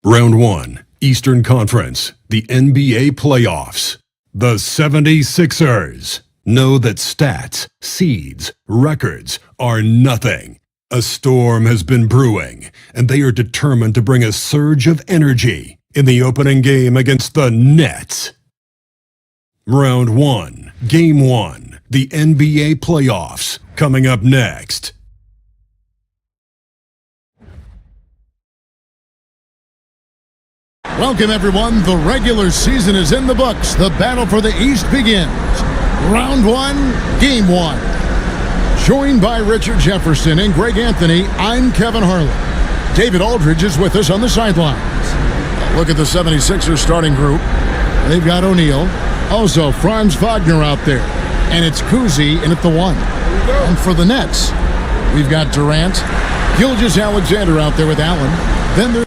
Round 1, Eastern Conference, the NBA playoffs. The 76ers know that stats, seeds, records are nothing. A storm has been brewing, and they are determined to bring a surge of energy in the opening game against the Nets. Round 1, Game 1, the NBA playoffs, coming up next. Welcome, everyone. The regular season is in the books. The battle for the East begins. Round 1, Game 1. Joined by Richard Jefferson and Greg Anthony, I'm Kevin Harlan. David Aldridge is with us on the sidelines. Look at the 76ers starting group. They've got O'Neal. Also, Franz Wagner out there. And it's Kuzi in at the 1. And for the Nets, we've got Durant, Gilgeous-Alexander out there with Allen. Then there's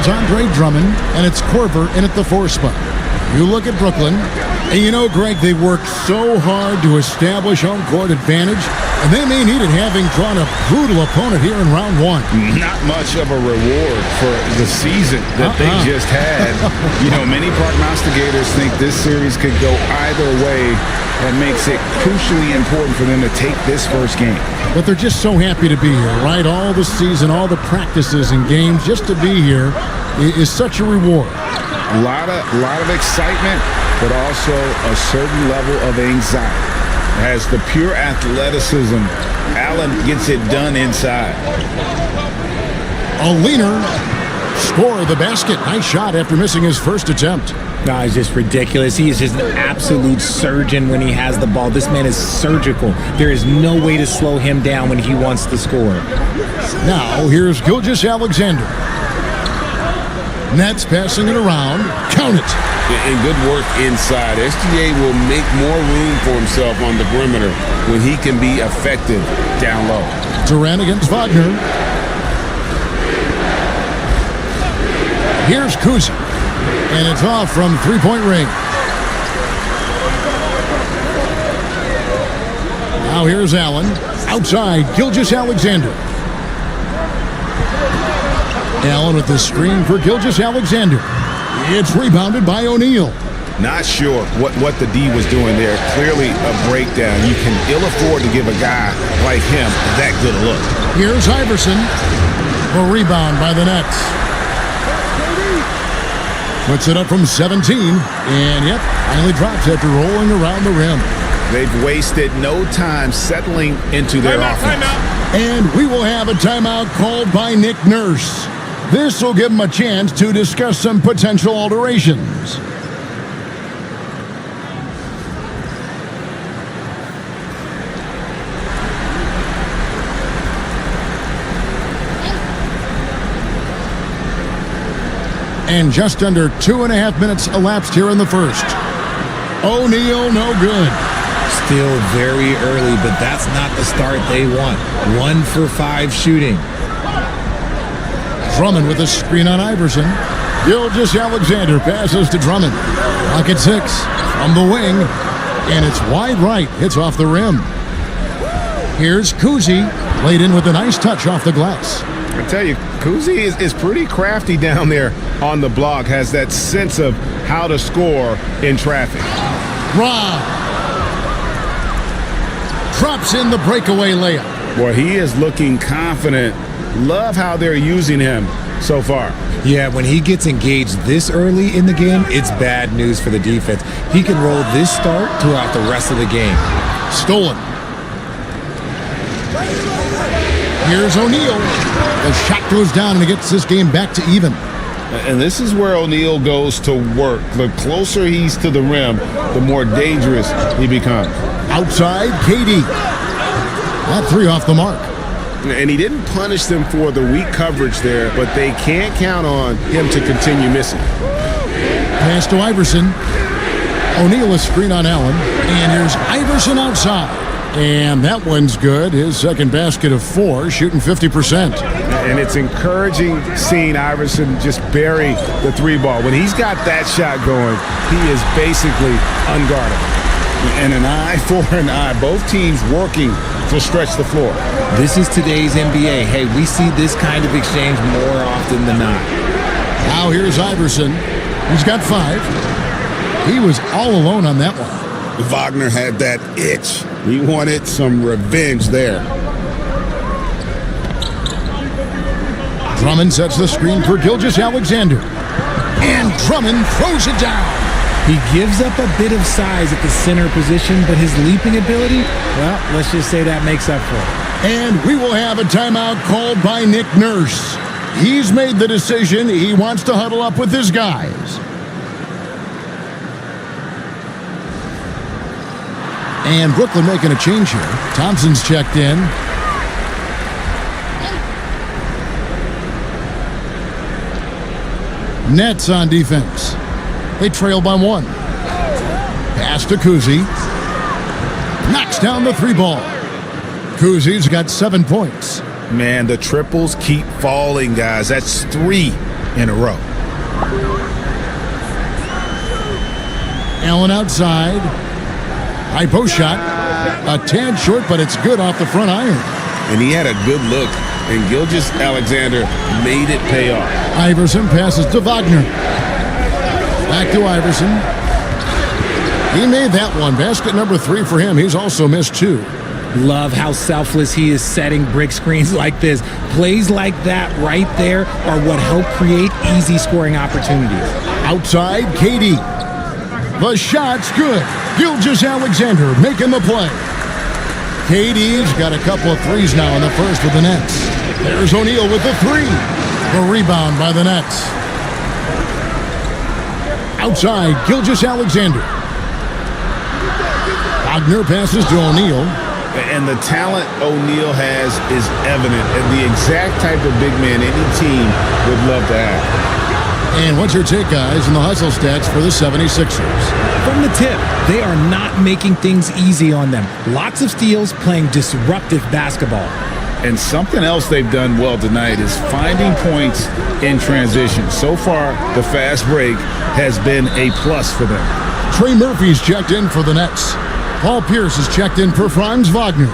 Andre Drummond, and it's Korver in at the 4 spot. You look at Brooklyn, and you know, Greg, they worked so hard to establish home court advantage, and they may need it having drawn a brutal opponent here in round 1. Not much of a reward for the season that they just had. You know, many prognosticators think this series could go either way. That makes it crucially important for them to take this first game. But they're just so happy to be here, right? All the season, all the practices and games, just to be here is such a reward. A lot of excitement, but also a certain level of anxiety. As the pure athleticism, Allen gets it done inside. A leaner score the basket. Nice shot after missing his first attempt. No, it's just ridiculous. He is just an absolute surgeon when he has the ball. This man is surgical. There is no way to slow him down when he wants to score. Now, here's Gilgeous-Alexander. Nets passing it around. Count it. And good work inside. SGA will make more room for himself on the perimeter when he can be effective down low. Durant against Wagner. Here's Kuzi. And it's off from three-point range. Now here's Allen. Outside, Gilgeous-Alexander. Allen with the screen for Gilgeous-Alexander. It's rebounded by O'Neal. Not sure what the D was doing there. Clearly a breakdown. You can ill afford to give a guy like him that good a look. Here's Iverson. A rebound by the Nets. Puts it up from 17, and yep, finally drops after rolling around the rim. They've wasted no time settling into their offense. And we will have a timeout called by Nick Nurse. This will give him a chance to discuss some potential alterations. And just under 2.5 minutes elapsed here in the first. O'Neal, no good. Still very early, but that's not the start they want. 1 for 5 shooting. Drummond with a screen on Iverson. Gilgeous-Alexander passes to Drummond. Pocket 6 from the wing. And it's wide right. Hits off the rim. Here's Kuzi. Laid in with a nice touch off the glass. I tell you, Kuzi is pretty crafty down there on the block. Has that sense of how to score in traffic. Rob drops in the breakaway layup. Boy, he is looking confident. Love how they're using him so far. Yeah, when he gets engaged this early in the game, it's bad news for the defense. He can roll this start throughout the rest of the game. Stolen. Here's O'Neal. The shot goes down, and it gets this game back to even. And this is where O'Neal goes to work. The closer he's to the rim, the more dangerous he becomes. Outside, KD. That three off the mark. And he didn't punish them for the weak coverage there, but they can't count on him to continue missing. Pass to Iverson. O'Neal a screen on Allen. And here's Iverson outside. And that one's good. His second basket of 4, shooting 50%. And it's encouraging seeing Iverson just bury the three ball. When he's got that shot going, he is basically unguardable. And an eye for an eye. Both teams working to stretch the floor. This is today's NBA. Hey, we see this kind of exchange more often than not. Now here's Iverson. He's got 5. He was all alone on that one. Wagner had that itch. He wanted some revenge there. Drummond sets the screen for Gilgeous-Alexander. And Drummond throws it down. He gives up a bit of size at the center position, but his leaping ability, well, let's just say that makes up for it. And we will have a timeout called by Nick Nurse. He's made the decision. He wants to huddle up with his guys. And Brooklyn making a change here. Thompson's checked in. Nets on defense. They trail by 1. Pass to Kuzi. Knocks down the 3 ball. Kuzi's got 7 points. Man, the triples keep falling, guys. That's 3 in a row. Allen outside. High post shot. A tad short, but it's good off the front iron. And he had a good look, and Gilgeous-Alexander made it pay off. Iverson passes to Wagner. Back to Iverson. He made that one. Basket number 3 for him. He's also missed 2. Love how selfless he is setting brick screens like this. Plays like that right there are what help create easy scoring opportunities. Outside, KD. The shot's good. Gilgeous-Alexander making the play. KD's got a couple of threes now in the first with the Nets. There's O'Neal with the 3. The rebound by the Nets. Outside, Gilgeous-Alexander. Wagner passes to O'Neal. And the talent O'Neal has is evident, and the exact type of big man any team would love to have. And what's your take, guys, in the hustle stats for the 76ers? From the tip, they are not making things easy on them. Lots of steals, playing disruptive basketball. And something else they've done well tonight is finding points in transition. So far, the fast break has been a plus for them. Trey Murphy's checked in for the Nets. Paul Pierce is checked in for Franz Wagner.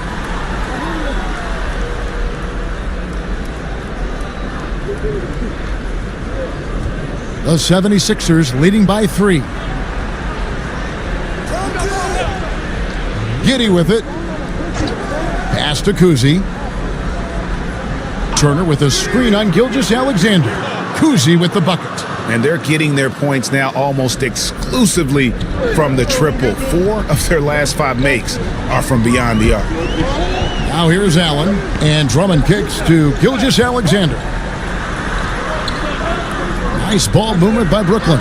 The 76ers leading by 3. Giddey with it. Pass to Kuzi. Turner with a screen on Gilgeous-Alexander. Kuzi with the bucket. And they're getting their points now almost exclusively from the triple. 4 of their last 5 makes are from beyond the arc. Now here's Allen. And Drummond kicks to Gilgeous-Alexander. Nice ball movement by Brooklyn.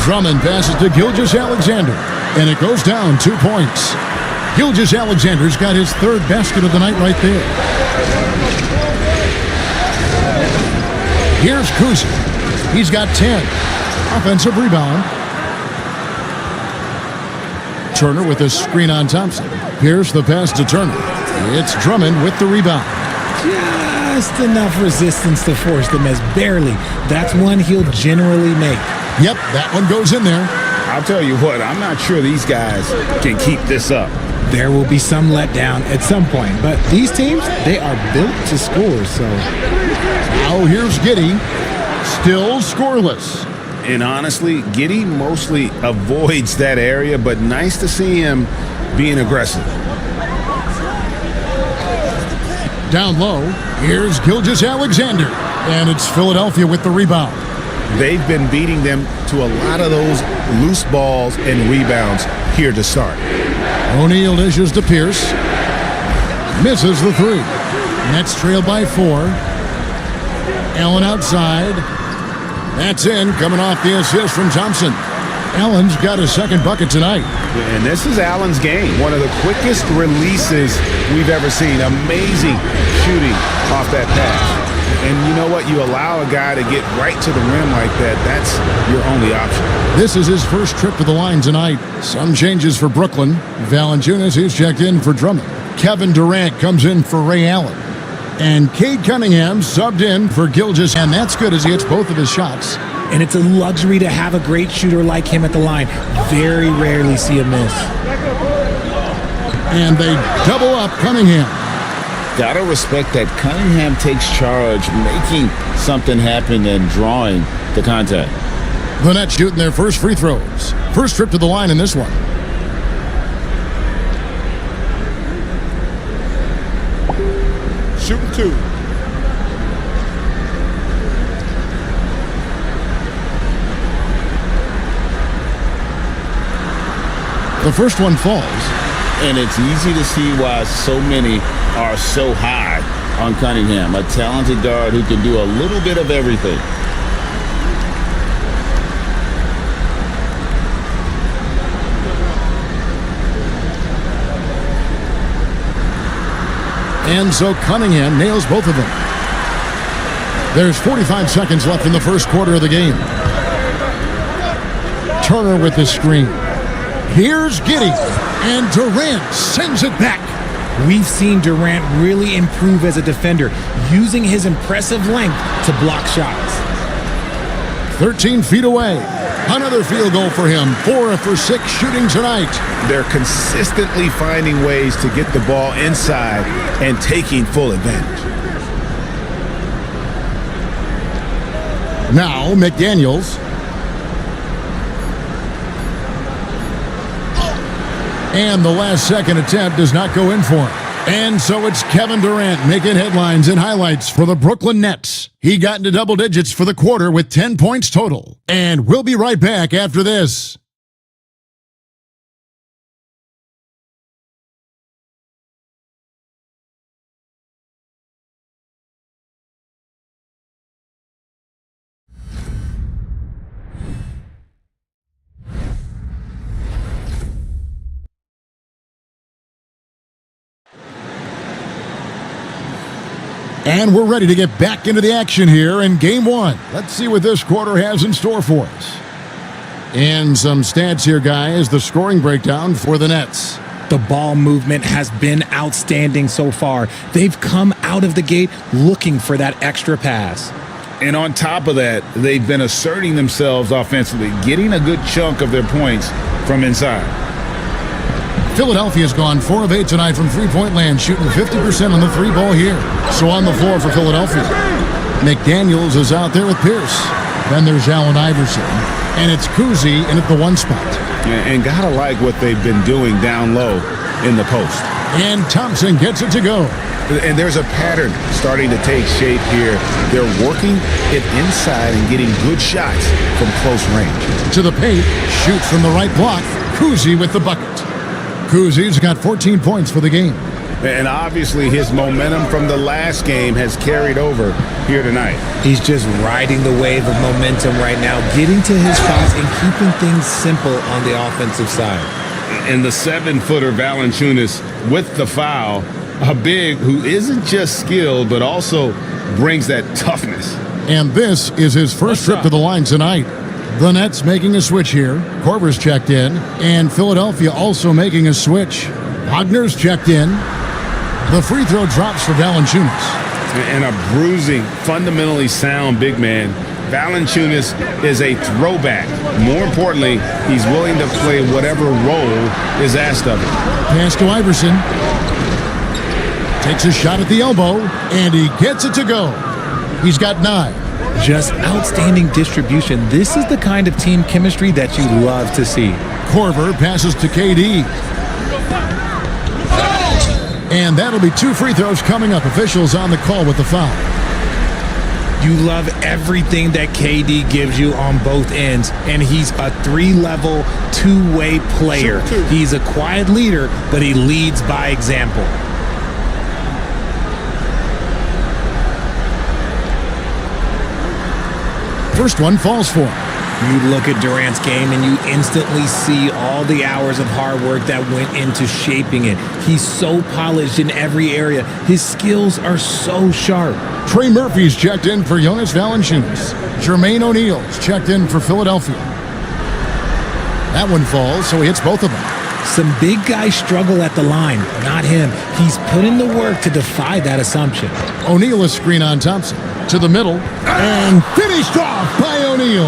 Drummond passes to Gilgeous-Alexander. And it goes down 2 points. Gilgeous-Alexander's got his 3rd basket of the night right there. Here's Kuzi. He's got 10. Offensive rebound. Turner with a screen on Thompson. Pierce the pass to Turner. It's Drummond with the rebound. Just enough resistance to force the miss. Barely. That's one he'll generally make. Yep, that one goes in there. I'll tell you what, I'm not sure these guys can keep this up. There will be some letdown at some point, but these teams, they are built to score, so. Now here's Giddey. Still scoreless. And honestly, Giddey mostly avoids that area, but nice to see him being aggressive. Down low, here's Gilgeous-Alexander. And it's Philadelphia with the rebound. They've been beating them to a lot of those loose balls and rebounds here to start. O'Neal dishes to Pierce. Misses the 3. Nets trailed by 4. Allen outside. That's in, coming off the assist from Thompson. Allen's got his second bucket tonight. And this is Allen's game. One of the quickest releases we've ever seen. Amazing shooting off that pass. And you know what? You allow a guy to get right to the rim like that. That's your only option. This is his first trip to the line tonight. Some changes for Brooklyn. Valanciunas, he's checked in for Drummond. Kevin Durant comes in for Ray Allen. And Cade Cunningham subbed in for Gilgeous. And that's good as he hits both of his shots. And it's a luxury to have a great shooter like him at the line. Very rarely see a miss. And they double up Cunningham. Gotta respect that Cunningham takes charge, making something happen and drawing the contact. The Nets shooting their first free throws. First trip to the line in this one. Shooting 2. The first one falls. And it's easy to see why so many are so high on Cunningham, a talented guard who can do a little bit of everything. And so Cunningham nails both of them. There's 45 seconds left in the first quarter of the game. Turner with the screen. Here's Giddey. And Durant sends it back. We've seen Durant really improve as a defender, using his impressive length to block shots. 13 feet away. Another field goal for him. 4 for 6 shooting tonight. They're consistently finding ways to get the ball inside and taking full advantage. Now McDaniels. And the last second attempt does not go in for him. And so it's Kevin Durant making headlines and highlights for the Brooklyn Nets. He got into double digits for the quarter with 10 points total. And we'll be right back after this. And we're ready to get back into the action here in Game 1. Let's see what this quarter has in store for us. And some stats here, guys. The scoring breakdown for the Nets. The ball movement has been outstanding so far. They've come out of the gate looking for that extra pass. And on top of that, they've been asserting themselves offensively, getting a good chunk of their points from inside. Philadelphia's gone 4 of 8 tonight from three-point land, shooting 50% on the three ball here. So on the floor for Philadelphia, McDaniels is out there with Pierce. Then there's Allen Iverson. And it's Kuzi in at the 1 spot. And gotta like what they've been doing down low in the post. And Thompson gets it to go. And there's a pattern starting to take shape here. They're working it inside and getting good shots from close range. To the paint, shoots from the right block. Kuzi with the bucket. Kuzi's got 14 points for the game. And obviously his momentum from the last game has carried over here tonight. He's just riding the wave of momentum right now, getting to his spots and keeping things simple on the offensive side. And the 7-footer Valanciunas with the foul, a big who isn't just skilled but also brings that toughness. And this is his first trip to the line tonight. The Nets making a switch here. Korver's checked in. And Philadelphia also making a switch. Wagner's checked in. The free throw drops for Valanciunas. And a bruising, fundamentally sound big man. Valanciunas is a throwback. More importantly, he's willing to play whatever role is asked of him. Pass to Iverson. Takes a shot at the elbow. And he gets it to go. He's got 9. Just outstanding distribution. This is the kind of team chemistry that you love to see. Korver passes to KD. And that'll be 2 free throws coming up. Officials on the call with the foul. You love everything that KD gives you on both ends, and he's a 3-level, 2-way player. He's a quiet leader, but he leads by example. First one falls for him. You look at Durant's game and you instantly see all the hours of hard work that went into shaping it. He's so polished in every area. His skills are so sharp. Trey Murphy's checked in for Jonas Valanciunas. Jermaine O'Neal's checked in for Philadelphia. That one falls, so he hits both of them. Some big guys struggle at the line, not him. He's put in the work to defy that assumption. O'Neal a screen on Thompson. To the middle, and finished off by O'Neal.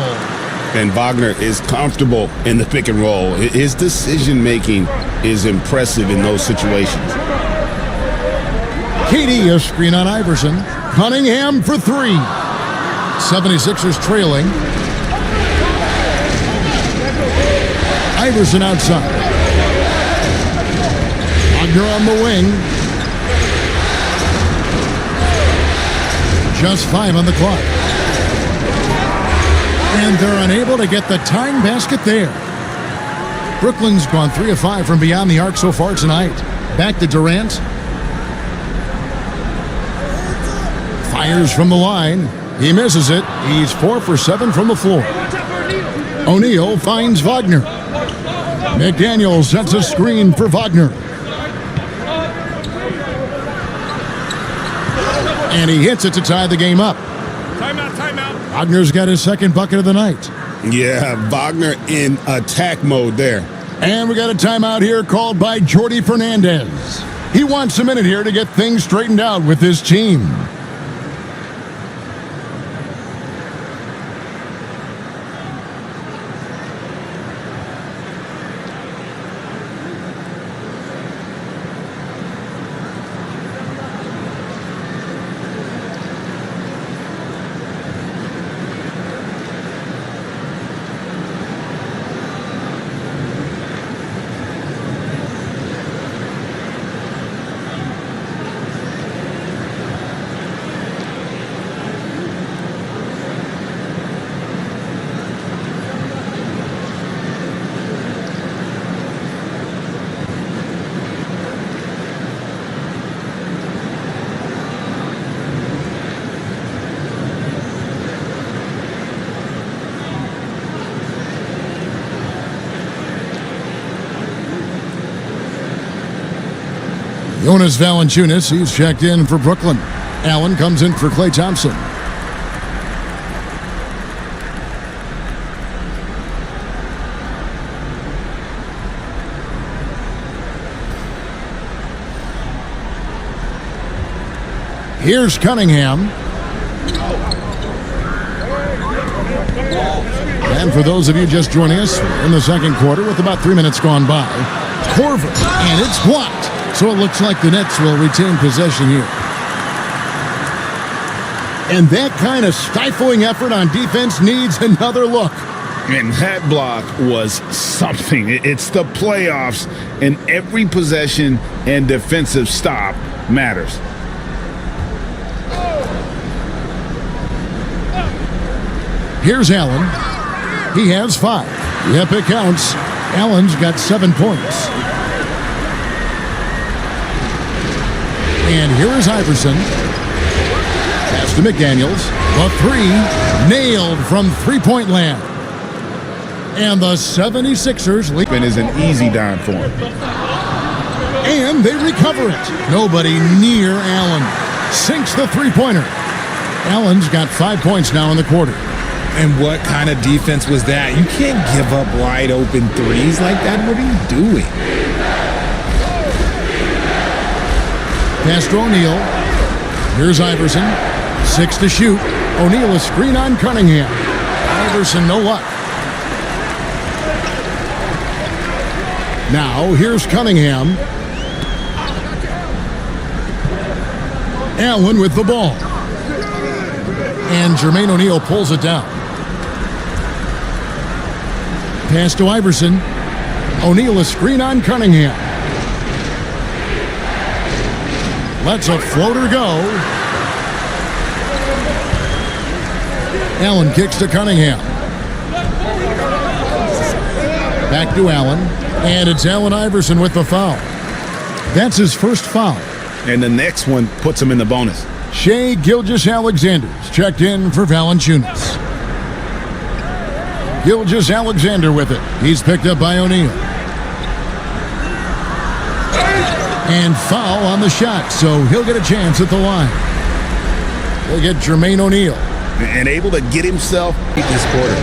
And Wagner is comfortable in the pick and roll. His decision-making is impressive in those situations. KD a screen on Iverson. Cunningham for three. 76ers trailing. Iverson outside. Wagner on the wing. Just 5 on the clock. And they're unable to get the tying basket there. Brooklyn's gone 3 of 5 from beyond the arc so far tonight. Back to Durant. Fires from the line. He misses it. He's 4 for 7 from the floor. O'Neal finds Wagner. McDaniel sets a screen for Wagner. And he hits it to tie the game up. Timeout. Wagner's got his second bucket of the night. Yeah, Wagner in attack mode there. And we got a timeout here called by Jordi Fernandez. He wants a minute here to get things straightened out with his team. Jonas Valanciunas, he's checked in for Brooklyn. Allen comes in for Klay Thompson. Here's Cunningham. And for those of you just joining us, in the second quarter with about 3 minutes gone by, Korver, and it's blocked. So it looks like the Nets will retain possession here. And that kind of stifling effort on defense needs another look. And that block was something. It's the playoffs, and every possession and defensive stop matters. Here's Allen. He has 5. Yep, it counts. Allen's got 7 points. And here is Iverson. Pass to McDaniels. The 3 nailed from three-point land. And the 76ers lead. And is an easy dime for him. And they recover it. Nobody near Allen. Sinks the three-pointer. Allen's got 5 points now in the quarter. And what kind of defense was that? You can't give up wide open threes like that. What are you doing? Pass to O'Neal. Here's Iverson. 6 to shoot. O'Neal a screen on Cunningham. Iverson no luck. Now here's Cunningham. Allen with the ball. And Jermaine O'Neal pulls it down. Pass to Iverson. O'Neal a screen on Cunningham. Lets a floater go. Allen kicks to Cunningham. Back to Allen. And it's Allen Iverson with the foul. That's his first foul. And the next one puts him in the bonus. Shai Gilgeous-Alexander's checked in for Valanciunas. Gilgeous-Alexander with it. He's picked up by O'Neal. And foul on the shot, so he'll get a chance at the line. We'll get Jermaine O'Neal. And able to get himself this quarter.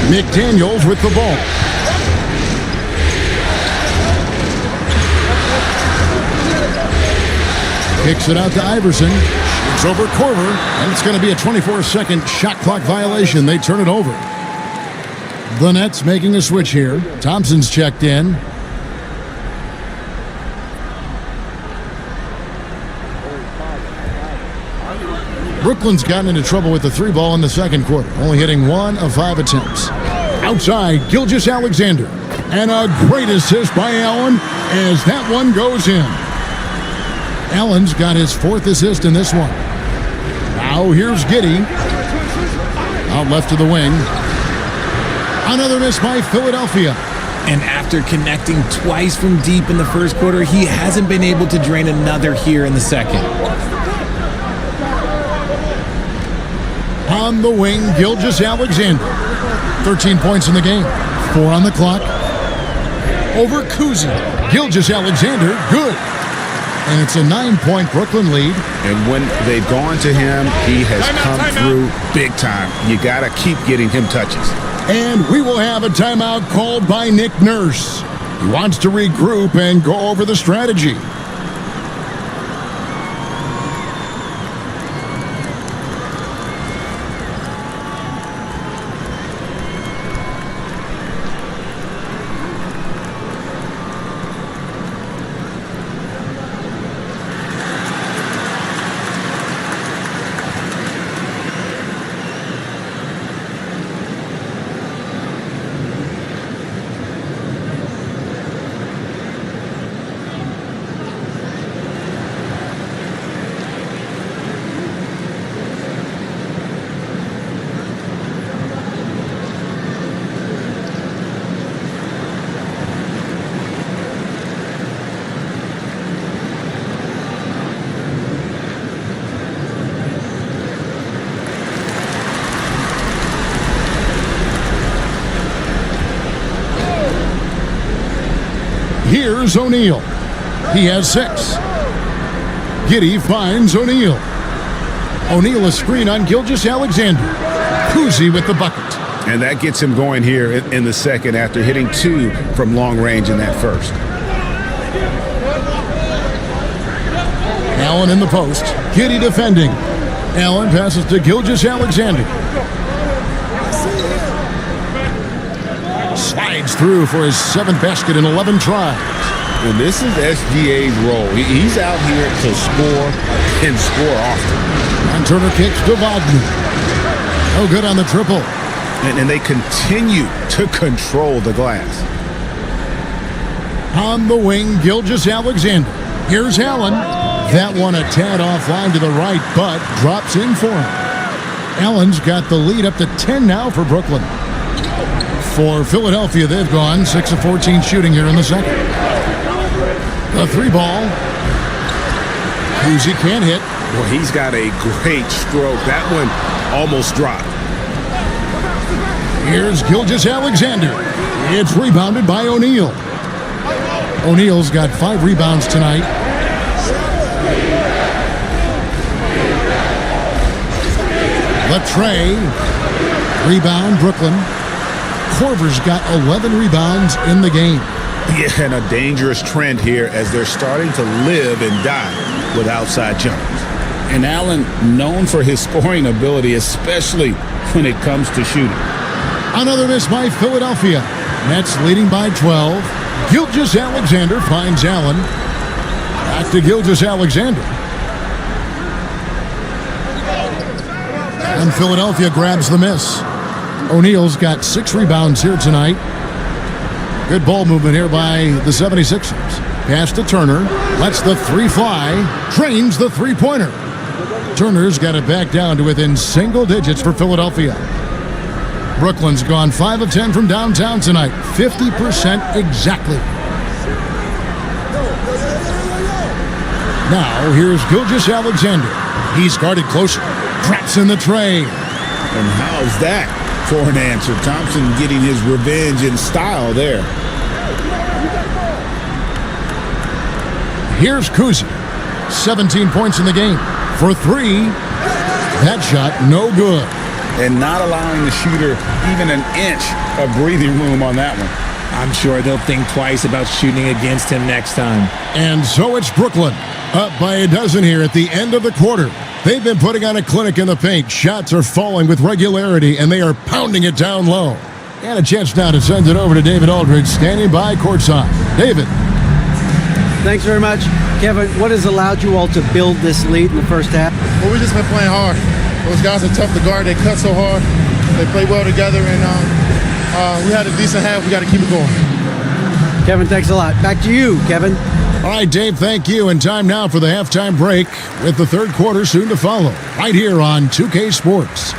McDaniels with the ball. Kicks it out to Iverson. It's over Korver, and it's going to be a 24-second shot clock violation. They turn it over. The Nets making a switch here. Thompson's checked in. Brooklyn's gotten into trouble with the three ball in the second quarter, only hitting 1 of 5 attempts. Outside, Gilgeous-Alexander. And a great assist by Allen as that one goes in. Allen's got his 4th assist in this one. Now here's Giddey. Out left to the wing. Another miss by Philadelphia. And after connecting twice from deep in the first quarter, he hasn't been able to drain another here in the second. On the wing, Gilgeous-Alexander. 13 points in the game. 4 on the clock. Over Kuzi. Gilgeous-Alexander, good. And it's a 9-point Brooklyn lead. And when they've gone to him, he has come through big time. You got to keep getting him touches. And we will have a timeout called by Nick Nurse. He wants to regroup and go over the strategy. Here's O'Neal. He has 6. Giddey finds O'Neal. O'Neal a screen on Gilgeous-Alexander. Kuzi with the bucket. And that gets him going here in the second after hitting 2 from long range in that first. Allen in the post. Giddey defending. Allen passes to Gilgeous-Alexander. Slides through for his 7th basket in 11 tries. And this is SGA's role. He's out here to score and score often. And Turner kicks to Wagner. No good on the triple. And they continue to control the glass. On the wing, Gilgeous-Alexander. Here's Allen. That one a tad offline to the right, but drops in for him. Allen's got the lead up to 10 now for Brooklyn. For Philadelphia, they've gone 6 of 14 shooting here in the second. The 3 ball. Kuzi can't hit. Well, he's got a great stroke. That one almost dropped. Here's Gilgeous-Alexander. It's rebounded by O'Neal. O'Neal's got 5 rebounds tonight. Latrey. Rebound, Brooklyn. Korver's got 11 rebounds in the game. Yeah, and a dangerous trend here as they're starting to live and die with outside jumpers. And Allen, known for his scoring ability, especially when it comes to shooting. Another miss by Philadelphia. Nets leading by 12. Gilgeous-Alexander finds Allen. Back to Gilgeous-Alexander. And Philadelphia grabs the miss. O'Neal's got 6 rebounds here tonight. Good ball movement here by the 76ers. Pass to Turner. Lets the 3 fly. Drains the 3-pointer. Turner's got it back down to within single digits for Philadelphia. Brooklyn's gone 5 of 10 from downtown tonight. 50% exactly. Now here's Gilgeous-Alexander. He's guarded closer. Traps in the tray. And how's that for an answer? Thompson getting his revenge in style there. Here's Kuzi. 17 points in the game. For 3, that shot no good. And not allowing the shooter even an inch of breathing room on that one. I'm sure they'll think twice about shooting against him next time. And so it's Brooklyn, up by a dozen here at the end of the quarter. They've been putting on a clinic in the paint. Shots are falling with regularity, and they are pounding it down low. And a chance now to send it over to David Aldridge, standing by courtside. David. Thanks very much. Kevin, what has allowed you all to build this lead in the first half? Well, we just been playing hard. Those guys are tough to guard. They cut so hard. They play well together, and we had a decent half. We got to keep it going. Kevin, thanks a lot. Back to you, Kevin. All right, Dave, thank you. And time now for the halftime break with the third quarter soon to follow, right here on 2K Sports.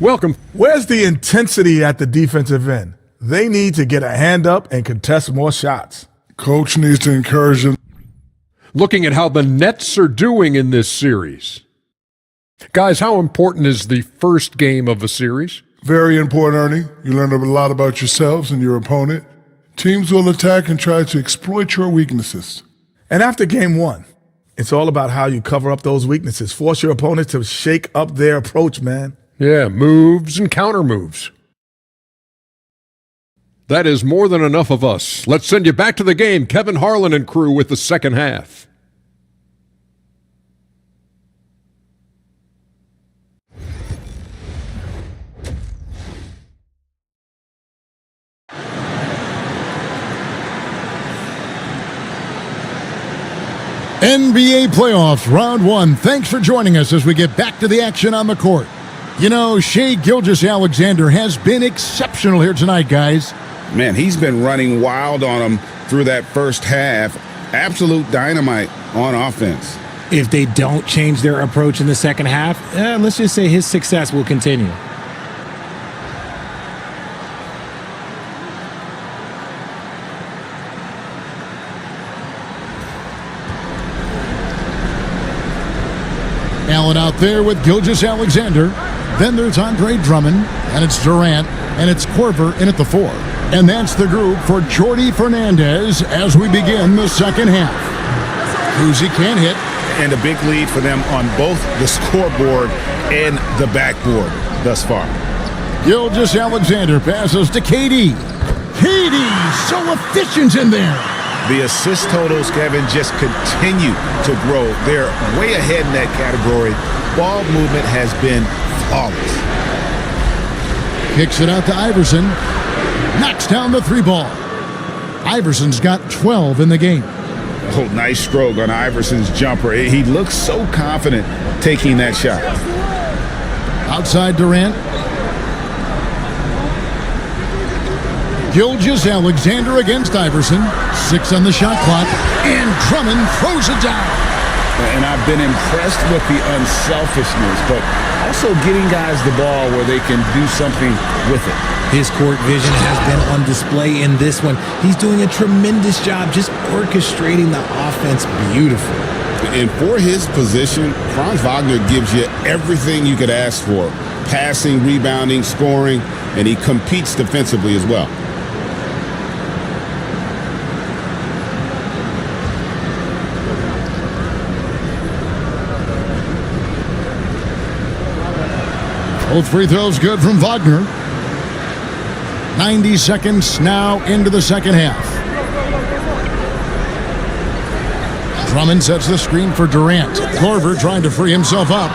Welcome. Where's the intensity at the defensive end? They need to get a hand up and contest more shots. Coach needs to encourage them. Looking at how the Nets are doing in this series. Guys, how important is the first game of a series? Very important, Ernie. You learn a lot about yourselves and your opponent. Teams will attack and try to exploit your weaknesses. And after game 1, it's all about how you cover up those weaknesses. Force your opponent to shake up their approach, man. Yeah, moves and counter moves. That is more than enough of us. Let's send you back to the game. Kevin Harlan and crew with the second half. NBA playoffs, round 1. Thanks for joining us as we get back to the action on the court. You know, Shai Gilgeous-Alexander has been exceptional here tonight, guys. Man, he's been running wild on them through that first half. Absolute dynamite on offense. If they don't change their approach in the second half, let's just say his success will continue. Allen out there with Gilgeous-Alexander. Then there's Andre Drummond, and it's Durant, and it's Korver in at the 4. And that's the group for Jordi Fernandez as we begin the second half. Kuzi can't hit. And a big lead for them on both the scoreboard and the backboard thus far. Gilgeous-Alexander passes to KD. KD, so efficient in there. The assist totals, Kevin, just continue to grow. They're way ahead in that category. Ball movement has been flawless. Kicks it out to Iverson. Knocks down the 3-ball. Iverson's got 12 in the game. Oh, nice stroke on Iverson's jumper. He looks so confident taking that shot. Outside Durant. Gilgeous-Alexander against Iverson. 6 on the shot clock. And Drummond throws it down. And I've been impressed with the unselfishness, but also getting guys the ball where they can do something with it. His court vision has been on display in this one. He's doing a tremendous job just orchestrating the offense beautifully. And for his position, Franz Wagner gives you everything you could ask for. Passing, rebounding, scoring, and he competes defensively as well. Both free throws good from Wagner. 90 seconds now into the second half. Drummond sets the screen for Durant. Korver trying to free himself up.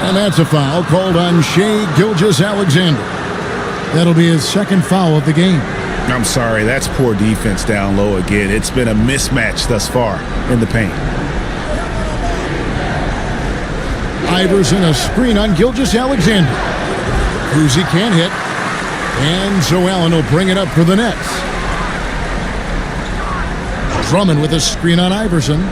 And that's a foul called on Shai Gilgeous-Alexander. That'll be his second foul of the game. I'm sorry, that's poor defense down low again. It's been a mismatch thus far in the paint. Iverson, a screen on Gilgeous-Alexander. Kuzi can't hit. And so Allen will bring it up for the Nets. Drummond with a screen on Iverson.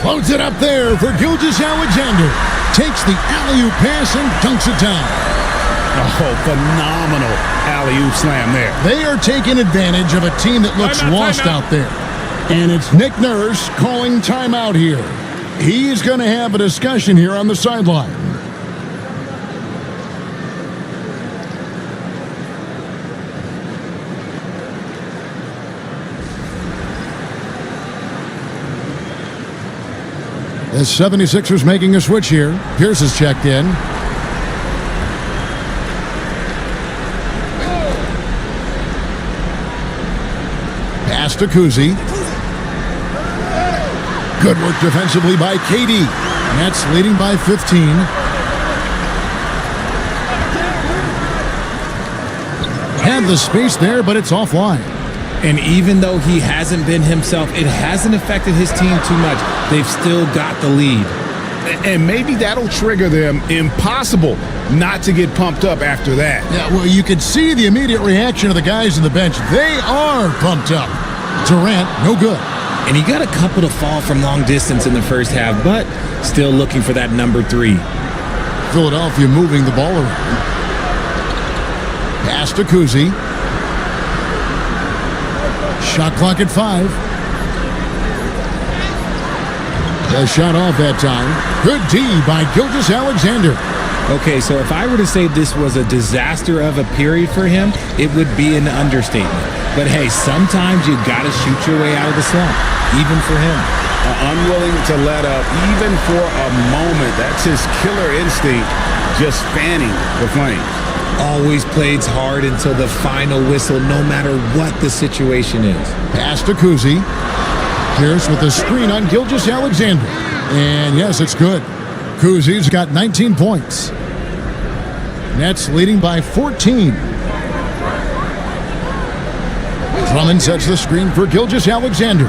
Floats it up there for Gilgeous-Alexander. Takes the alley-oop pass and dunks it down. Oh, phenomenal alley-oop slam there. They are taking advantage of a team that looks lost out there. And it's Nick Nurse calling timeout here. He's going to have a discussion here on the sideline. The 76ers making a switch here. Pierce is checked in. Pass to Kuzi. Good work defensively by KD. Nets leading by 15. Had the space there, but it's offline. And even though he hasn't been himself, it hasn't affected his team too much. They've still got the lead. And maybe that'll trigger them. Impossible not to get pumped up after that. Yeah, well, you could see the immediate reaction of the guys on the bench. They are pumped up. Durant, no good. And he got a couple to fall from long distance in the first half, but still looking for that number 3. Philadelphia moving the ball around. Pass to Kuzi. Shot clock at 5. The shot off that time. Good D by Gilgeous-Alexander. Okay, so if I were to say this was a disaster of a period for him, it would be an understatement. But hey, sometimes you got to shoot your way out of the slump, even for him. Unwilling to let up, even for a moment. That's his killer instinct, just fanning the flames. Always plays hard until the final whistle, no matter what the situation is. Pass to Kuzi. Pierce with the screen on Gilgeous-Alexander. And yes, it's good. Kuzi's got 19 points. Nets leading by 14. Drummond sets the screen for Gilgeous-Alexander.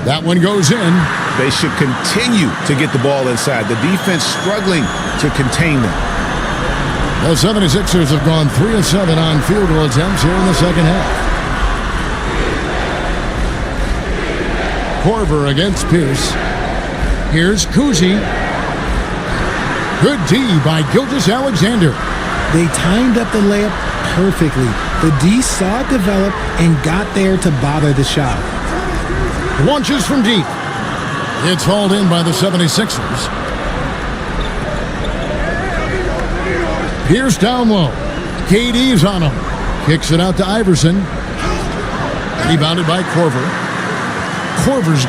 That one goes in. They should continue to get the ball inside. The defense struggling to contain them. The 76ers have gone 3 of 7 on field goal attempts here in the second half. Korver against Pierce. Here's Kuzi. Good D by Gilgeous-Alexander. They timed up the layup perfectly. The D saw it develop and got there to bother the shot. Launches from deep. It's hauled in by the 76ers. Pierce down low. KD's on him. Kicks it out to Iverson. Rebounded by Korver. Korver's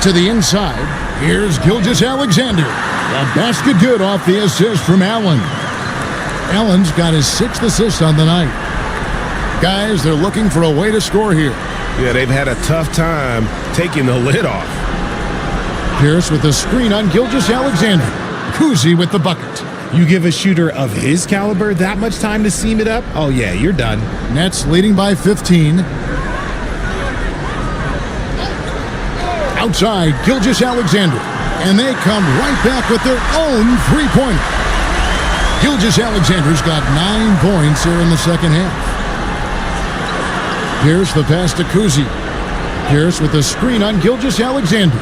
to the inside. Here's Gilgeous-Alexander. A basket good off the assist from Allen. Allen's got his 6th assist on the night. Guys, they're looking for a way to score here. Yeah, they've had a tough time taking the lid off. Pierce with the screen on Gilgeous-Alexander. Kuzi with the bucket. You give a shooter of his caliber that much time to seam it up? Oh, yeah, you're done. Nets leading by 15. Outside, Gilgeous-Alexander. And they come right back with their own three-pointer. Gilgeous-Alexander's got 9 points here in the second half. Pierce the pass to Kuzi. Pierce with the screen on Gilgeous-Alexander.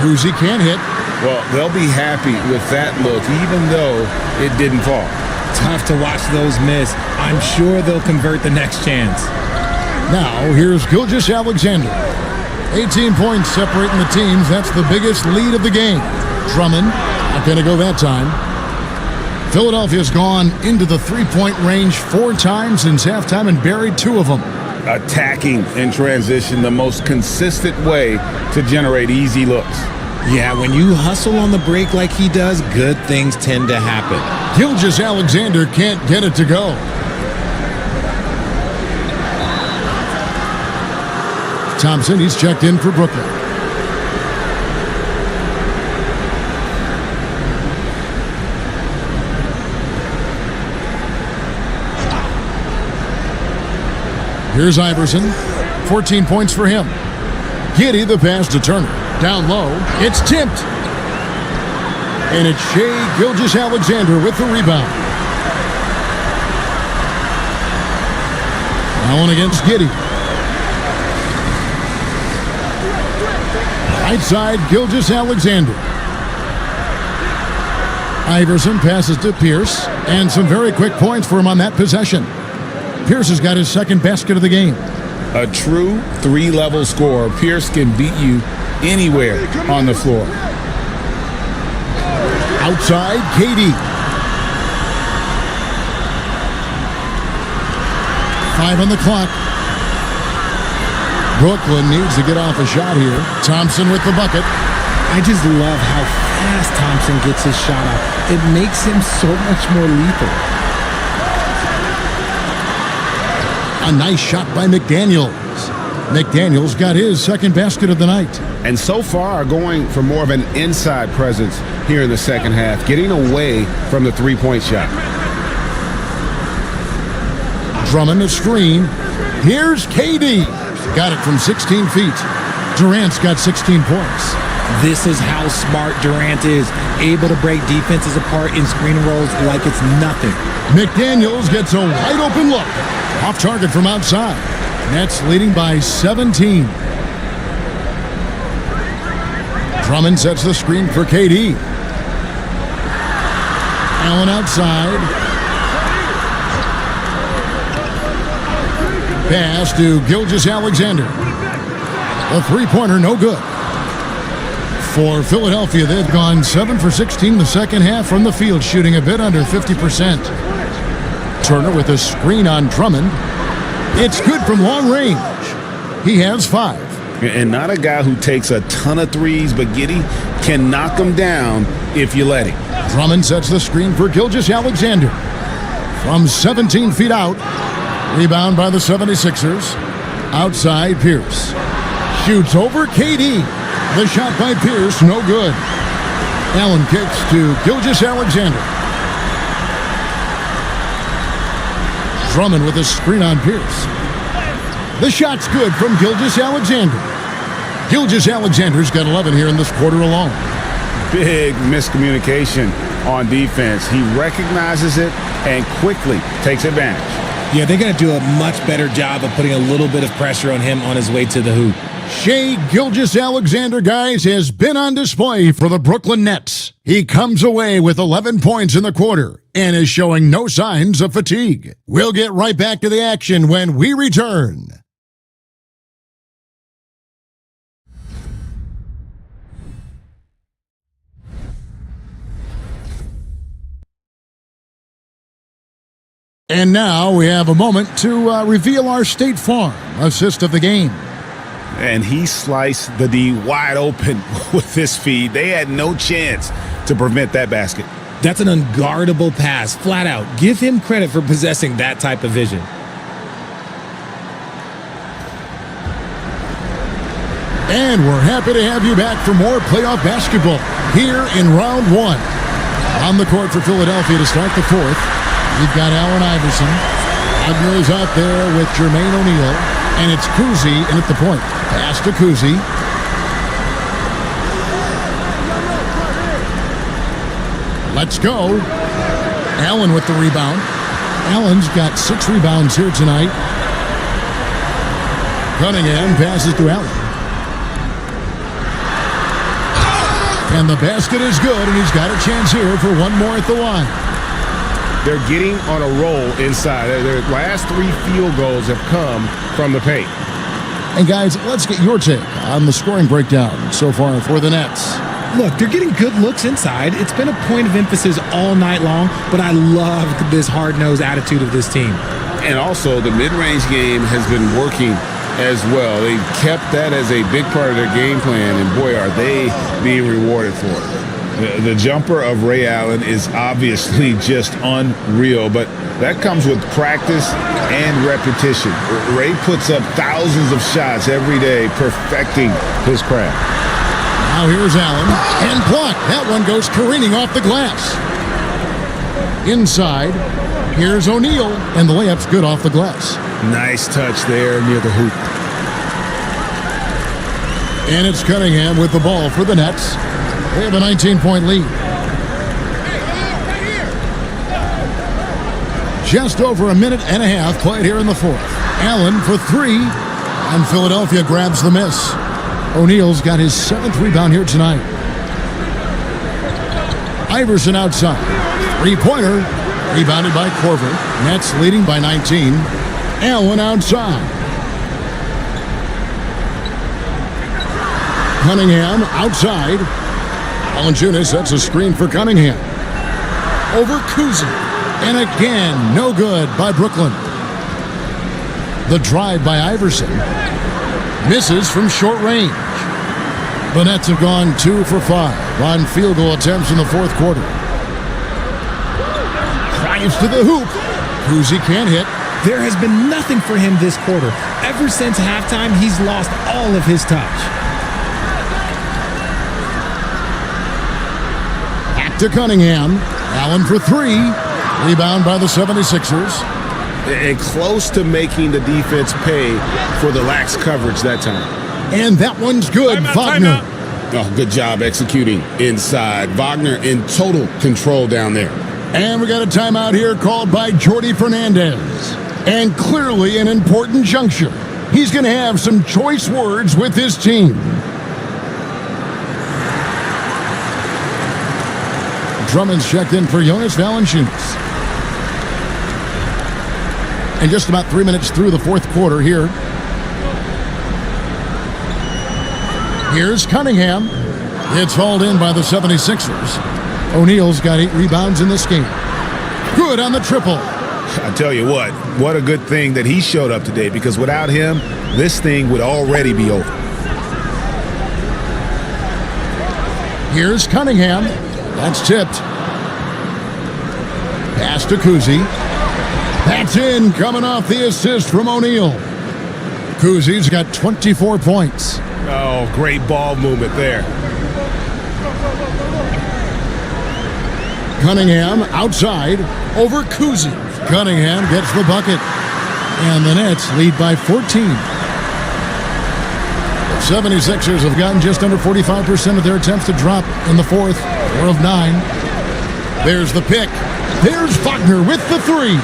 Kuzi can't hit. Well, they'll be happy with that look, even though it didn't fall. Tough to watch those miss. I'm sure they'll convert the next chance. Now, here's Gilgeous-Alexander. 18 points separating the teams. That's the biggest lead of the game. Drummond, not going to go that time. Philadelphia's gone into the three-point range 4 times since halftime and buried 2 of them. Attacking in transition, the most consistent way to generate easy looks. Yeah, when you hustle on the break like he does, good things tend to happen. Gilgeous-Alexander can't get it to go. Thompson, he's checked in for Brooklyn. Here's Iverson. 14 points for him. Giddey the pass to Turner. Down low. It's tipped. And it's Shai Gilgeous-Alexander with the rebound. Now one against Giddey. Right side, Gilgeous-Alexander. Iverson passes to Pierce. And some very quick points for him on that possession. Pierce has got his 2nd basket of the game. A true three-level scorer. Pierce can beat you anywhere on the floor. Outside, KD. 5 on the clock. Brooklyn needs to get off a shot here. Thompson with the bucket. I just love how fast Thompson gets his shot off. It makes him so much more lethal. A nice shot by McDaniels. McDaniels got his second basket of the night. And so far going for more of an inside presence here in the second half, getting away from the three-point shot. Drummond a screen. Here's KD. Got it from 16 feet. Durant's got 16 points. This is how smart Durant is, able to break defenses apart in screen rolls like it's nothing. McDaniels gets a wide open look. Off target from outside. Nets leading by 17. Drummond sets the screen for KD. Allen outside. Pass to Gilgeous-Alexander. A three-pointer, no good. For Philadelphia, they've gone 7 for 16 the second half from the field, shooting a bit under 50%. Turner with a screen on Drummond. It's good from long range. He has 5. And not a guy who takes a ton of threes, but Giddey can knock them down if you let him. Drummond sets the screen for Gilgeous-Alexander. From 17 feet out. Rebound by the 76ers. Outside, Pierce. Shoots over KD. The shot by Pierce, no good. Allen kicks to Gilgeous-Alexander. Drummond with a screen on Pierce. The shot's good from Gilgeous-Alexander. Gilgeous-Alexander's got 11 here in this quarter alone. Big miscommunication on defense. He recognizes it and quickly takes advantage. Yeah, they're going to do a much better job of putting a little bit of pressure on him on his way to the hoop. Shai Gilgeous-Alexander, guys, has been on display for the Brooklyn Nets. He comes away with 11 points in the quarter and is showing no signs of fatigue. We'll get right back to the action when we return. And now we have a moment to reveal our State Farm assist of the game. And he sliced the D wide open with his feed. They had no chance to prevent that basket. That's an unguardable pass, flat out. Give him credit for possessing that type of vision. And we're happy to have you back for more playoff basketball here in round 1. On the court for Philadelphia to start the fourth. You've got Allen Iverson. Wagner is out there with Jermaine O'Neal. And it's Kuzi in at the point. Pass to Kuzi. Let's go. Allen with the rebound. Allen's got 6 rebounds here tonight. Cunningham passes to Allen. And the basket is good, and he's got a chance here for one more at the line. They're getting on a roll inside. Their last 3 field goals have come from the paint. And guys, let's get your take on the scoring breakdown so far for the Nets. Look, they're getting good looks inside. It's been a point of emphasis all night long, but I love this hard-nosed attitude of this team. And also, the mid-range game has been working as well. They've kept that as a big part of their game plan, and boy, are they being rewarded for it. The jumper of Ray Allen is obviously just unreal, but that comes with practice and repetition. Ray puts up thousands of shots every day, perfecting his craft. Now here's Allen, and blocked. That one goes careening off the glass. Inside, here's O'Neal, and the layup's good off the glass. Nice touch there near the hoop. And it's Cunningham with the ball for the Nets. They have a 19-point lead. Just over a minute and a half played here in the fourth. Allen for 3, and Philadelphia grabs the miss. O'Neal's got his 7th rebound here tonight. Iverson outside. 3-pointer, rebounded by Korver. Nets leading by 19. Allen outside. Cunningham outside. Valanciunas sets a screen for Cunningham. Over Kuzi. And again, no good by Brooklyn. The drive by Iverson. Misses from short range. The Nets have gone 2 for 5 on field goal attempts in the fourth quarter. Drives to the hoop. Kuzi can't hit. There has been nothing for him this quarter. Ever since halftime, he's lost all of his touch. Back to Cunningham. Allen for 3. Rebound by the 76ers. And close to making the defense pay for the lax coverage that time. And that one's good. Wagner. Oh, good job executing inside. Wagner in total control down there. And we got a timeout here called by Jordi Fernandez. And clearly an important juncture. He's going to have some choice words with his team. Drummond's checked in for Jonas Valanciunas. And just about 3 minutes through the fourth quarter here. Here's Cunningham. It's hauled in by the 76ers. O'Neal's got 8 rebounds in this game. Good on the triple. I tell you what a good thing that he showed up today, because without him, this thing would already be over. Here's Cunningham. That's tipped. Pass to Kuzi. That's in, coming off the assist from O'Neal. Kuzi's got 24 points. Oh, great ball movement there. Cunningham outside over Kuzi. Cunningham gets the bucket. And the Nets lead by 14. The 76ers have gotten just under 45% of their attempts to drop in the fourth, 4 of 9. There's the pick. There's Wagner with the 3.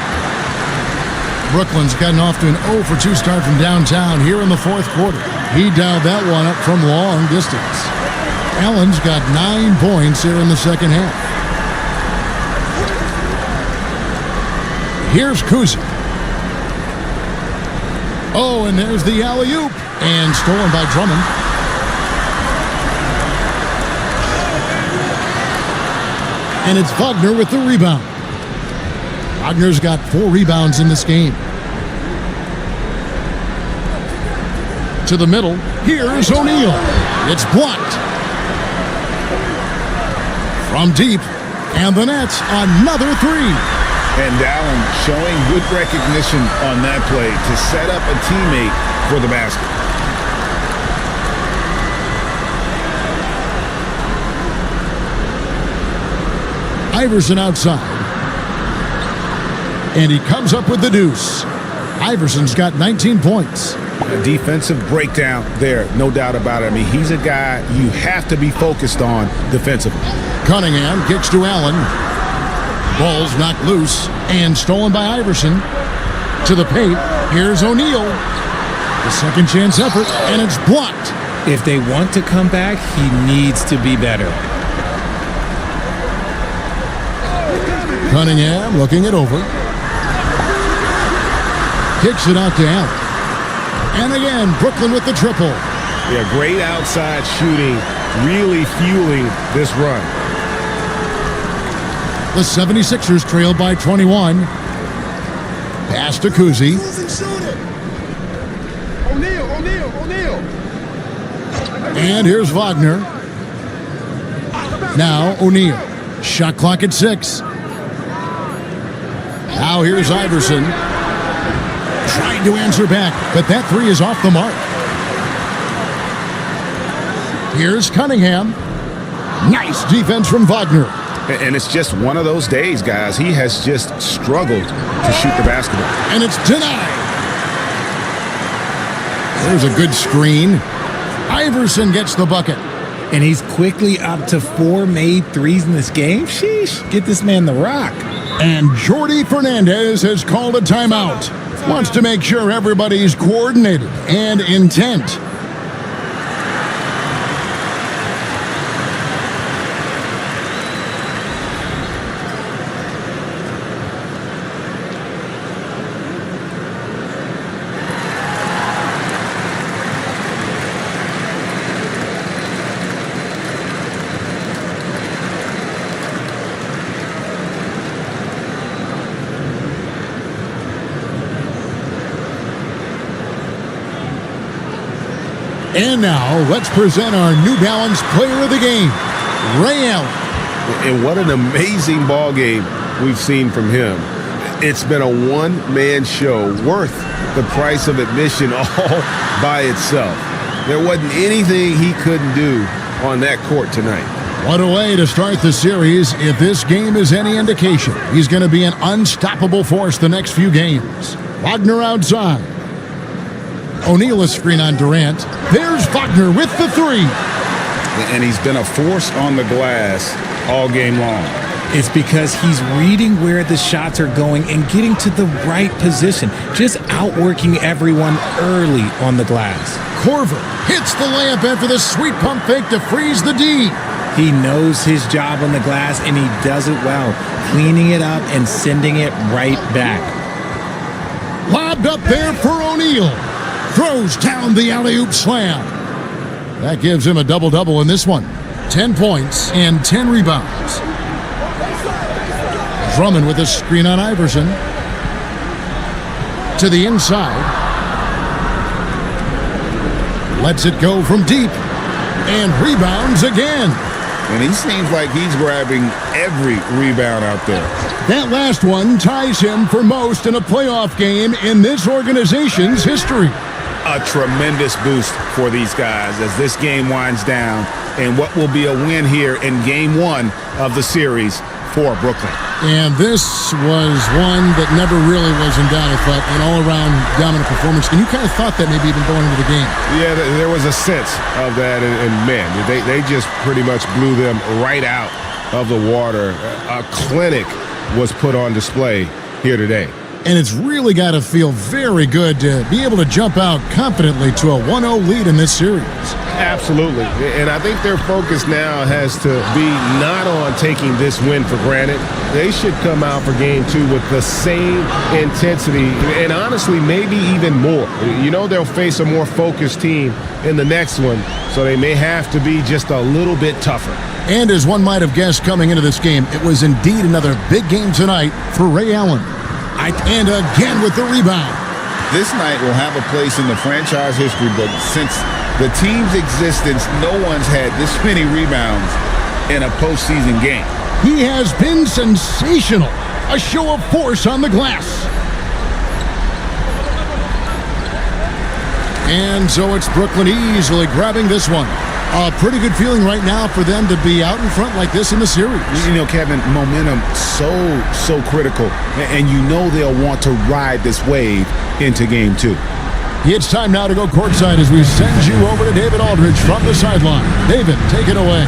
Brooklyn's gotten off to an 0 for 2 start from downtown here in the fourth quarter. He dialed that one up from long distance. Allen's got 9 points here in the second half. Here's Kuzi. Oh, and there's the alley-oop. And stolen by Drummond. And it's Wagner with the rebound. Wagner's got 4 rebounds in this game. To the middle. Here's O'Neal. It's blocked. From deep. And the Nets, another 3. And Allen showing good recognition on that play to set up a teammate for the basket. Iverson outside. And he comes up with the deuce. Iverson's got 19 points. A defensive breakdown there, no doubt about it. I mean, he's a guy you have to be focused on defensively. Cunningham kicks to Allen. Ball's knocked loose and stolen by Iverson. To the paint. Here's O'Neal. The second chance effort, and it's blocked. If they want to come back, he needs to be better. Cunningham looking it over. Kicks it out to Allen. And again, Brooklyn with the triple. Yeah, great outside shooting, really fueling this run. The 76ers trail by 21. Pass to Kuzi. O'Neal. And here's Wagner. Now O'Neal. Shot clock at 6. Now here's Iverson. Trying to answer back, but that 3 is off the mark. Here's Cunningham. Nice defense from Wagner. And it's just one of those days, guys. He has just struggled to shoot the basketball. And it's denied. There's a good screen. Iverson gets the bucket. And he's quickly up to 4 made threes in this game. Sheesh, get this man the rock. And Jordi Fernandez has called a timeout. Wants to make sure everybody's coordinated and intent. And now, let's present our New Balance Player of the Game, Ray Allen. And what an amazing ball game we've seen from him. It's been a one-man show worth the price of admission all by itself. There wasn't anything he couldn't do on that court tonight. What a way to start the series. If this game is any indication, he's going to be an unstoppable force the next few games. Wagner outside. O'Neal a screen on Durant. There's Wagner with the three. And he's been a force on the glass all game long. It's because he's reading where the shots are going and getting to the right position, just outworking everyone early on the glass. Korver hits the layup after the sweet pump fake to freeze the D. He knows his job on the glass, and he does it well, cleaning it up and sending it right back. Lobbed up there for O'Neal. Throws down the alley-oop slam. That gives him a double-double in this one. 10 points and 10 rebounds. Drummond with a screen on Iverson. To the inside. Lets it go from deep. And rebounds again. And he seems like he's grabbing every rebound out there. That last one ties him for most in a playoff game in this organization's history. A tremendous boost for these guys as this game winds down and what will be a win here in game one of the series for Brooklyn. And this was one that never really was in doubt, I thought, an all-around dominant performance. And you kind of thought that maybe even going into the game. Yeah, there was a sense of that, and man, they just pretty much blew them right out of the water. A clinic was put on display here today. And it's really got to feel very good to be able to jump out confidently to a 1-0 lead in this series. Absolutely. And I think their focus now has to be not on taking this win for granted. They should come out for game two with the same intensity and honestly maybe even more. You know, they'll face a more focused team in the next one, so they may have to be just a little bit tougher. And as one might have guessed coming into this game, it was indeed another big game tonight for Ray Allen. And again with the rebound. This night will have a place in the franchise history book. Since the team's existence, no one's had this many rebounds in a postseason game. He has been sensational. A show of force on the glass. And so it's Brooklyn easily grabbing this one. A pretty good feeling right now for them to be out in front like this in the series. You know, Kevin, momentum so critical. And you know they'll want to ride this wave into game two. It's time now to go courtside as we send you over to David Aldridge from the sideline. David, take it away.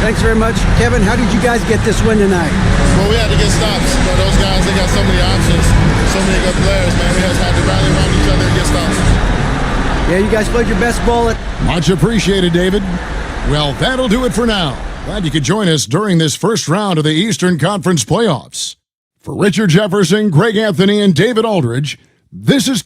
Thanks very much. Kevin, how did you guys get this win tonight? Well, we had to get stops. You know, those guys, they got so many options, so many good players, man. We just had to rally around each other and get stops. Yeah, you guys played your best ball. Much appreciated, David. Well, that'll do it for now. Glad you could join us during this first round of the Eastern Conference playoffs. For Richard Jefferson, Greg Anthony, and David Aldridge, this is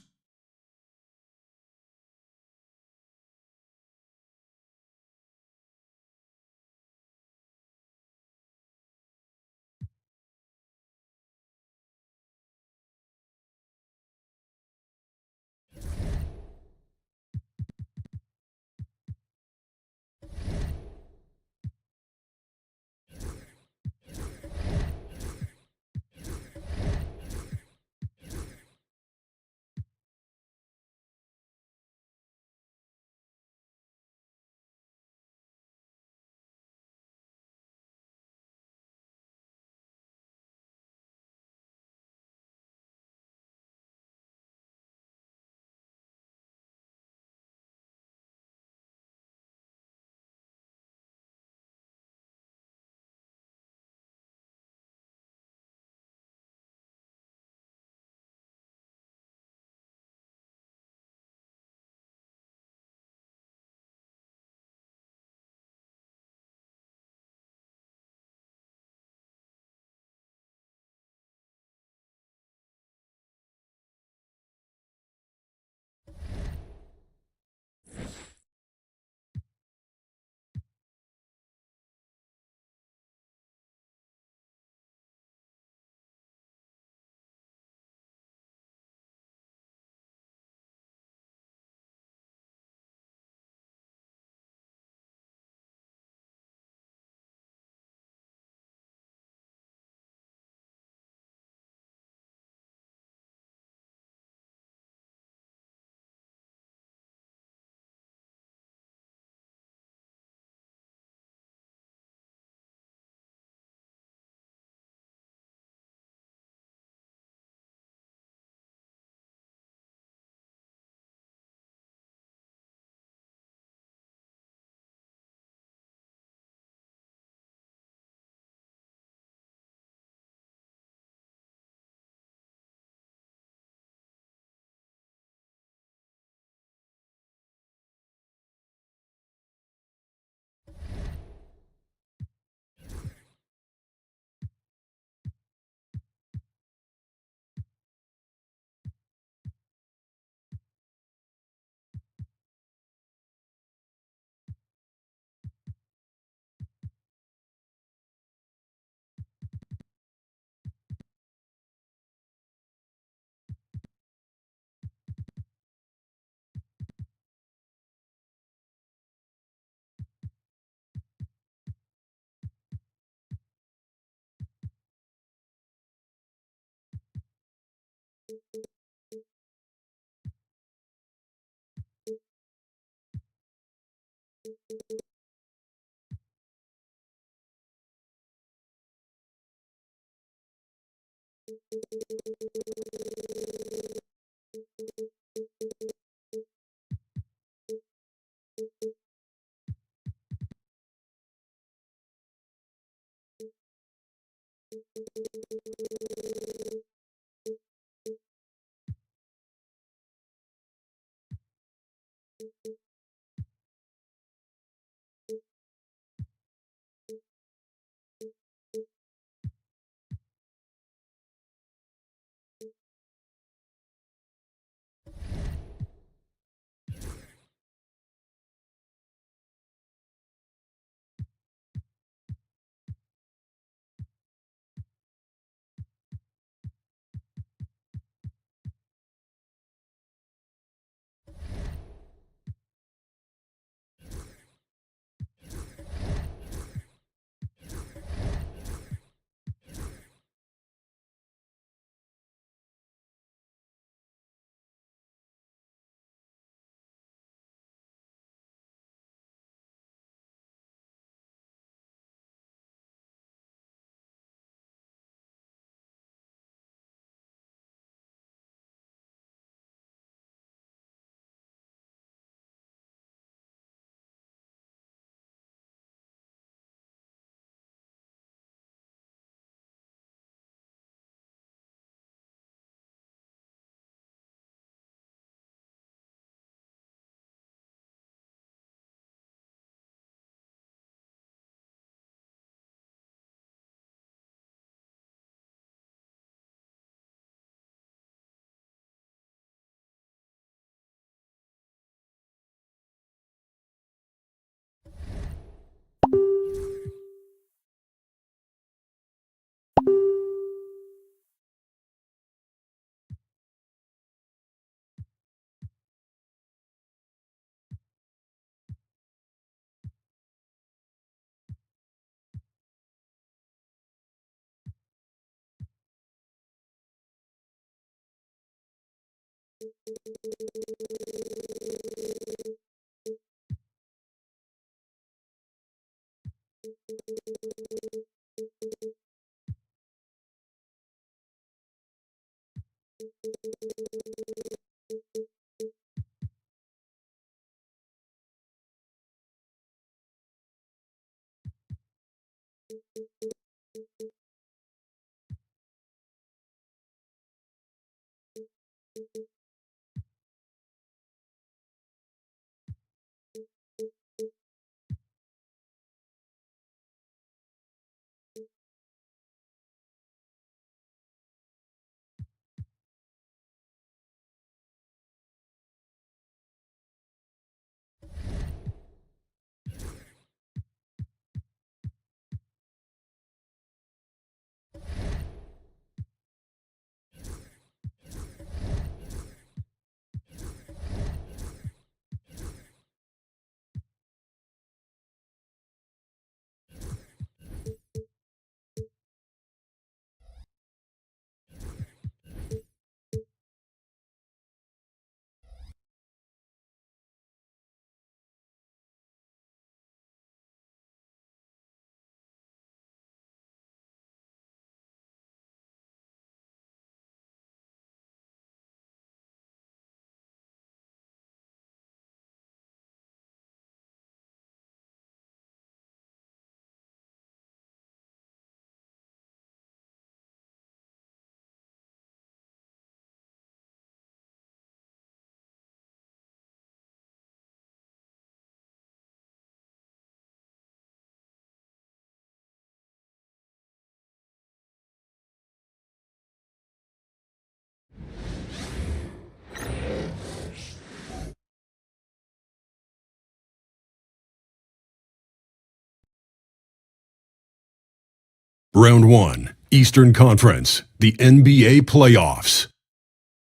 Round 1, Eastern Conference, the NBA playoffs.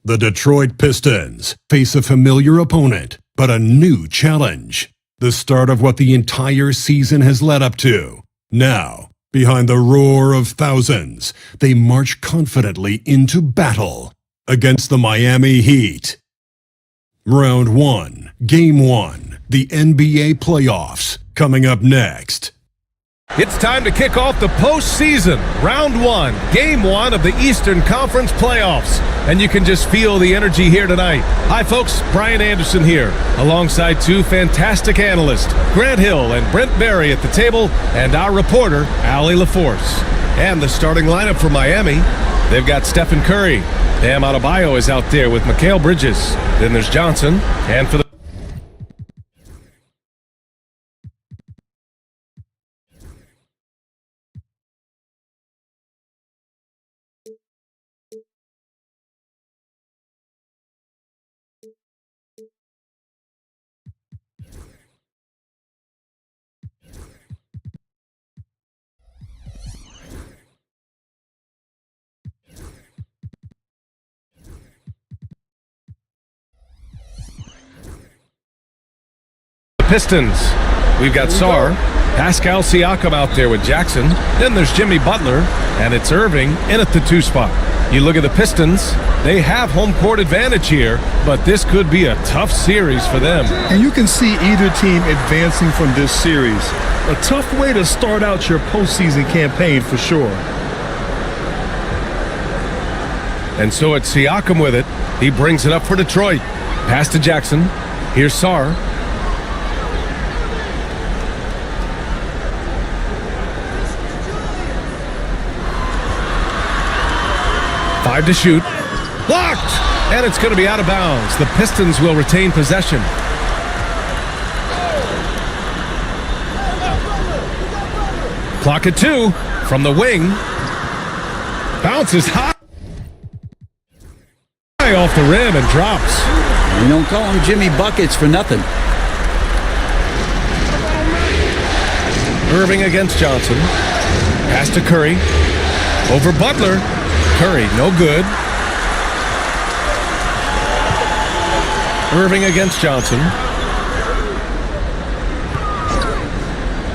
The Detroit Pistons face a familiar opponent, but a new challenge. The start of what the entire season has led up to. Now, behind the roar of thousands, they march confidently into battle against the Miami Heat. Round 1, Game 1, the NBA playoffs, coming up next. It's time to kick off the postseason. Round 1, Game 1 of the Eastern Conference playoffs. And you can just feel the energy here tonight. Hi, folks. Brian Anderson here, alongside two fantastic analysts, Grant Hill and Brent Barry at the table, and our reporter, Allie LaForce. And the starting lineup for Miami, they've got Stephen Curry. Bam Adebayo is out there with Mikal Bridges. Then there's Johnson. And for the Pistons, we've got Sarr, Pascal Siakam out there with Jackson. Then there's Jimmy Butler, and it's Irving in at the 2 spot. You look at the Pistons, they have home court advantage here, but this could be a tough series for them. And you can see either team advancing from this series. A tough way to start out your postseason campaign for sure. And so it's Siakam with it. He brings it up for Detroit. Pass to Jackson. Here's Sarr. Five to shoot. Blocked! And it's going to be out of bounds. The Pistons will retain possession. Clock at 2 from the wing. Bounces high off the rim and drops. You don't call him Jimmy Buckets for nothing. Irving against Johnson. Pass to Curry. Over Butler. Curry, no good. Irving against Johnson.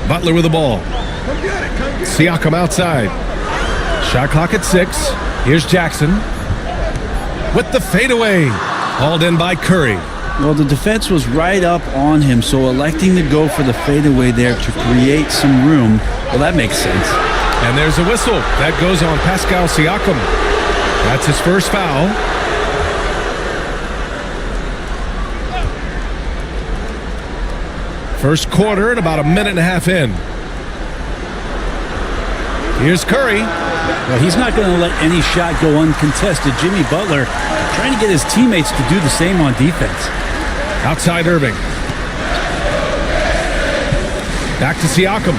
Butler with the ball. Siakam outside. Shot clock at 6. Here's Jackson. With the fadeaway. Hauled in by Curry. Well, the defense was right up on him, so electing to go for the fadeaway there to create some room, well, that makes sense. And there's a whistle. That goes on Pascal Siakam. That's his first foul. First quarter and about a minute and a half in. Here's Curry. Well, he's not going to let any shot go uncontested. Jimmy Butler trying to get his teammates to do the same on defense. Outside Irving. Back to Siakam.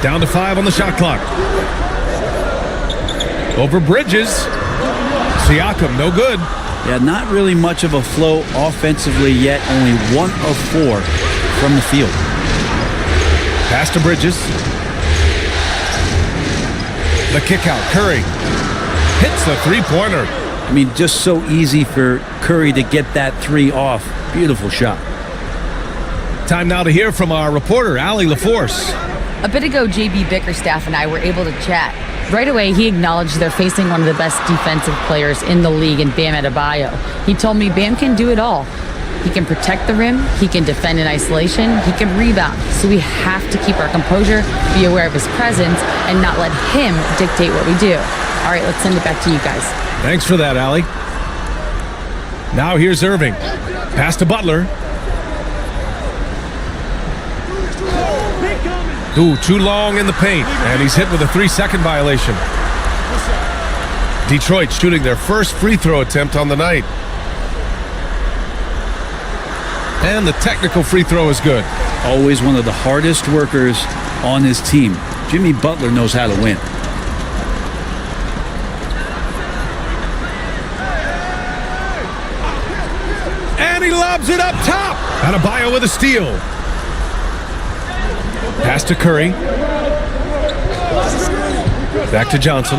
Down to 5 on the shot clock. Over Bridges. Siakam, no good. Yeah, not really much of a flow offensively yet. Only 1 of 4 from the field. Pass to Bridges. The kick out. Curry hits the three-pointer. I mean, just so easy for Curry to get that 3 off. Beautiful shot. Time now to hear from our reporter, Allie LaForce. A bit ago, JB Bickerstaff and I were able to chat. Right away, he acknowledged they're facing one of the best defensive players in the league in Bam Adebayo. He told me Bam can do it all. He can protect the rim, he can defend in isolation, he can rebound. So we have to keep our composure, be aware of his presence, and not let him dictate what we do. All right, let's send it back to you guys. Thanks for that, Allie. Now here's Irving. Pass to Butler. Ooh, too long in the paint, and he's hit with a 3-second violation. Detroit shooting their first free throw attempt on the night. And the technical free throw is good. Always one of the hardest workers on his team. Jimmy Butler knows how to win. And he lobs it up top. Adebayo with a steal. Pass to Curry. Back to Johnson.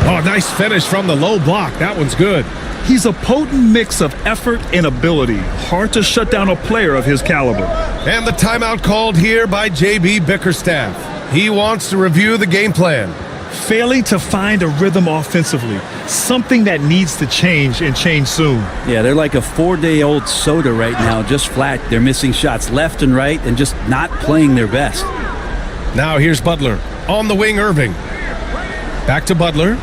Oh, nice finish from the low block. That one's good. He's a potent mix of effort and ability. Hard to shut down a player of his caliber. And the timeout called here by JB Bickerstaff. He wants to review the game plan. failing to find a rhythm offensively, something that needs to change and change soon. Yeah, they're like a 4-day-old soda right now, just flat. They're missing shots left and right and just not playing their best. Now here's Butler. On the wing, Irving. Back to Butler.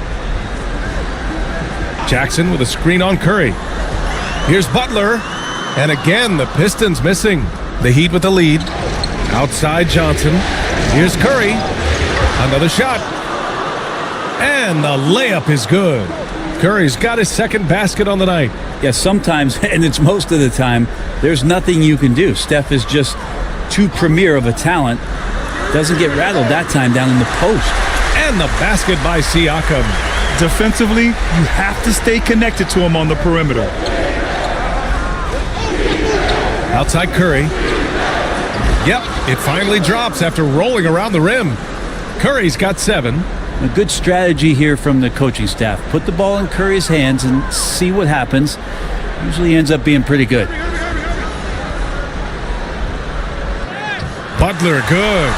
Jackson with a screen on Curry. Here's Butler. And again, the Pistons missing. The Heat with the lead. Outside Johnson. Here's Curry. Another shot. And the layup is good. Curry's got his second basket on the night. Yeah, sometimes, and it's most of the time, there's nothing you can do. Steph is just too premier of a talent. Doesn't get rattled that time down in the post. And the basket by Siakam. Defensively, you have to stay connected to him on the perimeter. Outside Curry. Yep, it finally drops after rolling around the rim. Curry's got 7. A good strategy here from the coaching staff. Put the ball in Curry's hands and see what happens. Usually ends up being pretty good. Butler, good.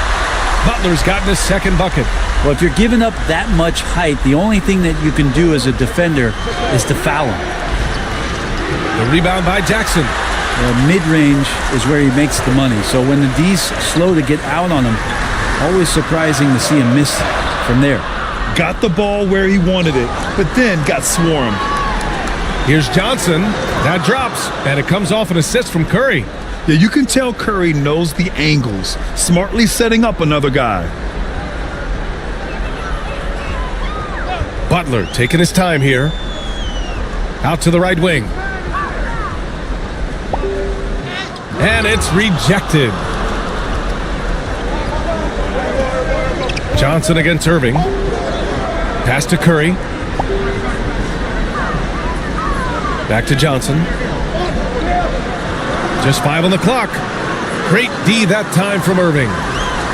Butler's gotten his second bucket. Well, if you're giving up that much height, the only thing that you can do as a defender is to foul him. The rebound by Jackson. Mid-range is where he makes the money. So when the D's slow to get out on him, always surprising to see him miss from there. Got the ball where he wanted it, but then got swarmed. Here's Johnson. That drops, and it comes off an assist from Curry. Yeah, you can tell Curry knows the angles, smartly setting up another guy. Butler taking his time here. Out to the right wing. And it's rejected. Johnson against Irving. Pass to Curry. Back to Johnson. Just 5 on the clock. Great D that time from Irving.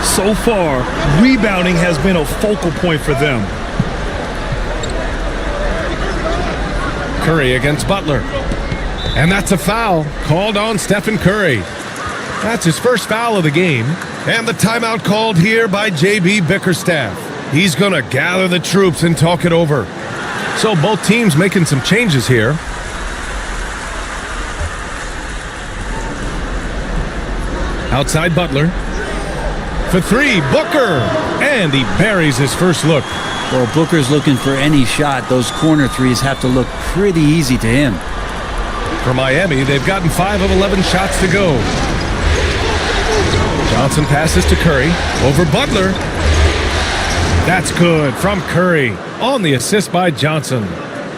So far, rebounding has been a focal point for them. Curry against Butler. And that's a foul called on Stephen Curry. That's his first foul of the game. And the timeout called here by JB Bickerstaff. He's going to gather the troops and talk it over. So both teams making some changes here. Outside Butler. For 3, Booker. And he buries his first look. Well, Booker's looking for any shot. Those corner threes have to look pretty easy to him. For Miami, they've gotten 5 of 11 shots to go. Johnson passes to Curry. Over Butler. That's good from Curry on the assist by Johnson.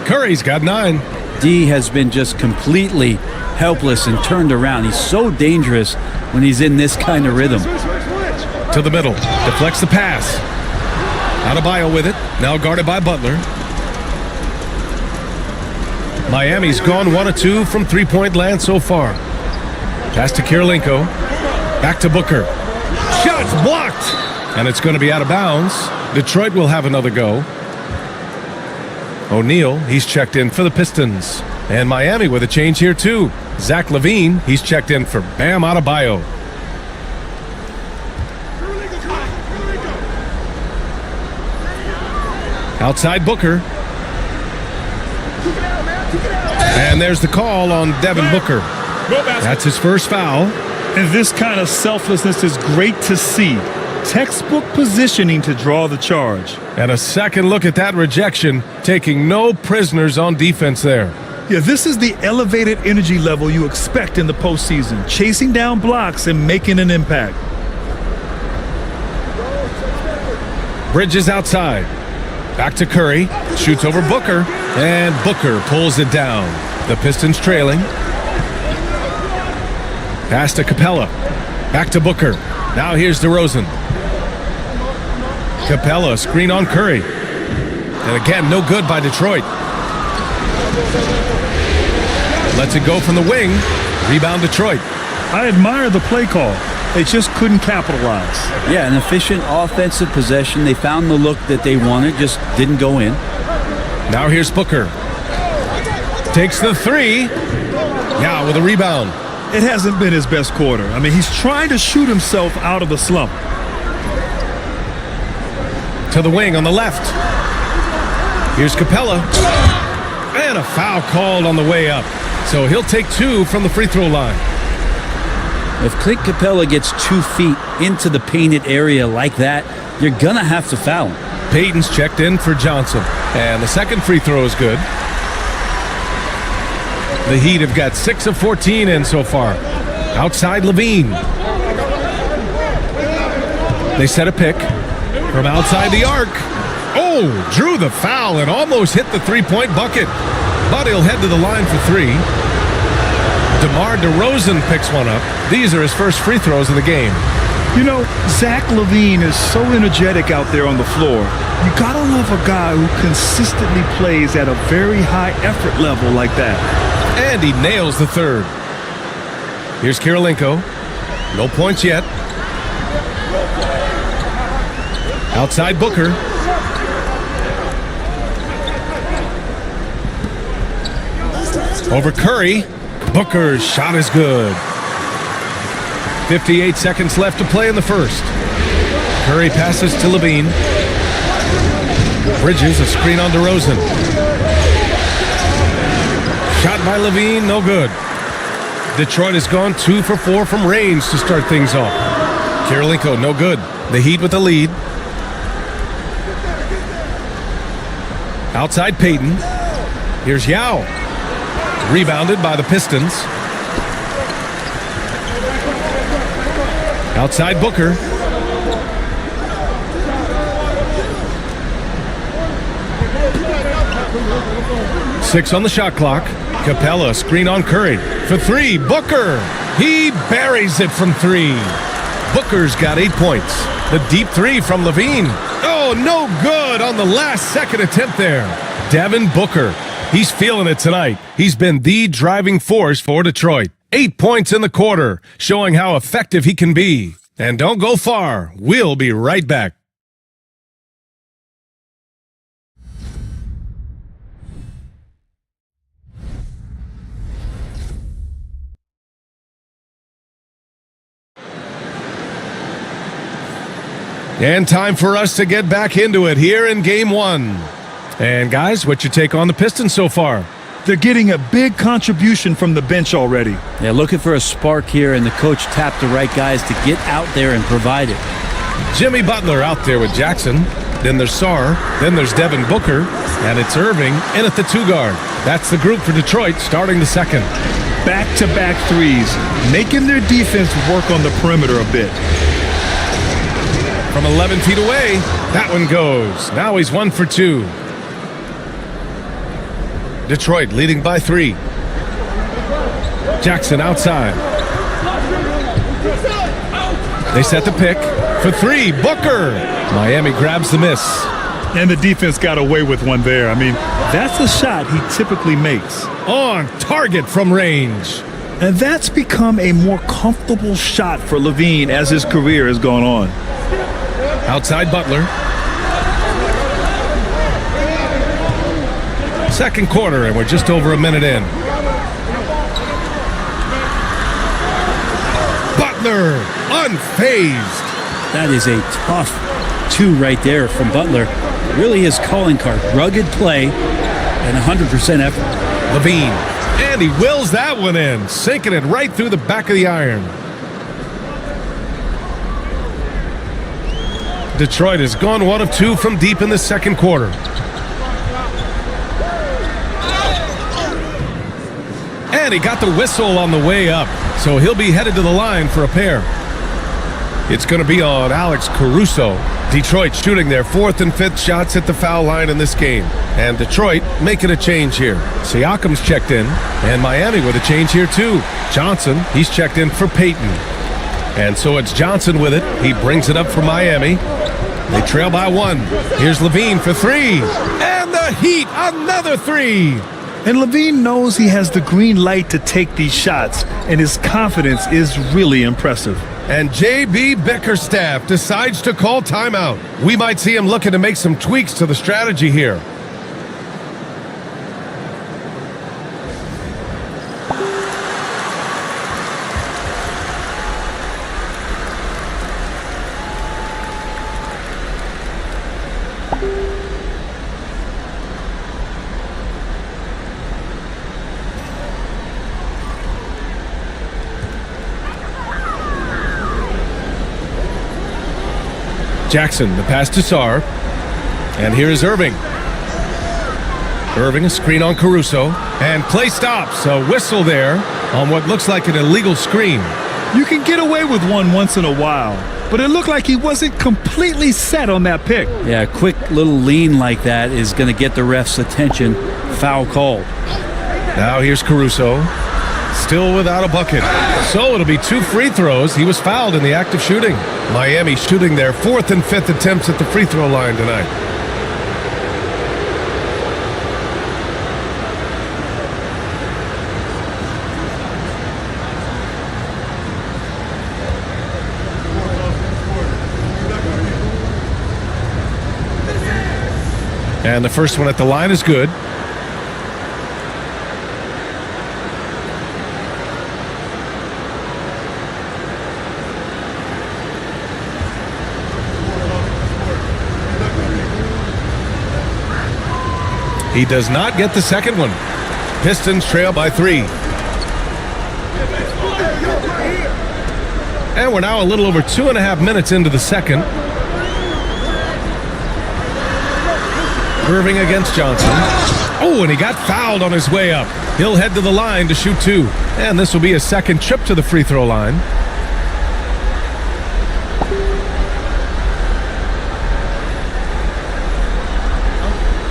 Curry's got 9. D has been just completely helpless and turned around. He's so dangerous when he's in this kind of rhythm. To the middle. Deflects the pass. Adebayo with it. Now guarded by Butler. Miami's gone 1 of 2 from three-point land so far. Pass to Kirilenko. Back to Booker. Shots blocked! And it's going to be out of bounds. Detroit will have another go. O'Neal, he's checked in for the Pistons. And Miami with a change here too. Zach LaVine, he's checked in for Bam Adebayo. Outside Booker. And there's the call on Devin Booker. That's his first foul. And this kind of selflessness is great to see. Textbook positioning to draw the charge. And a second look at that rejection, taking no prisoners on defense there. Yeah, this is the elevated energy level you expect in the postseason, chasing down blocks and making an impact. Bridges outside. Back to Curry. Shoots over Booker. And Booker pulls it down. The Pistons trailing. Pass to Capella. Back to Booker. Now here's DeRozan. Capella, screen on Curry. And again, no good by Detroit. Lets it go from the wing. Rebound Detroit. I admire the play call. They just couldn't capitalize. Yeah, an efficient offensive possession. They found the look that they wanted, just didn't go in. Now here's Booker. Takes the 3. Now with a rebound. It hasn't been his best quarter. I mean, he's trying to shoot himself out of the slump. to the wing on the left. Here's Capella. And a foul called on the way up. So he'll take 2 from the free throw line. If Clint Capella gets 2 feet into the painted area like that, you're going to have to foul him. Payton's checked in for Johnson. And the second free throw is good. The Heat have got 6 of 14 in so far. Outside Levine. They set a pick from outside the arc. Oh, drew the foul and almost hit the three-point bucket. But he'll head to the line for 3. DeMar DeRozan picks one up. These are his first free throws of the game. You know, Zach LaVine is so energetic out there on the floor. You gotta love a guy who consistently plays at a very high effort level like that. And he nails the third. Here's Kirilenko. No points yet. Outside Booker. Over Curry. Booker's shot is good. 58 seconds left to play in the first. Curry passes to Levine. Bridges, a screen on DeRozan. Shot by Levine, no good. Detroit has gone 2 for 4 from range to start things off. Kirilenko, no good. The Heat with the lead. Outside Payton. Here's Yao. Rebounded by the Pistons. Outside Booker. Six on the shot clock. Capella, screen on Curry. For 3, Booker. He buries it from 3. Booker's got 8 points. The deep 3 from Levine. Oh, no good on the last second attempt there. Devin Booker. He's feeling it tonight. He's been the driving force for Detroit. 8 points in the quarter, showing how effective he can be. And don't go far. We'll be right back. And time for us to get back into it here in Game 1. And guys, what's your take on the Pistons so far? They're getting a big contribution from the bench already. Yeah, looking for a spark here, and the coach tapped the right guys to get out there and provide it. Jimmy Butler out there with Jackson. Then there's Sarr. Then there's Devin Booker. And it's Irving in at the 2 guard. That's the group for Detroit starting the second. Back-to-back threes, making their defense work on the perimeter a bit. From 11 feet away, that one goes. Now he's 1 for 2. Detroit leading by 3. Jackson outside. They set the pick for 3. Booker. Miami grabs the miss. And the defense got away with one there. I mean, that's a shot he typically makes. On target from range. And that's become a more comfortable shot for Levine as his career has gone on. Outside Butler. Second quarter, and we're just over a minute in. Butler, unfazed. That is a tough 2 right there from Butler. Really his calling card. Rugged play and 100% effort. Levine, and he wills that one in, sinking it right through the back of the iron. Detroit has gone 1 of 2 from deep in the second quarter. And he got the whistle on the way up, so he'll be headed to the line for a pair. It's going to be on Alex Caruso. Detroit shooting their 4th and 5th shots at the foul line in this game. And Detroit making a change here. Siakam's checked in, and Miami with a change here too. Johnson, he's checked in for Payton. And so it's Johnson with it. He brings it up for Miami. They trail by 1. Here's Levine for 3. And the Heat, another 3. And Levine knows he has the green light to take these shots, and his confidence is really impressive. And J.B. Bickerstaff decides to call timeout. We might see him looking to make some tweaks to the strategy here. Jackson, the pass to Sarr. And here's Irving. Irving, a screen on Caruso. And play stops. A whistle there on what looks like an illegal screen. You can get away with one once in a while, but it looked like he wasn't completely set on that pick. Yeah, a quick little lean like that is going to get the ref's attention. Foul called. Now here's Caruso. Still without a bucket. So it'll be 2 free throws. He was fouled in the act of shooting. Miami shooting their 4th and 5th attempts at the free throw line tonight. And the first one at the line is good. He does not get the second one. Pistons trail by 3. And we're now a little over 2.5 minutes into the second. Irving against Johnson. Oh, and he got fouled on his way up. He'll head to the line to shoot 2. And this will be a second trip to the free throw line.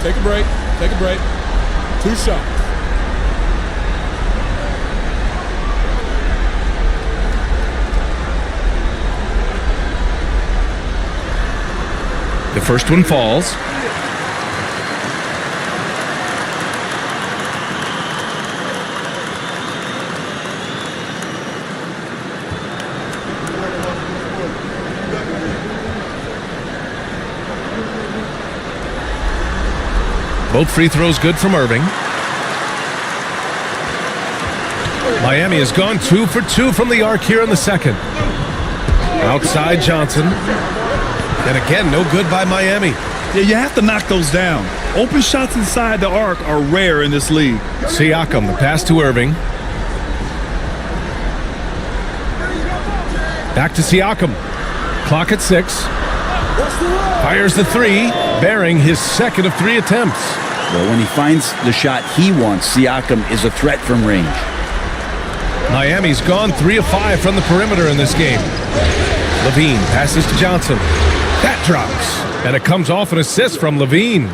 Take a break. Take a break. 2 shots. The first one falls. Both free throws good from Irving. Miami has gone 2 for 2 from the arc here in the second. Outside Johnson. And again, no good by Miami. Yeah, you have to knock those down. Open shots inside the arc are rare in this league. Siakam, the pass to Irving. Back to Siakam. Clock at 6. Fires the 3, bearing his second of 3 attempts. Well, when he finds the shot he wants, Siakam is a threat from range. Miami's gone 3 of 5 from the perimeter in this game. Levine passes to Johnson. That drops. And it comes off an assist from Levine.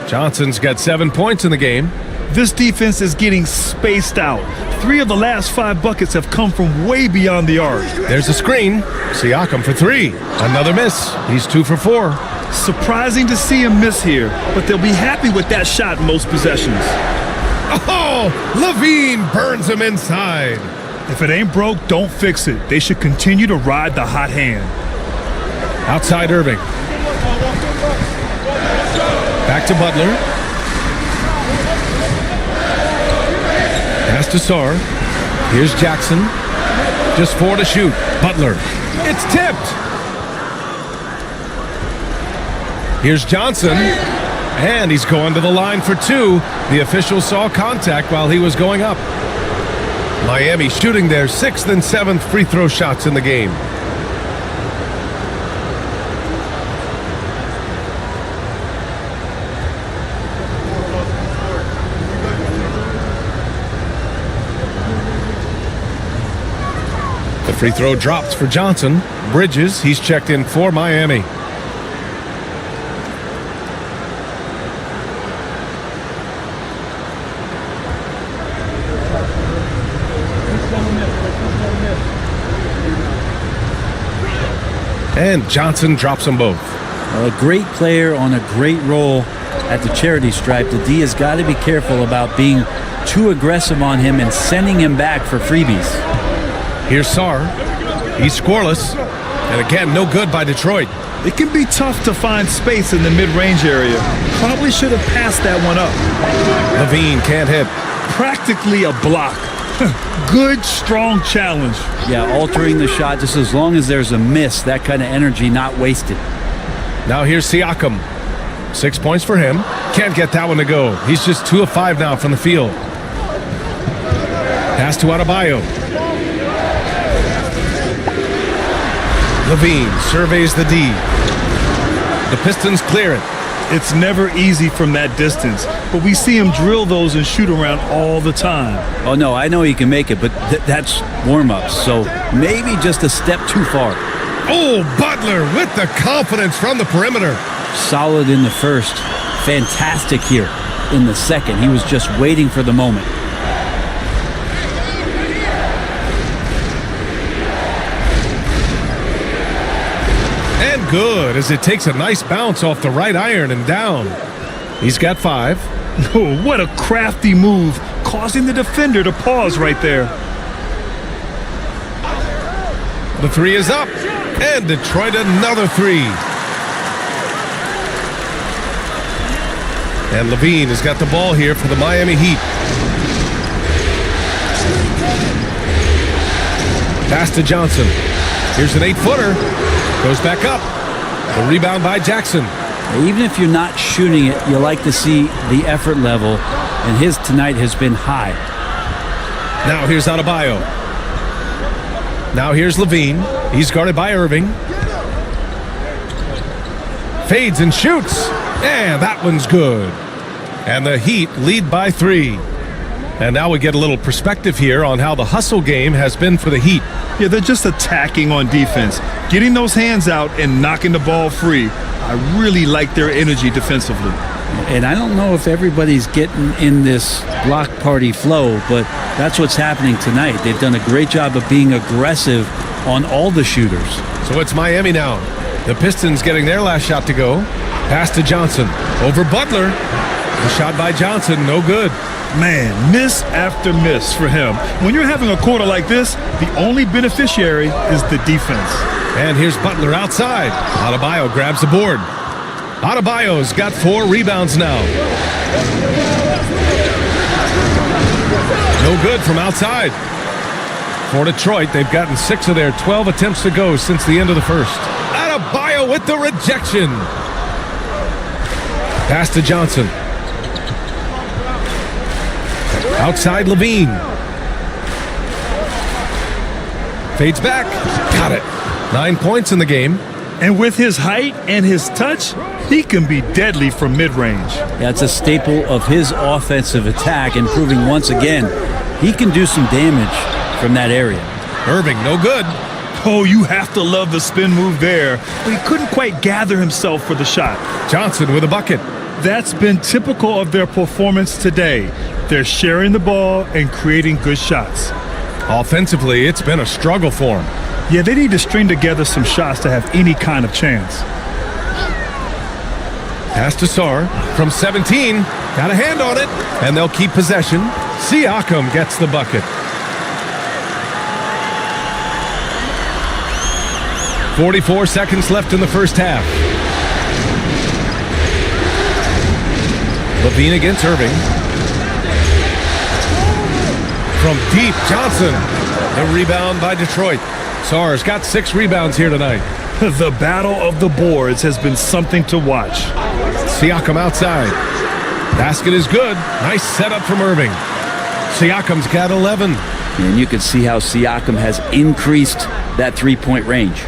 Johnson's got 7 points in the game. This defense is getting spaced out. 3 of the last 5 buckets have come from way beyond the arc. There's a screen. Siakam for 3. Another miss. He's 2 for 4. Surprising to see him miss here, but they'll be happy with that shot in most possessions. Oh, Levine burns him inside. If it ain't broke, don't fix it. They should continue to ride the hot hand. Outside Irving. Back to Butler. Pass to Sarr. Here's Jackson. Just 4 to shoot. Butler. It's tipped. Here's Johnson. And he's going to the line for 2. The official saw contact while he was going up. Miami shooting their 6th and 7th free throw shots in the game. The free throw drops for Johnson. Bridges, he's checked in for Miami. And Johnson drops them both. A great player on a great role at the charity stripe. The D has got to be careful about being too aggressive on him and sending him back for freebies. Here's Sarr. He's scoreless. And again, no good by Detroit. It can be tough to find space in the mid-range area. Probably should have passed that one up. Levine can't hit. Practically a block. Good, strong challenge. Yeah, altering the shot just as long as there's a miss. That kind of energy not wasted. Now here's Siakam. 6 points for him. Can't get that one to go. He's just 2 of 5 now from the field. Pass to Adebayo. Levine surveys the D. The Pistons clear it. It's never easy from that distance, but we see him drill those and shoot around all the time. Oh, no, I know he can make it, but that's warm-ups, so maybe just a step too far. Oh, Butler with the confidence from the perimeter. Solid in the first. Fantastic here in the second. He was just waiting for the moment. And good, as it takes a nice bounce off the right iron and down. He's got 5. Oh, what a crafty move, causing the defender to pause right there. The 3 is up, and Detroit another 3. And Levine has got the ball here for the Miami Heat. Pass to Johnson. Here's an 8-footer. Goes back up. The rebound by Jackson. Even if you're not shooting it, you like to see the effort level, and his tonight has been high. Now here's Adebayo. Now here's Levine. He's guarded by Irving. Fades and shoots. And that one's good. And the Heat lead by 3. And now we get a little perspective here on how the hustle game has been for the Heat. Yeah, they're just attacking on defense, getting those hands out and knocking the ball free. I really like their energy defensively. And I don't know if everybody's getting in this block party flow, but that's what's happening tonight. They've done a great job of being aggressive on all the shooters. So it's Miami now. The Pistons getting their last shot to go. Pass to Johnson. Over Butler. The shot by Johnson, no good. Man, miss after miss for him. When you're having a quarter like this, the only beneficiary is the defense. And here's Butler outside. Adebayo grabs the board. Adebayo's got 4 rebounds now. No good from outside. For Detroit, they've gotten 6 of their 12 attempts to go since the end of the first. Adebayo with the rejection. Pass to Johnson. Outside Levine. Fades back. Got it. 9 points in the game. And with his height and his touch, he can be deadly from mid-range. That's a staple of his offensive attack, and proving once again he can do some damage from that area. Irving, no good. Oh, you have to love the spin move there, but he couldn't quite gather himself for the shot. Johnson with a bucket. That's been typical of their performance today. They're sharing the ball and creating good shots. Offensively, it's been a struggle for them. Yeah, they need to string together some shots to have any kind of chance. Pass to Sarr from 17. Got a hand on it, and they'll keep possession. Siakam gets the bucket. 44 seconds left in the first half. Levine against Irving. From deep, Johnson. The rebound by Detroit. Sarr's got 6 rebounds here tonight. The battle of the boards has been something to watch. Siakam outside. Basket is good. Nice setup from Irving. Siakam's got 11. And you can see how Siakam has increased that three-point range.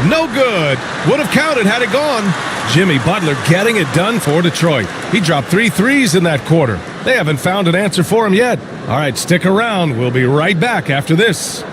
No good. Would have counted had it gone. Jimmy Butler getting it done for Detroit. He dropped 3 threes in that quarter. They haven't found an answer for him yet. All right, stick around. We'll be right back after this.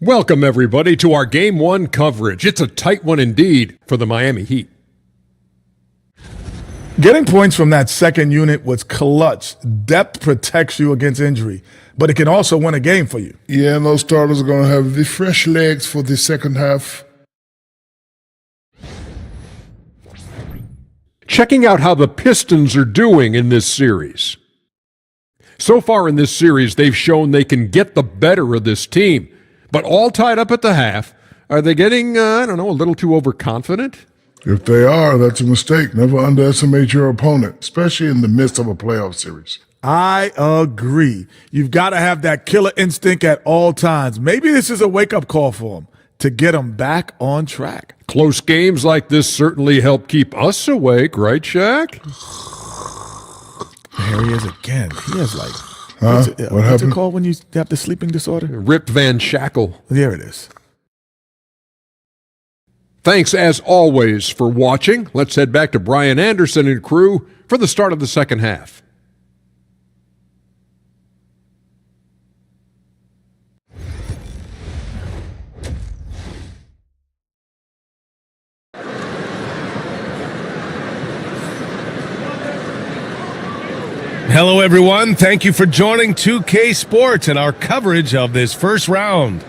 Welcome, everybody, to our Game 1 coverage. It's a tight one indeed for the Miami Heat. Getting points from that second unit was clutch. Depth protects you against injury, but it can also win a game for you. Yeah, and those starters are going to have the fresh legs for the second half. checking out how the Pistons are doing in this series. So far in this series, they've shown they can get the better of this team, but all tied up at the half. Are they getting, a little too overconfident? If they are, that's a mistake. Never underestimate your opponent, especially in the midst of a playoff series. I agree. You've got to have that killer instinct at all times. Maybe this is a wake-up call for them to get them back on track. Close games like this certainly help keep us awake, right, Shaq? There he is again. He has what what's happened? it called when you have the sleeping disorder? Rip Van Shackle. There it is. Thanks, as always, for watching. Let's head back to Brian Anderson and crew for the start of the second half. Hello, everyone. Thank you for joining 2K Sports and our coverage of this first round.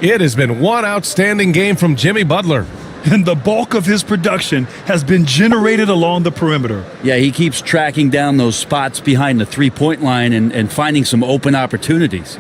It has been one outstanding game from Jimmy Butler. And the bulk of his production has been generated along the perimeter. Yeah, he keeps tracking down those spots behind the three-point line and finding some open opportunities.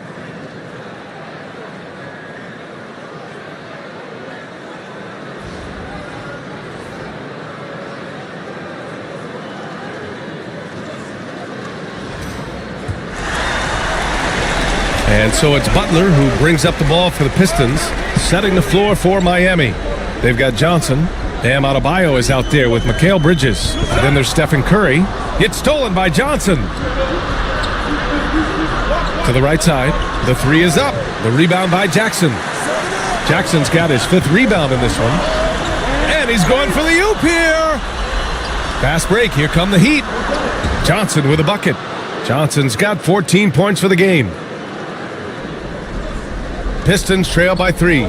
And so it's Butler who brings up the ball for the Pistons, setting the floor for Miami. They've got Johnson. Bam Adebayo is out there with Mikal Bridges. And then there's Stephen Curry. It's stolen by Johnson. To the right side. The three is up. The rebound by Jackson. Jackson's got his fifth rebound in this one. And he's going for the oop here. Fast break. Here come the Heat. Johnson with a bucket. Johnson's got 14 points for the game. Pistons trail by 3.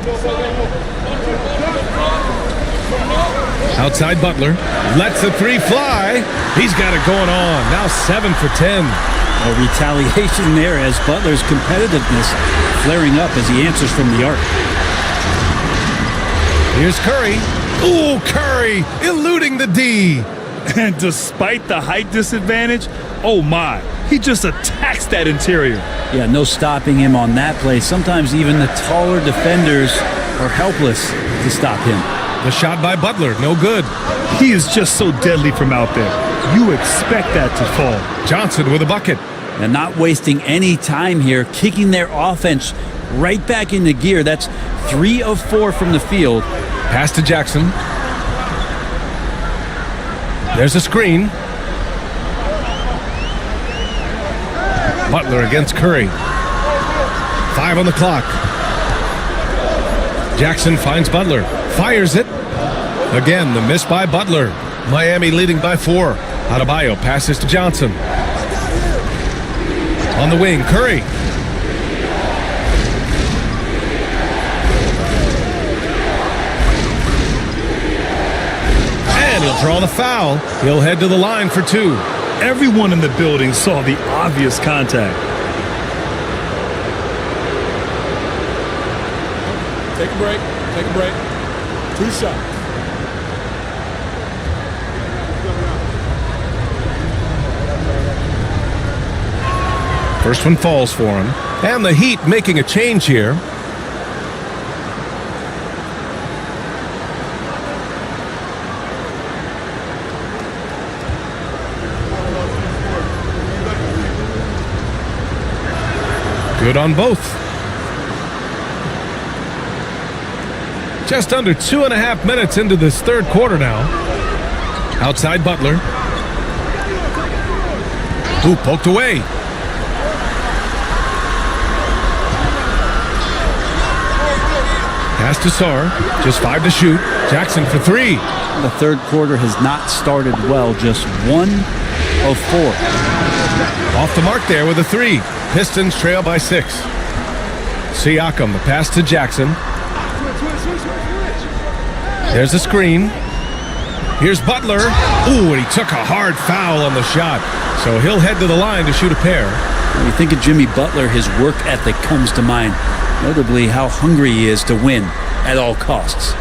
Outside Butler. Lets the three fly. He's got it going on. Now 7 for 10. A retaliation there as Butler's competitiveness flaring up as he answers from the arc. Here's Curry. Ooh, Curry eluding the D. And despite the height disadvantage, oh my, he just attacks that interior. Yeah, no stopping him on that play. Sometimes even the taller defenders are helpless to stop him. The shot by Butler, no good. He is just so deadly from out there. You expect that to fall. Johnson with a bucket. And not wasting any time here, kicking their offense right back into gear. That's 3 of 4 from the field. Pass to Jackson. There's a screen. Butler against Curry. 5 on the clock. Jackson finds Butler. Fires it. Again, the miss by Butler. Miami leading by 4. Adebayo passes to Johnson. On the wing, Curry. And he'll draw the foul. He'll head to the line for 2. Everyone in the building saw the obvious contact. Take a break. Take a break. 2 shots. First one falls for him. And the Heat making a change here. Good on both. Just under 2.5 minutes into this third quarter now. Outside Butler. Who poked away. Pass to Sarr. Just 5 to shoot. Jackson for 3. The third quarter has not started well. Just 1 of 4. Off the mark there with a 3. Pistons trail by 6. Siakam, the pass to Jackson. There's a screen. Here's Butler. Ooh, and he took a hard foul on the shot. So he'll head to the line to shoot a pair. When you think of Jimmy Butler, his work ethic comes to mind. Notably, how hungry he is to win at all costs.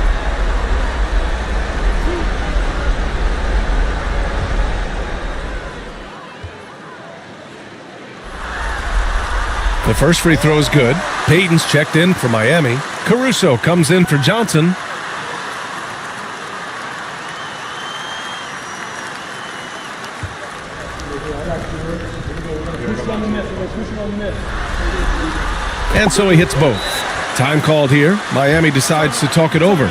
The first free throw is good. Payton's checked in for Miami. Caruso comes in for Johnson. And so he hits both. Time called here. Miami decides to talk it over.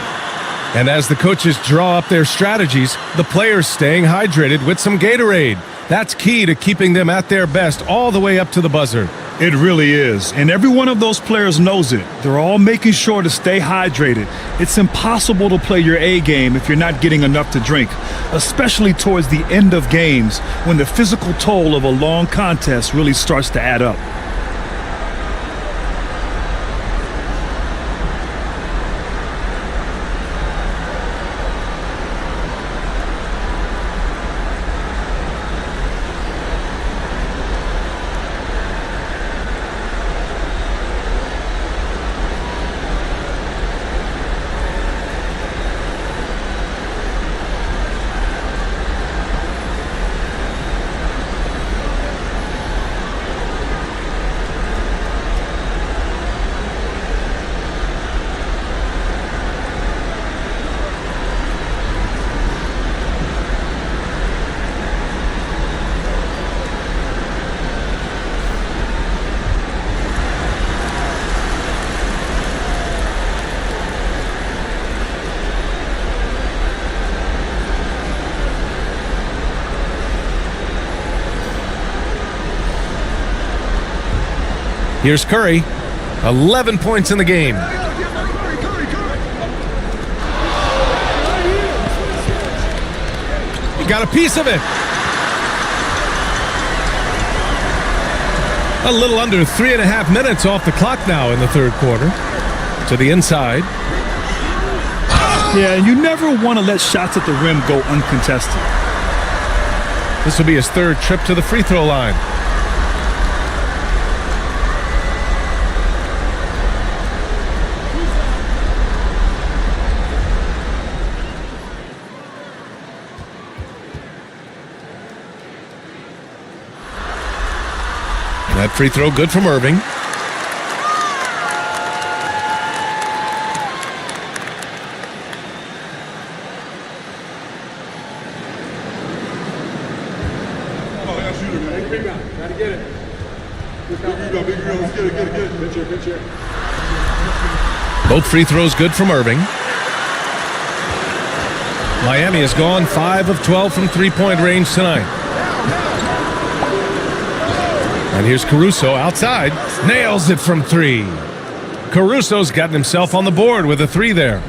And as the coaches draw up their strategies, the players staying hydrated with some Gatorade. That's key to keeping them at their best all the way up to the buzzer. It really is. And every one of those players knows it. They're all making sure to stay hydrated. It's impossible to play your A game if you're not getting enough to drink, especially towards the end of games when the physical toll of a long contest really starts to add up. Here's Curry, 11 points in the game. He got a piece of it. A little under 3.5 minutes off the clock now in the third quarter. To the inside. Yeah, and you never want to let shots at the rim go uncontested. This will be his third trip to the free throw line. That free throw good from Irving. Both free throws good from Irving. Miami has gone 5 of 12 from three-point range tonight. And here's Caruso outside. Nails it from 3. Caruso's gotten himself on the board with a 3 there.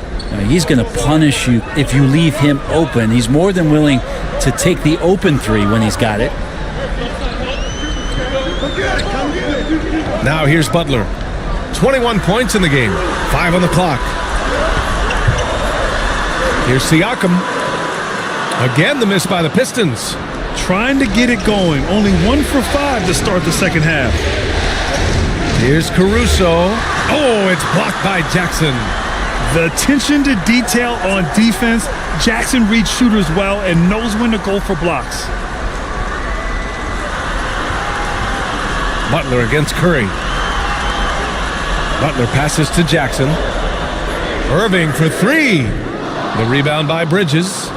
He's going to punish you if you leave him open. He's more than willing to take the open 3 when he's got it. Now here's Butler. 21 points in the game. 5 on the clock. Here's Siakam. Again, the miss by the Pistons. Trying to get it going. Only 1 for 5 to start the second half. Here's Caruso. Oh, it's blocked by Jackson. The attention to detail on defense. Jackson reads shooters well and knows when to go for blocks. Butler against Curry. Butler passes to Jackson. Irving for 3. The rebound by Bridges.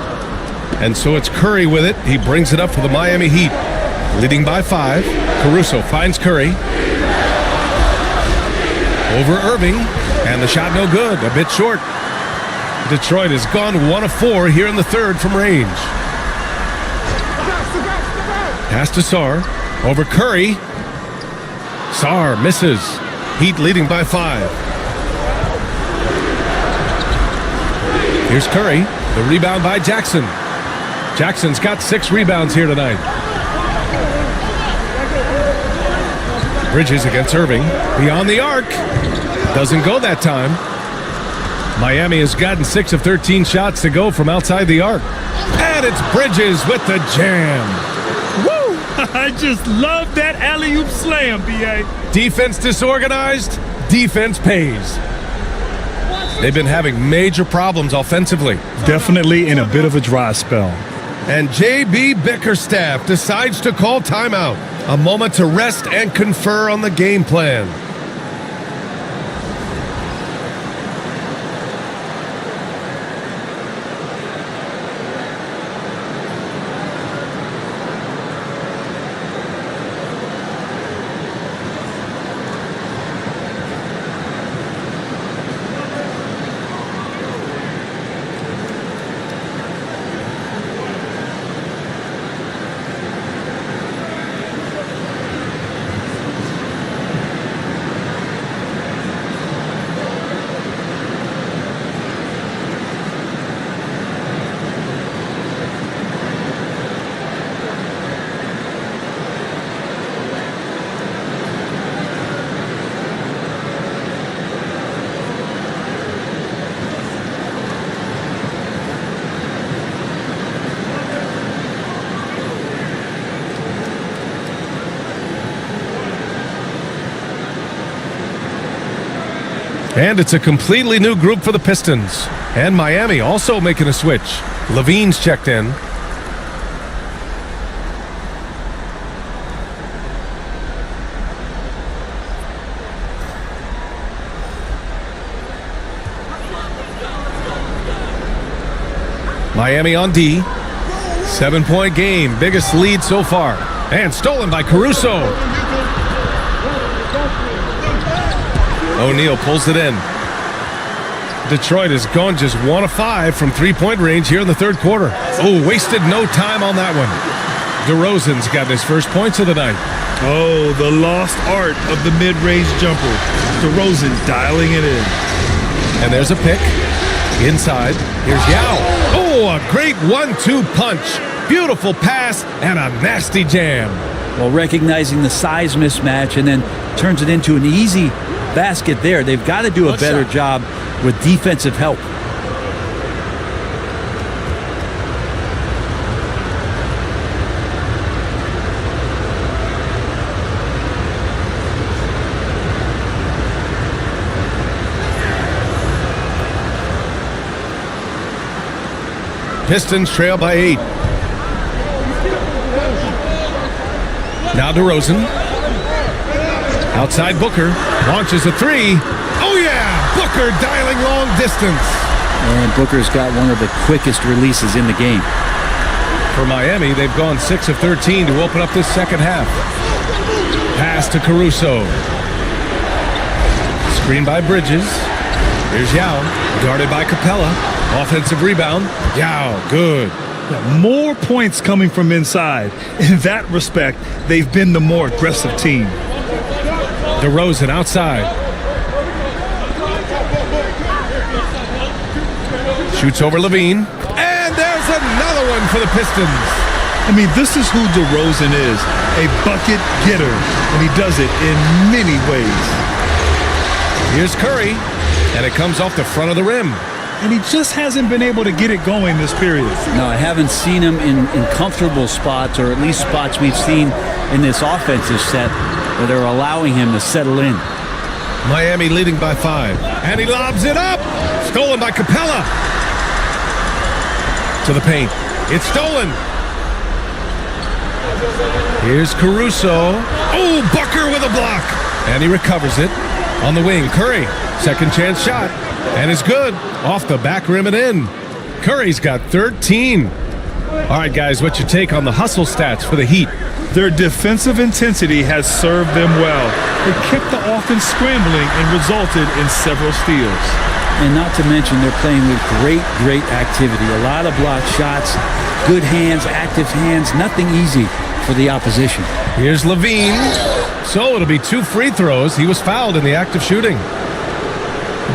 And so it's Curry with it. He brings it up for the Miami Heat. Leading by 5. Caruso finds Curry. Over Irving. And the shot no good. A bit short. Detroit has gone 1 of 4 here in the third from range. Pass to Sarr. Over Curry. Sarr misses. Heat leading by 5. Here's Curry. The rebound by Jackson. Jackson's got 6 rebounds here tonight. Bridges against Irving. Beyond the arc. Doesn't go that time. Miami has gotten 6 of 13 shots to go from outside the arc. And it's Bridges with the jam. Woo! I just love that alley-oop slam, B.A. Defense disorganized. Defense pays. They've been having major problems offensively. Definitely in a bit of a dry spell. And J.B. Bickerstaff decides to call timeout. A moment to rest and confer on the game plan. And it's a completely new group for the Pistons. And Miami also making a switch. Levine's checked in. Miami on D. 7-point game. Biggest lead so far. And stolen by Caruso. O'Neal pulls it in. Detroit has gone just 1 of 5 from three-point range here in the third quarter. Oh, wasted no time on that one. DeRozan's got his first points of the night. Oh, the lost art of the mid-range jumper. DeRozan dialing it in. And there's a pick. Inside. Here's Yao. Oh, a great 1-2 punch. Beautiful pass and a nasty jam. Well, recognizing the size mismatch and then turns it into an easy basket there. They've got to do a better job with defensive help. Pistons trail by 8. Now DeRozan. Outside Booker. Launches a three. Oh, yeah! Booker dialing long distance. And Booker's got one of the quickest releases in the game. For Miami, they've gone 6 of 13 to open up this second half. Pass to Caruso. Screen by Bridges. Here's Yao. Guarded by Capella. Offensive rebound. Yao, good. More points coming from inside. In that respect, they've been the more aggressive team. DeRozan outside. Shoots over Levine. And there's another one for the Pistons. I mean, this is who DeRozan is. A bucket getter. And he does it in many ways. Here's Curry. And it comes off the front of the rim. And he just hasn't been able to get it going this period. No, I haven't seen him in comfortable spots, or at least spots we've seen in this offensive set where they're allowing him to settle in. Miami leading by 5. And he lobs it up. Stolen by Capella. To the paint. It's stolen. Here's Caruso. Oh, Booker with a block. And he recovers it. On the wing, Curry. Second chance shot. And it's good. Off the back rim and in. Curry's got 13. All right, guys, what's your take on the hustle stats for the Heat? Their defensive intensity has served them well. It kept the offense scrambling and resulted in several steals. And not to mention they're playing with great activity. A lot of block shots, good hands, active hands, nothing easy for the opposition. Here's Levine. So it'll be 2 free throws. He was fouled in the act of shooting.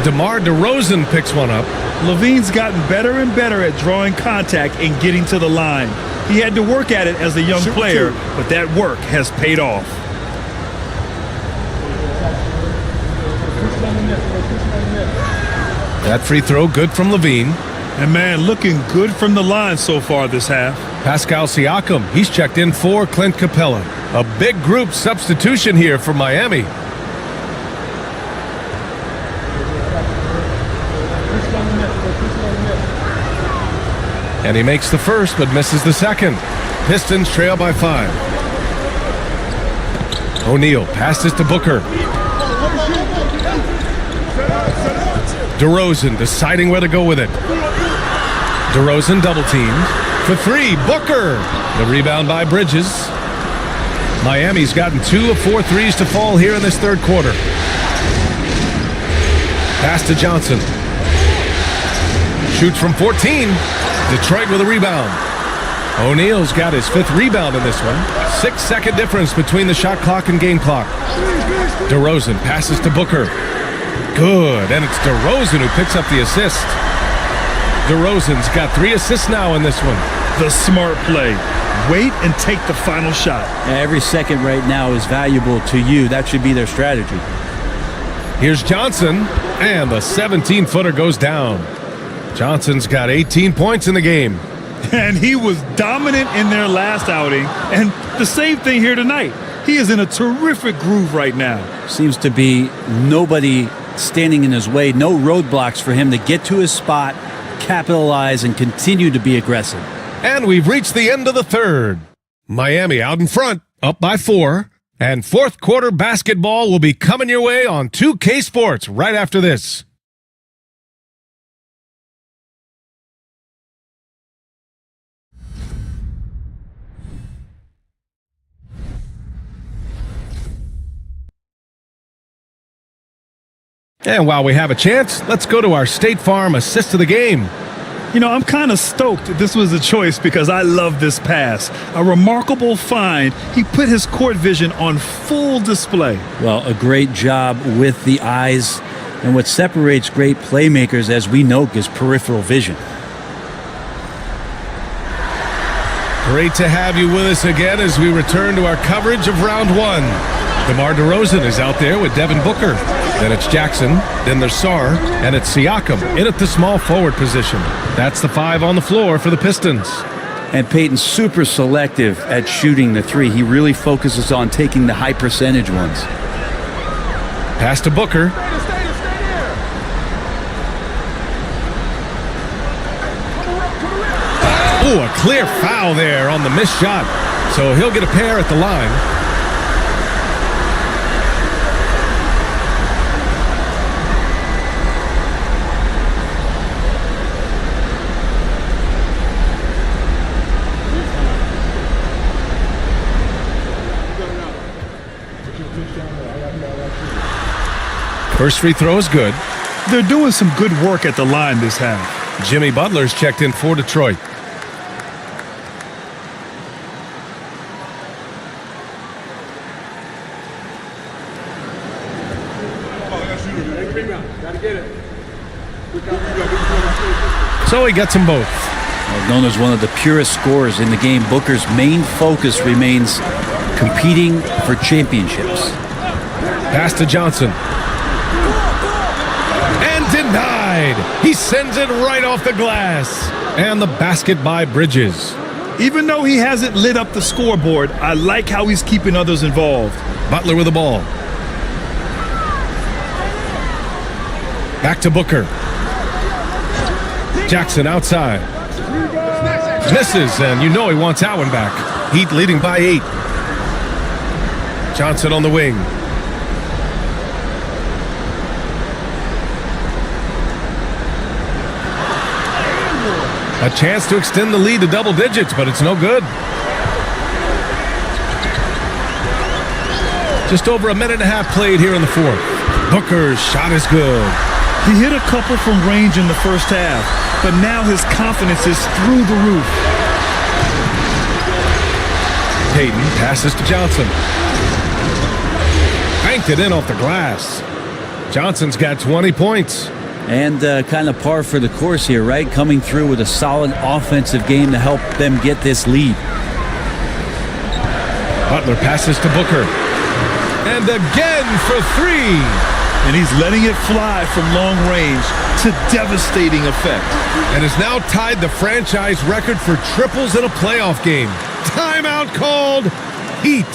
DeMar DeRozan picks one up. Levine's gotten better and better at drawing contact and getting to the line. He had to work at it as a young player, but that work has paid off. That free throw good from Levine. And man, looking good from the line so far this half. Pascal Siakam, he's checked in for Clint Capella. A big group substitution here for Miami. And he makes the first but misses the second. Pistons trail by 5. O'Neal passes to Booker. DeRozan deciding where to go with it. DeRozan double teamed. For 3, Booker. The rebound by Bridges. Miami's gotten 2 of 4 threes to fall here in this third quarter. Pass to Johnson. Shoots from 14. Detroit with a rebound. O'Neal's got his 5th rebound in this one. 6-second difference between the shot clock and game clock. DeRozan passes to Booker. Good, and it's DeRozan who picks up the assist. DeRozan's got 3 assists now in this one. The smart play. Wait and take the final shot. Every second right now is valuable to you. That should be their strategy. Here's Johnson, and the 17-footer goes down. Johnson's got 18 points in the game. And he was dominant in their last outing, and the same thing here tonight. He is in a terrific groove right now. Seems to be nobody standing in his way, no roadblocks for him to get to his spot, capitalize, and continue to be aggressive. And we've reached the end of the third. Miami out in front, up by 4. And fourth quarter basketball will be coming your way on 2K Sports right after this. And while we have a chance, let's go to our State Farm assist of the game. You know, I'm kind of stoked this was a choice because I love this pass. A remarkable find. He put his court vision on full display. Well, a great job with the eyes. And what separates great playmakers, as we know, is peripheral vision. Great to have you with us again as we return to our coverage of round 1. DeMar DeRozan is out there with Devin Booker. Then it's Jackson, then there's Sarr, and it's Siakam in at the small forward position. That's the 5 on the floor for the Pistons. And Peyton's super selective at shooting the 3. He really focuses on taking the high percentage ones. Pass to Booker. Oh, a clear foul there on the missed shot. So he'll get a pair at the line. First free throw is good. They're doing some good work at the line this half. Jimmy Butler's checked in for Detroit. So he gets them both. Well, known as one of the purest scorers in the game, Booker's main focus remains competing for championships. Pass to Johnson. And denied. He sends it right off the glass. And the basket by Bridges. Even though he hasn't lit up the scoreboard, I like how he's keeping others involved. Butler with the ball. Back to Booker. Jackson outside. Misses, and you know he wants that one back. Heat leading by 8. Johnson on the wing. A chance to extend the lead to double digits, but it's no good. Just over a minute and a half played here in the fourth. Booker's shot is good. He hit a couple from range in the first half, but now his confidence is through the roof. Payton passes to Johnson. Banked it in off the glass. Johnson's got 20 points. And kind of par for the course here, right? Coming through with a solid offensive game to help them get this lead. Butler passes to Booker. And again for 3. And he's letting it fly from long range to devastating effect. And has now tied the franchise record for triples in a playoff game. Timeout called. Heat.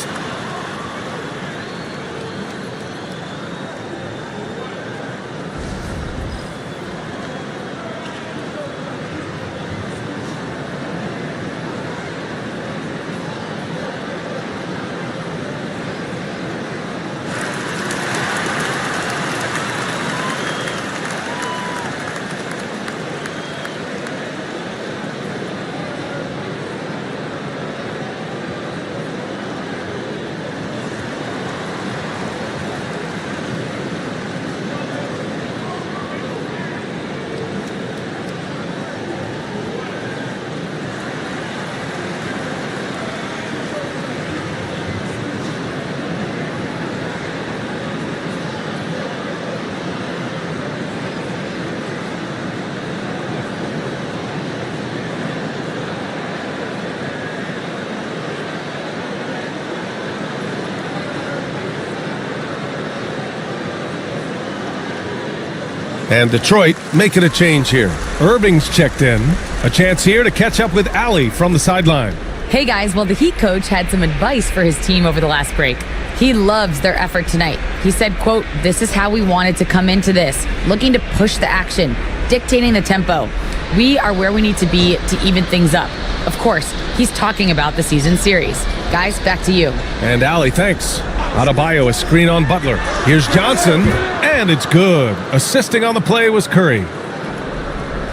And Detroit making a change here. Irving's checked in. A chance here to catch up with Allie from the sideline. Hey guys, well, the Heat coach had some advice for his team over the last break. He loves their effort tonight. He said, quote, "This is how we wanted to come into this, looking to push the action, dictating the tempo. We are where we need to be to even things up." Of course, he's talking about the season series. Guys, back to you. And Allie, thanks. Adebayo, a screen on Butler. Here's Johnson, and it's good. Assisting on the play was Curry.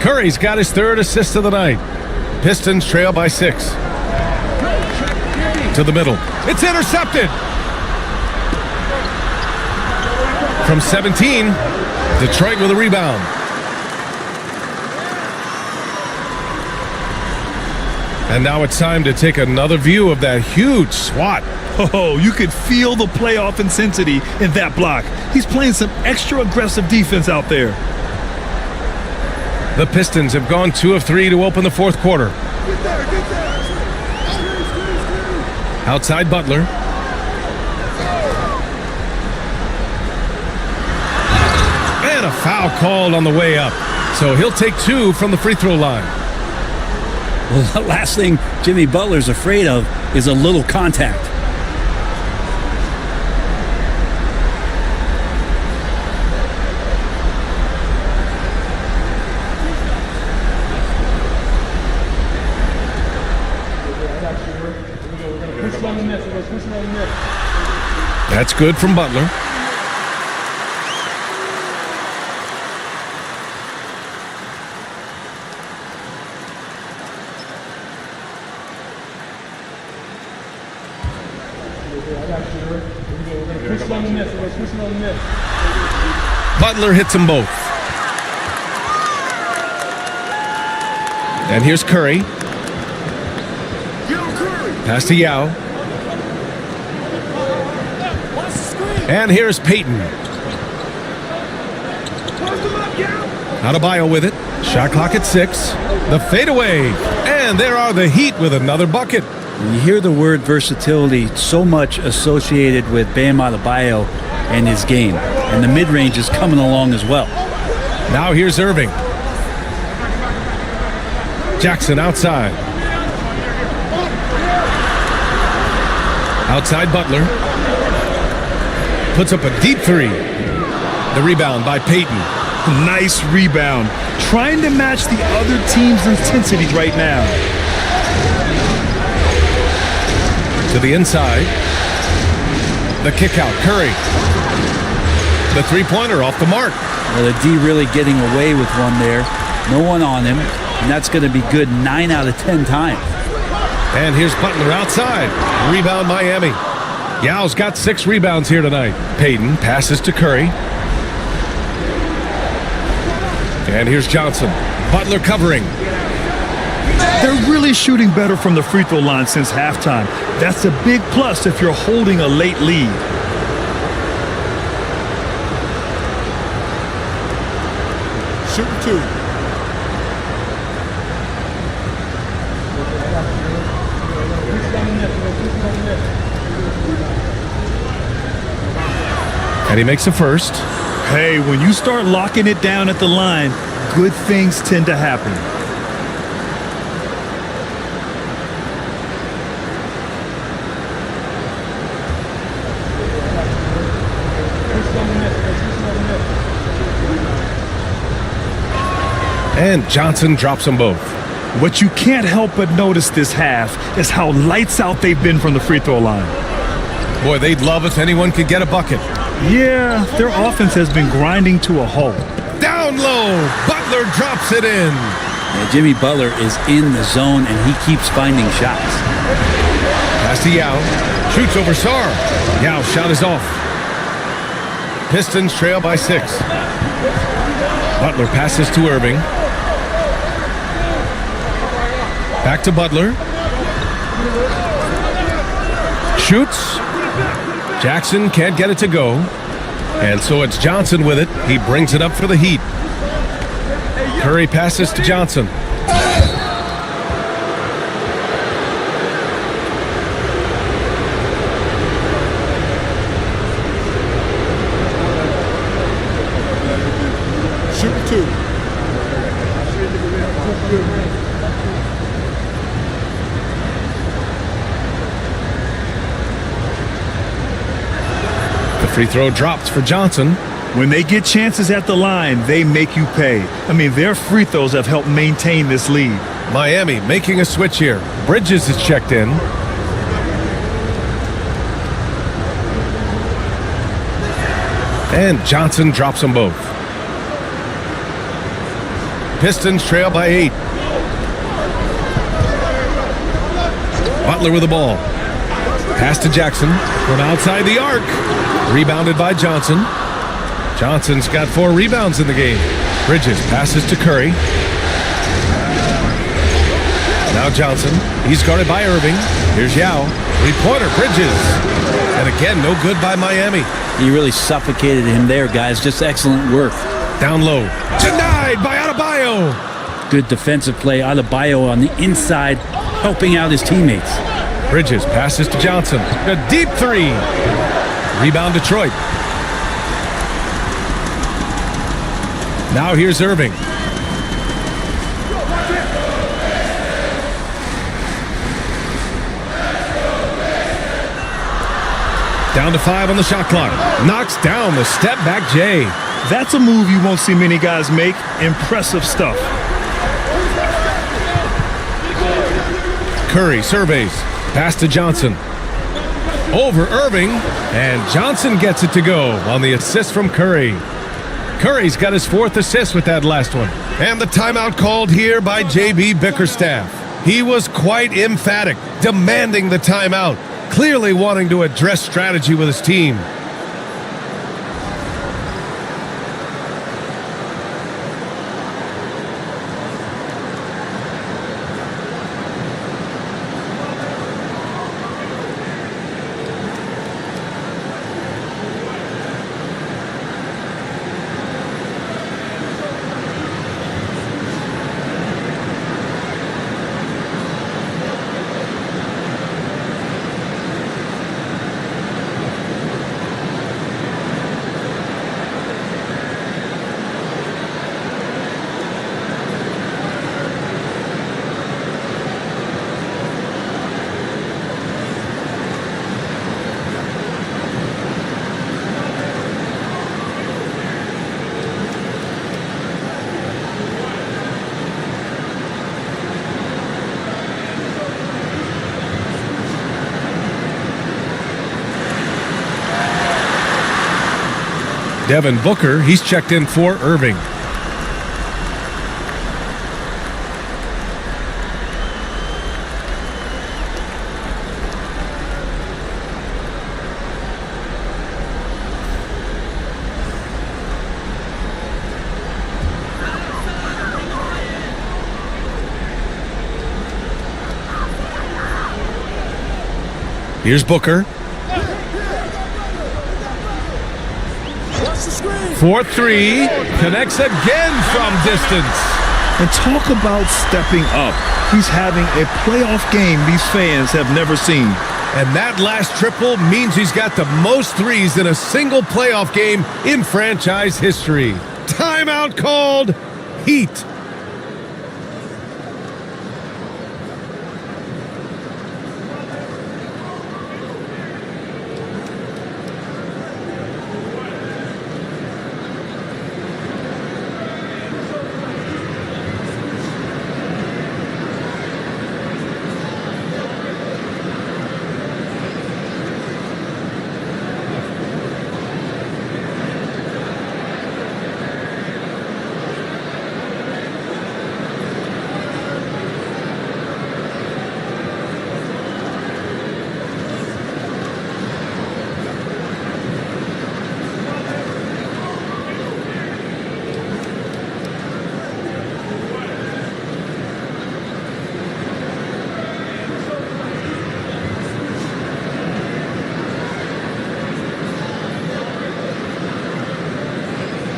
Curry's got his third assist of the night. Pistons trail by 6. To the middle. It's intercepted. From 17, Detroit with a rebound. And now it's time to take another view of that huge swat. Oh, you could feel the playoff intensity in that block. He's playing some extra aggressive defense out there. The Pistons have gone 2 of 3 to open the fourth quarter. Outside Butler. And a foul called on the way up. So he'll take 2 from the free throw line. Well, the last thing Jimmy Butler's afraid of is a little contact. That's good from Butler. Butler hits them both. And here's Curry. Pass to Yao. And here's Payton. Adebayo with it. Shot clock at 6. The fadeaway. And there are the Heat with another bucket. When you hear the word versatility, so much associated with Bam Adebayo and his game. And the mid-range is coming along as well. Now here's Irving. Jackson outside. Outside Butler. Puts up a deep 3. The rebound by Payton. Nice rebound. Trying to match the other team's intensity right now. To the inside. The kick out. Curry. The three-pointer off the mark. Well, the D really getting away with one there. No one on him. And that's going to be good 9 out of 10 times. And here's Butler outside. Rebound Miami. Yao's got 6 rebounds here tonight. Payton passes to Curry. And here's Johnson. Butler covering. They're really shooting better from the free throw line since halftime. That's a big plus if you're holding a late lead. Shooting 2. And he makes the first. Hey, when you start locking it down at the line, good things tend to happen. And Johnson drops them both. What you can't help but notice this half is how lights out they've been from the free throw line. Boy, they'd love if anyone could get a bucket. Yeah, their offense has been grinding to a halt. Down low, Butler drops it in. Yeah, Jimmy Butler is in the zone, and he keeps finding shots. Pass to Yao. Shoots over Sarr. Yao's shot is off. Pistons trail by 6. Butler passes to Irving. Back to Butler. Shoots. Jackson can't get it to go. And so it's Johnson with it. He brings it up for the Heat. Curry passes to Johnson. The free throw drops for Johnson. When they get chances at the line, they make you pay. I mean, their free throws have helped maintain this lead. Miami making a switch here. Bridges is checked in. And Johnson drops them both. Pistons trail by 8. Butler with the ball. Pass to Jackson from outside the arc. Rebounded by Johnson. Johnson's got 4 rebounds in the game. Bridges passes to Curry. Now Johnson. He's guarded by Irving. Here's Yao. Three-pointer, Bridges. And again, no good by Miami. You really suffocated him there, guys. Just excellent work. Down low. Denied by Adebayo. Good defensive play. Adebayo on the inside, helping out his teammates. Bridges passes to Johnson. A deep 3. Rebound Detroit. Now here's Irving. Down to 5 on the shot clock. Knocks down the step back J. That's a move you won't see many guys make. Impressive stuff. Curry surveys. Pass to Johnson. Over Irving. And Johnson gets it to go on the assist from Curry. Curry's got his 4th assist with that last one. And the timeout called here by J.B. Bickerstaff. He was quite emphatic, demanding the timeout, clearly wanting to address strategy with his team. Devin Booker, he's checked in for Irving. Here's Booker. 4-3, connects again from distance. And talk about stepping up. He's having a playoff game these fans have never seen. And that last triple means he's got the most threes in a single playoff game in franchise history. Timeout called. Heat.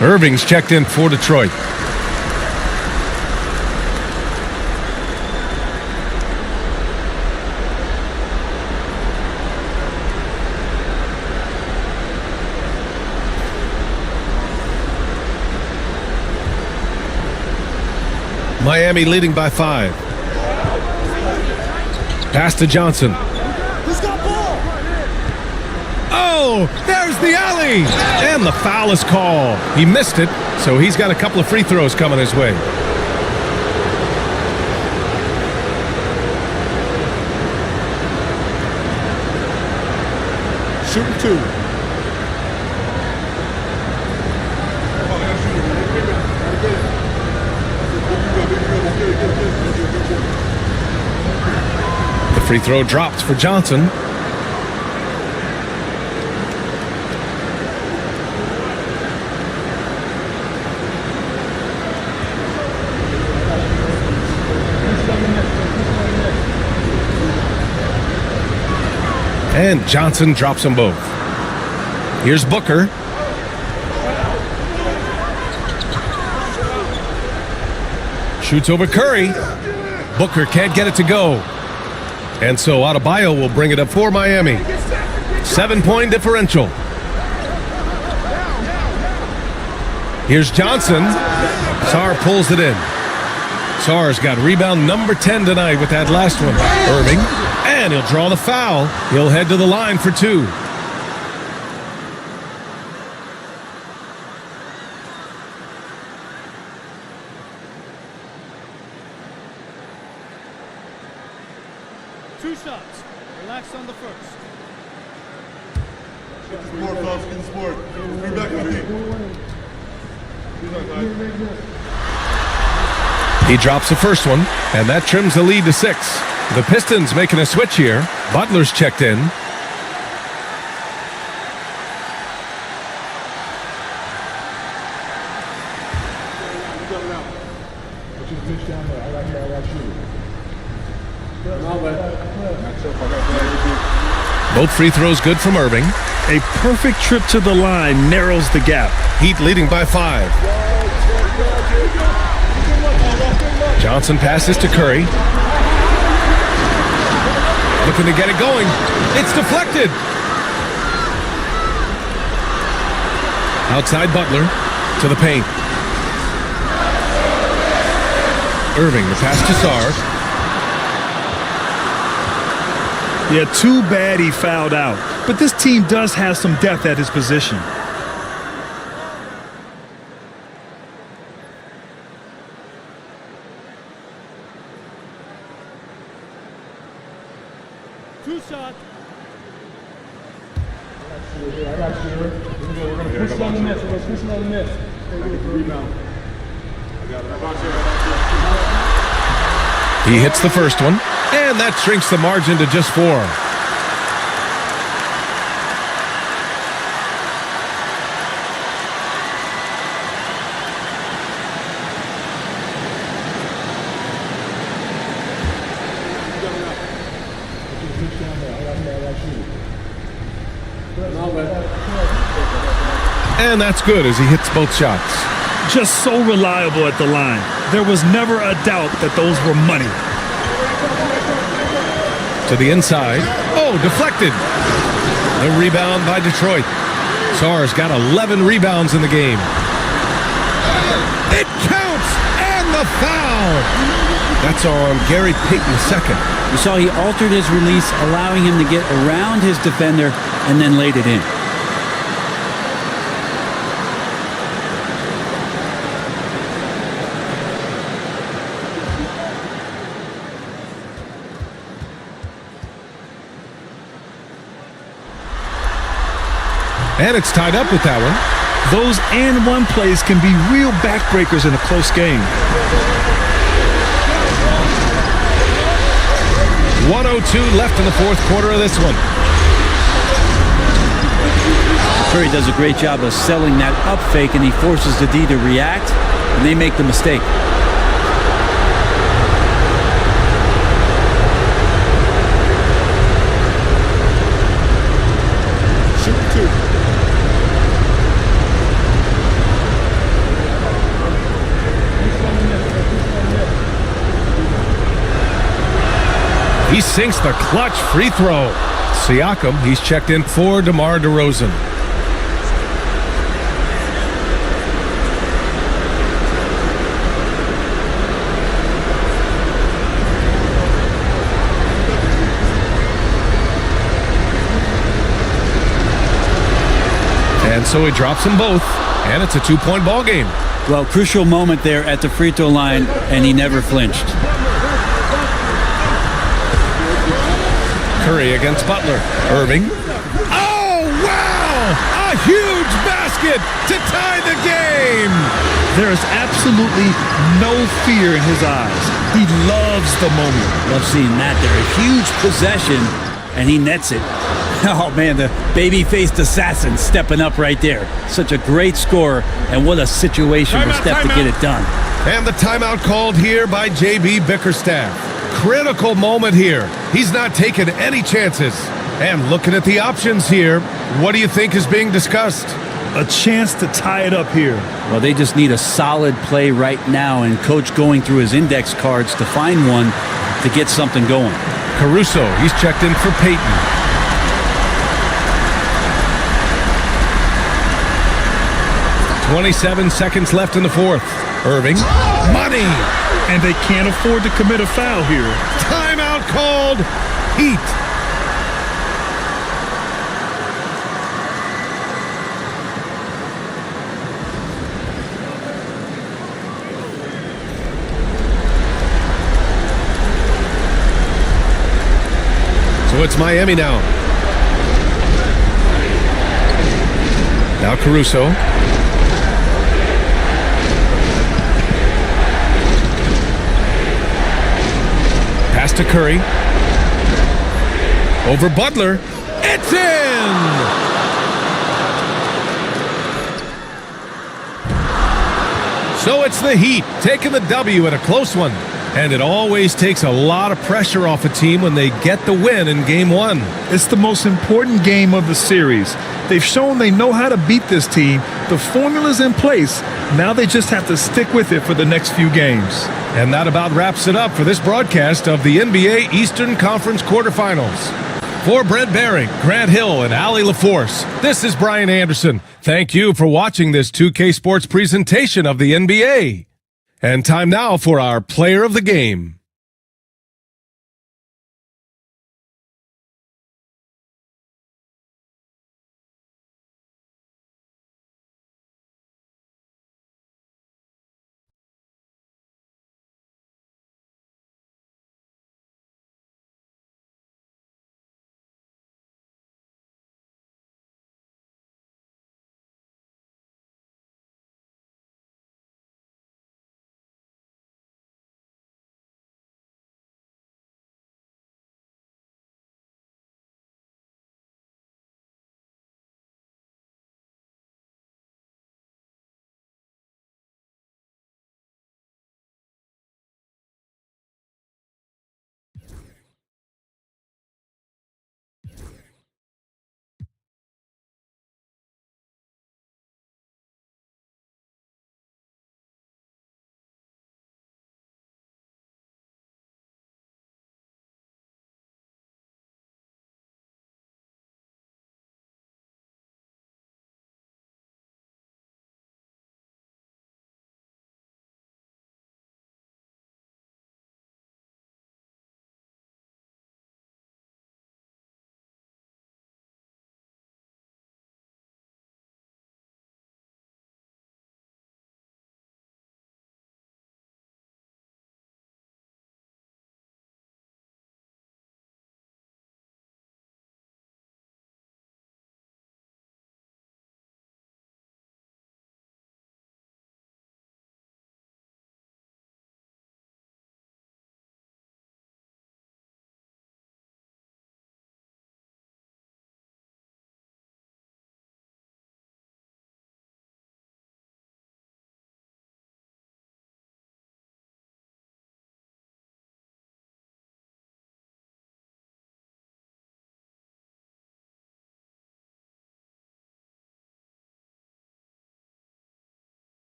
Irving's checked in for Detroit. Miami leading by 5. Pass to Johnson. Oh, there's the alley. And the foul is called. He missed it, so he's got a couple of free throws coming his way. Shooting 2. The free throw drops for Johnson. And Johnson drops them both. Here's Booker. Shoots over Curry. Booker can't get it to go. And so Adebayo will bring it up for Miami. 7-point differential. Here's Johnson. Sarr pulls it in. Sarr's got rebound number 10 tonight with that last one. Irving. And he'll draw the foul. He'll head to the line for 2. Two shots. Relax on the first. Get the sport, folks. Get the sport. Bring back my team. He drops the first one, and that trims the lead to 6. The Pistons making a switch here. Butler's checked in. Both free throws good from Irving. A perfect trip to the line narrows the gap. Heat leading by 5. Johnson passes to Curry. Looking to get it going. It's deflected. Outside Butler to the paint. Irving, the pass to Sarr. Yeah, too bad he fouled out. But this team does have some depth at his position. Two shots. We're going to push on the miss. We're going to push on the miss. Rebound. He hits the first one, and that shrinks the margin to just 4. And that's good as he hits both shots. Just so reliable at the line. There was never a doubt that those were money. To the inside. Oh, deflected. The rebound by Detroit. Sarr's got 11 rebounds in the game. It counts! And the foul! That's on Gary Payton II. You saw he altered his release, allowing him to get around his defender and then laid it in. And it's tied up with that one. Those and one plays can be real backbreakers in a close game. 1:02 left in the fourth quarter of this one. Curry does a great job of selling that up fake, and he forces the D to react, and they make the mistake. He sinks the clutch free throw. Siakam, he's checked in for DeMar DeRozan. so he drops them both, and it's a 2-point ball game. Well, crucial moment there at the free throw line, and he never flinched. Curry against Butler. Irving. Oh, wow! A huge basket to tie the game! There is absolutely no fear in his eyes. He loves the moment. Love seeing that there. A huge possession, and he nets it. Oh, man, the baby-faced assassin stepping up right there. Such a great score, and what a situation for Steph to get it done. And the timeout called here by J.B. Bickerstaff. Critical moment here. He's not taking any chances. And looking at the options here, what do you think is being discussed? A chance to tie it up here. Well, they just need a solid play right now, and Coach going through his index cards to find one to get something going. Caruso, he's checked in for Peyton. "27 seconds left in the fourth. Irving. Money! And they can't afford to commit a foul here. Timeout called. Heat. So it's Miami now. Now Caruso. Pass to Curry. Over Butler. It's in! So it's the Heat taking the W at a close one. And it always takes a lot of pressure off a team when they get the win in Game 1. It's the most important game of the series. They've shown they know how to beat this team. The formula's in place. Now they just have to stick with it for the next few games. And that about wraps it up for this broadcast of the NBA Eastern Conference Quarterfinals. For Brent Behring, Grant Hill, and Allie LaForce, this is Brian Anderson. Thank you for watching this 2K Sports presentation of the NBA. And time now for our player of the game.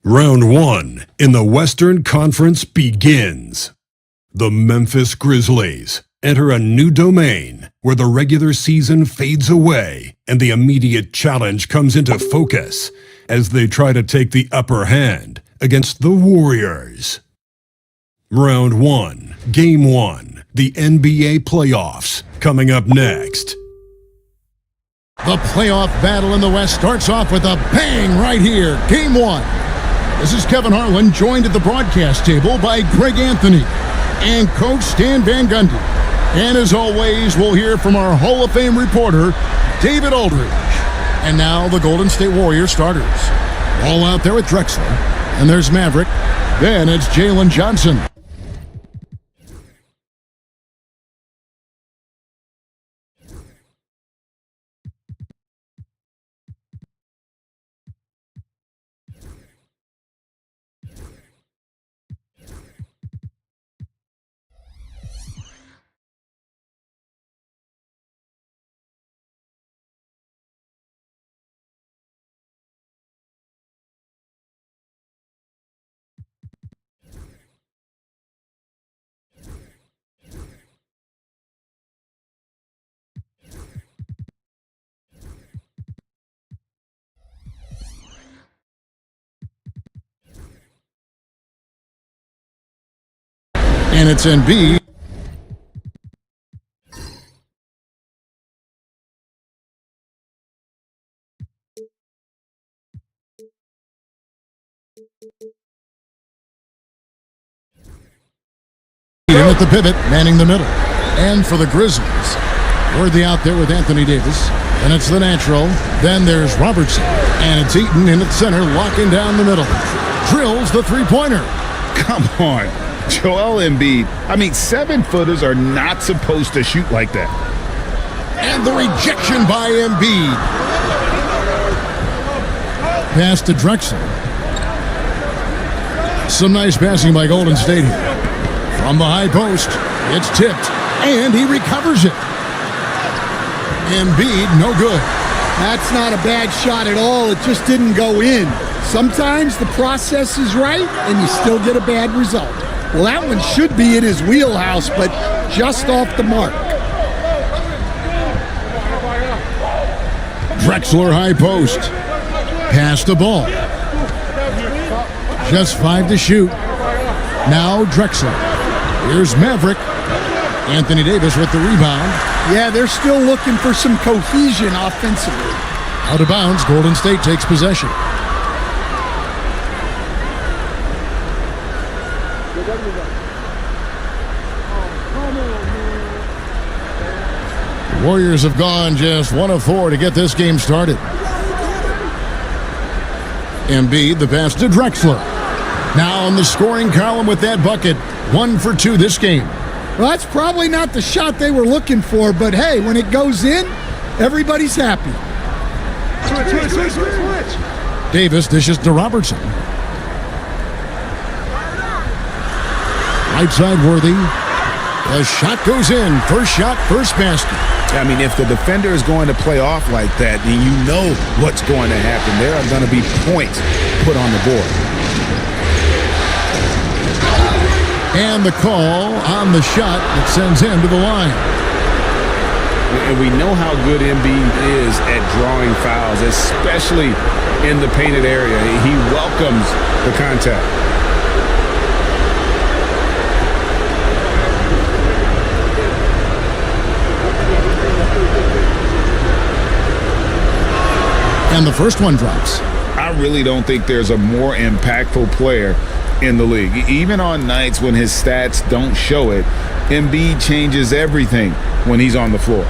Round 1 in the Western Conference begins. The Memphis Grizzlies enter a new domain where the regular season fades away and the immediate challenge comes into focus as they try to take the upper hand against the Warriors. Round 1, Game 1, the NBA playoffs, coming up next. The playoff battle in the West starts off with a bang right here. Game 1. This is Kevin Harlan, joined at the broadcast table by Greg Anthony and Coach Stan Van Gundy. And as always, we'll hear from our Hall of Fame reporter, David Aldridge. And now the Golden State Warriors starters. All out there with Drexler. And there's Maverick. Then it's Jalen Johnson. And it's Embiid. In at the pivot, manning the middle. And for the Grizzlies, Worthy out there with Anthony Davis. And it's the natural. Then there's Robertson. And it's Eaton in at center, locking down the middle. Drills the three-pointer. Come on. Joel Embiid. I mean, 7-footers are not supposed to shoot like that. And the rejection by Embiid. Pass to Drexler. Some nice passing by Golden State here. From the high post, it's tipped, and he recovers it. Embiid, no good. That's not a bad shot at all. It just didn't go in. Sometimes the process is right, and you still get a bad result. Well, that one should be in his wheelhouse, but just off the mark. Drexler high post. Pass the ball. Just 5 to shoot. Now Drexler. Here's Maverick. Anthony Davis with the rebound. Yeah, they're still looking for some cohesion offensively. Out of bounds, Golden State takes possession. The Warriors have gone just 1 of 4 to get this game started. Embiid, the pass to Drexler. Now on the scoring column with that bucket. 1 for 2 this game. Well, that's probably not the shot they were looking for, but hey, when it goes in, everybody's happy. Switch. Davis dishes to Robertson. Right side Worthy. The shot goes in. First shot, first basket. I mean, if the defender is going to play off like that, then you know what's going to happen. There are going to be points put on the board. And the call on the shot that sends him to the line. And we know how good Embiid is at drawing fouls, especially in the painted area. He welcomes the contact. And the first one drops. I really don't think there's a more impactful player in the league. Even on nights when his stats don't show it, Embiid changes everything when he's on the floor.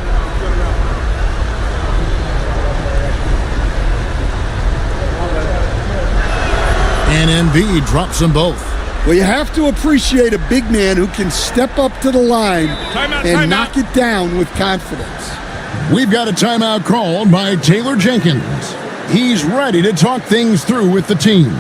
And Embiid drops them both. Well, you have to appreciate a big man who can step up to the line and knock it down with confidence. We've got a timeout called by Taylor Jenkins. He's ready to talk things through with the team.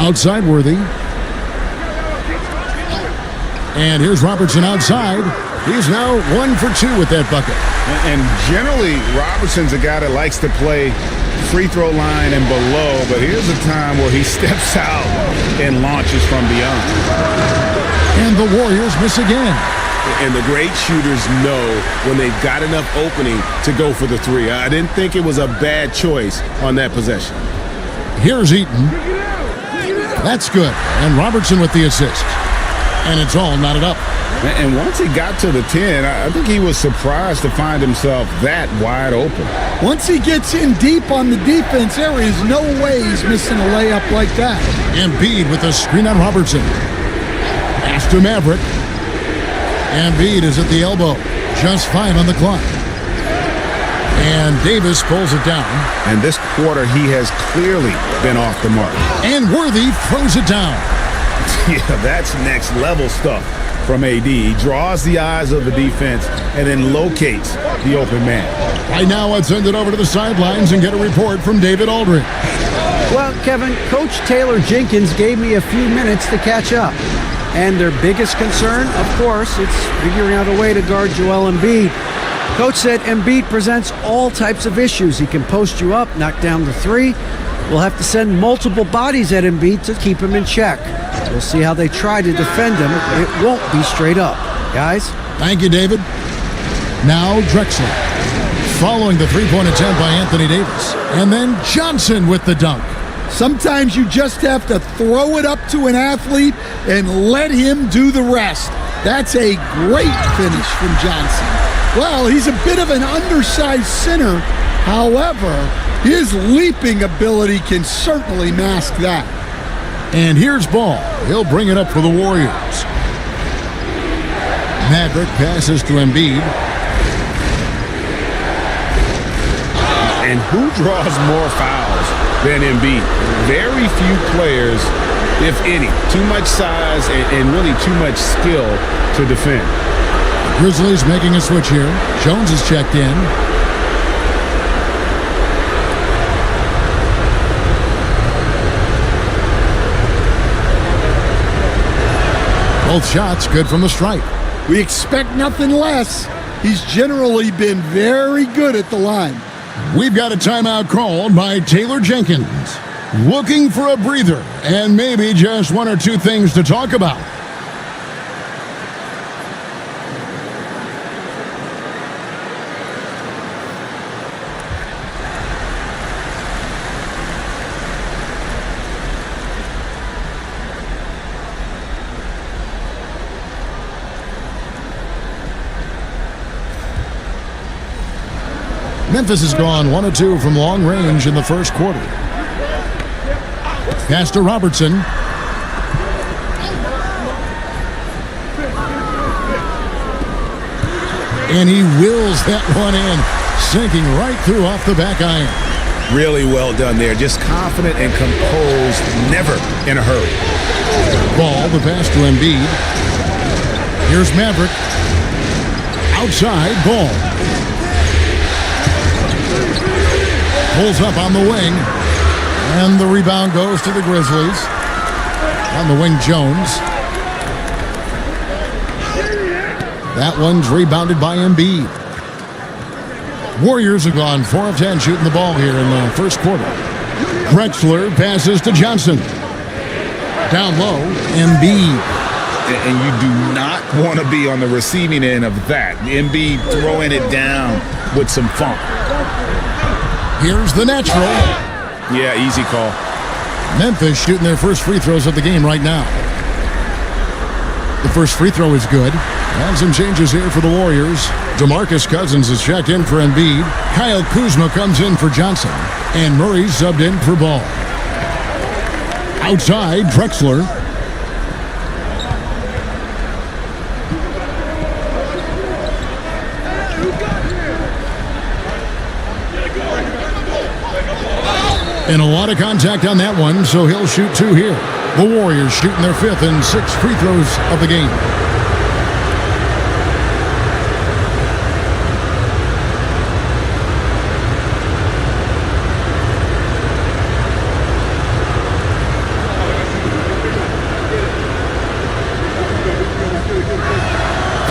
Outside Worthy. And here's Robertson outside. He's now 1 for 2 with that bucket. And generally, Robertson's a guy that likes to play free throw line and below, but here's a time where he steps out and launches from beyond. And the Warriors miss again. And the great shooters know when they've got enough opening to go for the three. I didn't think it was a bad choice on that possession. Here's Eaton. That's good. And Robertson with the assist. And it's all knotted up. And once he got to the 10, I think he was surprised to find himself that wide open. Once he gets in deep on the defense, there is no way he's missing a layup like that. Embiid with a screen on Robertson. Pass to Maverick. Embiid is at the elbow. Just 5 on the clock. And Davis pulls it down. And this quarter, he has clearly been off the mark. And Worthy throws it down. Yeah, that's next level stuff from AD. He draws the eyes of the defense and then locates the open man. Right now, let's send it over to the sidelines and get a report from David Aldridge. Well, Kevin, Coach Taylor Jenkins gave me a few minutes to catch up. And their biggest concern, of course, it's figuring out a way to guard Joel Embiid. Coach said Embiid presents all types of issues. He can post you up, knock down the three. We'll have to send multiple bodies at Embiid to keep him in check. We'll see how they try to defend him. It won't be straight up. Guys? Thank you, David. Now Drexler, following the three-point attempt by Anthony Davis. And then Johnson with the dunk. Sometimes you just have to throw it up to an athlete and let him do the rest. That's a great finish from Johnson. Well, he's a bit of an undersized center. However, his leaping ability can certainly mask that. And here's Ball. He'll bring it up for the Warriors. Maverick passes to Embiid. And who draws more fouls than Embiid? Very few players, if any. Too much size and really too much skill to defend. Grizzlies making a switch here. Jones is checked in. Both shots good from the stripe. We expect nothing less. He's generally been very good at the line. We've got a timeout called by Taylor Jenkins. Looking for a breather and maybe just one or two things to talk about. Memphis has gone 1 of 2 from long range in the first quarter. Pass to Robertson. And he wills that one in, sinking right through off the back iron. Really well done there. Just confident and composed, never in a hurry. Ball, the pass to Embiid. Here's Maverick. Outside, Ball. Pulls up on the wing. And the rebound goes to the Grizzlies. On the wing, Jones. That one's rebounded by Embiid. Warriors have gone 4 of 10 shooting the ball here in the first quarter. Drexler passes to Johnson. Down low, Embiid. And you do not want to be on the receiving end of that. Embiid throwing it down with some funk. Here's the natural. Yeah, easy call. Memphis shooting their first free throws of the game right now. The first free throw is good. And some changes here for the Warriors. DeMarcus Cousins is checked in for Embiid. Kyle Kuzma comes in for Johnson. And Murray subbed in for Ball. Outside, Drexler. And a lot of contact on that one, so he'll shoot 2 here. The Warriors shooting their 5th and 6th free throws of the game.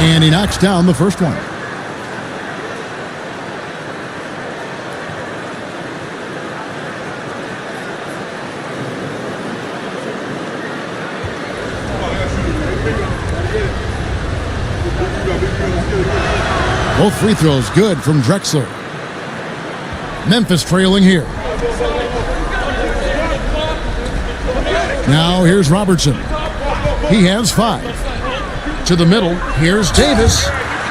And he knocks down the first one. Both free throws good from Drexler. Memphis trailing here. Now here's Robertson. He has 5. To the middle, here's Davis.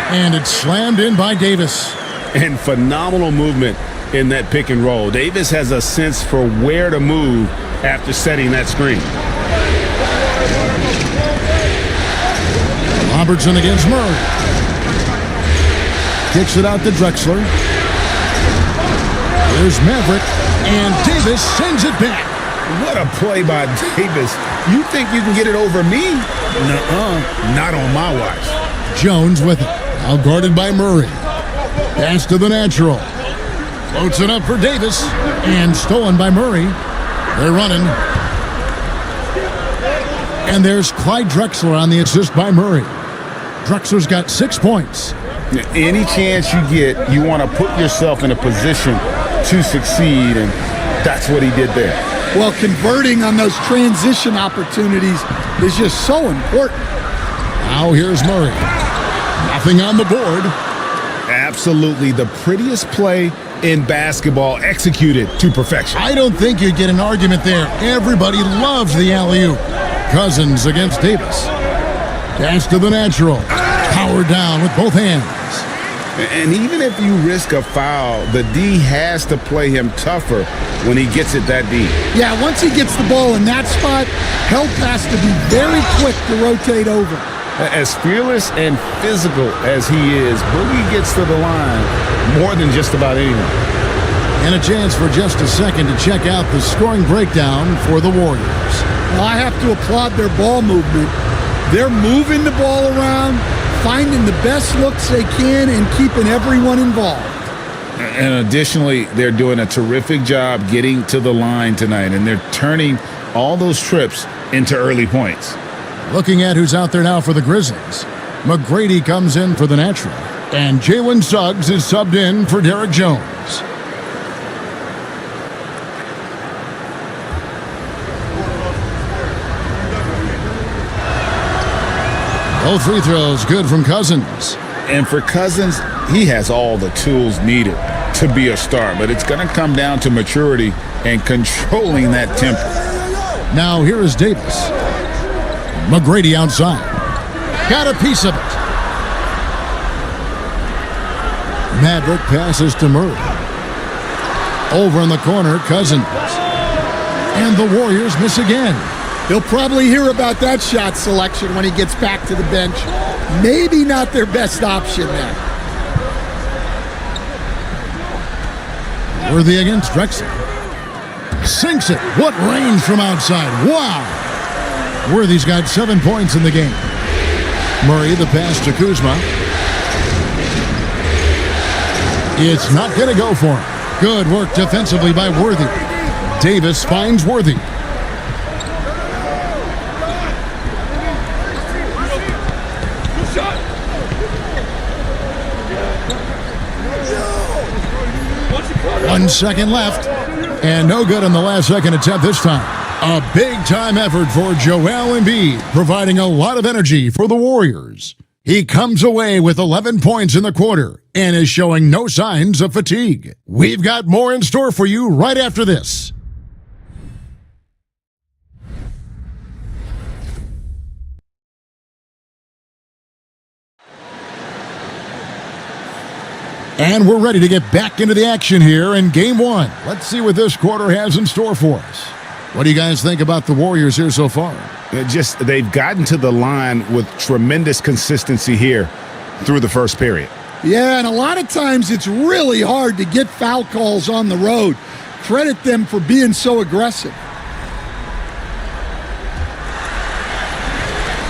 And it's slammed in by Davis. And phenomenal movement in that pick and roll. Davis has a sense for where to move after setting that screen. Robertson against Murray. Kicks it out to Drexler. There's Maverick, and Davis sends it back. What a play by Davis. You think you can get it over me? Nuh-uh. Not on my watch. Jones with it. Now guarded by Murray. Pass to the natural. Floats it up for Davis, and stolen by Murray. They're running. And there's Clyde Drexler on the assist by Murray. Drexler's got 6 points. Any chance you get, you want to put yourself in a position to succeed, and that's what he did there. Well, converting on those transition opportunities is just so important. Now here's Murray. Nothing on the board. Absolutely the prettiest play in basketball, executed to perfection. I don't think you'd get an argument there. Everybody loves the alley-oop. Cousins against Davis. Pass to the natural. Powered down with both hands. And even if you risk a foul, the D has to play him tougher when he gets it that deep. Yeah, once he gets the ball in that spot, help has to be very quick to rotate over. As fearless and physical as he is, Boogie gets to the line more than just about anyone. And a chance for just a second to check out the scoring breakdown for the Warriors. Well, I have to applaud their ball movement. They're moving the ball around, finding the best looks they can, and keeping everyone involved. And additionally, they're doing a terrific job getting to the line tonight, and they're turning all those trips into early points. Looking at who's out there now for the Grizzlies. McGrady comes in for the natural, and Jalen Suggs is subbed in for Derek Jones. Both free throws good from Cousins. And for Cousins, he has all the tools needed to be a star, but it's going to come down to maturity and controlling that temper. Now here is Davis. McGrady outside. Got a piece of it. Maverick passes to Murray. Over in the corner, Cousins. And the Warriors miss again. He'll probably hear about that shot selection when he gets back to the bench. Maybe not their best option there. Worthy against Drexler. Sinks it. What range from outside. Wow. Worthy's got 7 points in the game. Murray, the pass to Kuzma. It's not going to go for him. Good work defensively by Worthy. Davis finds Worthy. One second left, and no good on the last second attempt this time. A big-time effort for Joel Embiid, providing a lot of energy for the Warriors. He comes away with 11 points in the quarter and is showing no signs of fatigue. We've got more in store for you right after this. And we're ready to get back into the action here in Game 1. Let's see what this quarter has in store for us. What do you guys think about the Warriors here so far? They've gotten to the line with tremendous consistency here through the first period. Yeah, and a lot of times it's really hard to get foul calls on the road. Credit them for being so aggressive.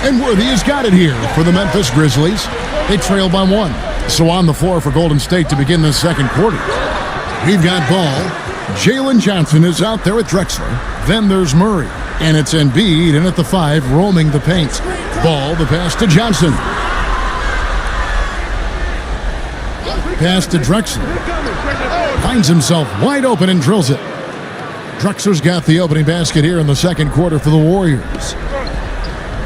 And Worthy has got it here for the Memphis Grizzlies. They trail by 1. So on the floor for Golden State to begin the second quarter. We've got ball. Jalen Johnson is out there with Drexler. Then there's Murray. And it's Embiid in at the 5, roaming the paint. Ball, the pass to Johnson. Pass to Drexler. Finds himself wide open and drills it. Drexler's got the opening basket here in the second quarter for the Warriors.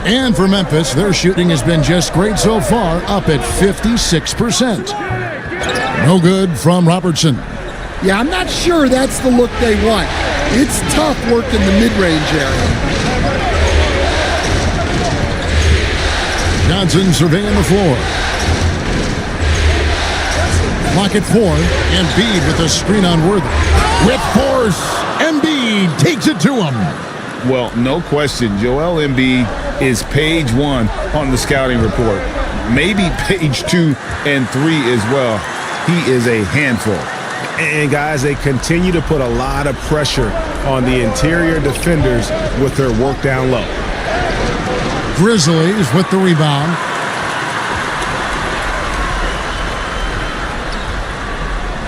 And for Memphis, their shooting has been just great so far, up at 56%. No good from Robertson. Yeah, I'm not sure that's the look they want. It's tough working the mid-range area. Johnson surveying the floor. Clock at 4. Embiid with a screen on Worthy. With force, Embiid takes it to him. Well, no question, Joel Embiid is page 1 on the scouting report. Maybe page 2 and 3 as well. He is a handful. And guys, they continue to put a lot of pressure on the interior defenders with their work down low. Grizzlies with the rebound.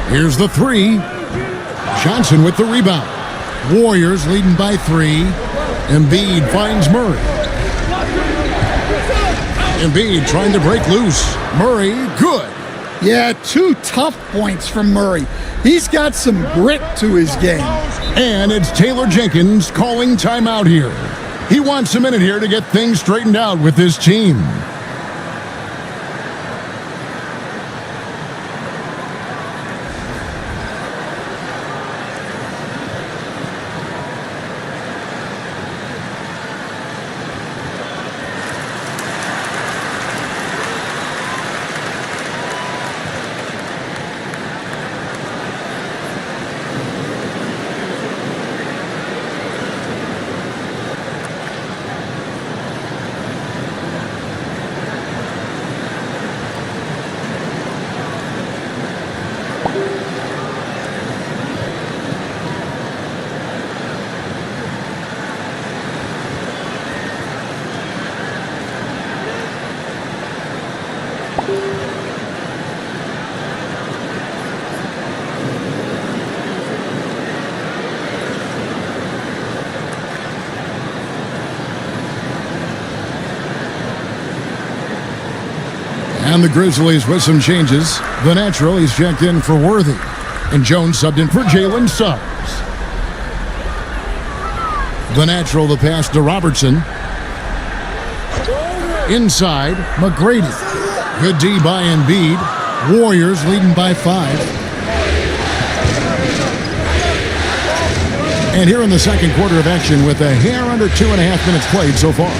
Here's the 3. Johnson with the rebound. Warriors leading by 3. Embiid finds Murray. Embiid trying to break loose. Murray, good. Yeah, 2 tough points from Murray. He's got some grit to his game. And it's Taylor Jenkins calling timeout here. He wants a minute here to get things straightened out with his team. And the Grizzlies with some changes. The natural, he's checked in for Worthy. And Jones subbed in for Jalen Suggs. The natural, the pass to Robertson. Inside, McGrady. Good D by Embiid. Warriors leading by 5. And here in the second quarter of action with a hair under 2.5 minutes played so far.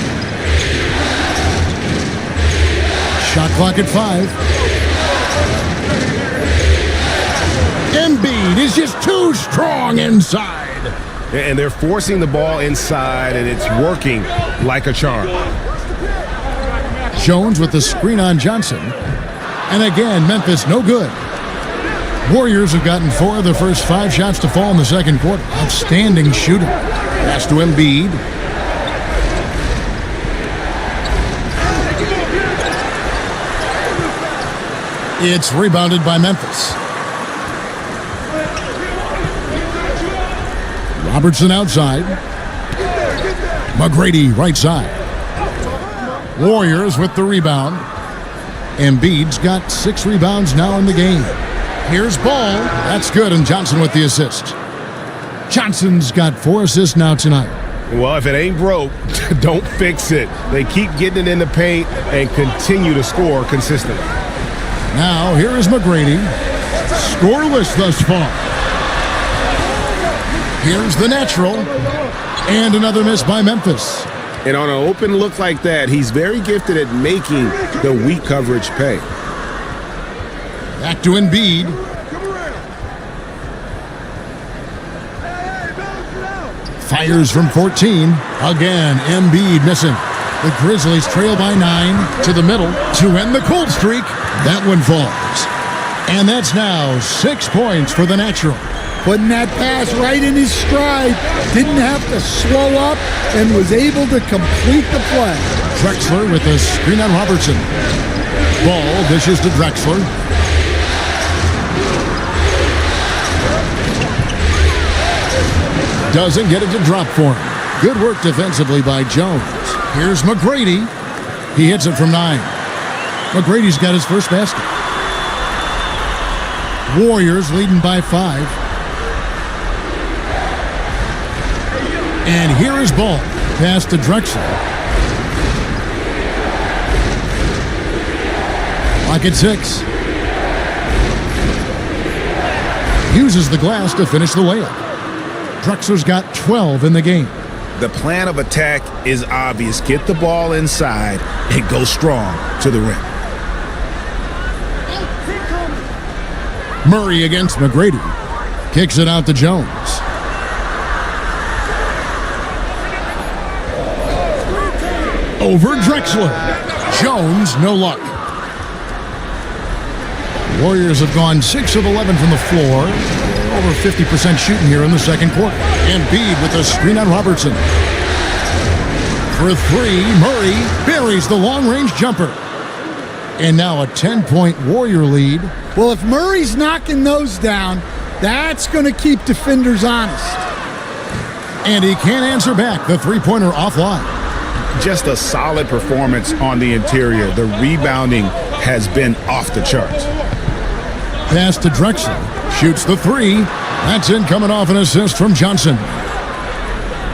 Shot clock at 5. Embiid is just too strong inside. And they're forcing the ball inside, and it's working like a charm. Jones with the screen on Johnson. And again, Memphis no good. Warriors have gotten 4 of the first 5 shots to fall in the second quarter. Outstanding shooting. Pass to Embiid. It's rebounded by Memphis. Robertson outside. McGrady right side. Warriors with the rebound. Embiid's got 6 rebounds now in the game. Here's Ball. That's good, and Johnson with the assist. Johnson's got 4 assists now tonight. Well, if it ain't broke, don't fix it. They keep getting it in the paint and continue to score consistently. Now, here is McGrady. Scoreless thus far. Here's the natural. And another miss by Memphis. And on an open look like that, he's very gifted at making the weak coverage pay. Back to Embiid. Fires from 14. Again, Embiid missing. The Grizzlies trail by 9 to the middle to end the cold streak. That one falls. And that's now 6 points for the natural. Putting that pass right in his stride. Didn't have to slow up and was able to complete the play. Drexler with a screen on Robertson. Ball dishes to Drexler. Doesn't get it to drop for him. Good work defensively by Jones. Here's McGrady. He hits it from 9. McGrady's got his first basket. Warriors leading by 5. And here is Ball. Pass to Drexler. Clock at 6. Uses the glass to finish the layup. Drexler's got 12 in the game. The plan of attack is obvious. Get the ball inside and go strong to the rim. Murray against McGrady. Kicks it out to Jones. Over Drexler. Jones, no luck. Warriors have gone 6 of 11 from the floor. Over 50% shooting here in the second quarter. Embiid with a screen on Robertson. For 3, Murray buries the long-range jumper. And now a 10-point Warrior lead. Well, if Murray's knocking those down, that's going to keep defenders honest. And he can't answer back. The three-pointer offline. Just a solid performance on the interior. The rebounding has been off the charts. Pass to Drexler. Shoots the three. That's in, coming off an assist from Johnson.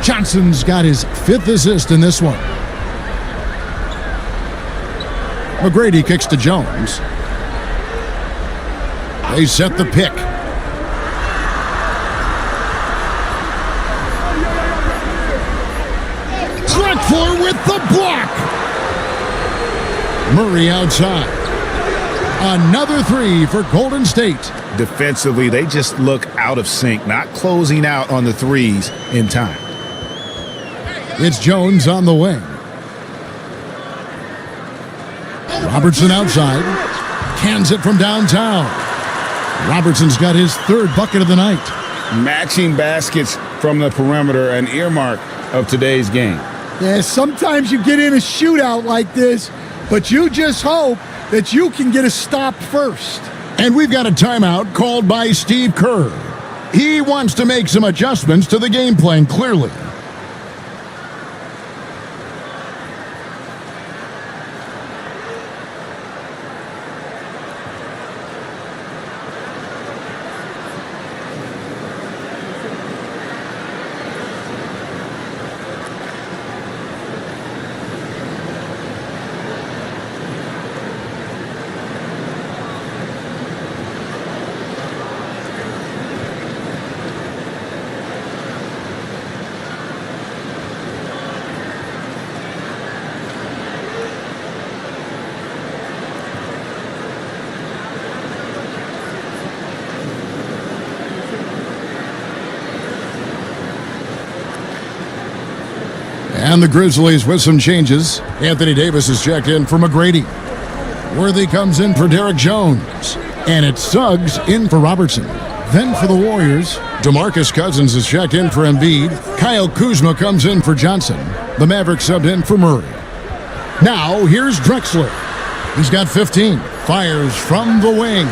Johnson's got his 5th assist in this one. McGrady kicks to Jones. They set the pick. Drexler with the block. Murray outside. Another 3 for Golden State. Defensively, they just look out of sync, not closing out on the threes in time. It's Jones on the wing. Robertson outside. Cans it from downtown. Robertson's got his 3rd bucket of the night. Matching baskets from the perimeter, an earmark of today's game. Yeah, sometimes you get in a shootout like this, but you just hope that you can get a stop first. And we've got a timeout called by Steve Kerr. He wants to make some adjustments to the game plan, clearly. And the Grizzlies with some changes. Anthony Davis is checked in for McGrady. Worthy comes in for Derek Jones. And it's Suggs in for Robertson. Then for the Warriors, DeMarcus Cousins is checked in for Embiid. Kyle Kuzma comes in for Johnson. The Mavericks subbed in for Murray. Now here's Drexler. He's got 15. Fires from the wing.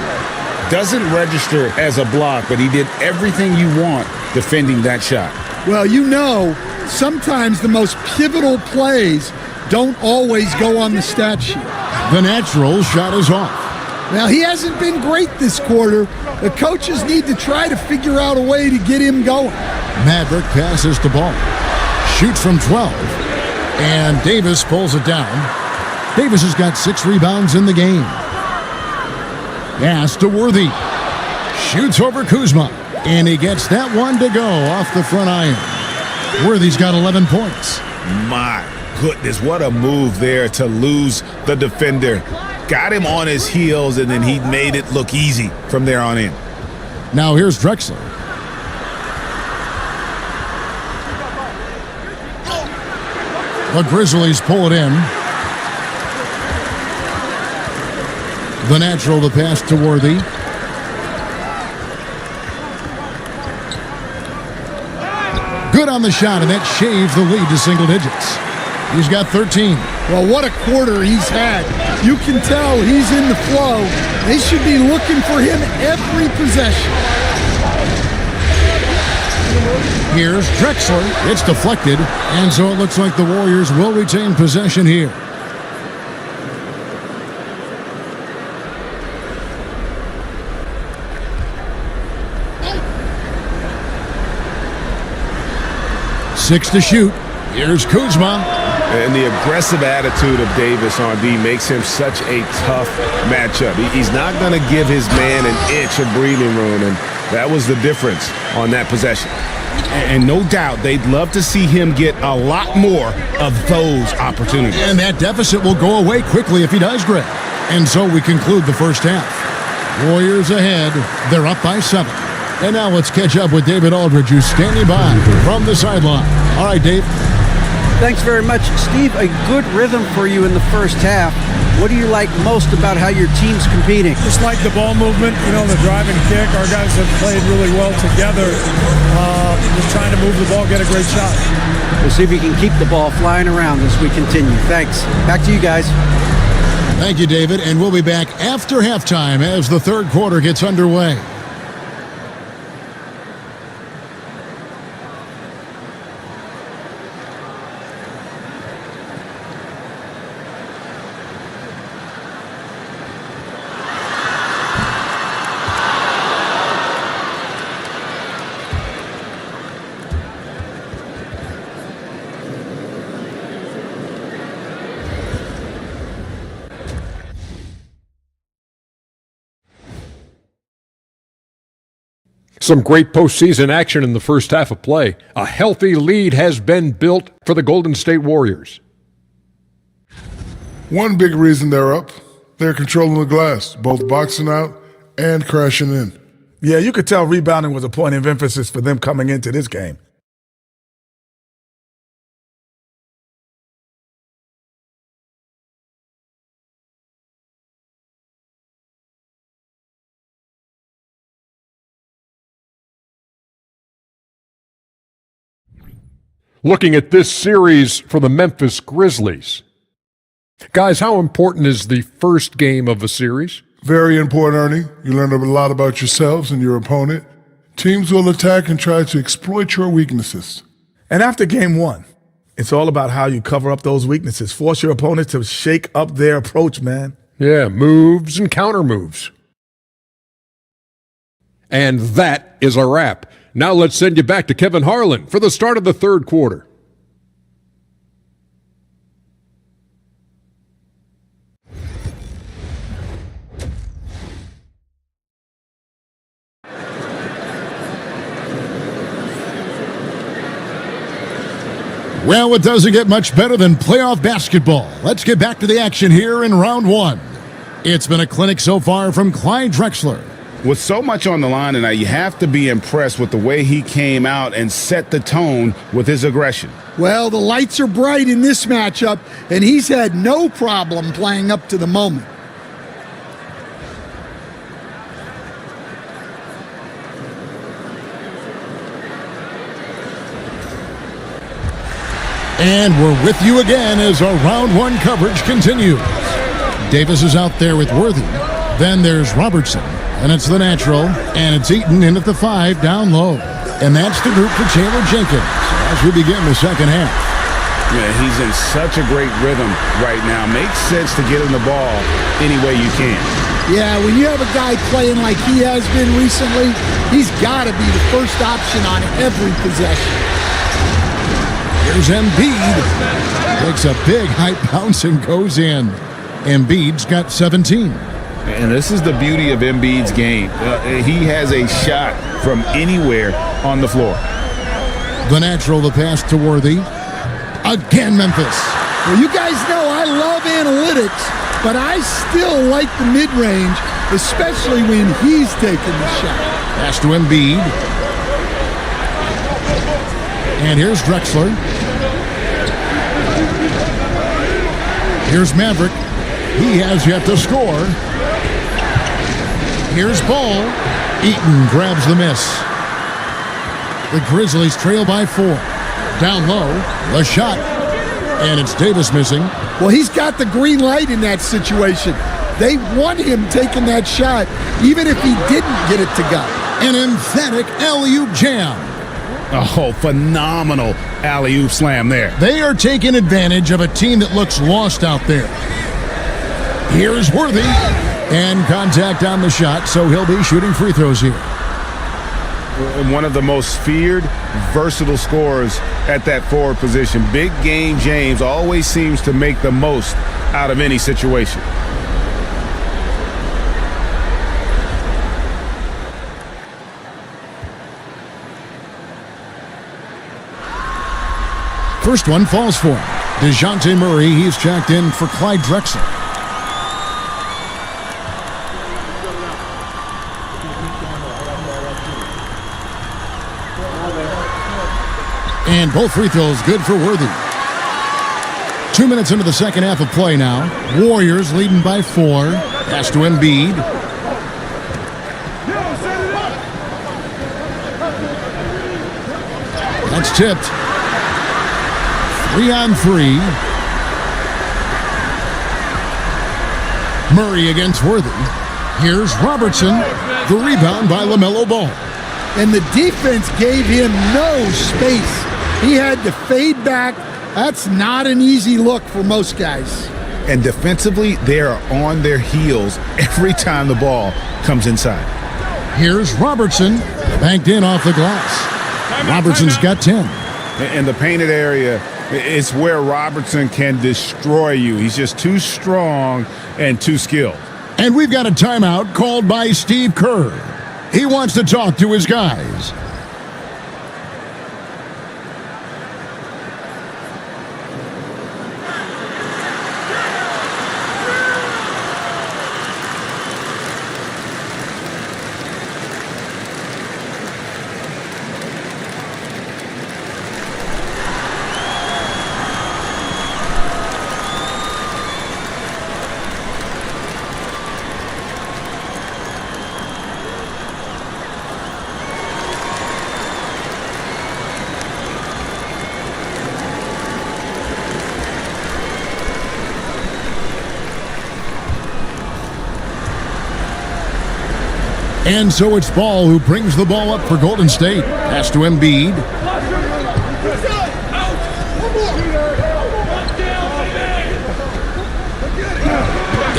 Doesn't register as a block, but he did everything you want defending that shot. Well, you know, sometimes the most pivotal plays don't always go on the stat sheet. The natural shot is off. Now, he hasn't been great this quarter. The coaches need to try to figure out a way to get him going. Maverick passes the ball. Shoots from 12. And Davis pulls it down. Davis has got 6 rebounds in the game. Pass to Worthy. Shoots over Kuzma. And he gets that one to go off the front iron. Worthy's got 11 points. My goodness, what a move there to lose the defender. Got him on his heels, and then he made it look easy from there on in. Now here's Drexler. The Grizzlies pull it in. The natural, the pass to Worthy. Good on the shot, and that shaves the lead to single digits. He's got 13. Well, what a quarter he's had. You can tell he's in the flow. They should be looking for him every possession. Here's Drexler. It's deflected, and so it looks like the Warriors will retain possession here. Six to shoot. Here's Kuzma. And the aggressive attitude of Davis on D makes him such a tough matchup. He's not going to give his man an inch of breathing room, and that was the difference on that possession. And no doubt they'd love to see him get a lot more of those opportunities. And that deficit will go away quickly if he does, Greg. And so we conclude the first half. Warriors ahead. They're up by 7. And now let's catch up with David Aldridge, who's standing by from the sideline. All right, Dave. Thanks very much, Steve. A good rhythm for you in the first half. What do you like most about how your team's competing? Just like the ball movement, the drive and kick. Our guys have played really well together. Just trying to move the ball, get a great shot. We'll see if we can keep the ball flying around as we continue. Thanks. Back to you guys. Thank you, David. And we'll be back after halftime as the third quarter gets underway. Some great postseason action in the first half of play. A healthy lead has been built for the Golden State Warriors. One big reason they're up, they're controlling the glass, both boxing out and crashing in. Yeah, you could tell rebounding was a point of emphasis for them coming into this game. Looking at this series for the Memphis Grizzlies. Guys, how important is the first game of a series? Very important, Ernie. You learn a lot about yourselves and your opponent. Teams will attack and try to exploit your weaknesses. And after game one, it's all about how you cover up those weaknesses. Force your opponent to shake up their approach, man. Yeah, moves and counter moves. And that is a wrap. Now let's send you back to Kevin Harlan for the start of the third quarter. Well, it doesn't get much better than playoff basketball. Let's get back to the action here in round one. It's been a clinic so far from Clyde Drexler. With so much on the line tonight, you have to be impressed with the way he came out and set the tone with his aggression. Well, the lights are bright in this matchup, and he's had no problem playing up to the moment. And we're with you again as our round one coverage continues. Davis is out there with Worthy. Then there's Robertson. And it's the natural, and it's Eaton in at the 5 down low. And that's the group for Taylor Jenkins as we begin the second half. Yeah, he's in such a great rhythm right now. Makes sense to get him the ball any way you can. Yeah, when you have a guy playing like he has been recently, he's got to be the first option on every possession. Here's Embiid. Takes a big high bounce and goes in. Embiid's got 17. And this is the beauty of Embiid's game. He has a shot from anywhere on the floor. The natural, the pass to Worthy. Again, Memphis. Well, you guys know I love analytics, but I still like the mid-range, especially when he's taking the shot. Pass to Embiid. And here's Drexler. Here's Maverick. He has yet to score. Here's Ball. Eaton grabs the miss. The Grizzlies trail by 4. Down low, the shot. And it's Davis missing. Well, he's got the green light in that situation. They want him taking that shot, even if he didn't get it to go. An emphatic alley-oop jam. Oh, phenomenal alley-oop slam there. They are taking advantage of a team that looks lost out there. Here's Worthy. And contact on the shot, so he'll be shooting free throws here. One of the most feared, versatile scorers at that forward position. Big game James always seems to make the most out of any situation. First one falls for him. DeJounte Murray, he's checked in for Clyde Drexler. And both free throws good for Worthy. 2 minutes into the second half of play now. Warriors leading by 4. Pass to Embiid. That's tipped. 3-on-3. Murray against Worthy. Here's Robertson. The rebound by LaMelo Ball. And the defense gave him no space. He had to fade back. That's not an easy look for most guys. And defensively, they are on their heels every time the ball comes inside. Here's Robertson, banked in off the glass. Robertson's got 10. In the painted area, it's where Robertson can destroy you. He's just too strong and too skilled. And we've got a timeout called by Steve Kerr. He wants to talk to his guys. And so it's Ball who brings the ball up for Golden State. Pass to Embiid.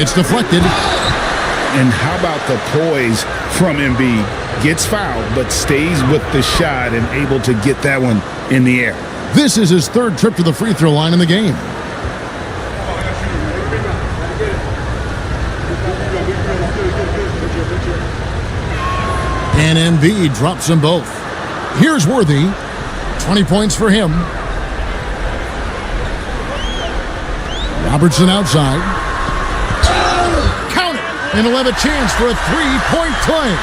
It's deflected. And how about the poise from Embiid? Gets fouled, but stays with the shot and able to get that one in the air. This is his third trip to the free throw line in the game. And Embiid drops them both. Here's Worthy. 20 points for him. Robertson outside. Count it! And he'll have a chance for a three-point play.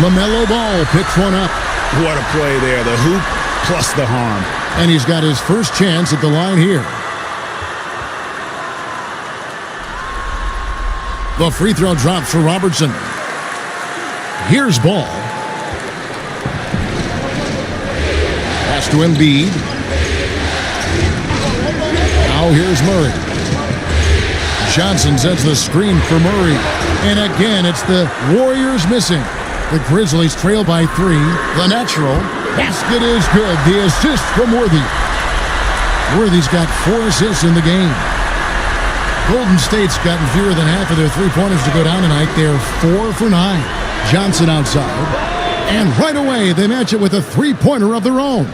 LaMelo Ball picks one up. What a play there. The hoop plus the harm. And he's got his first chance at the line here. The free throw drops for Robertson. Here's Ball. Pass to Embiid. Now here's Murray. Johnson sets the screen for Murray. And again, it's the Warriors missing. The Grizzlies trail by 3. The natural basket is good. The assist from Worthy. Worthy's got 4 assists in the game. Golden State's gotten fewer than half of their three-pointers to go down tonight. They're 4 for 9. Johnson outside. And right away, they match it with a three-pointer of their own.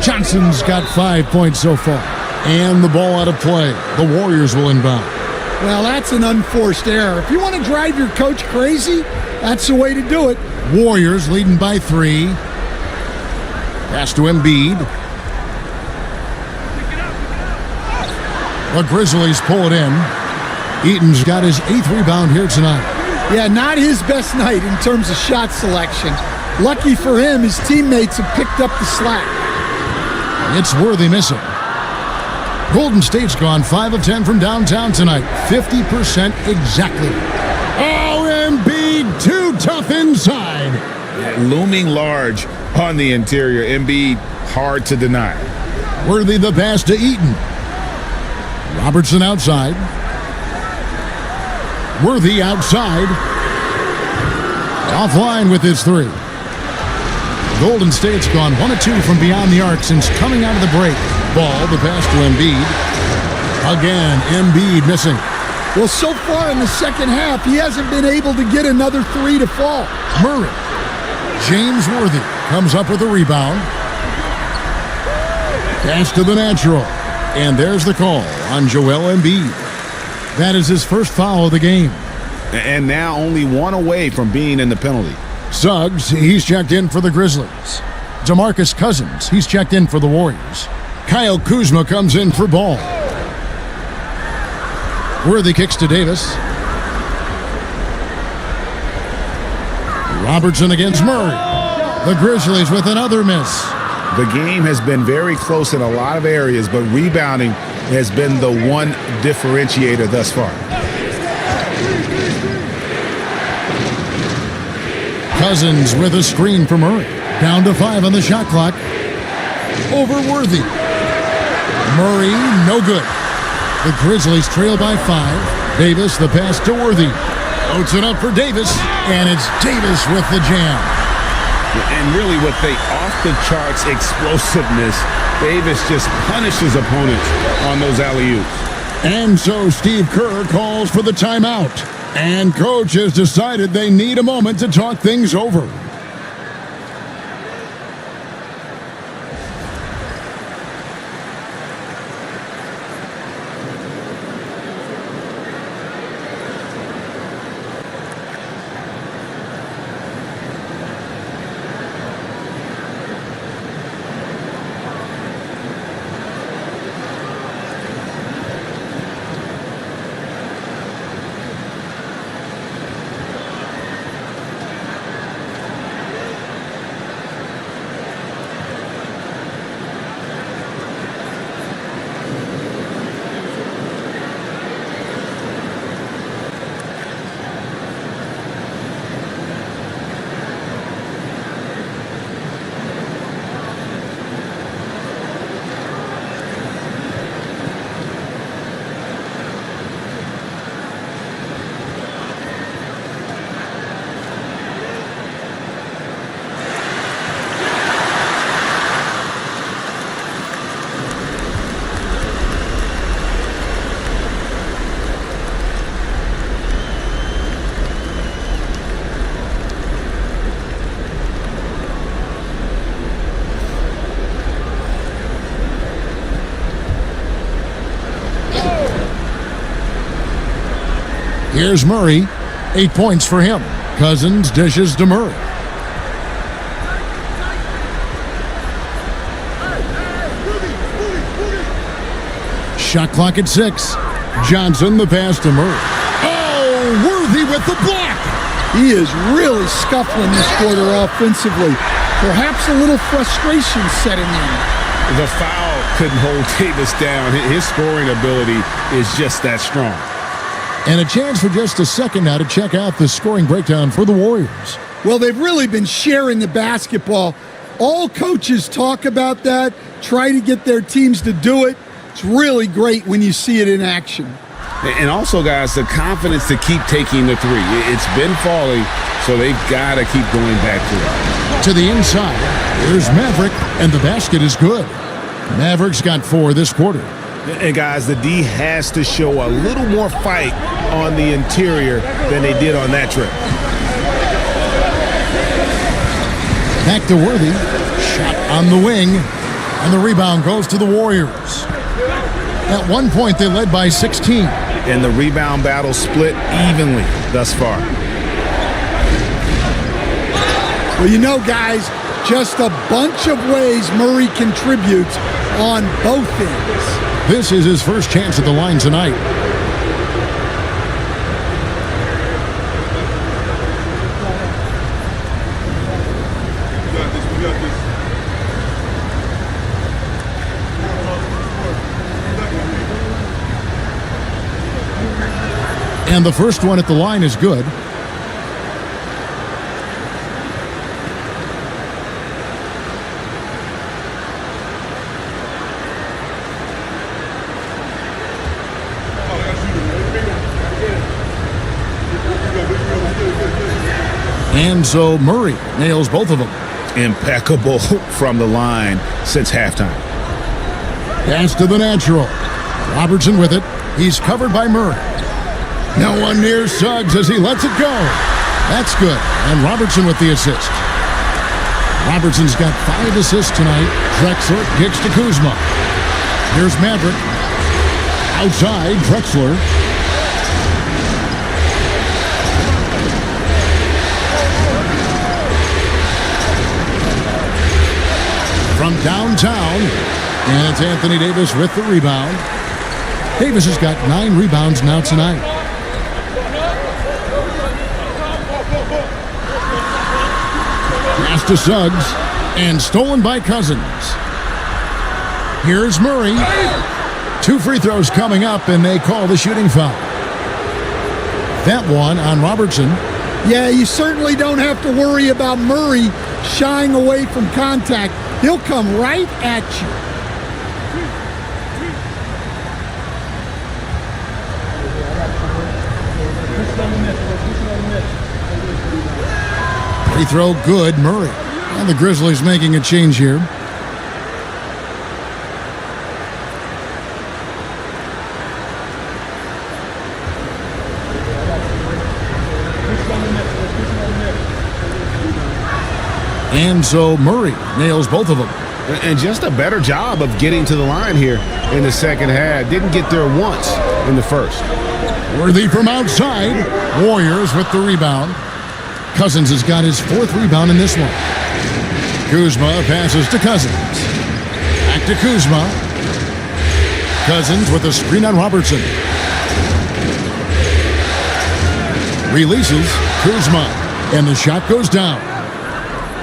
Johnson's got 5 points so far. And the ball out of play. The Warriors will inbound. Well, that's an unforced error. If you want to drive your coach crazy, that's the way to do it. Warriors leading by 3. Pass to Embiid. The Grizzlies pull it in. Eaton's got his 8th rebound here tonight. Yeah, not his best night in terms of shot selection. Lucky for him, his teammates have picked up the slack. It's Worthy missing. Golden State's gone 5 of 10 from downtown tonight. 50% exactly. Oh, Embiid, too tough inside. Looming large on the interior. Embiid, hard to deny. Worthy the pass to Eaton. Robertson outside. Worthy outside. Offline with his 3. Golden State's gone 1 of 2 from beyond the arc since coming out of the break. Ball, the pass to Embiid. Again, Embiid missing. Well, so far in the second half, he hasn't been able to get another 3 to fall. Murray. James Worthy comes up with a rebound. Pass to the natural. And there's the call on Joel Embiid. That is his first foul of the game. And now only 1 away from being in the penalty. Suggs, he's checked in for the Grizzlies. DeMarcus Cousins, he's checked in for the Warriors. Kyle Kuzma comes in for Ball. Worthy kicks to Davis. Robertson against Murray. The Grizzlies with another miss. The game has been very close in a lot of areas, but rebounding has been the one differentiator thus far. Cousins with a screen for Murray. Down to 5 on the shot clock. Over Worthy. Murray, no good. The Grizzlies trail by 5. Davis, the pass to Worthy. Oats it up for Davis, and it's Davis with the jam. And really with the off-the-charts explosiveness, Davis just punishes opponents on those alley-oops. And so Steve Kerr calls for the timeout. And coach has decided they need a moment to talk things over. Here's Murray. 8 points for him. Cousins dishes to Murray. Shot clock at 6. Johnson, the pass to Murray. Oh, Worthy with the block. He is really scuffling this quarter offensively. Perhaps a little frustration setting in. The foul couldn't hold Davis down. His scoring ability is just that strong. And a chance for just a second now to check out the scoring breakdown for the Warriors. Well, they've really been sharing the basketball. All coaches talk about that, try to get their teams to do it. It's really great when you see it in action. And also, guys, the confidence to keep taking the three. It's been falling, so they've got to keep going back to it. To the inside, here's Maverick, and the basket is good. Maverick's got 4 this quarter. And, guys, the D has to show a little more fight on the interior than they did on that trip. Back to Worthy. Shot on the wing, and the rebound goes to the Warriors. At one point, they led by 16. And the rebound battle split evenly thus far. Well, you know, guys, just a bunch of ways Murray contributes on both ends. This is his first chance at the line tonight. And the first one at the line is good. And so Murray nails both of them. Impeccable from the line since halftime. Pass to the natural. Robertson with it. He's covered by Murray. No one near Suggs as he lets it go. That's good. And Robertson with the assist. Robertson's got 5 assists tonight. Drexler kicks to Kuzma. Here's Maverick. Outside, Drexler. From downtown, and it's Anthony Davis with the rebound. Davis has got 9 rebounds now tonight. Pass to Suggs, and stolen by Cousins. Here's Murray. 2 free throws coming up, and they call the shooting foul. That one on Robertson. Yeah, you certainly don't have to worry about Murray shying away from contact. He'll come right at you. Free throw good, Murray. And the Grizzlies making a change here. And so Murray nails both of them. And just a better job of getting to the line here in the second half. Didn't get there once in the first. Worthy from outside. Warriors with the rebound. Cousins has got his 4th rebound in this one. Kuzma passes to Cousins. Back to Kuzma. Cousins with a screen on Robertson. Releases Kuzma. And the shot goes down.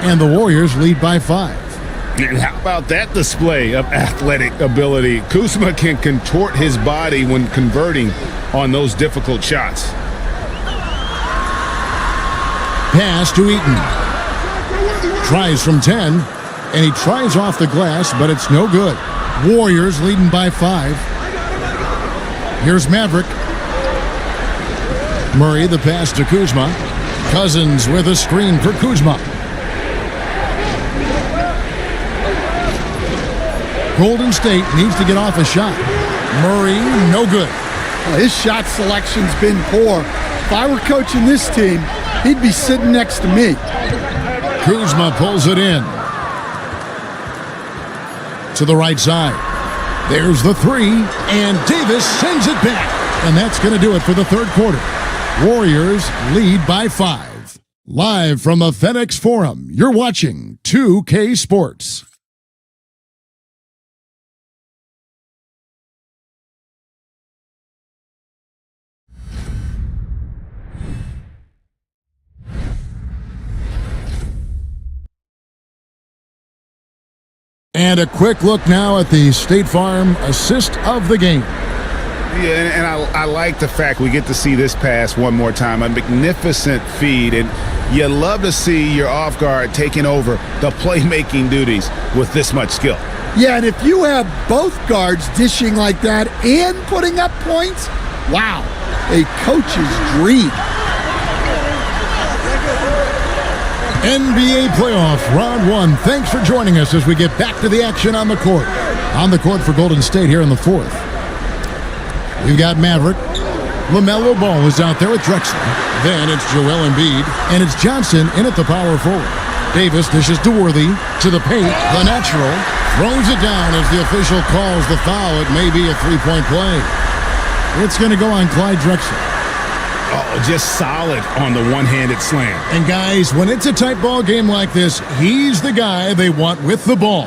And the Warriors lead by 5. And how about that display of athletic ability? Kuzma can contort his body when converting on those difficult shots. Pass to Eaton. Tries from 10, and he tries off the glass, but it's no good. Warriors leading by 5. Here's Maverick. Murray the pass to Kuzma. Cousins with a screen for Kuzma. Golden State needs to get off a shot. Murray, no good. Well, his shot selection's been poor. If I were coaching this team, he'd be sitting next to me. Kuzma pulls it in. To the right side. There's the 3, and Davis sends it back. And that's going to do it for the third quarter. Warriors lead by 5. Live from the FedEx Forum, you're watching 2K Sports. And a quick look now at the State Farm assist of the game. Yeah, and I like the fact we get to see this pass one more time. A magnificent feed, and you love to see your off guard taking over the playmaking duties with this much skill. Yeah, and if you have both guards dishing like that and putting up points, wow, a coach's dream. NBA playoff round 1. Thanks for joining us as we get back to the action on the court. On the court for Golden State here in the 4th. We've got Maverick. LaMelo Ball is out there with Drexler. Then it's Joel Embiid. And it's Johnson in at the power forward. Davis dishes to Worthy. To the paint. The natural. Throws it down as the official calls the foul. It may be a three-point play. It's going to go on Clyde Drexler. Oh, just solid on the one-handed slam. And guys, when it's a tight ball game like this, he's the guy they want with the ball.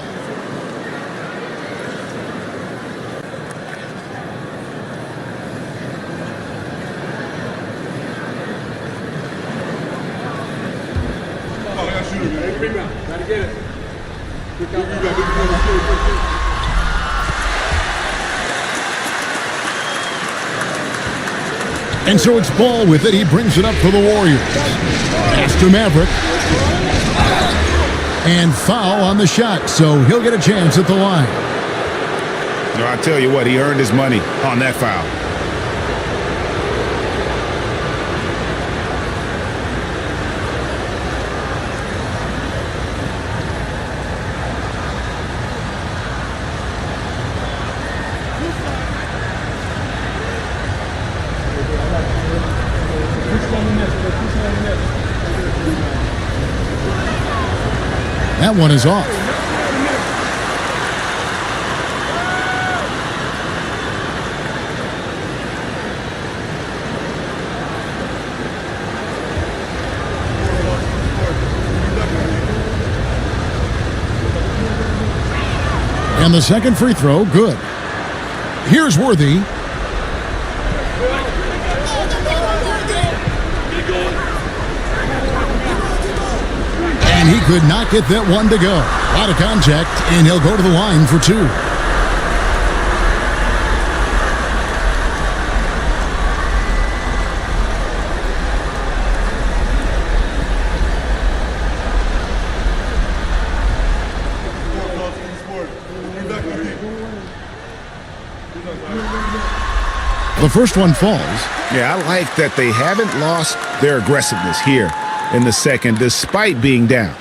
And so it's Ball with it. He brings it up for the Warriors. Pass to Maverick. And foul on the shot, so he'll get a chance at the line. No, I tell you what, he earned his money on that foul. That one is off. And the second free throw, good. Here's Worthy. And he could not get that one to go. Out of contact, and he'll go to the line for 2. The first one falls. Yeah, I like that they haven't lost their aggressiveness here in the second, despite being down.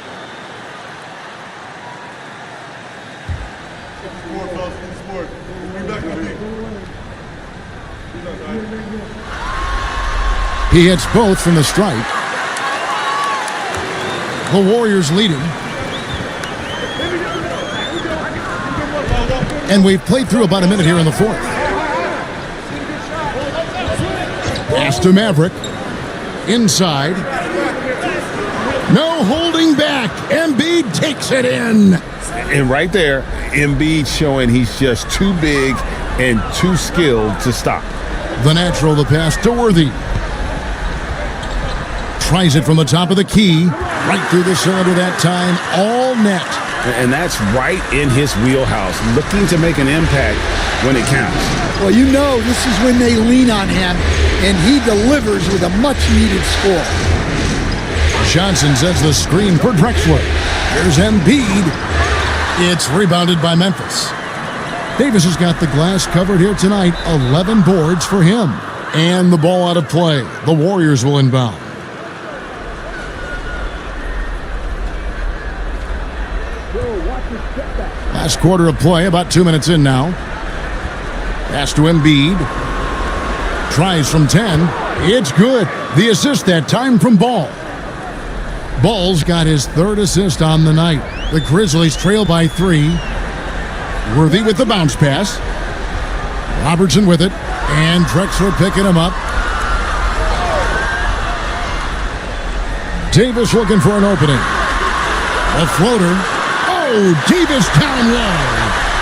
He hits both from the stripe. The Warriors leading. And we've played through about a minute here in the 4th. Pass to Maverick. Inside. No holding back. Embiid takes it in. And right there, Embiid showing he's just too big and too skilled to stop. The natural, the pass to Worthy. Tries it from the top of the key. Right through the cylinder that time. All net. And that's right in his wheelhouse. Looking to make an impact when it counts. Well, you know this is when they lean on him, and he delivers with a much-needed score. Johnson sets the screen for Drexler. Here's Embiid. It's rebounded by Memphis. Davis has got the glass covered here tonight. 11 boards for him. And the ball out of play. The Warriors will inbound. Last quarter of play, about 2 minutes in now. Pass to Embiid. Tries from 10. It's good. The assist that time from Ball. Ball's got his 3rd assist on the night. The Grizzlies trail by 3. Worthy with the bounce pass. Robertson with it. And Drexler picking him up. Davis looking for an opening. A floater. Oh, Davis down low.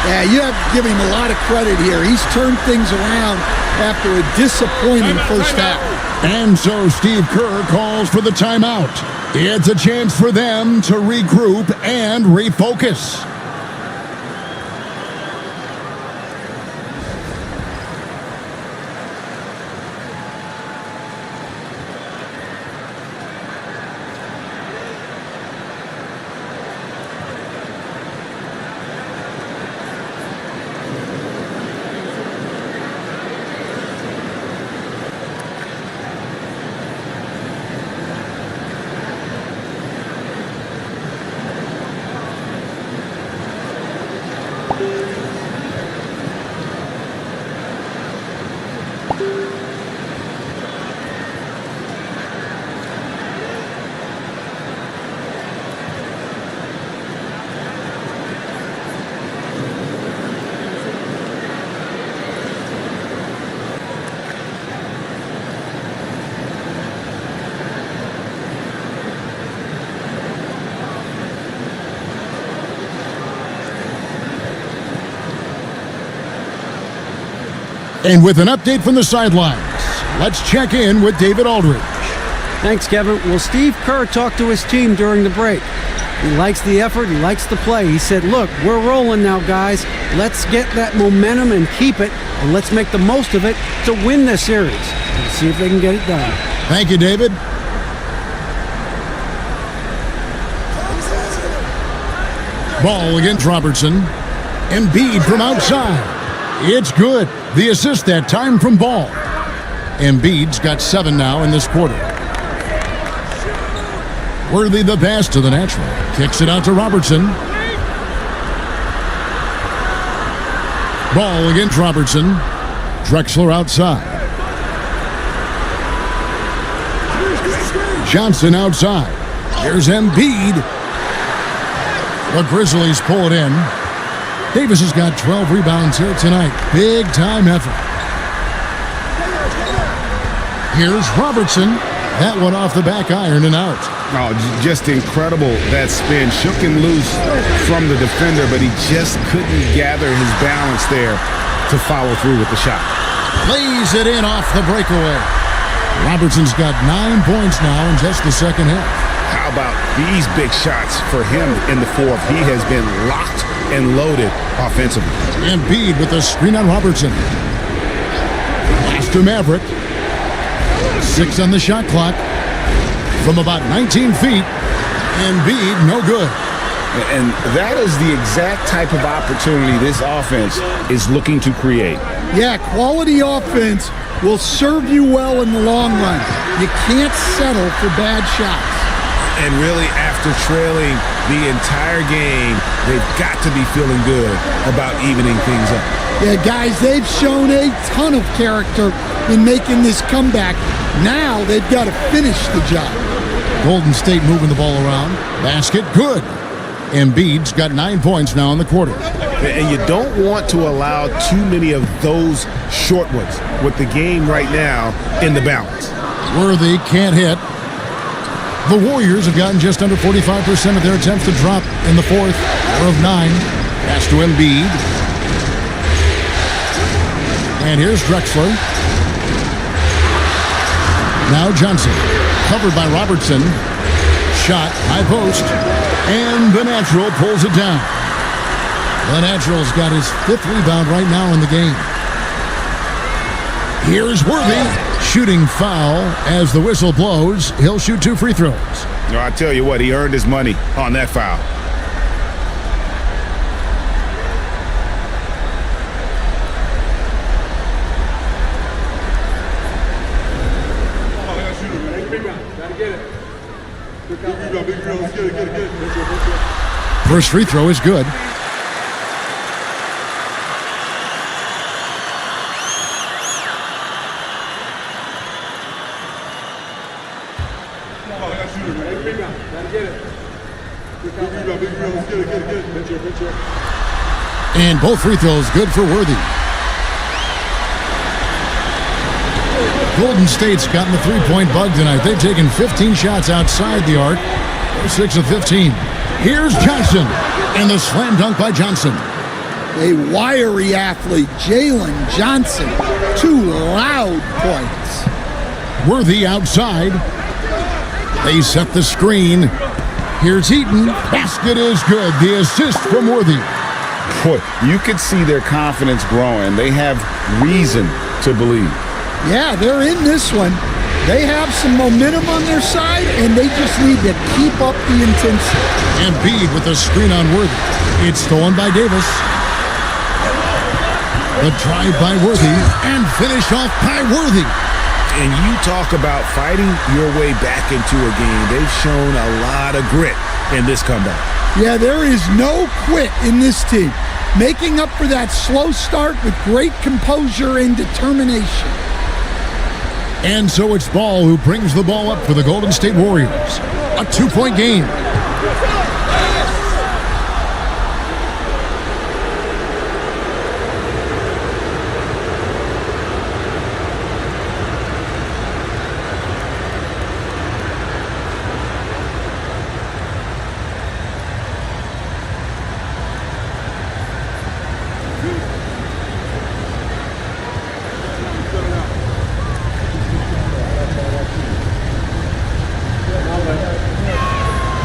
Yeah, you have to give him a lot of credit here. He's turned things around after a disappointing first half. And so Steve Kerr calls for the timeout. It's a chance for them to regroup and refocus. And with an update from the sidelines, let's check in with David Aldridge. Thanks, Kevin. Well, Steve Kerr talked to his team during the break. He likes the effort. He likes the play. He said, look, we're rolling now, guys. Let's get that momentum and keep it, and let's make the most of it to win this series. Let's see if they can get it done. Thank you, David. Ball against Robertson. Embiid from outside. It's good. The assist that time from Ball. Embiid's got 7 now in this quarter. Worthy the pass to the natural. Kicks it out to Robertson. Ball against Robertson. Drexler outside. Johnson outside. Here's Embiid. The Grizzlies pull it in. Davis has got 12 rebounds here tonight. Big time effort. Here's Robertson. That one off the back iron and out. Oh, just incredible. That spin shook him loose from the defender, but he just couldn't gather his balance there to follow through with the shot. Lays it in off the breakaway. Robertson's got 9 points now in just the second half. How about these big shots for him in the fourth? He has been locked and loaded offensively. Embiid with a screen on Robertson. Pass to Maverick. 6 on the shot clock. From about 19 feet. Embiid, no good. And that is the exact type of opportunity this offense is looking to create. Yeah, quality offense will serve you well in the long run. You can't settle for bad shots. And really, after trailing the entire game, they've got to be feeling good about evening things up. Yeah, guys, they've shown a ton of character in making this comeback. Now they've got to finish the job. Golden State moving the ball around. Basket, good. Embiid's got 9 points now in the quarter. And you don't want to allow too many of those short ones with the game right now in the balance. Worthy can't hit. The Warriors have gotten just under 45% of their attempts to drop in the fourth. 4 of 9. Pass to Embiid. And here's Drexler. Now Johnson. Covered by Robertson. Shot, high post. And the natural pulls it down. The natural's got his 5th rebound right now in the game. Here's Worthy. Shooting foul as the whistle blows. He'll shoot 2 free throws. No, I tell you what, he earned his money on that foul. First free throw is good. And both free throws good for Worthy. Golden State's gotten the three-point bug tonight. They've taken 15 shots outside the arc. They're 6 of 15. Here's Johnson, and the slam dunk by Johnson. A wiry athlete, Jalen Johnson. 2 loud points. Worthy outside. They set the screen. Here's Eaton. Basket is good. The assist from Worthy. Boy, you could see their confidence growing. They have reason to believe. Yeah, they're in this one. They have some momentum on their side, and they just need to keep up the intensity. And Embiid with the screen on Worthy. It's stolen by Davis. The drive by Worthy, and finished off by Worthy. And you talk about fighting your way back into a game. They've shown a lot of grit in this comeback. Yeah, there is no quit in this team. Making up for that slow start with great composure and determination. And so it's Ball who brings the ball up for the Golden State Warriors. A 2-point game.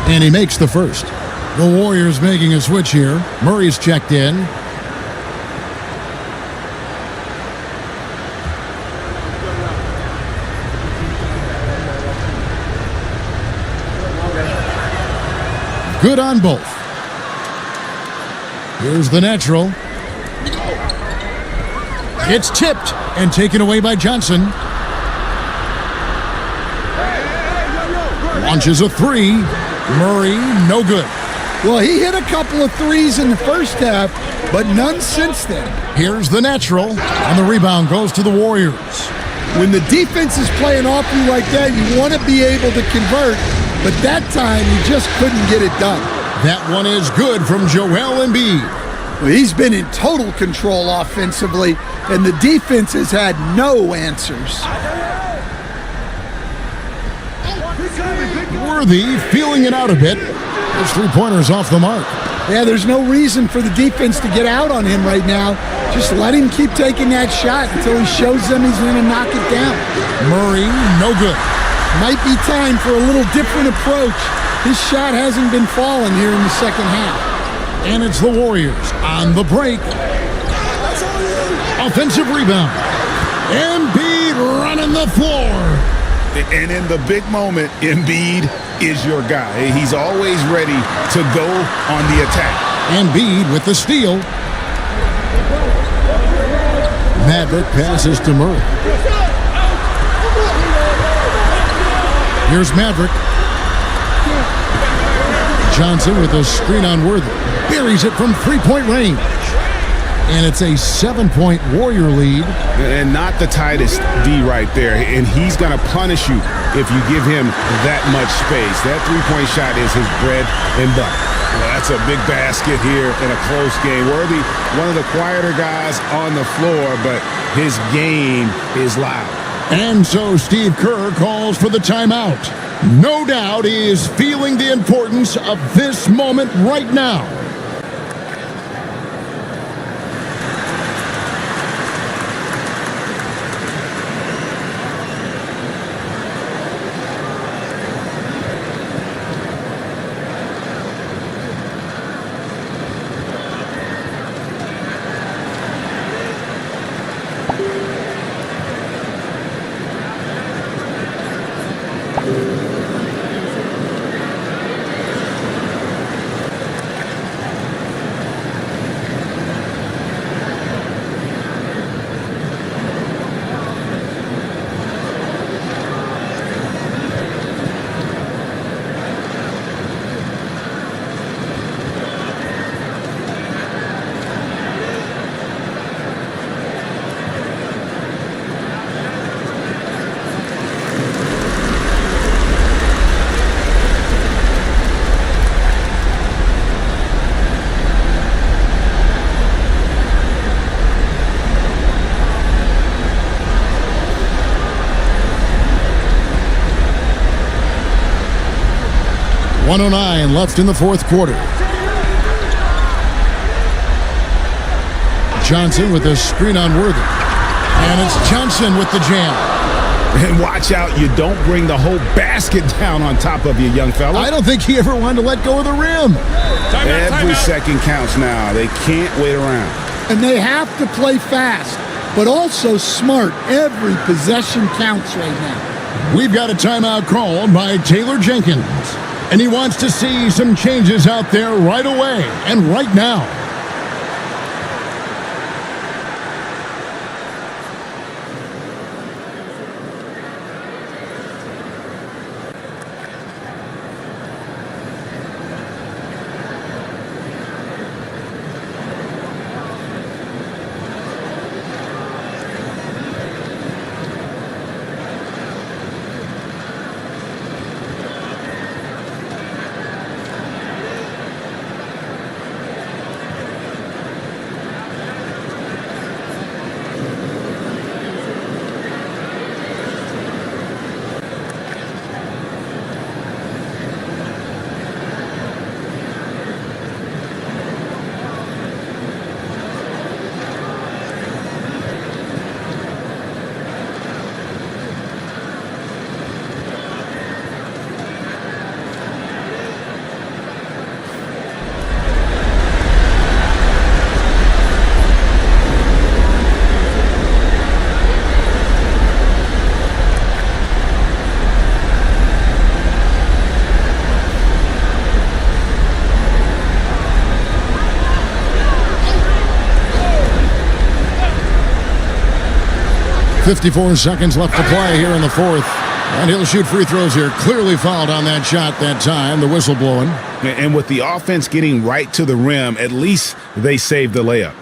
And he makes the first. The Warriors making a switch here. Murray's checked in. Good on both. Here's the natural. It's tipped and taken away by Johnson. Launches a three. Murray, no good. Well, he hit a couple of threes in the first half, but none since then. Here's the natural, and the rebound goes to the Warriors. When the defense is playing off you like that, you want to be able to convert, but that time you just couldn't get it done. That one is good from Joel Embiid. Well, he's been in total control offensively, and the defense has had no answers. Worthy feeling it out a bit. His three-pointer's off the mark. Yeah, there's no reason for the defense to get out on him right now. Just let him keep taking that shot until he shows them he's going to knock it down. Murray, no good. Might be time for a little different approach. His shot hasn't been falling here in the second half. And it's the Warriors on the break. Offensive rebound. Embiid running the floor. And in the big moment, Embiid is your guy. He's always ready to go on the attack. Embiid with the steal. Maverick passes to Murray. Here's Maverick. Johnson with a screen on Worthy. Buries it from three-point range. And it's a 7-point Warrior lead. And not the tightest D right there. And he's going to punish you if you give him that much space. That three-point shot is his bread and butter. Well, that's a big basket here in a close game. Worthy, one of the quieter guys on the floor, but his game is loud. And so Steve Kerr calls for the timeout. No doubt he is feeling the importance of this moment right now. 1:09 left in the fourth quarter. Johnson with a screen on Worthy. And it's Johnson with the jam. And watch out, you don't bring the whole basket down on top of you, young fella. I don't think he ever wanted to let go of the rim. Every second counts now. They can't wait around. And they have to play fast, but also smart. Every possession counts right now. We've got a timeout called by Taylor Jenkins. And he wants to see some changes out there right away and right now. .54 seconds left to play here in the fourth. And he'll shoot free throws here. Clearly fouled on that shot that time. The whistle blowing. And with the offense getting right to the rim, at least they saved the layup.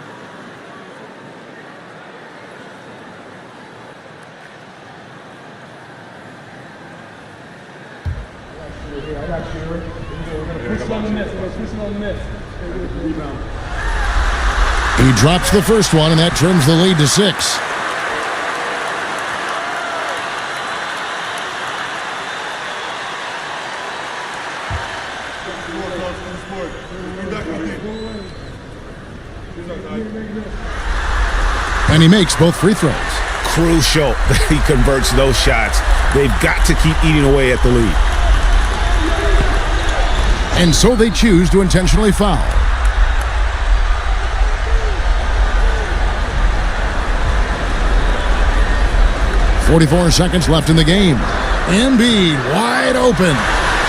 He drops the first one, and that trims the lead to 6. And he makes both free throws. Crucial that he converts those shots. They've got to keep eating away at the lead. And so they choose to intentionally foul. .44 seconds left in the game. Embiid wide open.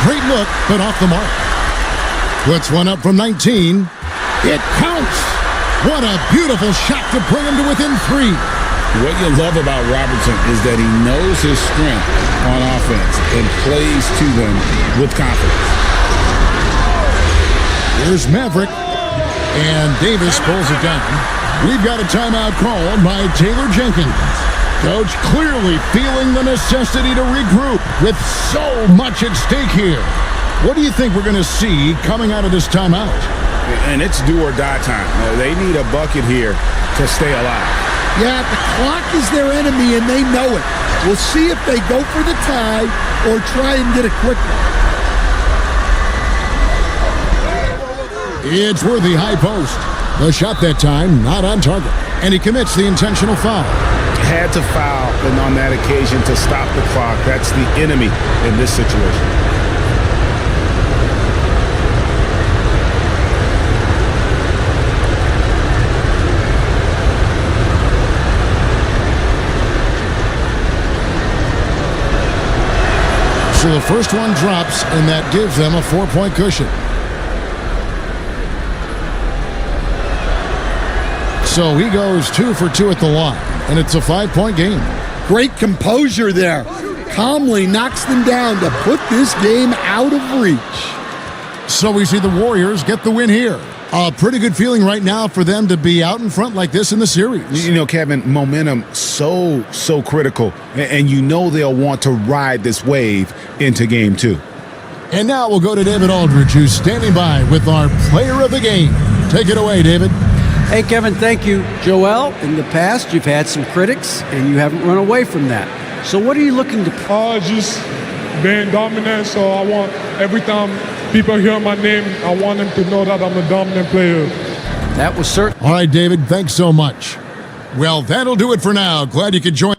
Great look, but off the mark. Puts one up from 19. It counts. What a beautiful shot to bring him to within 3. What you love about Robertson is that he knows his strength on offense and plays to them with confidence. Here's Maverick. And Davis pulls it down. We've got a timeout called by Taylor Jenkins. Coach clearly feeling the necessity to regroup with so much at stake here. What do you think we're going to see coming out of this timeout? And it's do or die time. They need a bucket here to stay alive. Yeah, the clock is their enemy, and they know it. We'll see if they go for the tie or try and get it quickly. It's Worthy high post. The shot that time not on target. And he commits the intentional foul. Had to foul, and on that occasion to stop the clock. That's the enemy in this situation. So the first one drops, and that gives them a 4-point cushion. So he goes 2 for 2 at the line, and it's a 5-point game. Great composure there. Calmly knocks them down to put this game out of reach. So we see the Warriors get the win here. A pretty good feeling right now for them to be out in front like this in the series. You know, Kevin, momentum so critical. And you know they'll want to ride this wave into game 2. And now we'll go to David Aldridge, who's standing by with our player of the game. Take it away, David. Hey, Kevin, thank you. Joel, in the past, you've had some critics, and you haven't run away from that. So what are you looking to... Just being dominant, so I want every time people hear my name, I want them to know that I'm a dominant player. That was certain. All right, David, thanks so much. Well, that'll do it for now. Glad you could join.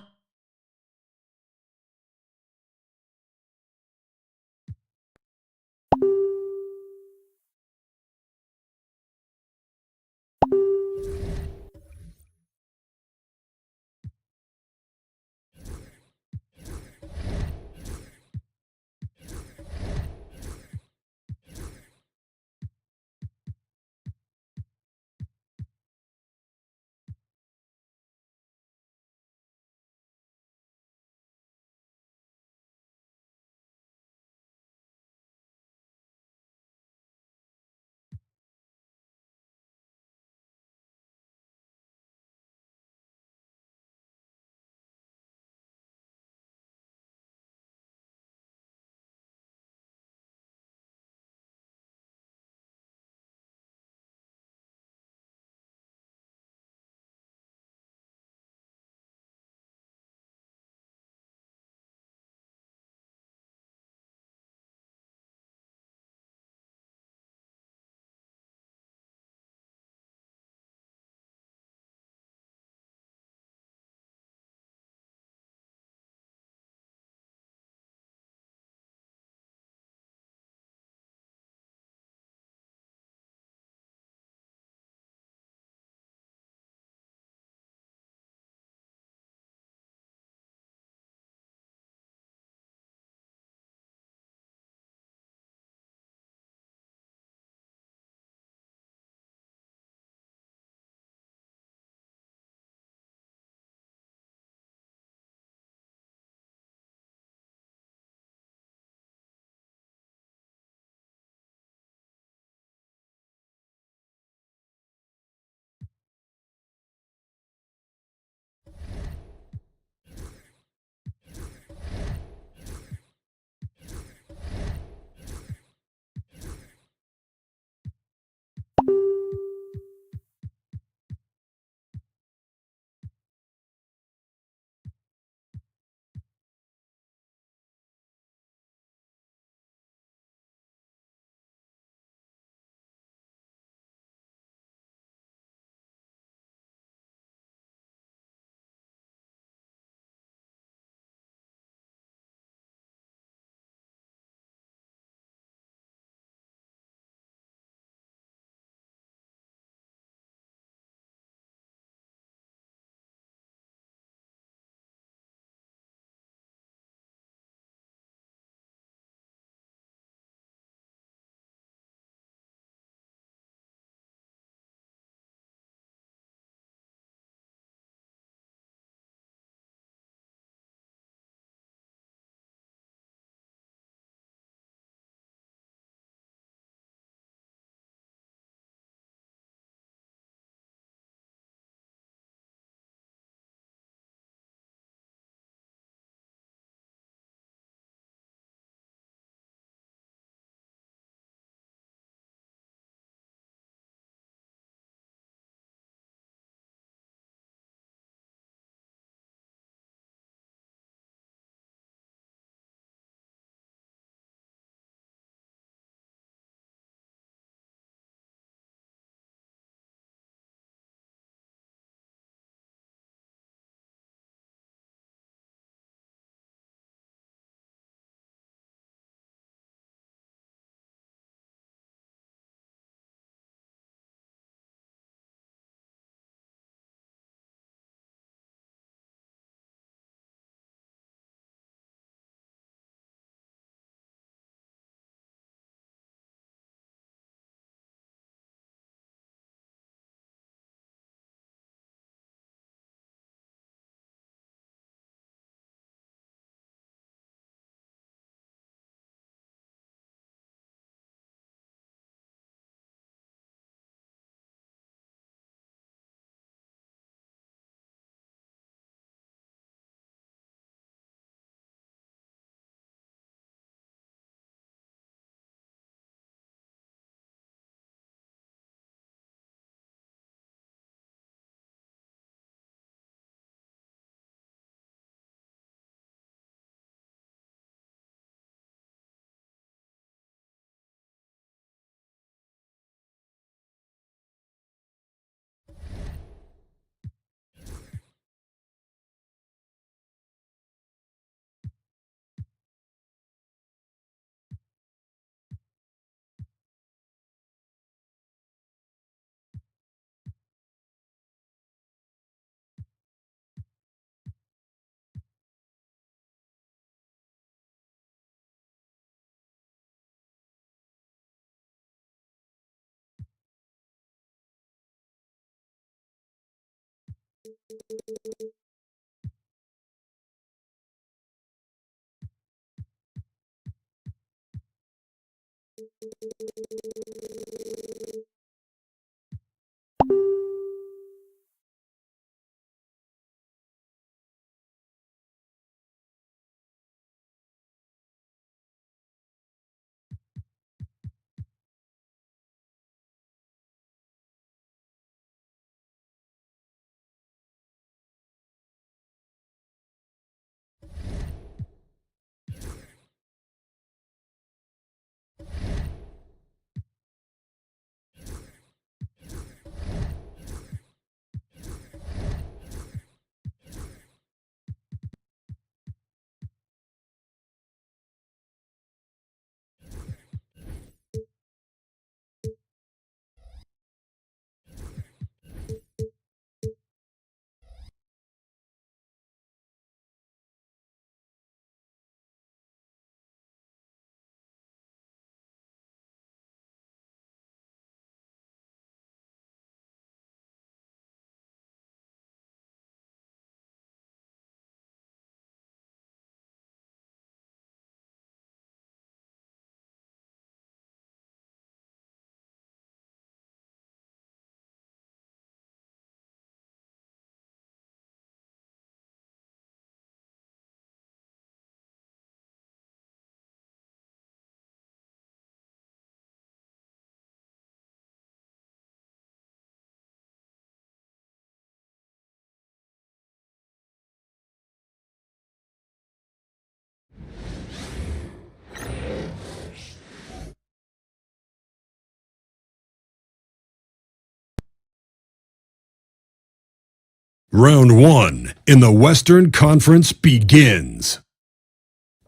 Round 1 in the Western Conference begins.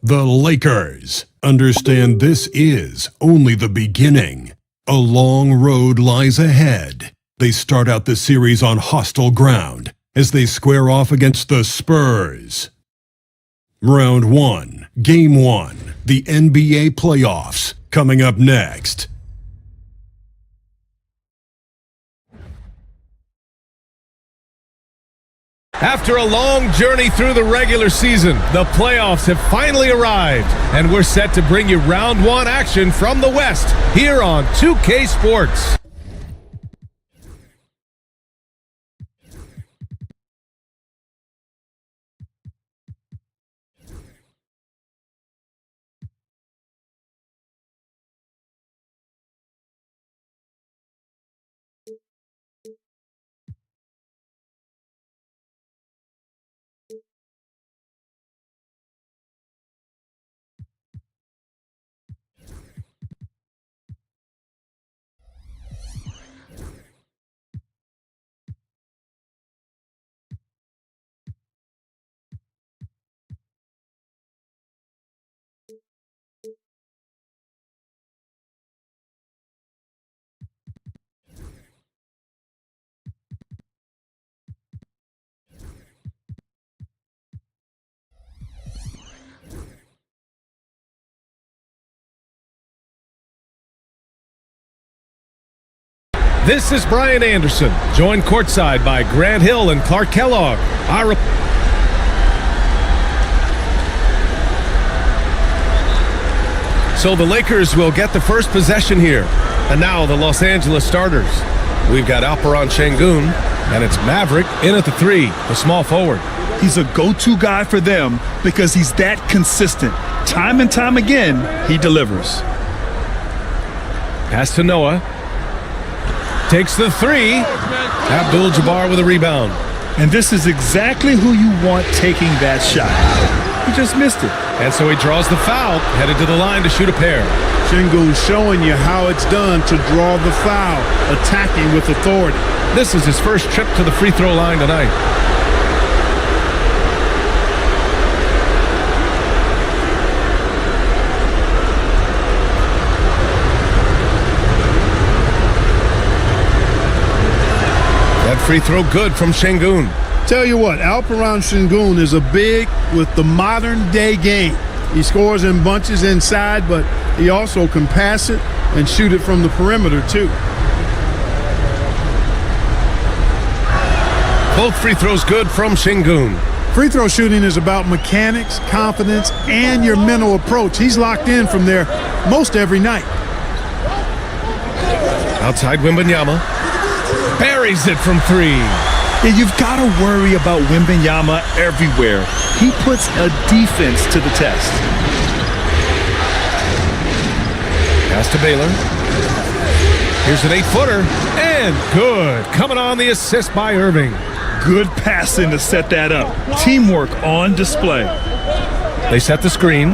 The Lakers understand this is only the beginning. A long road lies ahead. They start out the series on hostile ground as they square off against the Spurs. Round 1, Game 1, the NBA playoffs, coming up next. After a long journey through the regular season, the playoffs have finally arrived, and we're set to bring you round 1 action from the West here on 2K Sports. This is Brian Anderson, joined courtside by Grant Hill and Clark Kellogg. So the Lakers will get the first possession here. And now the Los Angeles starters. We've got Alperen Şengün, and it's Maverick in at the 3, the small forward. He's a go-to guy for them because he's that consistent. Time and time again, he delivers. Pass to Noah. Takes the 3. Abdul-Jabbar with a rebound. And this is exactly who you want taking that shot. He just missed it. And so he draws the foul, headed to the line to shoot a pair. Şengün showing you how it's done to draw the foul, attacking with authority. This is his first trip to the free throw line tonight. Free throw good from Şengün. Tell you what, Alperen Şengün is a big with the modern day game. He scores in bunches inside, but he also can pass it and shoot it from the perimeter too. Both free throws good from Şengün. Free throw shooting is about mechanics, confidence, and your mental approach. He's locked in from there most every night. Outside Wembanyama. Buries it from three. Yeah, you've got to worry about Wembanyama everywhere. He puts a defense to the test. Pass to Baylor. Here's an 8-footer. And good. Coming on the assist by Irving. Good passing to set that up. Teamwork on display. They set the screen.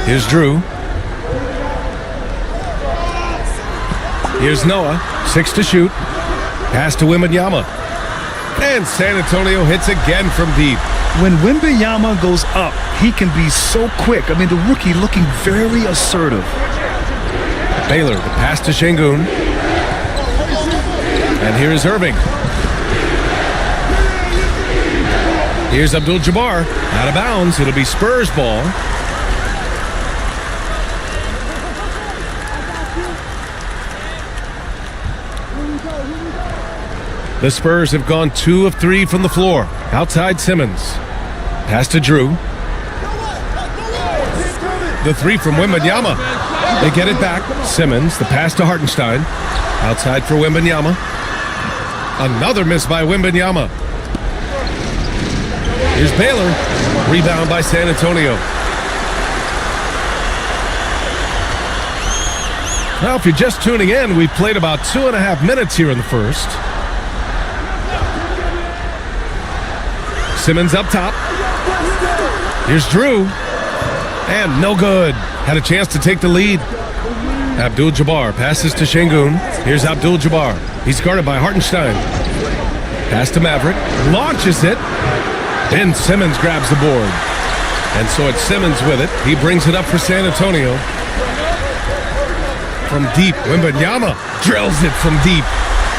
Here's Drew. Here's Noah. 6 to shoot. Pass to Wembanyama. And San Antonio hits again from deep. When Wembanyama goes up, he can be so quick. I mean, the rookie looking very assertive. Baylor, the pass to Şengün. And here is Irving. Here's Abdul-Jabbar. Out of bounds. It'll be Spurs ball. The Spurs have gone 2 of 3 from the floor. Outside Simmons. Pass to Drew. The 3 from Wembanyama. They get it back. Simmons, the pass to Hartenstein. Outside for Wembanyama. Another miss by Wembanyama. Here's Baylor. Rebound by San Antonio. Now, if you're just tuning in, we've played about 2.5 minutes here in the first. Simmons up top. Here's Drew. And no good. Had a chance to take the lead. Abdul-Jabbar passes to Şengün. Here's Abdul-Jabbar. He's guarded by Hartenstein. Pass to Maverick. Launches it. Ben Simmons grabs the board. And so it's Simmons with it. He brings it up for San Antonio. From deep, Wembanyama drills it from deep.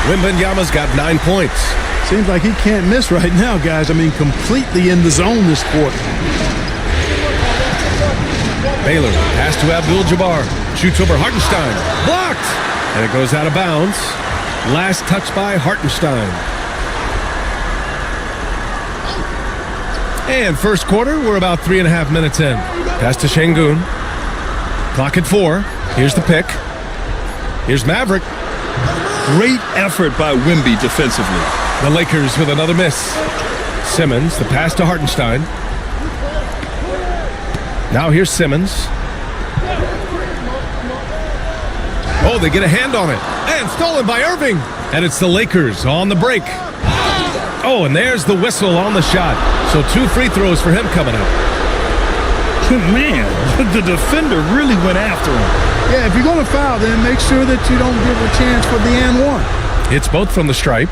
Wembanyama's got 9 points. Seems like he can't miss right now, guys. I mean, completely in the zone this quarter. Baylor, pass to Abdul-Jabbar. Shoots over Hartenstein. Blocked! And it goes out of bounds. Last touch by Hartenstein. And first quarter, we're about 3.5 minutes in. Pass to Şengün. Clock at 4. Here's the pick. Here's Maverick. Great effort by Wemby defensively. The Lakers with another miss. Simmons, the pass to Hartenstein. Now here's Simmons. Oh, they get a hand on it. And stolen by Irving. And it's the Lakers on the break. Oh, and there's the whistle on the shot. So 2 free throws for him coming up. Man, the defender really went after him. Yeah, if you're going to foul, then make sure that you don't give a chance for the and one. It's both from the stripe.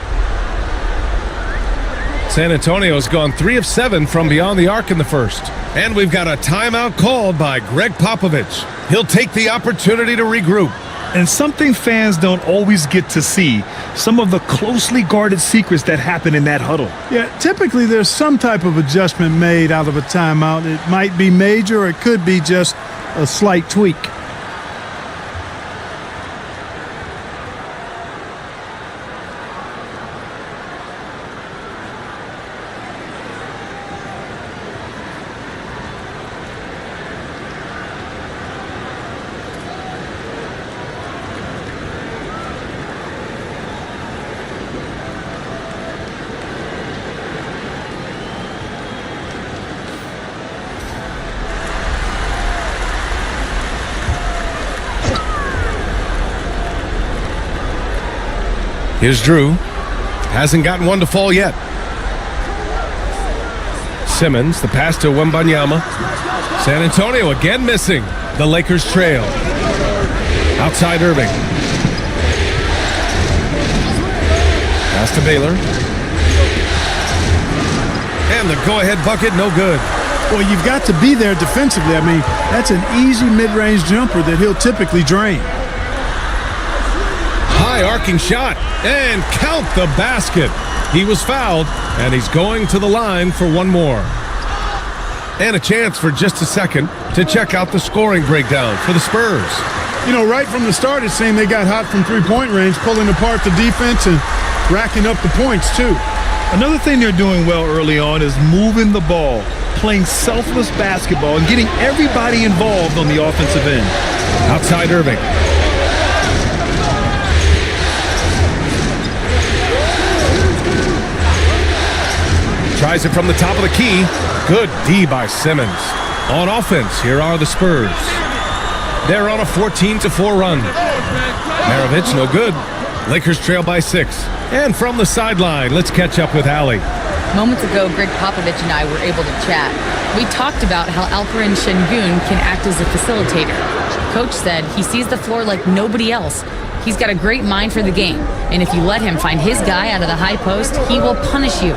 San Antonio's gone 3 of 7 from beyond the arc in the first. And we've got a timeout called by Greg Popovich. He'll take the opportunity to regroup. And something fans don't always get to see, some of the closely guarded secrets that happen in that huddle. Yeah, typically there's some type of adjustment made out of a timeout. It might be major or it could be just a slight tweak. Here's Drew. Hasn't gotten one to fall yet. Simmons, the pass to Wembanyama. San Antonio again missing. The Lakers trail. Outside Irving. Pass to Baylor. And the go-ahead bucket, no good. Well, you've got to be there defensively. I mean, that's an easy mid-range jumper that he'll typically drain. High arcing shot, and count the basket. He was fouled, and he's going to the line for one more. And a chance for just a second to check out the scoring breakdown for the Spurs. You know, right from the start, it seemed they got hot from three-point range, pulling apart the defense and racking up the points, too. Another thing they're doing well early on is moving the ball, playing selfless basketball, and getting everybody involved on the offensive end. Outside Irving. Tries it from the top of the key. Good D by Simmons. On offense, here are the Spurs. They're on a 14-4 run. Maravich, no good. Lakers trail by 6. And from the sideline, let's catch up with Allie. Moments ago, Greg Popovich and I were able to chat. We talked about how Alperen Şengün can act as a facilitator. Coach said he sees the floor like nobody else. He's got a great mind for the game, and if you let him find his guy out of the high post, he will punish you.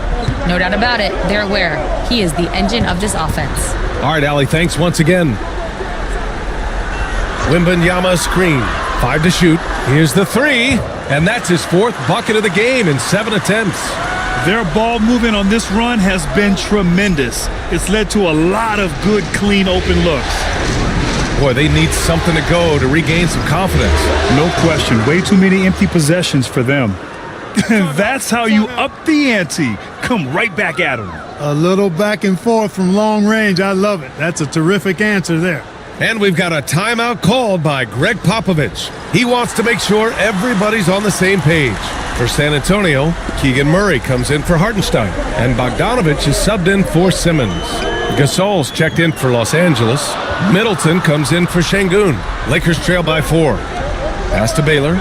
No doubt about it, they're aware. He is the engine of this offense. All right, Allie, thanks once again. Wembanyama screen. 5 to shoot. Here's the 3, and that's his 4th bucket of the game in 7 attempts. Their ball movement on this run has been tremendous. It's led to a lot of good, clean, open looks. Boy, they need something to go to regain some confidence. No question. Way too many empty possessions for them. That's how you up the ante. Come right back at them. A little back and forth from long range. I love it. That's a terrific answer there. And we've got a timeout called by Greg Popovich. He wants to make sure everybody's on the same page. For San Antonio, Keegan Murray comes in for Hartenstein, and Bogdanovich is subbed in for Simmons. Gasol's checked in for Los Angeles. Middleton comes in for Şengün. Lakers trail by 4. Pass to Baylor.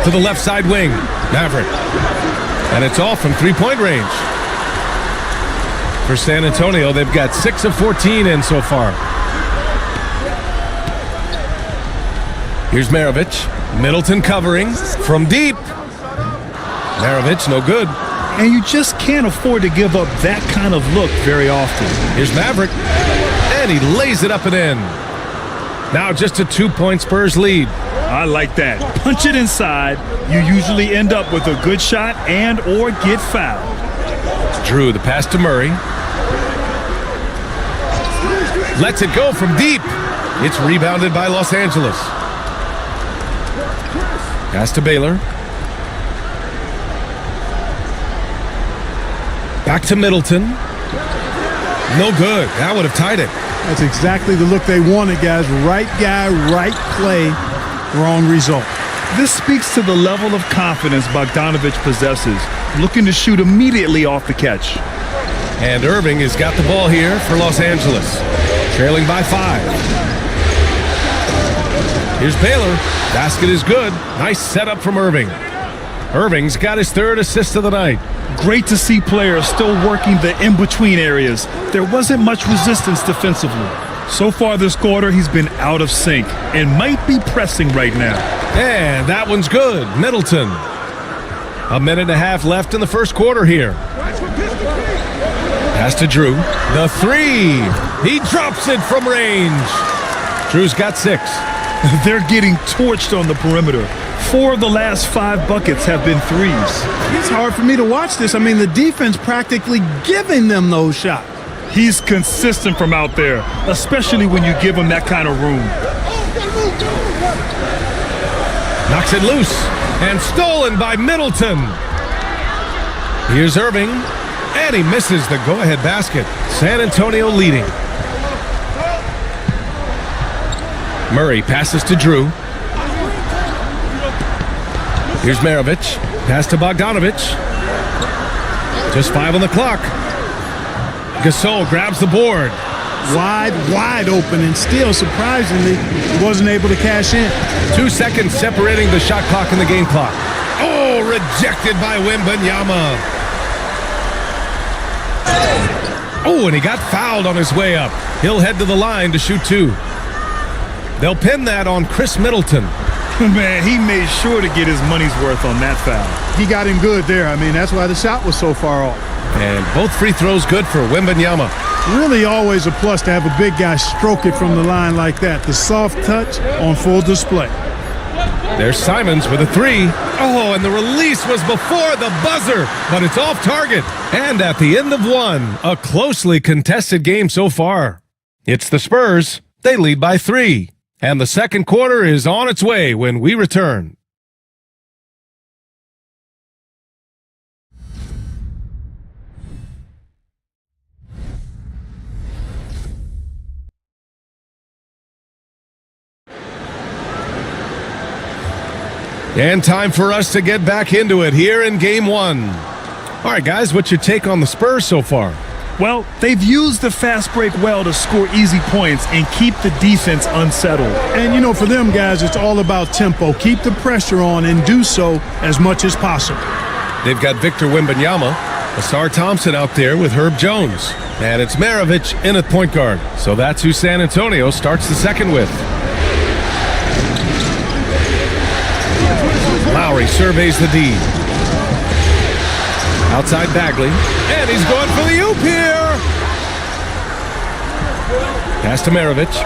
To the left side wing, Maverick. And it's off from three-point range. For San Antonio, they've got 6 of 14 in so far. Here's Maravich. Middleton covering from deep. Maravich, no good. And you just can't afford to give up that kind of look very often. Here's Maverick. And he lays it up and in. Now just a 2-point Spurs lead. I like that. Punch it inside. You usually end up with a good shot and or get fouled. Drew, the pass to Murray. Lets it go from deep. It's rebounded by Los Angeles. Pass to Baylor. Back to Middleton. No good. That would have tied it. That's exactly the look they wanted, guys. Right guy, right play, wrong result. This speaks to the level of confidence Bogdanovich possesses, looking to shoot immediately off the catch. And Irving has got the ball here for Los Angeles, trailing by 5. Here's Baylor. Basket is good. Nice setup from Irving. Irving's got his 3rd assist of the night. Great to see players still working the in-between areas. There wasn't much resistance defensively. So far this quarter, he's been out of sync and might be pressing right now. And that one's good. Middleton. 1.5 minutes left in the first quarter here. Pass to Drew. The 3. He drops it from range. Drew's got 6. They're getting torched on the perimeter. 4 of the last 5 buckets have been threes. It's hard for me to watch this. I mean, the defense practically giving them those shots. He's consistent from out there, especially when you give him that kind of room. Knocks it loose and stolen by Middleton. Here's Irving, and he misses the go-ahead basket. San Antonio leading. Murray passes to Drew. Here's Maravich. Pass to Bogdanovich. Just 5 on the clock. Gasol grabs the board. Wide open, and still, surprisingly, wasn't able to cash in. 2 seconds separating the shot clock and the game clock. Oh, rejected by Wembanyama. Oh, and he got fouled on his way up. He'll head to the line to shoot 2. They'll pin that on Chris Middleton. Man, he made sure to get his money's worth on that foul. He got him good there. I mean, that's why the shot was so far off. And both free throws good for Wembanyama. Really always a plus to have a big guy stroke it from the line like that. The soft touch on full display. There's Simons with a 3. Oh, and the release was before the buzzer, but it's off target. And at the end of 1, a closely contested game so far. It's the Spurs. They lead by 3. And the second quarter is on its way when we return. And time for us to get back into it here in Game 1. All right, guys, what's your take on the Spurs so far? Well, they've used the fast break well to score easy points and keep the defense unsettled. And, you know, for them guys, it's all about tempo. Keep the pressure on and do so as much as possible. They've got Victor Wembanyama, Asar Thompson out there with Herb Jones. And it's Maravich in at point guard. So that's who San Antonio starts the second with. Lowry surveys the D. Outside Bagley. And he's going for the oop here. Pass to Maravich.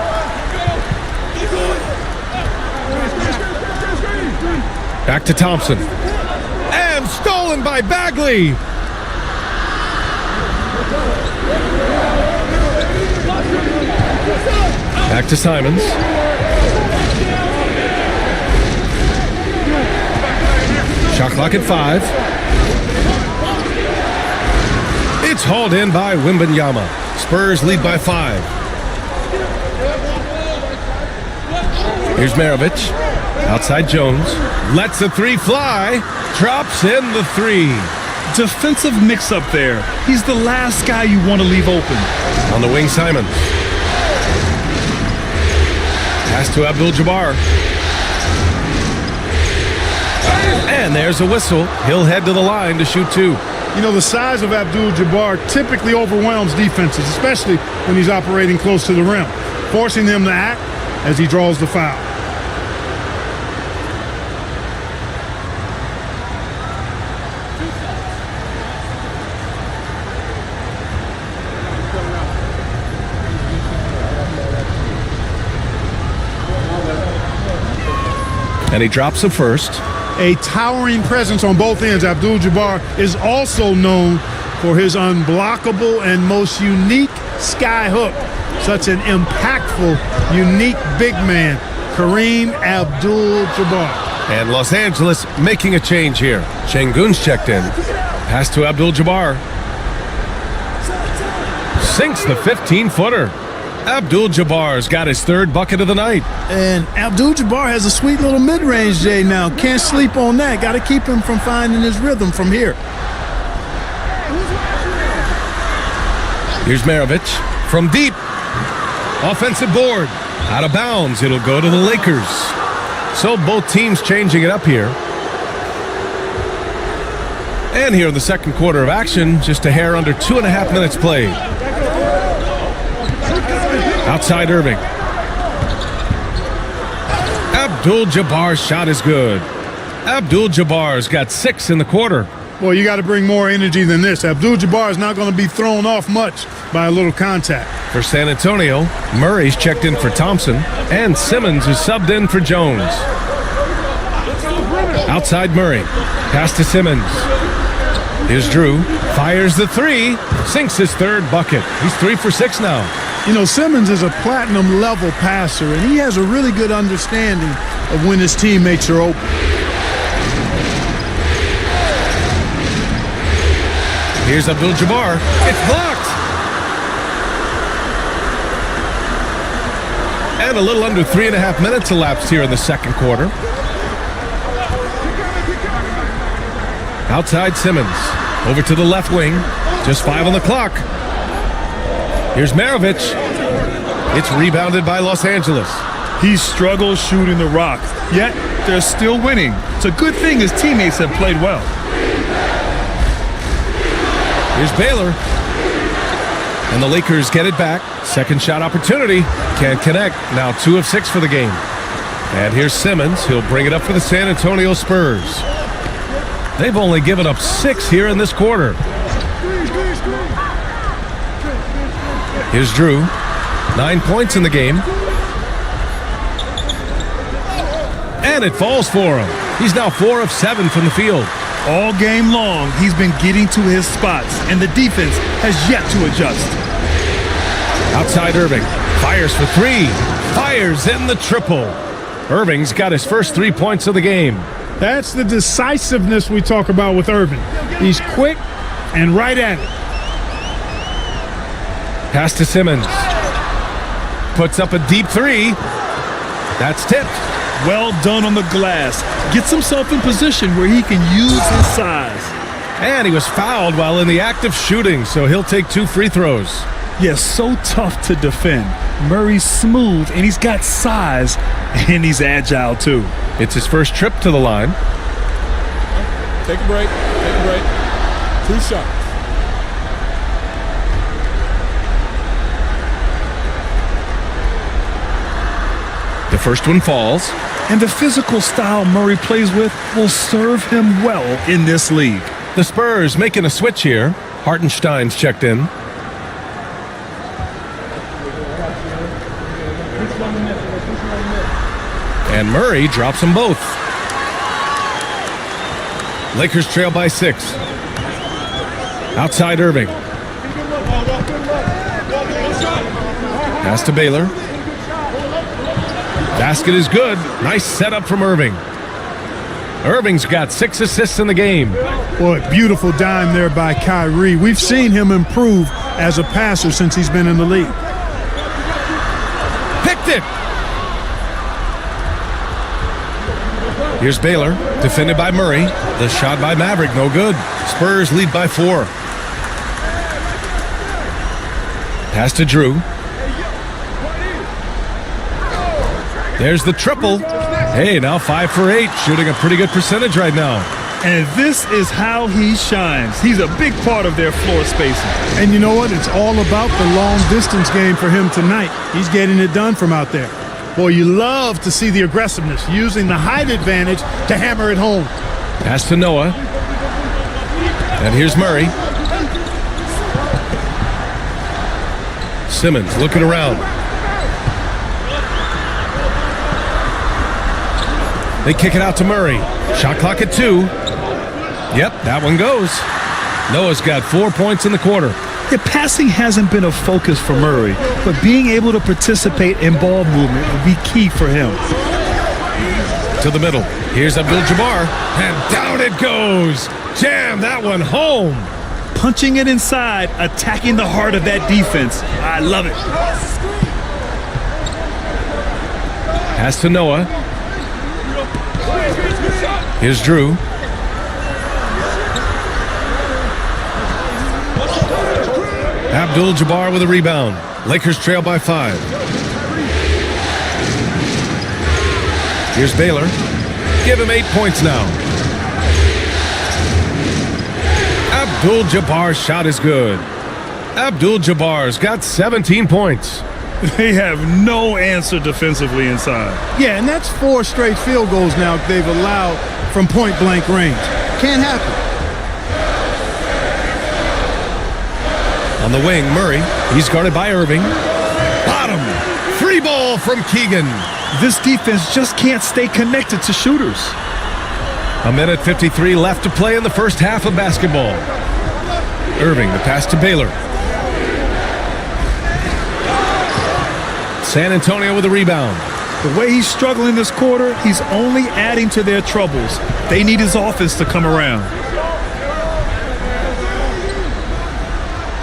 Back to Thompson. And stolen by Bagley. Back to Simons. Shot clock at 5. It's hauled in by Wembanyama. Spurs lead by 5. Here's Maravich. Outside Jones. Lets the 3 fly. Drops in the 3. Defensive mix-up there. He's the last guy you want to leave open. On the wing, Simons. Pass to Abdul-Jabbar. And there's a whistle. He'll head to the line to shoot 2. You know, the size of Abdul-Jabbar typically overwhelms defenses, especially when he's operating close to the rim, forcing them to act as he draws the foul. And he drops the first. A towering presence on both ends. Abdul-Jabbar is also known for his unblockable and most unique sky hook. Such an impactful, unique big man, Kareem Abdul-Jabbar. And Los Angeles making a change here. Şengün's checked in. Pass to Abdul-Jabbar. Sinks the 15-footer. Abdul-Jabbar's got his 3rd bucket of the night. And Abdul-Jabbar has a sweet little mid-range, Jay, now. Can't sleep on that. Got to keep him from finding his rhythm from here. Here's Maravich from deep. Offensive board. Out of bounds. It'll go to the Lakers. So both teams changing it up here. And here in the second quarter of action, just a hair under 2.5 minutes played. Outside Irving. Abdul-Jabbar's shot is good. Abdul-Jabbar's got 6 in the quarter. Boy, you got to bring more energy than this. Abdul-Jabbar is not going to be thrown off much by a little contact. For San Antonio, Murray's checked in for Thompson, and Simmons is subbed in for Jones. Outside Murray. Pass to Simmons. Here's Drew. Fires the 3. Sinks his 3rd bucket. He's 3 for 6 now. You know, Simmons is a platinum-level passer, and he has a really good understanding of when his teammates are open. Here's Abdul-Jabbar. It's blocked. And a little under 3.5 minutes elapsed here in the second quarter. Outside Simmons. Over to the left wing. Just 5 on the clock. Here's Maravich. It's rebounded by Los Angeles. He struggles shooting the rock, yet they're still winning. It's a good thing his teammates have played well. Here's Baylor. And the Lakers get it back. Second shot opportunity. Can't connect. Now 2 of 6 for the game. And here's Simmons. He'll bring it up for the San Antonio Spurs. They've only given up 6 here in this quarter. Here's Drew. 9 points in the game. And it falls for him. He's now 4 of 7 from the field. All game long, he's been getting to his spots, and the defense has yet to adjust. Outside Irving. Fires for 3. Fires in the triple. Irving's got his first 3 points of the game. That's the decisiveness we talk about with Irving. He's quick and right at it. Pass to Simmons. Puts up a deep 3. That's tipped. Well done on the glass. Gets himself in position where he can use his size. And he was fouled while in the act of shooting, so he'll take 2 free throws. Yes, so tough to defend. Murray's smooth, and he's got size, and he's agile too. It's his first trip to the line. Take a break. 2 shots. The first one falls. And the physical style Murray plays with will serve him well in this league. The Spurs making a switch here. Hartenstein's checked in. And Murray drops them both. Lakers trail by 6. Outside Irving. Pass to Baylor. Basket is good. Nice setup from Irving. Irving's got 6 assists in the game. Boy, beautiful dime there by Kyrie. We've seen him improve as a passer since he's been in the league. Picked it. Here's Baylor, defended by Murray. The shot by Maverick, no good. Spurs lead by 4. Pass to Drew. There's the triple. Hey, now 5 for 8, shooting a pretty good percentage right now. And this is how he shines. He's a big part of their floor spacing. And you know what? It's all about the long distance game for him tonight. He's getting it done from out there. Boy, you love to see the aggressiveness, using the height advantage to hammer it home. Pass to Noah. And here's Murray. Simmons looking around. They kick it out to Murray. Shot clock at 2. Yep, that one goes. Noah's got 4 points in the quarter. Yeah, passing hasn't been a focus for Murray, but being able to participate in ball movement will be key for him. To the middle. Here's Abdul-Jabbar. And down it goes. Jam that one home. Punching it inside, attacking the heart of that defense. I love it. Pass to Noah. Here's Drew. Abdul-Jabbar with a rebound. Lakers trail by 5. Here's Baylor. Give him 8 points now. Abdul-Jabbar's shot is good. Abdul-Jabbar's got 17 points. They have no answer defensively inside. Yeah, and that's 4 straight field goals now they've allowed from point-blank range. Can't happen. On the wing, Murray. He's guarded by Irving. Bottom. Free ball from Keegan. This defense just can't stay connected to shooters. 1:53 left to play in the first half of basketball. Irving, the pass to Baylor. San Antonio with a rebound. The way he's struggling this quarter, he's only adding to their troubles. They need his offense to come around.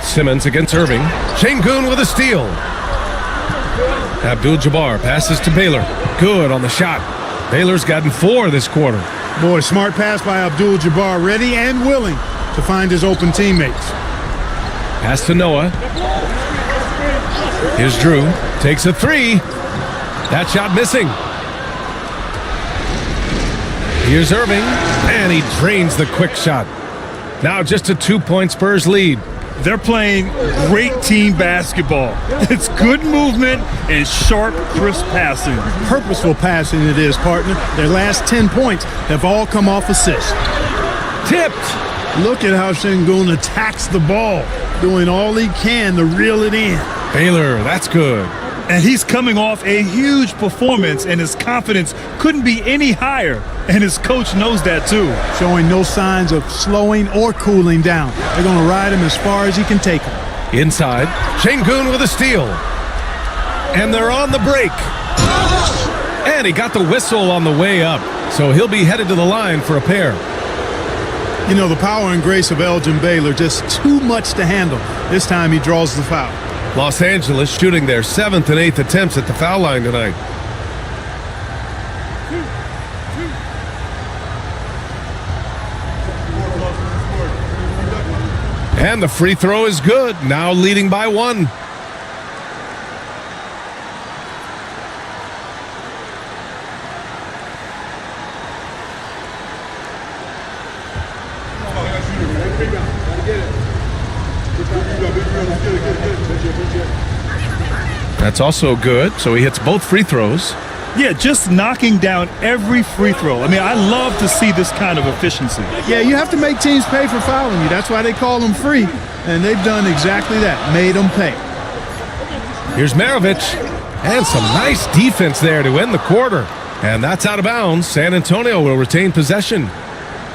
Simmons against Irving. Şengün with a steal. Abdul-Jabbar passes to Baylor. Good on the shot. Baylor's gotten 4 this quarter. Boy, smart pass by Abdul-Jabbar, ready and willing to find his open teammates. Pass to Noah. Here's Drew. Takes a 3. That shot missing. Here's Irving. And he drains the quick shot. Now just a 2-point Spurs lead. They're playing great team basketball. It's good movement and sharp, crisp passing. Purposeful passing it is, partner. Their last 10 points have all come off assists. Tipped. Look at how Şengün attacks the ball, doing all he can to reel it in. Baylor, that's good. And he's coming off a huge performance, and his confidence couldn't be any higher. And his coach knows that too. Showing no signs of slowing or cooling down. They're going to ride him as far as he can take him. Inside, Şengün with a steal. And they're on the break. And he got the whistle on the way up. So he'll be headed to the line for a pair. You know, the power and grace of Elgin Baylor, just too much to handle. This time he draws the foul. Los Angeles shooting their 7th and 8th attempts at the foul line tonight. And the free throw is good, now leading by 1. That's also good, so he hits both free throws. Yeah, just knocking down every free throw. I mean, I love to see this kind of efficiency. Yeah, you have to make teams pay for fouling you. That's why they call them free. And they've done exactly that, made them pay. Here's Maravich, and some nice defense there to end the quarter. And that's out of bounds. San Antonio will retain possession.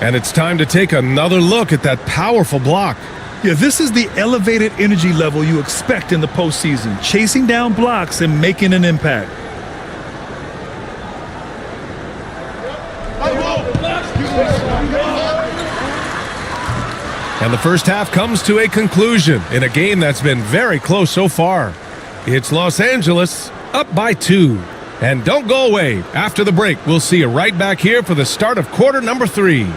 And it's time to take another look at that powerful block. Yeah, this is the elevated energy level you expect in the postseason, chasing down blocks and making an impact. And the first half comes to a conclusion in a game that's been very close so far. It's Los Angeles up by 2. And don't go away. After the break, we'll see you right back here for the start of quarter number 3.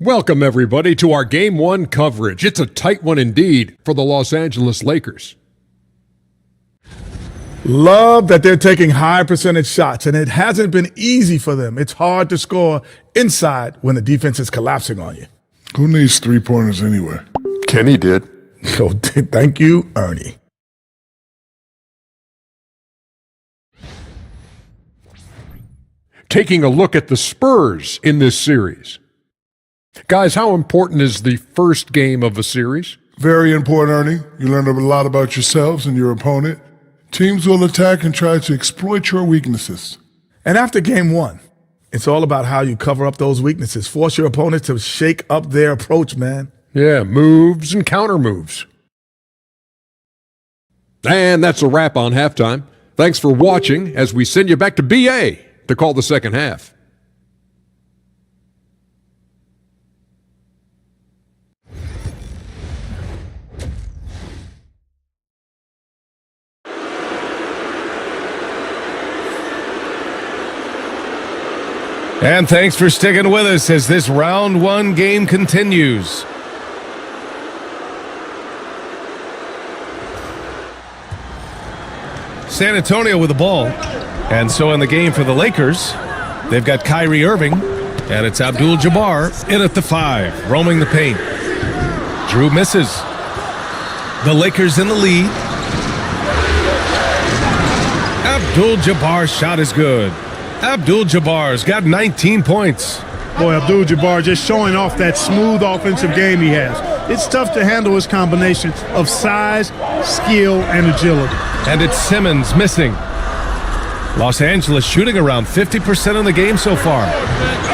Welcome, everybody, to our Game 1 coverage. It's a tight one indeed for the Los Angeles Lakers. Love that they're taking high percentage shots, and it hasn't been easy for them. It's hard to score inside when the defense is collapsing on you. Who needs three-pointers anyway? Kenny did. So thank you, Ernie. Taking a look at the Spurs in this series. Guys, how important is the first game of a series? Very important, Ernie. You learn a lot about yourselves and your opponent. Teams will attack and try to exploit your weaknesses. And after game 1, it's all about how you cover up those weaknesses. Force your opponent to shake up their approach, man. Yeah, moves and counter moves. And that's a wrap on halftime. Thanks for watching as we send you back to BA to call the second half. And thanks for sticking with us as this round 1 game continues. San Antonio with the ball. And so in the game for the Lakers, they've got Kyrie Irving, and it's Abdul-Jabbar in at the 5, roaming the paint. Drew misses. The Lakers in the lead. Abdul-Jabbar's shot is good. Abdul-Jabbar's got 19 points. Boy, Abdul-Jabbar just showing off that smooth offensive game he has. It's tough to handle his combination of size, skill, and agility. And it's Simmons missing. Los Angeles shooting around 50% in the game so far.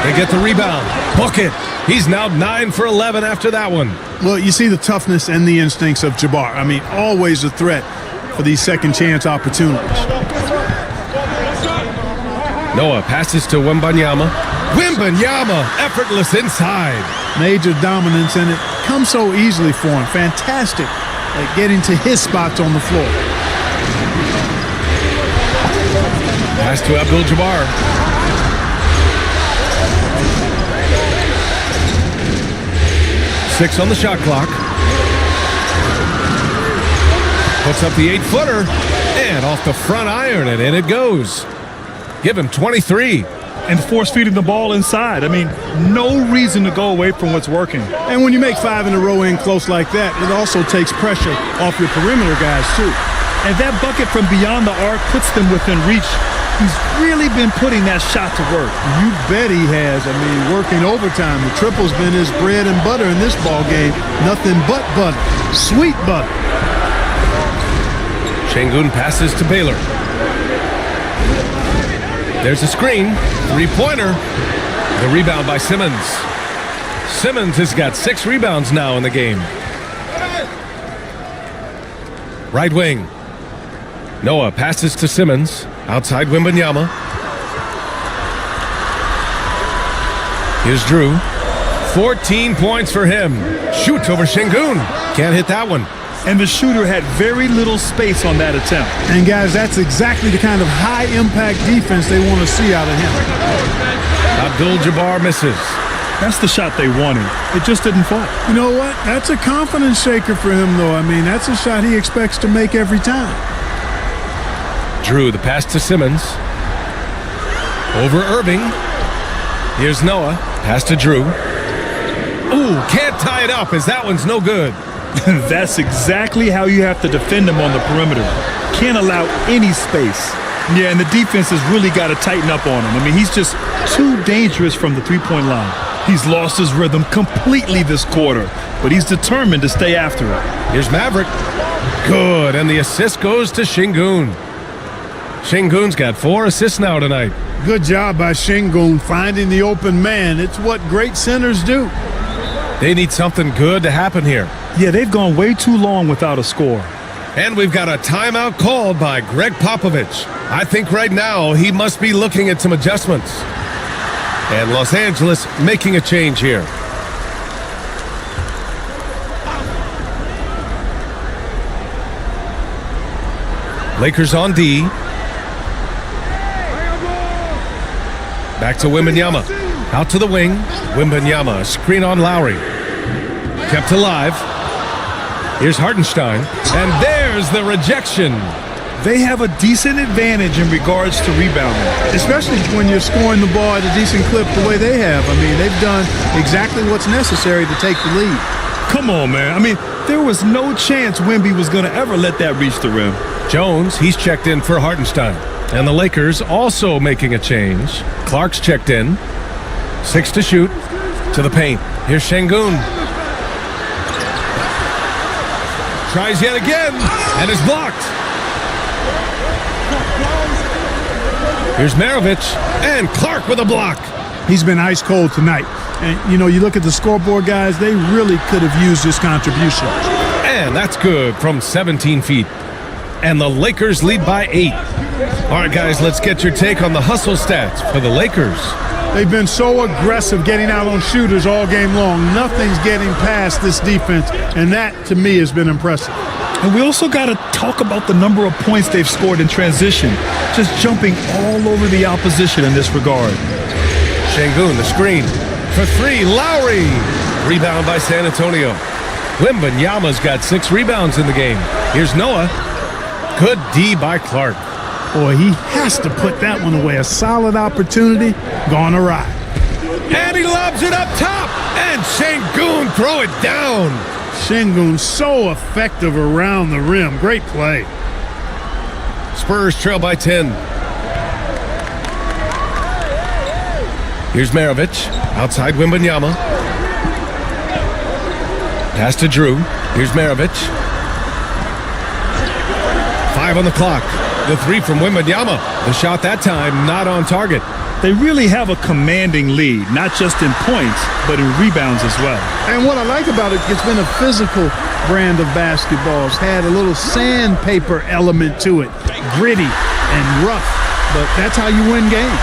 They get the rebound. Book it. He's now 9 for 11 after that one. Well, you see the toughness and the instincts of Jabbar. I mean, always a threat for these second chance opportunities. Noah passes to Wembanyama. Wembanyama, effortless inside. Major dominance, and it comes so easily for him. Fantastic at getting to his spots on the floor. Pass to Abdul-Jabbar. Six on the shot clock. Puts up the 8-footer, and off the front iron, and in it goes. Give him 23. And force-feeding the ball inside. I mean, no reason to go away from what's working. And when you make 5 in a row in close like that, it also takes pressure off your perimeter guys, too. And that bucket from beyond the arc puts them within reach. He's really been putting that shot to work. You bet he has. I mean, working overtime. The triple's been his bread and butter in this ball game. Nothing but butter. Sweet butter. Şengün passes to Baylor. There's a screen. Three-pointer. The rebound by Simmons. Simmons has got 6 rebounds now in the game. Right wing. Noah passes to Simmons. Outside Wembanyama. Here's Drew. 14 points for him. Shoot over Şengün. Can't hit that one. And the shooter had very little space on that attempt. And guys, that's exactly the kind of high-impact defense they want to see out of him. Abdul-Jabbar misses. That's the shot they wanted. It just didn't fall. You know what? That's a confidence shaker for him, though. I mean, that's a shot he expects to make every time. Drew, the pass to Simmons. Over Irving. Here's Noah. Pass to Drew. Ooh, can't tie it up as that one's no good. That's exactly how you have to defend him on the perimeter. Can't allow any space. Yeah, and the defense has really got to tighten up on him. I mean, he's just too dangerous from the three-point line. He's lost his rhythm completely this quarter, but he's determined to stay after it. Here's Maverick. Good, and the assist goes to Şengün. Şengün's got 4 assists now tonight. Good job by Şengün finding the open man. It's what great centers do. They need something good to happen here. Yeah, they've gone way too long without a score. And we've got a timeout called by Greg Popovich. I think right now he must be looking at some adjustments. And Los Angeles making a change here. Lakers on D. Back to Wembanyama. Out to the wing. Wembanyama, screen on Lowry. Kept alive. Here's Hartenstein. And there's the rejection. They have a decent advantage in regards to rebounding. Especially when you're scoring the ball at a decent clip the way they have. I mean, they've done exactly what's necessary to take the lead. Come on, man. I mean, there was no chance Wemby was going to ever let that reach the rim. Jones, he's checked in for Hartenstein. And the Lakers also making a change. Clark's checked in. 6 to shoot. To the paint. Here's Şengün. Tries yet again. And is blocked. Here's Maravich. And Clark with a block. He's been ice cold tonight. And, you know, you look at the scoreboard, guys, they really could have used his contribution. And that's good from 17 feet. And the Lakers lead by 8. All right, guys, let's get your take on the hustle stats for the Lakers. They've been so aggressive getting out on shooters all game long. Nothing's getting past this defense, and that, to me, has been impressive. And we also got to talk about the number of points they've scored in transition, just jumping all over the opposition in this regard. Şengün, the screen. For 3, Lowry. Rebound by San Antonio. Wembanyama's got 6 rebounds in the game. Here's Noah. Good D by Clark. Boy, he has to put that one away. A solid opportunity gone awry. And he lobs it up top. And Şengün throw it down. Şengün so effective around the rim. Great play. Spurs trail by 10. Here's Maravich. Outside Wembanyama. Pass to Drew. Here's Maravich. 5 on the clock. The 3 from Wembanyama. The shot that time not on target. They really have a commanding lead, not just in points, but in rebounds as well. And what I like about it, it's been a physical brand of basketball. It's had a little sandpaper element to it. Gritty and rough, but that's how you win games.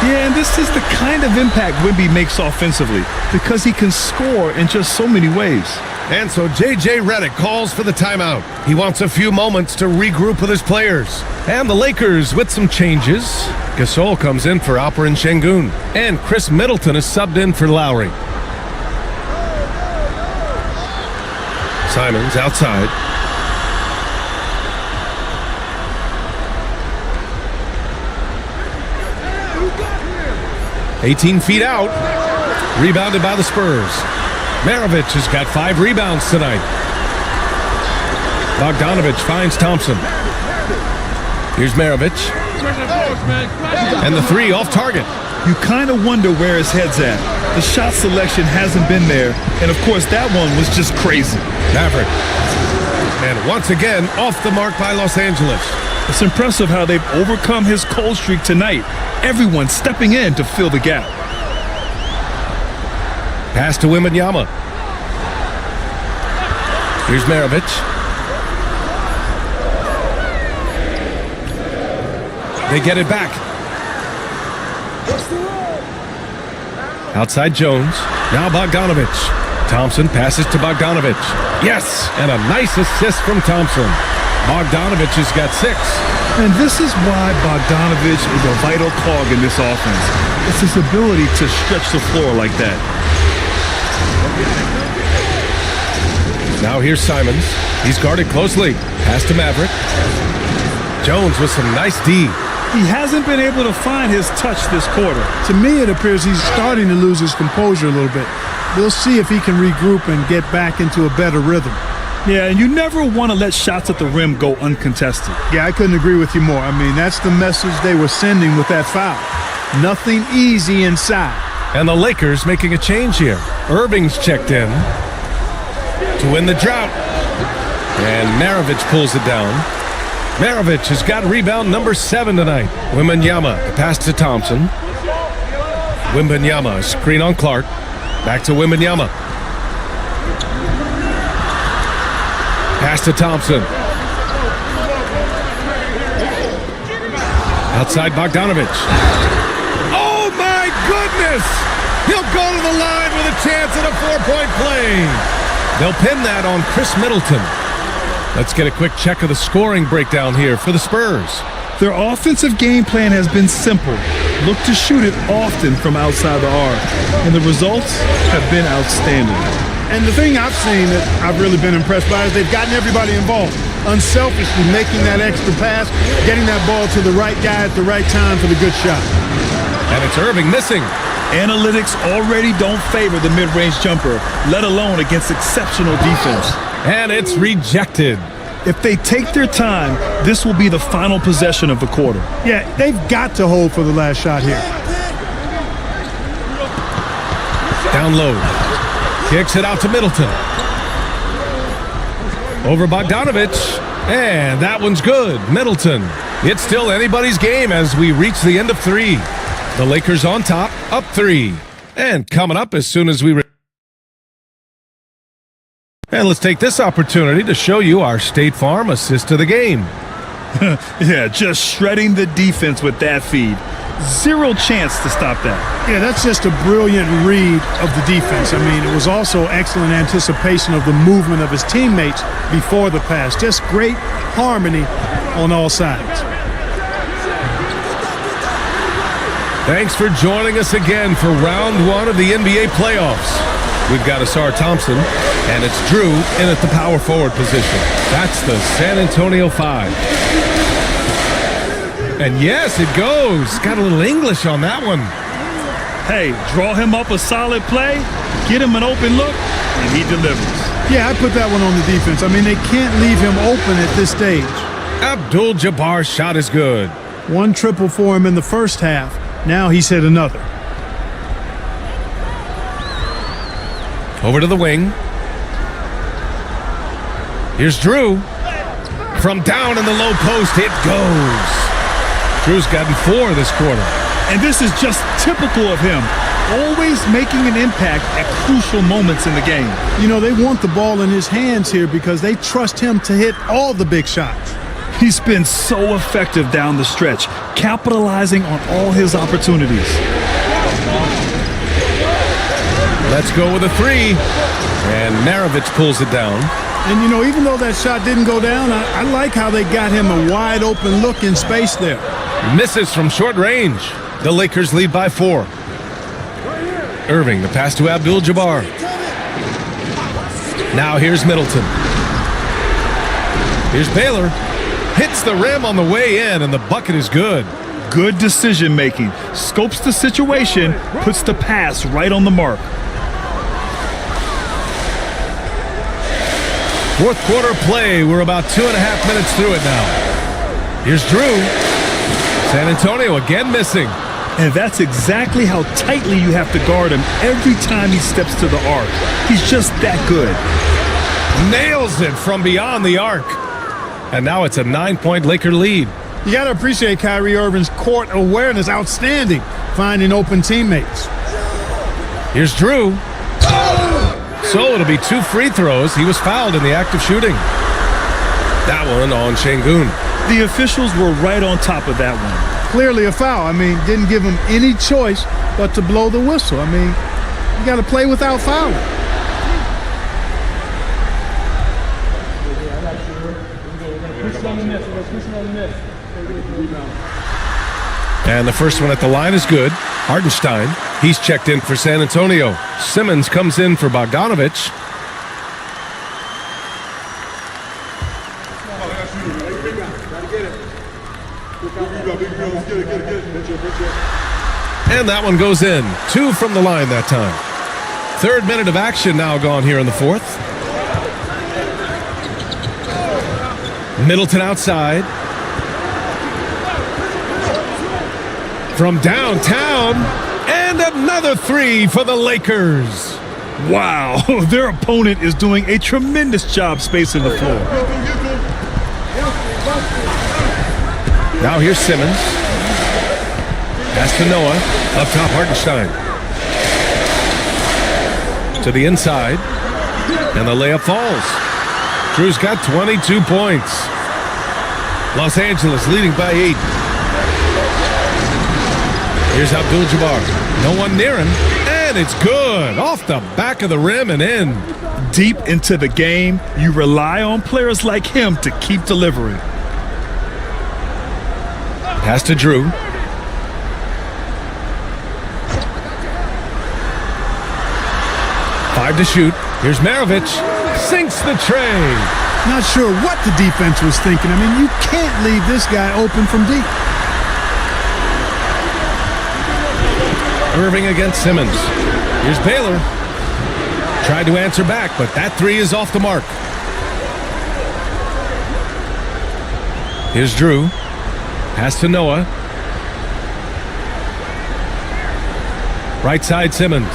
Yeah, and this is the kind of impact Wemby makes offensively because he can score in just so many ways. And so J.J. Redick calls for the timeout. He wants a few moments to regroup with his players. And the Lakers with some changes. Gasol comes in for Alperen Şengün. And Chris Middleton is subbed in for Lowry. Simons outside. "18 feet out." Rebounded by the Spurs. Maravich has got 5 rebounds tonight. Bogdanovich finds Thompson. Here's Maravich. And the 3 off target. You kind of wonder where his head's at. The shot selection hasn't been there. And of course, that one was just crazy. Maverick. And once again, off the mark by Los Angeles. It's impressive how they've overcome his cold streak tonight. Everyone stepping in to fill the gap. Pass to Wembanyama. Here's Maravich. They get it back. Outside Jones. Now Bogdanovich. Thompson passes to Bogdanovich. Yes, and a nice assist from Thompson. Bogdanovich has got 6. And this is why Bogdanovich is a vital cog in this offense. It's his ability to stretch the floor like that. Now here's Simons. He's guarded closely. Pass to Maverick. Jones with some nice D. He hasn't been able to find his touch this quarter. To me, it appears he's starting to lose his composure a little bit. We'll see if he can regroup and get back into a better rhythm. Yeah, and you never want to let shots at the rim go uncontested. Yeah, I couldn't agree with you more. I mean, that's the message they were sending with that foul. Nothing easy inside. And the Lakers making a change here. Irving's checked in to win the drought. And Maravich pulls it down. Maravich has got rebound number 7 tonight. Wembanyama, the pass to Thompson. Wembanyama, screen on Clark. Back to Wembanyama. Pass to Thompson. Outside Bogdanovich. Oh my goodness! He'll go to the line with a chance at a 4-point play. They'll pin that on Chris Middleton. Let's get a quick check of the scoring breakdown here for the Spurs. Their offensive game plan has been simple. Look to shoot it often from outside the arc. And the results have been outstanding. And the thing I've seen that I've really been impressed by is they've gotten everybody involved. Unselfishly making that extra pass, getting that ball to the right guy at the right time for the good shot. And it's Irving missing. Analytics already don't favor the mid-range jumper, let alone against exceptional defense. And it's rejected. If they take their time, this will be the final possession of the quarter. Yeah, they've got to hold for the last shot here. Down low. Kicks it out to Middleton. Over Bogdanovich. And that one's good. Middleton. It's still anybody's game as we reach the end of 3. The Lakers on top, up 3. And coming up as soon as we... And let's take this opportunity to show you our State Farm assist to the game. Yeah, just shredding the defense with that feed. Zero chance to stop that. Yeah, that's just a brilliant read of the defense. I mean, it was also excellent anticipation of the movement of his teammates before the pass. Just great harmony on all sides. Thanks for joining us again for round 1 of the NBA playoffs. We've got Asar Thompson, and it's Drew in at the power forward position. That's the San Antonio 5. And yes, it goes. Got a little English on that one. Hey, draw him up a solid play, get him an open look, and he delivers. Yeah, I put that one on the defense. I mean, they can't leave him open at this stage. Abdul-Jabbar's shot is good. 1 triple for him in the first half. Now he's hit another. Over to the wing. Here's Drew. From down in the low post, it goes. Drew's gotten 4 this quarter. And this is just typical of him. Always making an impact at crucial moments in the game. You know, they want the ball in his hands here because they trust him to hit all the big shots. He's been so effective down the stretch, capitalizing on all his opportunities. Let's go with a 3. And Maravich pulls it down. And, you know, even though that shot didn't go down, I like how they got him a wide open look in space there. Misses from short range. The Lakers lead by 4. Irving, the pass to Abdul-Jabbar. Now here's Middleton. Here's Baylor. Hits the rim on the way in, and the bucket is good. Good decision making. Scopes the situation, puts the pass right on the mark. Fourth quarter play. We're about 2.5 minutes through it now. Here's Drew. San Antonio again missing. And that's exactly how tightly you have to guard him every time he steps to the arc. He's just that good. Nails it from beyond the arc. And now it's a 9-point Laker lead. You got to appreciate Kyrie Irving's court awareness. Outstanding. Finding open teammates. Here's Drew. So it'll be 2 free throws. He was fouled in the act of shooting. That one on Şengün. The officials were right on top of that one. Clearly a foul. I mean, didn't give him any choice but to blow the whistle. I mean, You got to play without fouling. And the first one at the line is good. Hartenstein, he's checked in for San Antonio. Simmons comes in for Bogdanovich. And that one goes in. 2 from the line that time. 3rd minute of action now gone here in the 4th. Middleton outside. From downtown, and another 3 for the Lakers. Wow, their opponent is doing a tremendous job spacing the floor. Now here's Simmons. Pass to Noah. Up top, Hartenstein. To the inside. And the layup falls. Drew's got 22 points. Los Angeles leading by 8. Here's Abdul-Jabbar. No one near him. And it's good. Off the back of the rim and in. Deep into the game, you rely on players like him to keep delivering. Pass to Drew. Five to shoot. Here's Maravich. Sinks the tray. Not sure what the defense was thinking. I mean, you can't leave this guy open from deep. Irving against Simmons. Here's Baylor. Tried to answer back, but that 3 is off the mark. Here's Drew. Pass to Noah. Right side Simmons.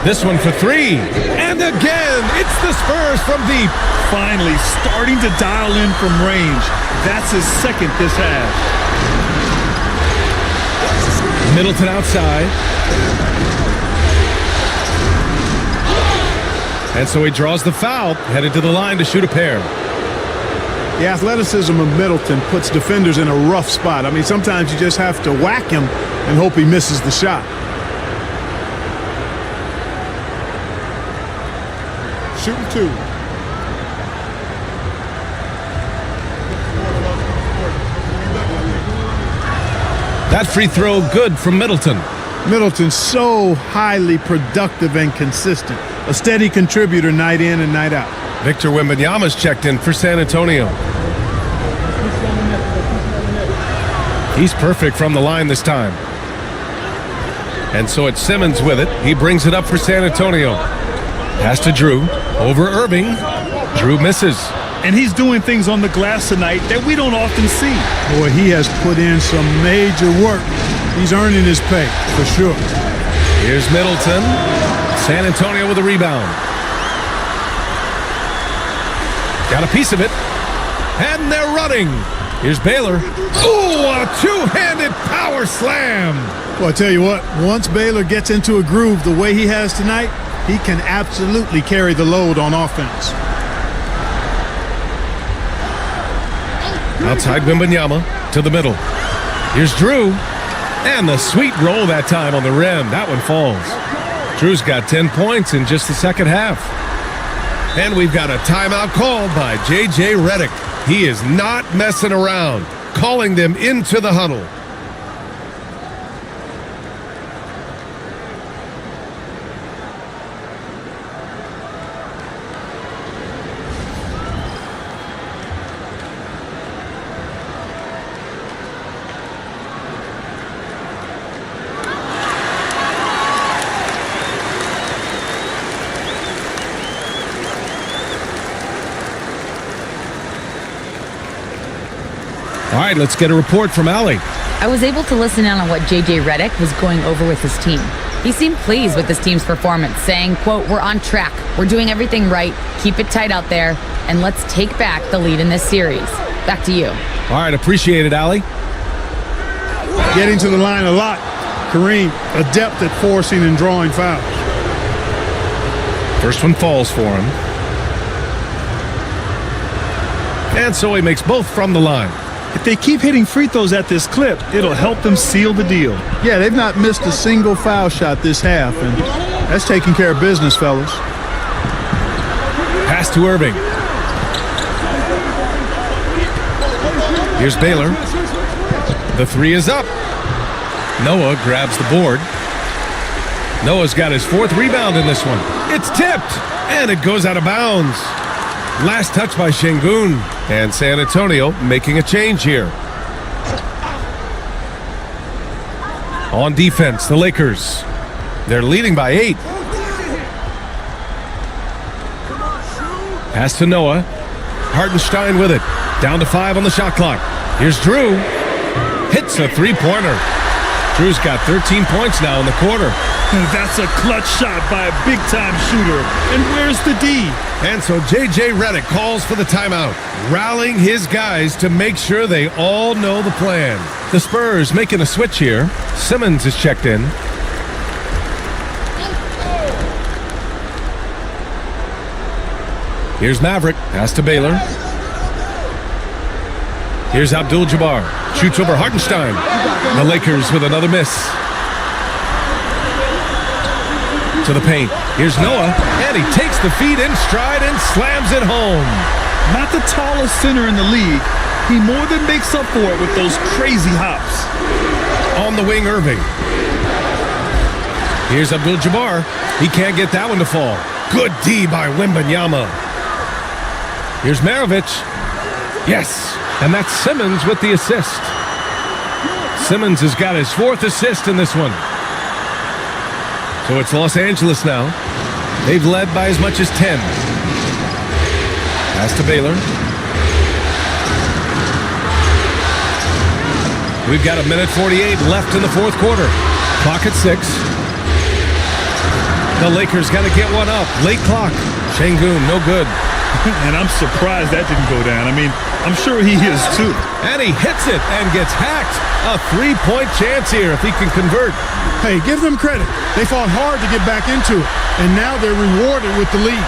This one for 3. And again, it's the Spurs from deep. Finally starting to dial in from range. That's his 2nd this half. Middleton outside. And so he draws the foul, headed to the line to shoot a pair. The athleticism of Middleton puts defenders in a rough spot. I mean, sometimes you just have to whack him and hope he misses the shot. Shooting 2. That free throw good from Middleton. Middleton's so highly productive and consistent. A steady contributor night in and night out. Victor Wembanyama's checked in for San Antonio. He's perfect from the line this time. And so it's Simmons with it. He brings it up for San Antonio. Pass to Drew. Over Irving. Drew misses. And he's doing things on the glass tonight that we don't often see. Boy, he has put in some major work. He's earning his pay, for sure. Here's Middleton. San Antonio with a rebound. Got a piece of it. And they're running. Here's Baylor. Ooh, a two-handed power slam. Well, I tell you what, once Baylor gets into a groove the way he has tonight, he can absolutely carry the load on offense. Outside Wembanyama to the middle. Here's Drew. And the sweet roll that time on the rim. That one falls. Drew's got 10 points in just the second half. And we've got a timeout called by J.J. Redick. He is not messing around, calling them into the huddle. All right, let's get a report from Allie. I was able to listen in on what J.J. Redick was going over with his team. He seemed pleased with his team's performance, saying, quote, "We're on track. We're doing everything right. Keep it tight out there, and let's take back the lead in this series." Back to you. All right, appreciate it, Allie. Getting to the line a lot. Kareem, adept at forcing and drawing fouls. First one falls for him. And so he makes both from the line. If they keep hitting free throws at this clip, it'll help them seal the deal. Yeah, they've not missed a single foul shot this half, and that's taking care of business, fellas. Pass to Irving. Here's Baylor. The three is up. Noah grabs the board. Noah's got his 4th rebound in this one. It's tipped, and it goes out of bounds. Last touch by Şengün, and San Antonio making a change here. On defense, the Lakers. They're leading by 8. Pass to Noah. Hartenstein with it. Down to 5 on the shot clock. Here's Drew. Hits a three-pointer. Drew's got 13 points now in the quarter. That's a clutch shot by a big-time shooter. And where's the D? And so J.J. Redick calls for the timeout, rallying his guys to make sure they all know the plan. The Spurs making a switch here. Simmons is checked in. Here's Maverick. Pass to Baylor. Here's Abdul-Jabbar. Shoots over Hartenstein. The Lakers with another miss. To the paint. Here's Noah, and he takes the feed in stride and slams it home. Not the tallest center in the league. He more than makes up for it with those crazy hops. On the wing, Irving. Here's Abdul-Jabbar. He can't get that one to fall. Good D by Wembanyama. Here's Maravich. Yes, and that's Simmons with the assist. Simmons has got his 4th assist in this one. So it's Los Angeles now. They've led by as much as 10. Pass to Baylor. We've got 1:48 left in the 4th quarter. Clock at 6. The Lakers got to get one up. Late clock. Şengün, no good. And I'm surprised that didn't go down. I mean, I'm sure he is too. And he hits it and gets hacked. A 3-point chance here if he can convert. Hey, give them credit. They fought hard to get back into it, and now they're rewarded with the lead.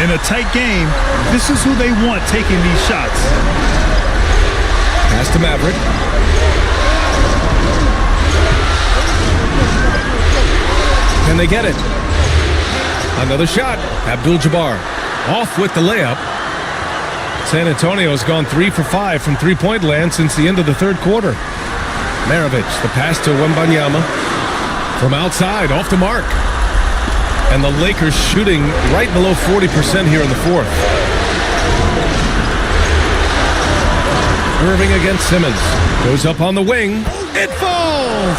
In a tight game, this is who they want taking these shots. Pass to Maverick. Can they get it? Another shot. Abdul-Jabbar off with the layup. San Antonio has gone 3 for 5 from three-point land since the end of the 3rd quarter. Maravich, the pass to Wembanyama. From outside, off the mark. And the Lakers shooting right below 40% here in the 4th. Irving against Simmons. Goes up on the wing. It falls!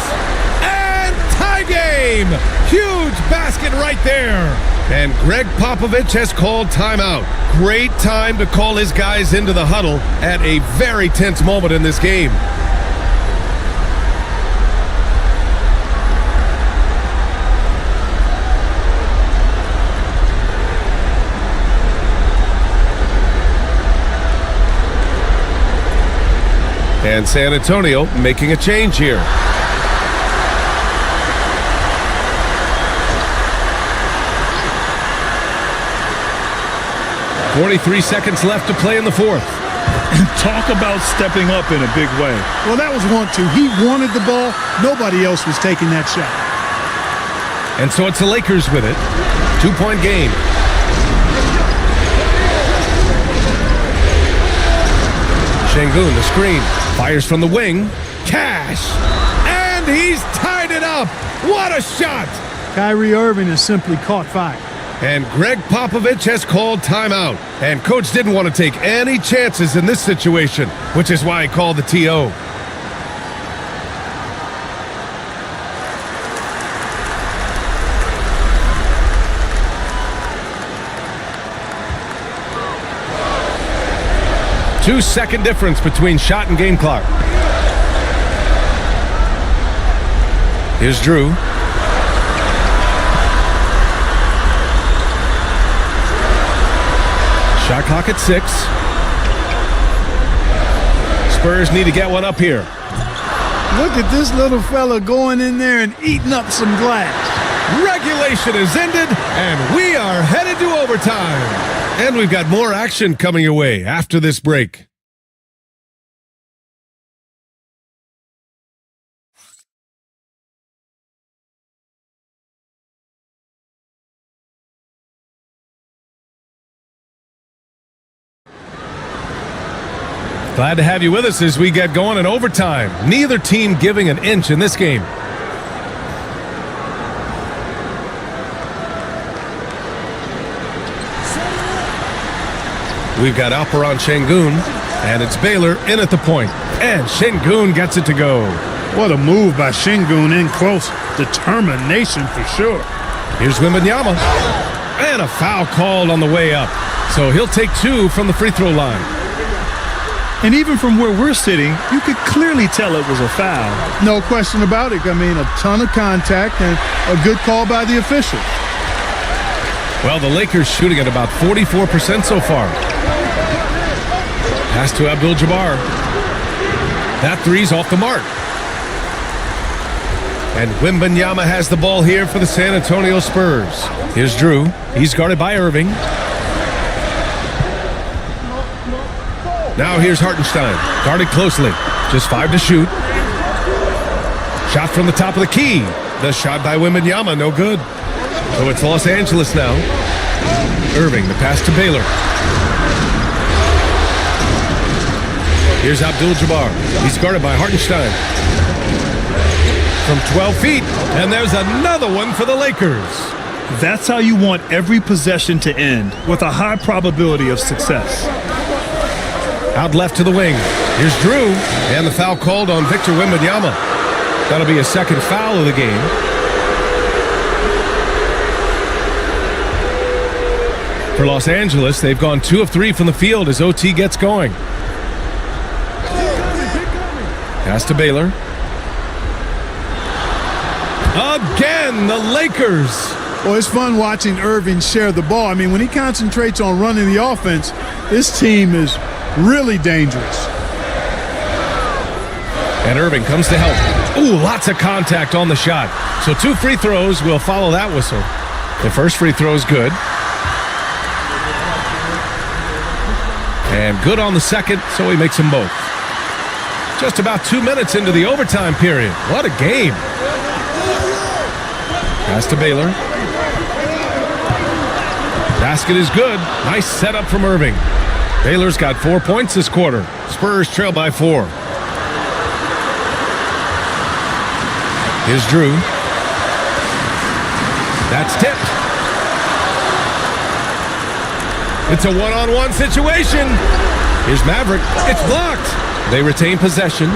And tie game! Huge basket right there. And Greg Popovich has called timeout. Great time to call his guys into the huddle at a very tense moment in this game. And San Antonio making a change here. .43 seconds left to play in the 4th. Talk about stepping up in a big way. Well, that was want to. He wanted the ball. Nobody else was taking that shot. And so it's the Lakers with it. 2-point game. Şengün, the screen. Fires from the wing. Cash. And he's tied it up. What a shot. Kyrie Irving has simply caught fire. And Greg Popovich has called timeout. And Coach didn't want to take any chances in this situation, which is why he called the TO. Two-second difference between shot and game clock. Here's Drew. Shot clock at 6. Spurs need to get one up here. Look at this little fella going in there and eating up some glass. Regulation is ended, and we are headed to overtime. And we've got more action coming your way after this break. Glad to have you with us as we get going in overtime. Neither team giving an inch in this game. We've got Alperon Şengün, and it's Baylor in at the point. And Şengün gets it to go. What a move by Şengün in close. Determination for sure. Here's Wembanyama. And a foul called on the way up. So he'll take 2 from the free throw line. And even from where we're sitting, you could clearly tell it was a foul. No question about it. I mean, a ton of contact and a good call by the official. Well, the Lakers shooting at about 44% so far. Pass to Abdul-Jabbar. That three's off the mark. And Wembanyama has the ball here for the San Antonio Spurs. Here's Drew. He's guarded by Irving. Now here's Hartenstein. Guarded closely. Just 5 to shoot. Shot from the top of the key. The shot by Wembanyama, no good. So it's Los Angeles now. Irving, the pass to Baylor. Here's Abdul-Jabbar. He's guarded by Hartenstein. From 12 feet, and there's another one for the Lakers. That's how you want every possession to end, with a high probability of success. Out left to the wing. Here's Drew, and the foul called on Victor Wembanyama. That'll be a second foul of the game. For Los Angeles, they've gone 2 of 3 from the field as OT gets going. Pass to Baylor. Again, the Lakers. Well, it's fun watching Irving share the ball. I mean, when he concentrates on running the offense, this team is really dangerous. And Irving comes to help. Ooh, lots of contact on the shot. So 2 free throws will follow that whistle. The first free throw is good. And good on the second, so he makes them both. Just about 2 minutes into the overtime period. What a game. Pass to Baylor. Basket is good. Nice setup from Irving. Baylor's got 4 points this quarter. Spurs trail by 4. Here's Drew. That's tipped. It's a one-on-one situation. Here's Maverick. It's blocked. They retain possession.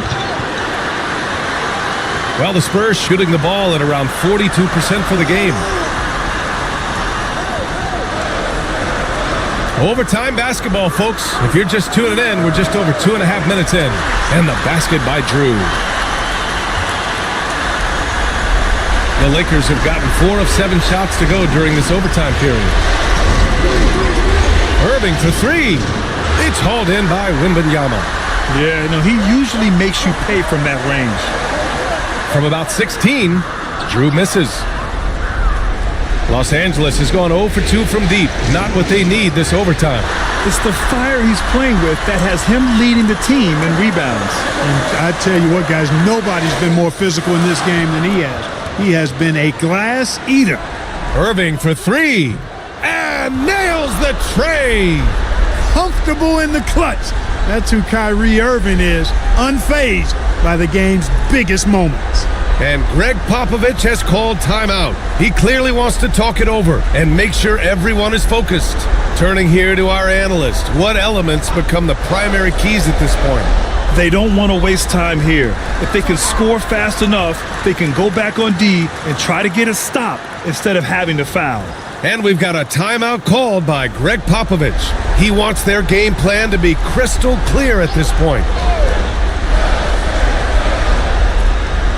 Well, the Spurs shooting the ball at around 42% for the game. Overtime basketball, folks. If you're just tuning in, we're just over 2.5 minutes in. And the basket by Drew. The Lakers have gotten 4 of 7 shots to go during this overtime period. Irving for 3. It's hauled in by Wembanyama. Yeah, no, he usually makes you pay from that range. From about 16, Drew misses. Los Angeles has gone 0 for 2 from deep. Not what they need this overtime. It's the fire he's playing with that has him leading the team in rebounds. And I tell you what, guys, nobody's been more physical in this game than he has. He has been a glass eater. Irving for 3. And nails the tray. Comfortable in the clutch. That's who Kyrie Irving is, unfazed by the game's biggest moments. And Greg Popovich has called timeout. He clearly wants to talk it over and make sure everyone is focused. Turning here to our analyst, what elements become the primary keys at this point? They don't want to waste time here. If they can score fast enough, they can go back on D and try to get a stop instead of having to foul. And we've got a timeout called by Greg Popovich. He wants their game plan to be crystal clear at this point.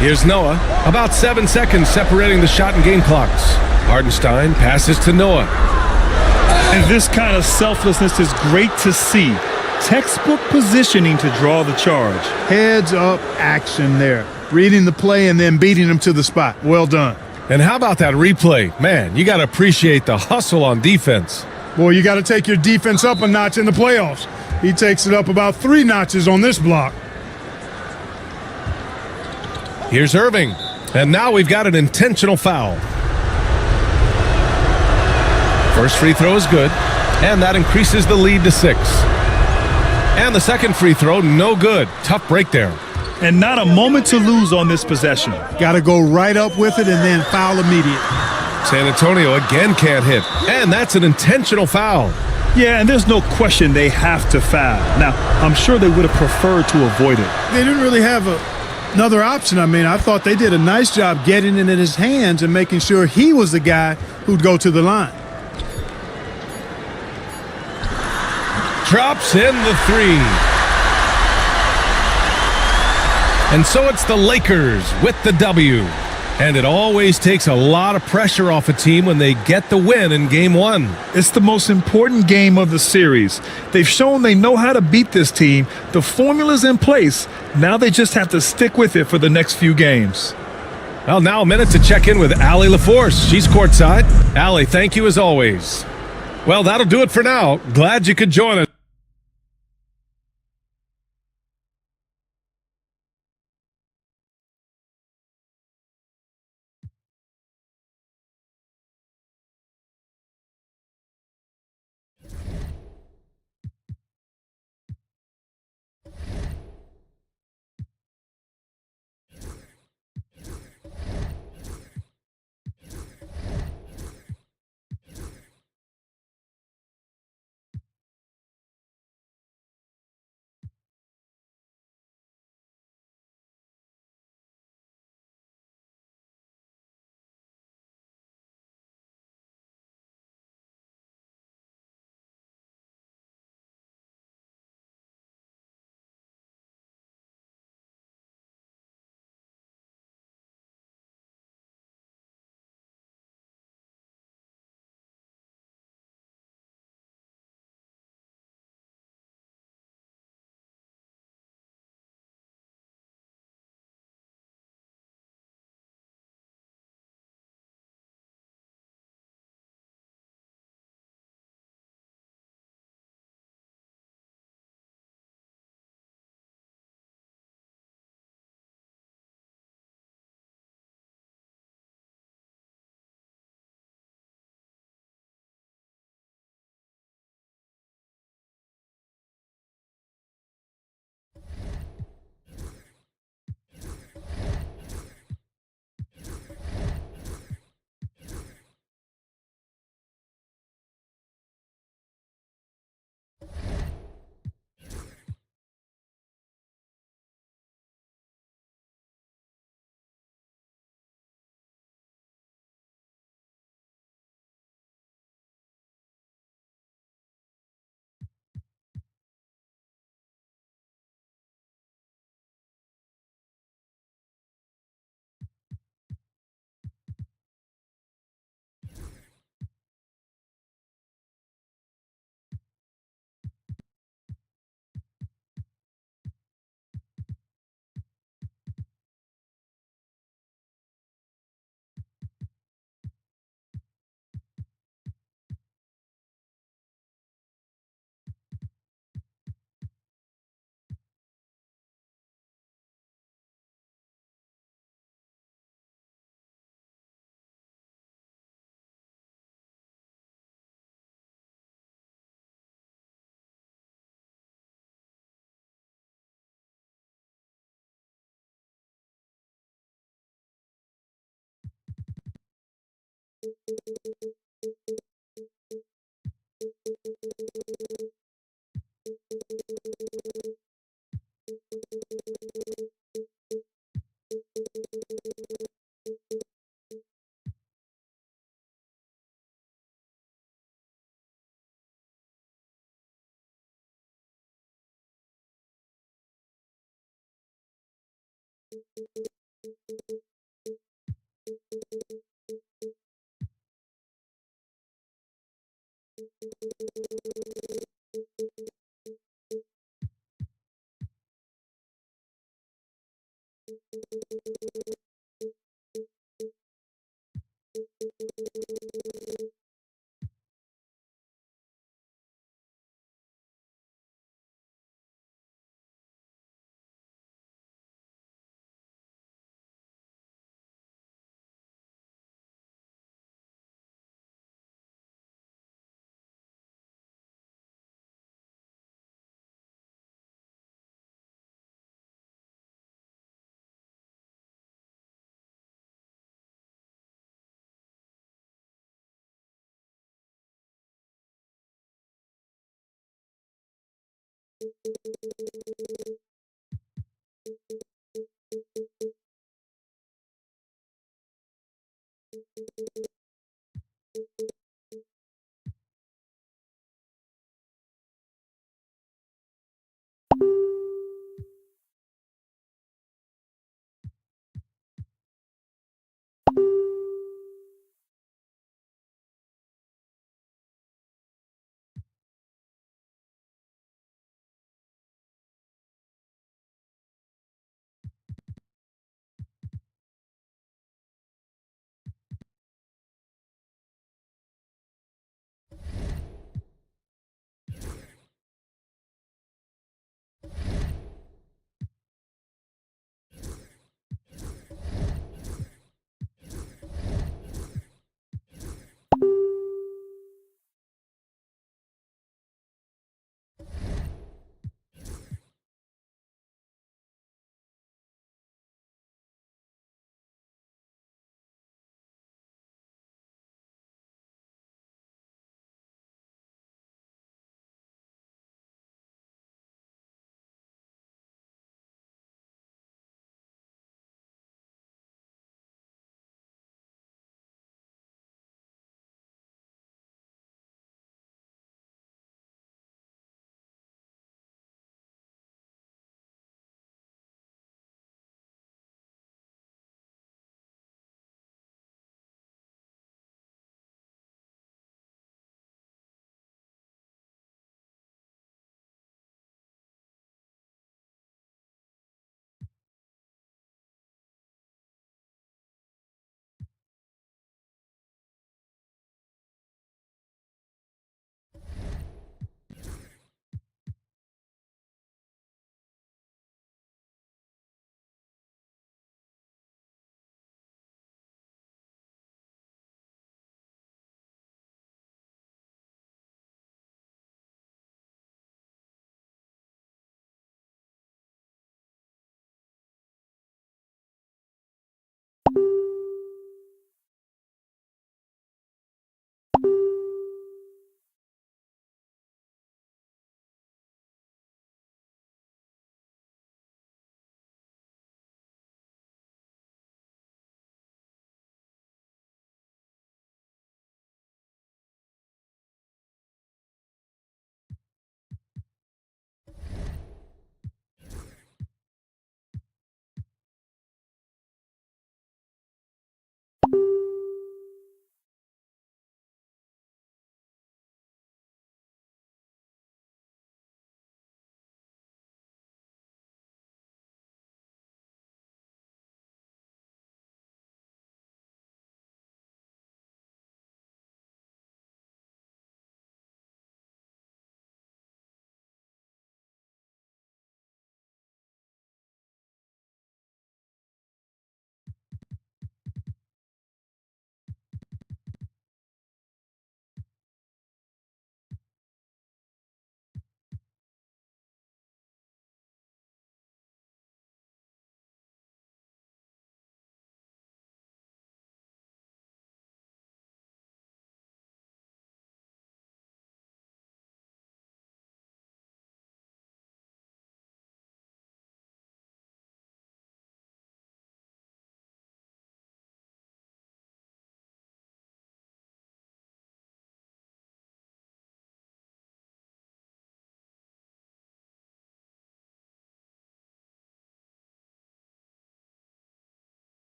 Here's Noah. About 7 seconds separating the shot and game clocks. Hartenstein passes to Noah. And this kind of selflessness is great to see. Textbook positioning to draw the charge. Heads up action there. Reading the play and then beating them to the spot. Well done. And how about that replay? Man, you got to appreciate the hustle on defense. Boy, you got to take your defense up a notch in the playoffs. He takes it up about 3 notches on this block. Here's Irving. And now we've got an intentional foul. First free throw is good. And that increases the lead to 6. And the second free throw, no good. Tough break there. And not a moment to lose on this possession. Got to go right up with it and then foul immediate. San Antonio again can't hit. And that's an intentional foul. Yeah, and there's no question they have to foul. Now, I'm sure they would have preferred to avoid it. They didn't really have another option. I mean, I thought they did a nice job getting it in his hands and making sure he was the guy who'd go to the line. Drops in the three. And so it's the Lakers with the W. And it always takes a lot of pressure off a team when they get the win in Game 1. It's the most important game of the series. They've shown they know how to beat this team. The formula's in place. Now they just have to stick with it for the next few games. Well, now a minute to check in with Allie LaForce. She's courtside. Allie, thank you as always. Well, that'll do it for now. Glad you could join us.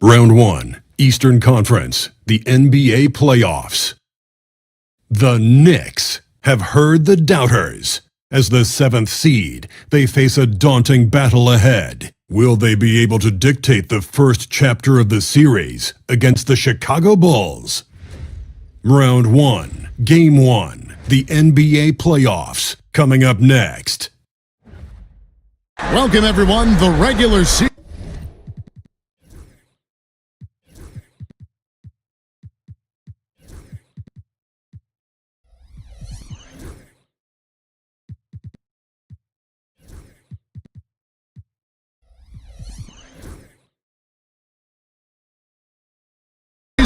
Round 1, Eastern Conference, the NBA playoffs. The Knicks have heard the doubters. As the 7th seed, they face a daunting battle ahead. Will they be able to dictate the first chapter of the series against the Chicago Bulls? Round 1, Game 1, the NBA playoffs, coming up next. Welcome, everyone. The regular season.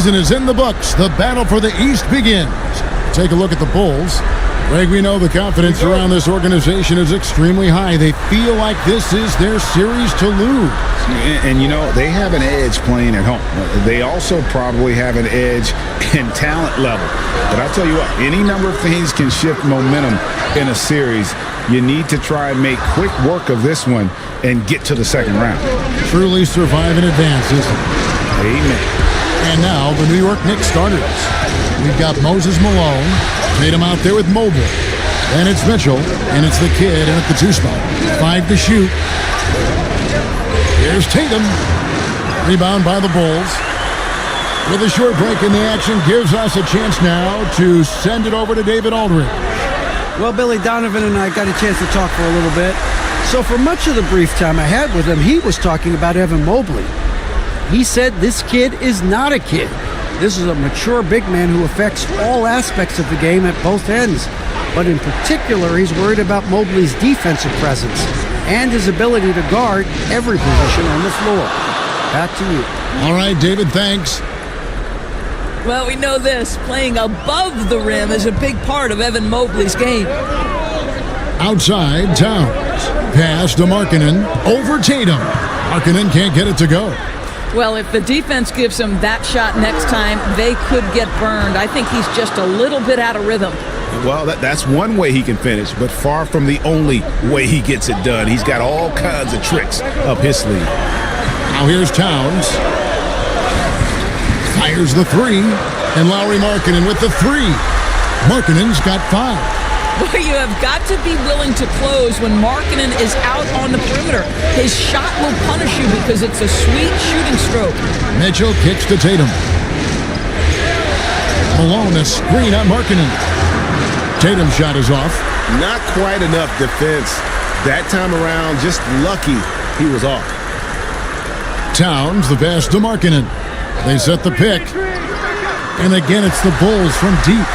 Is in the books. The battle for the East begins. Take a look at the Bulls. Greg, we know the confidence around this organization is extremely high. They feel like this is their series to lose. And you know, they have an edge playing at home. They also probably have an edge in talent level. But I'll tell you what, any number of things can shift momentum in a series. You need to try and make quick work of this one and get to the second round. Truly survive in advance, isn't it? Amen. And now the New York Knicks starters. We've got Moses Malone, Tatum out there with Mobley. Then it's Mitchell, and it's the kid in at the 2 spot. 5 to shoot. Here's Tatum. Rebound by the Bulls. With a short break in the action, gives us a chance now to send it over to David Aldridge. Well, Billy Donovan and I got a chance to talk for a little bit. So for much of the brief time I had with him, he was talking about Evan Mobley. He said this kid is not a kid. This is a mature big man who affects all aspects of the game at both ends. But in particular, he's worried about Mobley's defensive presence and his ability to guard every position on the floor. Back to you. All right, David, thanks. Well, we know this. Playing above the rim is a big part of Evan Mobley's game. Outside, Towns. Pass to Markkanen. Over Tatum. Markkanen can't get it to go. Well, if the defense gives him that shot next time, they could get burned. I think he's just a little bit out of rhythm. Well, that's one way he can finish, but far from the only way he gets it done. He's got all kinds of tricks up his sleeve. Now here's Towns. Fires the 3, and Lauri Markkanen with the 3. Markkanen's got 5. Well, you have got to be willing to close when Markkanen is out on the perimeter. His shot will punish you because it's a sweet shooting stroke. Mitchell kicks to Tatum. Malone, a screen on Markkanen. Tatum's shot is off. Not quite enough defense. That time around, just lucky he was off. Towns, the pass to Markkanen. They set the pick. And again, it's the Bulls from deep.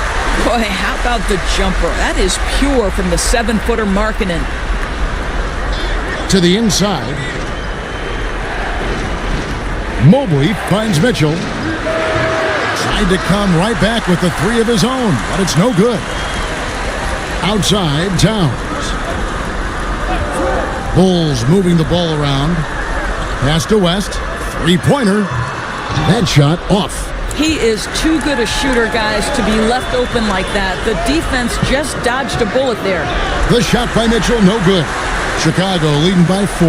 Boy, how about the jumper? That is pure from the 7-footer Markkanen. To the inside. Mobley finds Mitchell. Tried to come right back with the three of his own, but it's no good. Outside, Towns. Bulls moving the ball around. Pass to West. Three-pointer. That shot off. He is too good a shooter, guys, to be left open like that. The defense just dodged a bullet there. The shot by Mitchell, no good. Chicago leading by 4.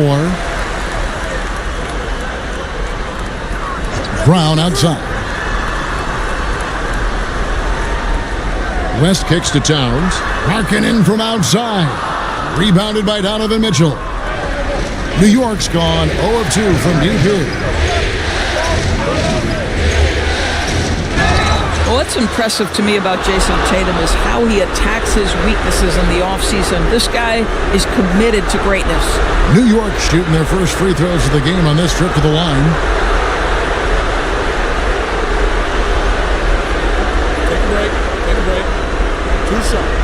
Brown outside. West kicks to Towns. Markkanen from outside. Rebounded by Donovan Mitchell. New York's gone 0 of 2 from deep here. Well, what's impressive to me about Jason Tatum is how he attacks his weaknesses in the offseason. This guy is committed to greatness. New York shooting their first free throws of the game on this trip to the line. Take a break. 2 seconds.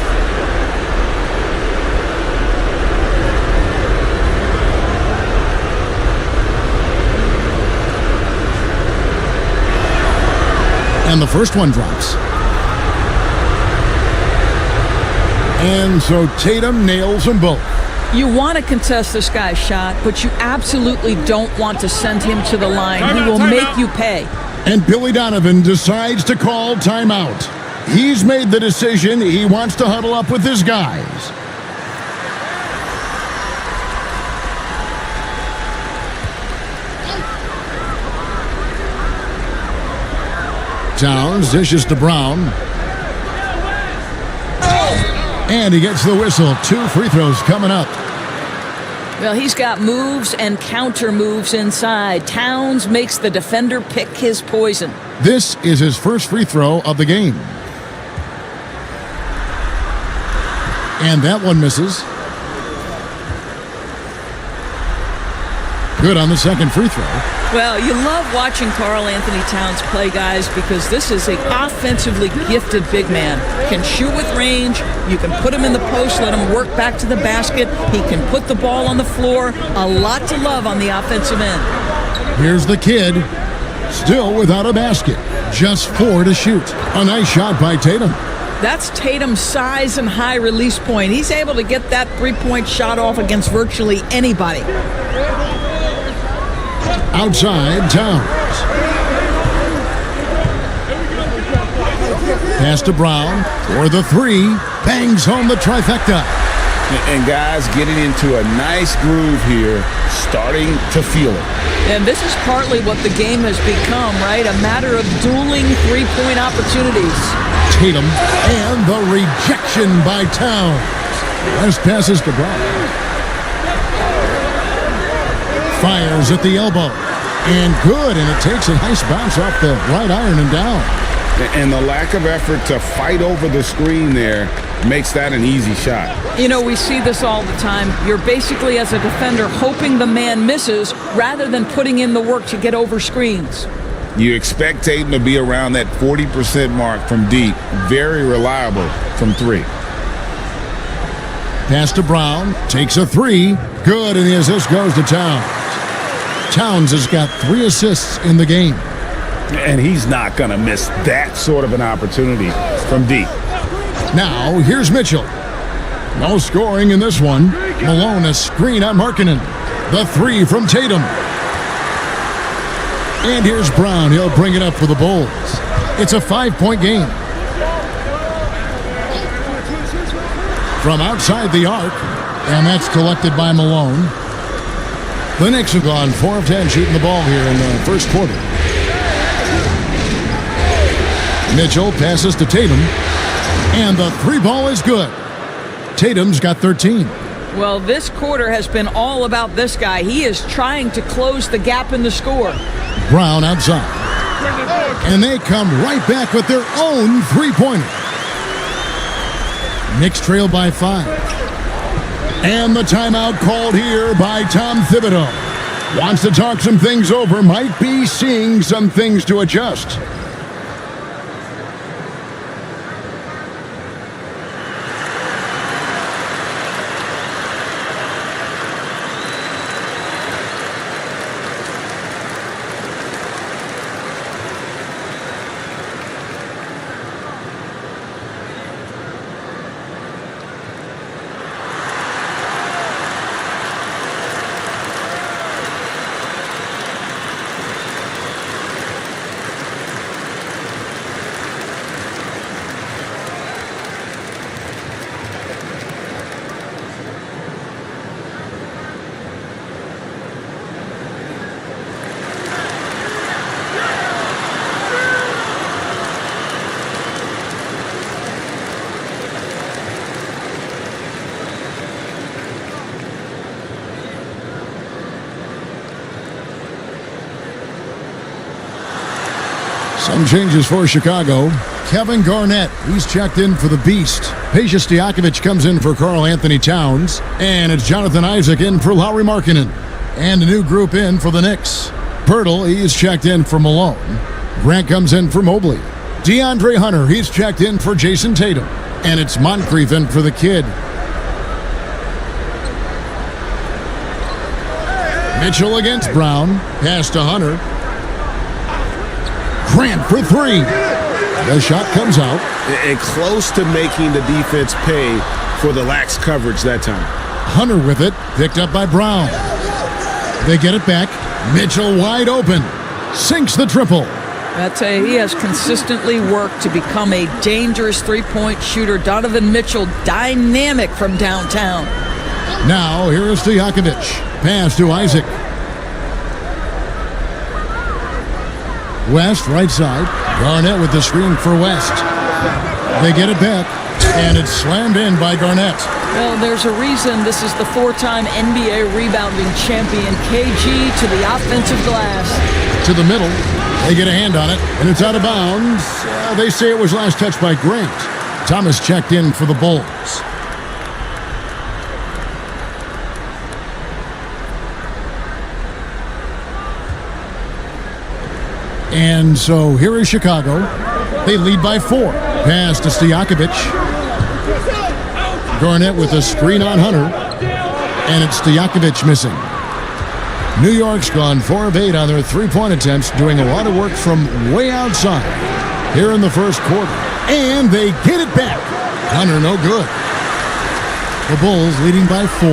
And the first one drops. And so Tatum nails them both. You want to contest this guy's shot, but you absolutely don't want to send him to the line. He will make you pay. And Billy Donovan decides to call timeout. He's made the decision. He wants to huddle up with his guys. Towns dishes to Brown. And he gets the whistle. 2 free throws coming up. Well, he's got moves and counter moves inside. Towns makes the defender pick his poison. This is his first free throw of the game. And that one misses. Good on the second free throw. Well, you love watching Karl Anthony Towns play, guys, because this is an offensively gifted big man. Can shoot with range. You can put him in the post, let him work back to the basket. He can put the ball on the floor. A lot to love on the offensive end. Here's the kid, still without a basket. Just 4 to shoot. A nice shot by Tatum. That's Tatum's size and high release point. He's able to get that three-point shot off against virtually anybody. Outside, Towns. Pass to Brown for the 3. Bangs home the trifecta. And guys getting into a nice groove here, starting to feel it. And this is partly what the game has become, right? A matter of dueling three-point opportunities. Tatum and the rejection by Towns. West passes to Brown. Fires at the elbow. And good, and it takes a nice bounce off the right iron and down. And the lack of effort to fight over the screen there makes that an easy shot. You know, we see this all the time. You're basically, as a defender, hoping the man misses rather than putting in the work to get over screens. You expect Tatum to be around that 40% mark from deep. Very reliable from 3. Pass to Brown. Takes a 3. Good, and the assist goes to Towns. Towns has got 3 assists in the game. And he's not going to miss that sort of an opportunity from deep. Now, here's Mitchell. No scoring in this one. Malone a screen on Markkanen. The 3 from Tatum. And here's Brown. He'll bring it up for the Bulls. It's a 5-point game. From outside the arc. And that's collected by Malone. The Knicks have gone 4 of 10 shooting the ball here in the first quarter. Mitchell passes to Tatum. And the 3 ball is good. Tatum's got 13. Well, this quarter has been all about this guy. He is trying to close the gap in the score. Brown outside. And they come right back with their own 3-pointer. Knicks trail by 5. And the timeout called here by Tom Thibodeau. Wants to talk some things over. Might be seeing some things to adjust. Some changes for Chicago. Kevin Garnett, he's checked in for the Beast. Peja Stojakovic comes in for Karl Anthony Towns. And it's Jonathan Isaac in for Lauri Markkanen. And a new group in for the Knicks. Pirtle, he's checked in for Malone. Grant comes in for Mobley. DeAndre Hunter, he's checked in for Jason Tatum. And it's Moncrief in for the Kid. Mitchell against Brown. Pass to Hunter. Grant for three. The shot comes out. And close to making the defense pay for the lax coverage that time. Hunter with it. Picked up by Brown. They get it back. Mitchell wide open. Sinks the triple. I tell you, he has consistently worked to become a dangerous three-point shooter. Donovan Mitchell, dynamic from downtown. Now, here is Stojakovic. Pass to Isaac. West, right side. Garnett with the screen for West. They get it back, and it's slammed in by Garnett. Well, there's a reason this is the four-time NBA rebounding champion. KG to the offensive glass. To the middle. They get a hand on it, and it's out of bounds. They say it was last touched by Grant. Thomas checked in for the Bulls. And so here is Chicago. They lead by 4. Pass to Stojakovic. Garnett with a screen on Hunter. And it's Stojakovic missing. New York's gone 4 of 8 on their three-point attempts, doing a lot of work from way outside here in the first quarter. And they get it back. Hunter no good. The Bulls leading by 4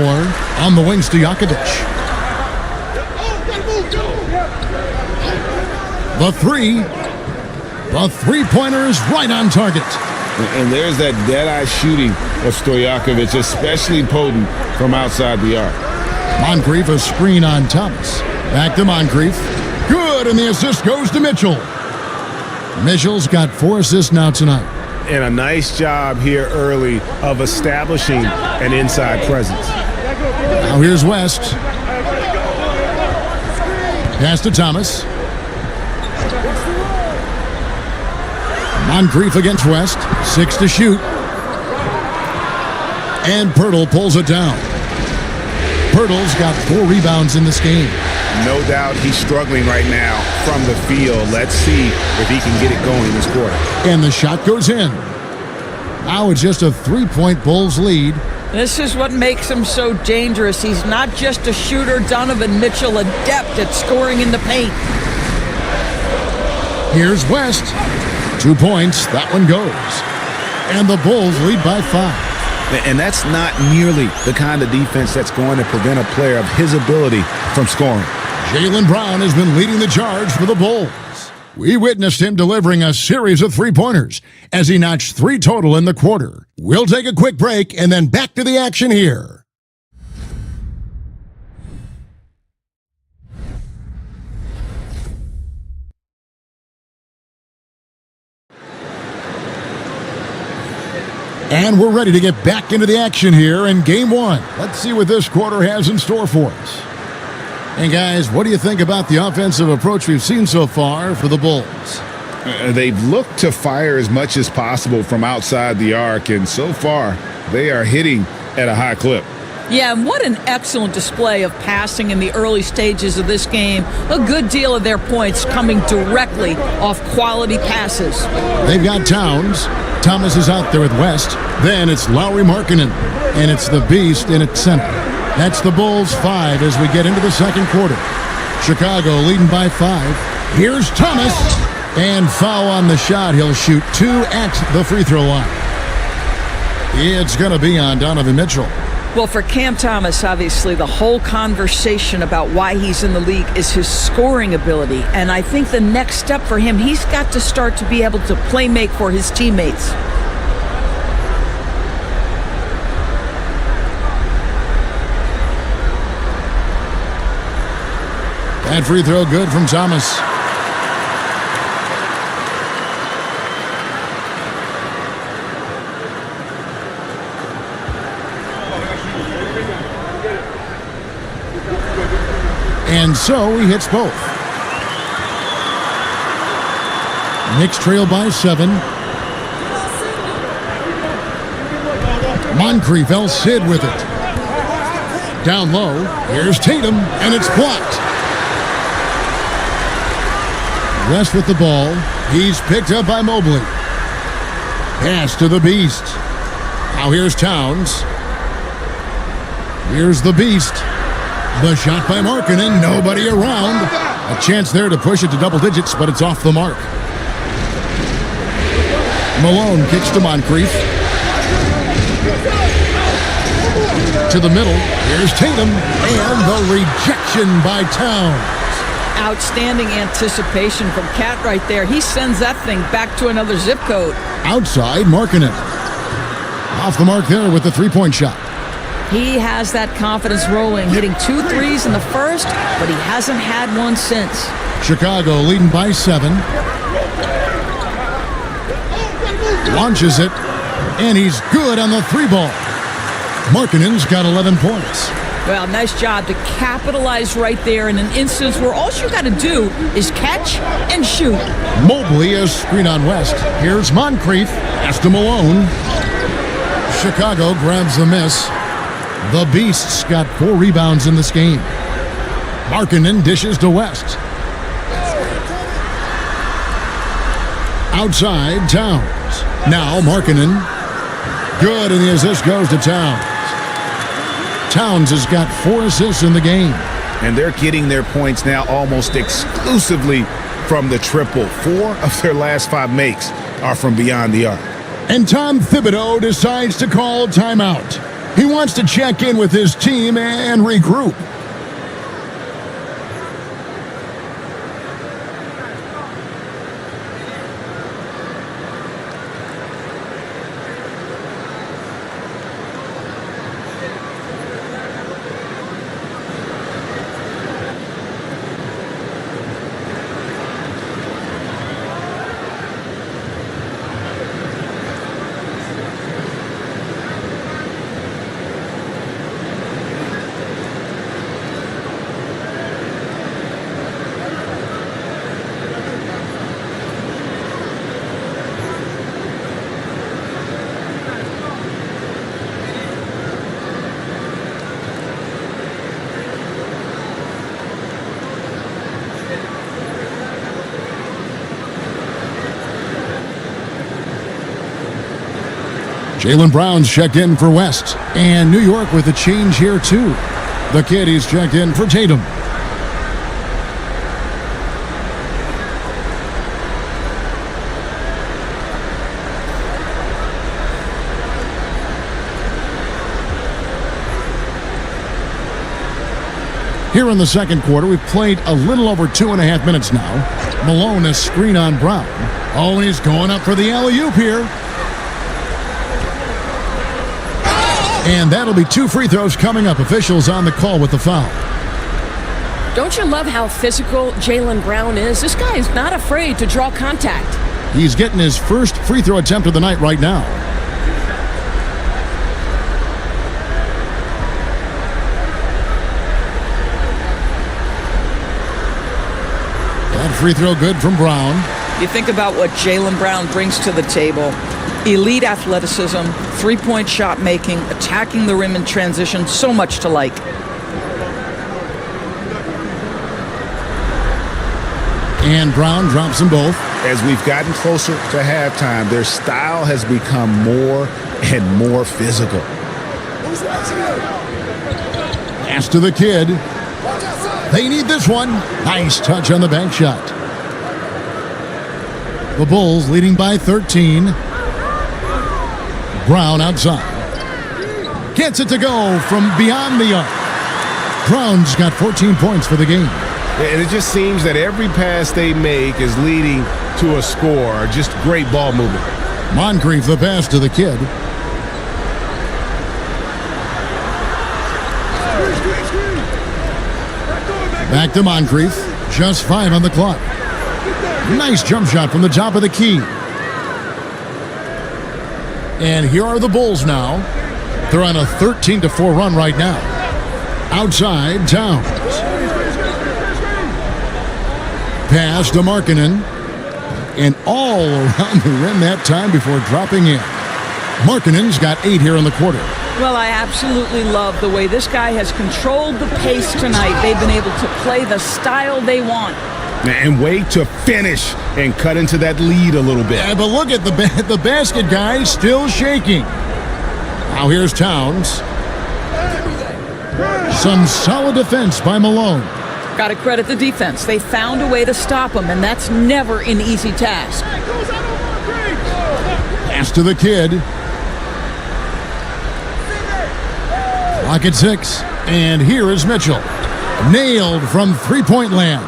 on the wing, Stojakovic. The three-pointer is right on target. And there's that dead-eye shooting of Stojakovic, especially potent from outside the arc. Moncrief, a screen on Thomas. Back to Moncrief. Good, and the assist goes to Mitchell. Mitchell's got 4 assists now tonight. And a nice job here early of establishing an inside presence. Now here's West. Pass to Thomas. Moncrief against West. 6 to shoot. And Pirtle pulls it down. Pirtle's got 4 rebounds in this game. No doubt he's struggling right now from the field. Let's see if he can get it going this quarter. And the shot goes in. Now it's just a 3-point Bulls lead. This is what makes him so dangerous. He's not just a shooter. Donovan Mitchell, adept at scoring in the paint. Here's West. 2 points. That one goes. And the Bulls lead by 5. And that's not nearly the kind of defense that's going to prevent a player of his ability from scoring. Jaylen Brown has been leading the charge for the Bulls. We witnessed him delivering a series of three-pointers as he notched 3 total in the quarter. We'll take a quick break and then back to the action here. And we're ready to get back into the action here in Game 1. Let's see what this quarter has in store for us. And guys, what do you think about the offensive approach we've seen so far for the Bulls? They've looked to fire as much as possible from outside the arc, and so far, they are hitting at a high clip. Yeah, and what an excellent display of passing in the early stages of this game. A good deal of their points coming directly off quality passes. They've got Towns. Thomas is out there with West. Then it's Lauri Markkanen. And it's the Beast in its center. That's the Bulls 5 as we get into the second quarter. Chicago leading by 5. Here's Thomas. And foul on the shot. He'll shoot 2 at the free throw line. It's going to be on Donovan Mitchell. Well, for Cam Thomas, obviously, the whole conversation about why he's in the league is his scoring ability. And I think the next step for him, he's got to start to be able to play make for his teammates. That free throw good from Thomas. And so he hits both. Knicks trail by 7. Moncrief El-Cid with it. Down low, here's Tatum, and it's blocked. West with the ball. He's picked up by Mobley. Pass to the Beast. Now here's Towns. Here's the Beast. The shot by Markkanen. Nobody around. A chance there to push it to double digits, but it's off the mark. Malone kicks to Moncrief. To the middle. Here's Tatum. And the rejection by Towns. Outstanding anticipation from Cat right there. He sends that thing back to another zip code. Outside, Markkanen. Off the mark there with the three-point shot. He has that confidence rolling, hitting 2 threes in the first, but he hasn't had one since. Chicago leading by 7. Launches it, and he's good on the 3-ball. Markkanen's got 11 points. Well, nice job to capitalize right there in an instance where all you got to do is catch and shoot. Mobley is screen on West. Here's Moncrief. Pass to Malone. Chicago grabs the miss. The Beasts got 4 rebounds in this game. Markkanen dishes to West. Outside, Towns. Now Markkanen. Good, and the assist goes to Towns. Towns has got 4 assists in the game. And they're getting their points now almost exclusively from the triple. 4 of their last 5 makes are from beyond the arc. And Tom Thibodeau decides to call timeout. He wants to check in with his team and regroup. Jaylen Brown's checked in for West. And New York with a change here, too. The kid, he's checked in for Tatum. Here in the second quarter, we've played a little over 2.5 minutes now. Malone is screen on Brown. Oh, and he's going up for the alley-oop here. And that'll be 2 free throws coming up. Officials on the call with the foul. Don't you love how physical Jaylen Brown is? This guy is not afraid to draw contact. He's getting his first free throw attempt of the night right now. That free throw good from Brown. You think about what Jaylen Brown brings to the table. Elite athleticism, 3-point shot making, attacking the rim in transition, so much to like. And Brown drops them both. As we've gotten closer to halftime, their style has become more and more physical. Pass to the kid. They need this one. Nice touch on the bank shot. The Bulls leading by 13. Brown outside. Gets it to go from beyond the arc. Brown's got 14 points for the game. And it just seems that every pass they make is leading to a score. Just great ball movement. Moncrief the pass to the kid. Back to Moncrief. Just 5 on the clock. Nice jump shot from the top of the key. And here are the Bulls now. They're on a 13-4 run right now. Outside, Towns. Pass to Markkanen. and all around the rim that time before dropping in. Markkanen's got 8 here in the quarter. Well, I absolutely love the way this guy has controlled the pace tonight. They've been able to play the style they want. And wait to finish and cut into that lead a little bit. Yeah, but look at the basket guy still shaking. Now here's Towns. Some solid defense by Malone. Got to credit the defense. They found a way to stop him, and that's never an easy task. Pass to the kid. Clock at 6. And here is Mitchell. Nailed from three-point land.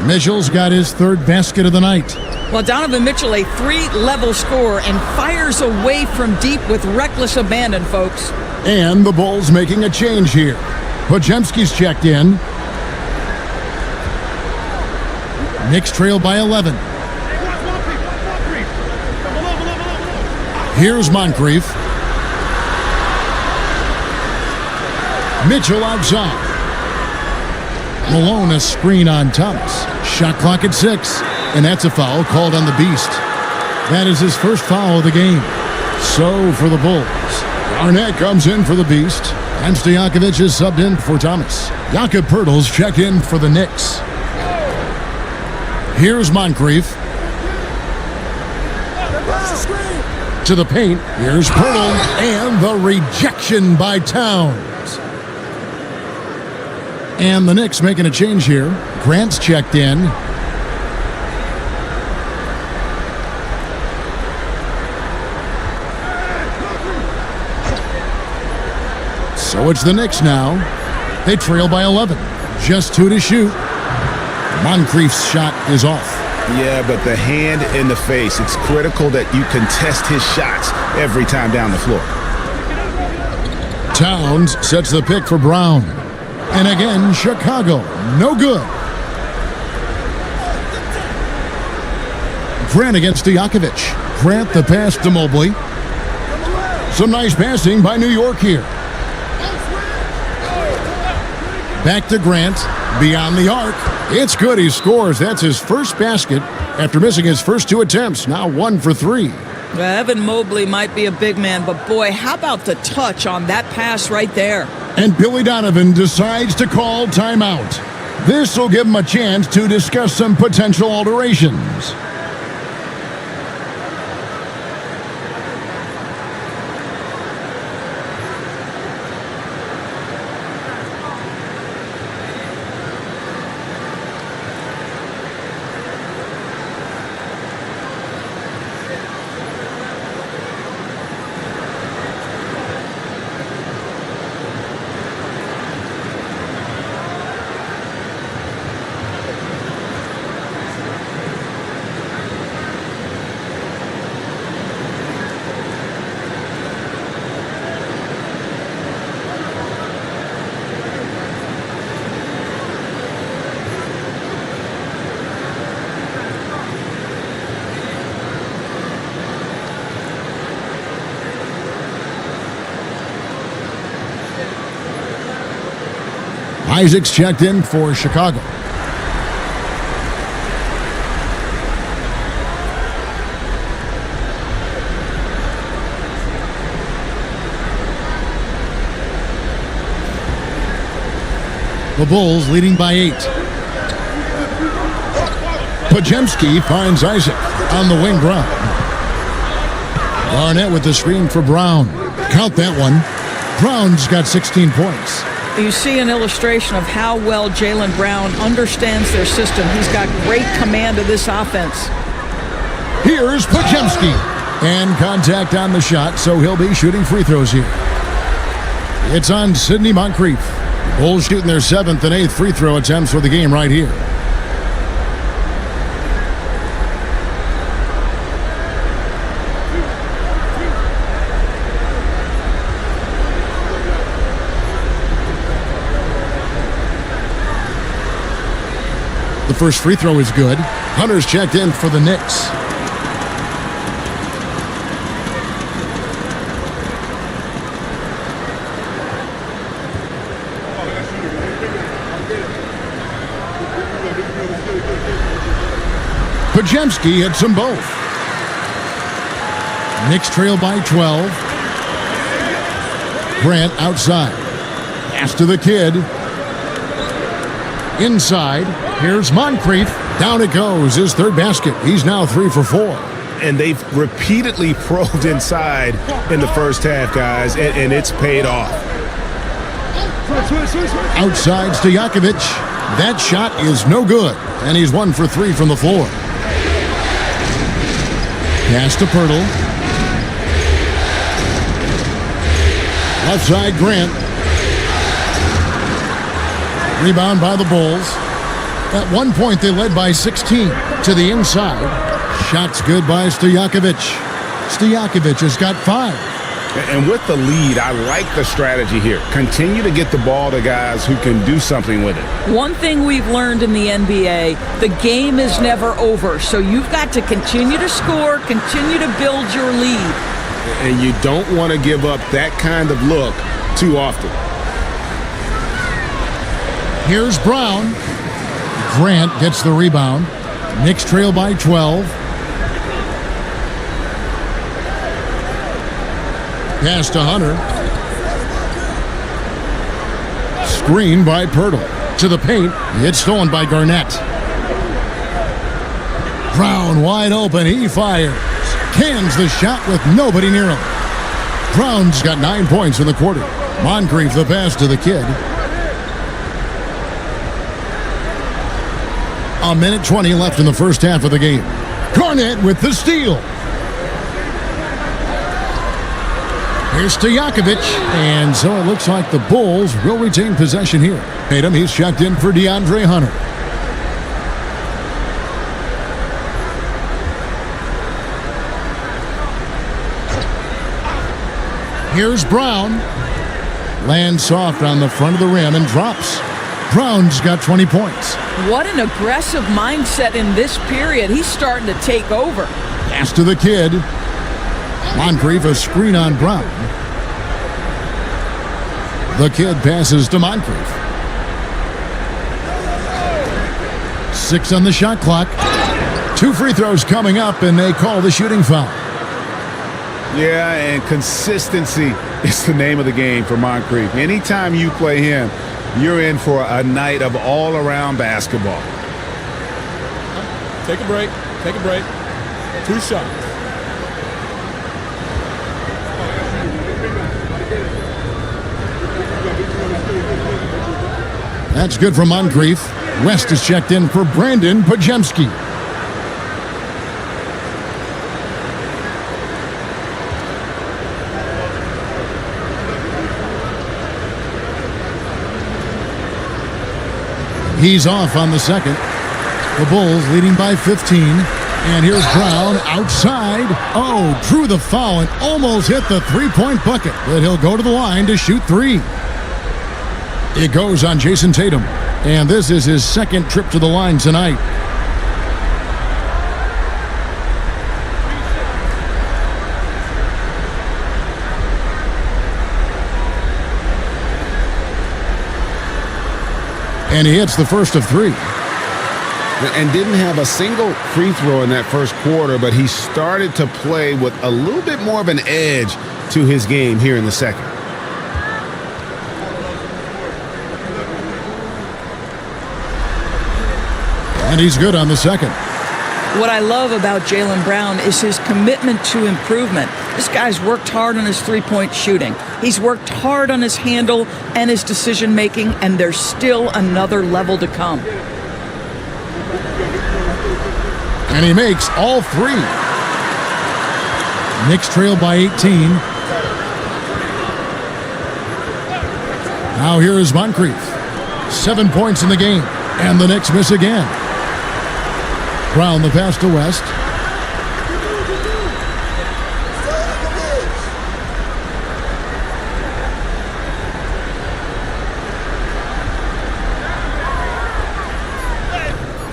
Mitchell's got his 3rd basket of the night. Well, Donovan Mitchell, a 3-level scorer, and fires away from deep with reckless abandon, folks. And the Bulls making a change here. Podziemski's checked in. Knicks trail by 11. Here's Moncrief. Mitchell outside. Malone a screen on Thomas. Shot clock at 6. And that's a foul called on the Beast. That is his first foul of the game. So for the Bulls. Arnett comes in for the Beast. And Stojakovic is subbed in for Thomas. Jakob Poeltl's checked in for the Knicks. Here's Moncrief. To the paint. Here's Poeltl. And the rejection by Towns. And the Knicks making a change here. Grant's checked in. So it's the Knicks now. They trail by 11. Just 2 to shoot. Moncrief's shot is off. Yeah, but the hand in the face. It's critical that you contest his shots every time down the floor. Towns sets the pick for Brown. And again, Chicago, no good. Grant against Stojakovic. Grant the pass to Mobley. Some nice passing by New York here. Back to Grant, beyond the arc. It's good, he scores. That's his first basket after missing his first 2 attempts. Now 1 for 3. Well, Evan Mobley might be a big man, but boy, how about the touch on that pass right there? And Billy Donovan decides to call timeout. This will give him a chance to discuss some potential alterations. Isaac's checked in for Chicago. The Bulls leading by 8. Podziemski finds Isaac on the wing Brown. Arnett with the screen for Brown. Count that one. Brown's got 16 points. You see an illustration of how well Jaylen Brown understands their system. He's got great command of this offense. Here's Podziemski. And contact on the shot, so he'll be shooting free throws here. It's on Sidney Moncrief. Bulls shooting their 7th and 8th free throw attempts for the game right here. The first free throw is good. Hunter's checked in for the Knicks. Pajemski hits them both. Knicks trail by 12. Grant outside. Pass to the kid. Inside. Here's Moncrief. Down it goes. His third basket. He's now 3 for 4. And they've repeatedly probed inside in the first half, guys, and it's paid off. Outside Stojakovic. That shot is no good. And he's 1 for 3 from the floor. Pass to Pirtle. Left side, Grant. Rebound by the Bulls. At one point, they led by 16 to the inside. Shots good by Stojakovic. Stojakovic has got 5. And with the lead, I like the strategy here. Continue to get the ball to guys who can do something with it. One thing we've learned in the NBA, the game is never over. So you've got to continue to score, continue to build your lead. And you don't want to give up that kind of look too often. Here's Brown. Grant gets the rebound. Knicks trail by 12. Pass to Hunter. Screen by Pirtle. To the paint. It's stolen by Garnett. Brown wide open. He fires. Cans the shot with nobody near him. Brown's got 9 points in the quarter. Moncrief the pass to the kid. A minute 20 left in the first half of the game. Garnett with the steal. Here's Stojakovic, and so it looks like the Bulls will retain possession here. Tatum, he's checked in for DeAndre Hunter. Here's Brown. Lands soft on the front of the rim and drops. Brown's got 20 points. What an aggressive mindset in this period. He's starting to take over. Pass to the kid. Moncrief, a screen on Brown. The kid passes to Moncrief. 6 on the shot clock. 2 free throws coming up, and they call the shooting foul. Yeah, and consistency is the name of the game for Moncrief. Anytime you play him, you're in for a night of all-around basketball. Take a break. Take a break. 2 shots. That's good for Moncrief. West is checked in for Brandon Pajemski. He's off on the second. The Bulls leading by 15. And here's Brown outside. Oh, drew the foul and almost hit the three-point bucket. But he'll go to the line to shoot 3. It goes on Jason Tatum. And this is his second trip to the line tonight. And he hits the first of 3. And didn't have a single free throw in that first quarter, but he started to play with a little bit more of an edge to his game here in the second. And he's good on the second. What I love about Jaylen Brown is his commitment to improvement. This guy's worked hard on his three-point shooting. He's worked hard on his handle and his decision-making, and there's still another level to come. And he makes all 3. Knicks trail by 18. Now here is Moncrief. 7 points in the game, and the Knicks miss again. Brown the pass to West.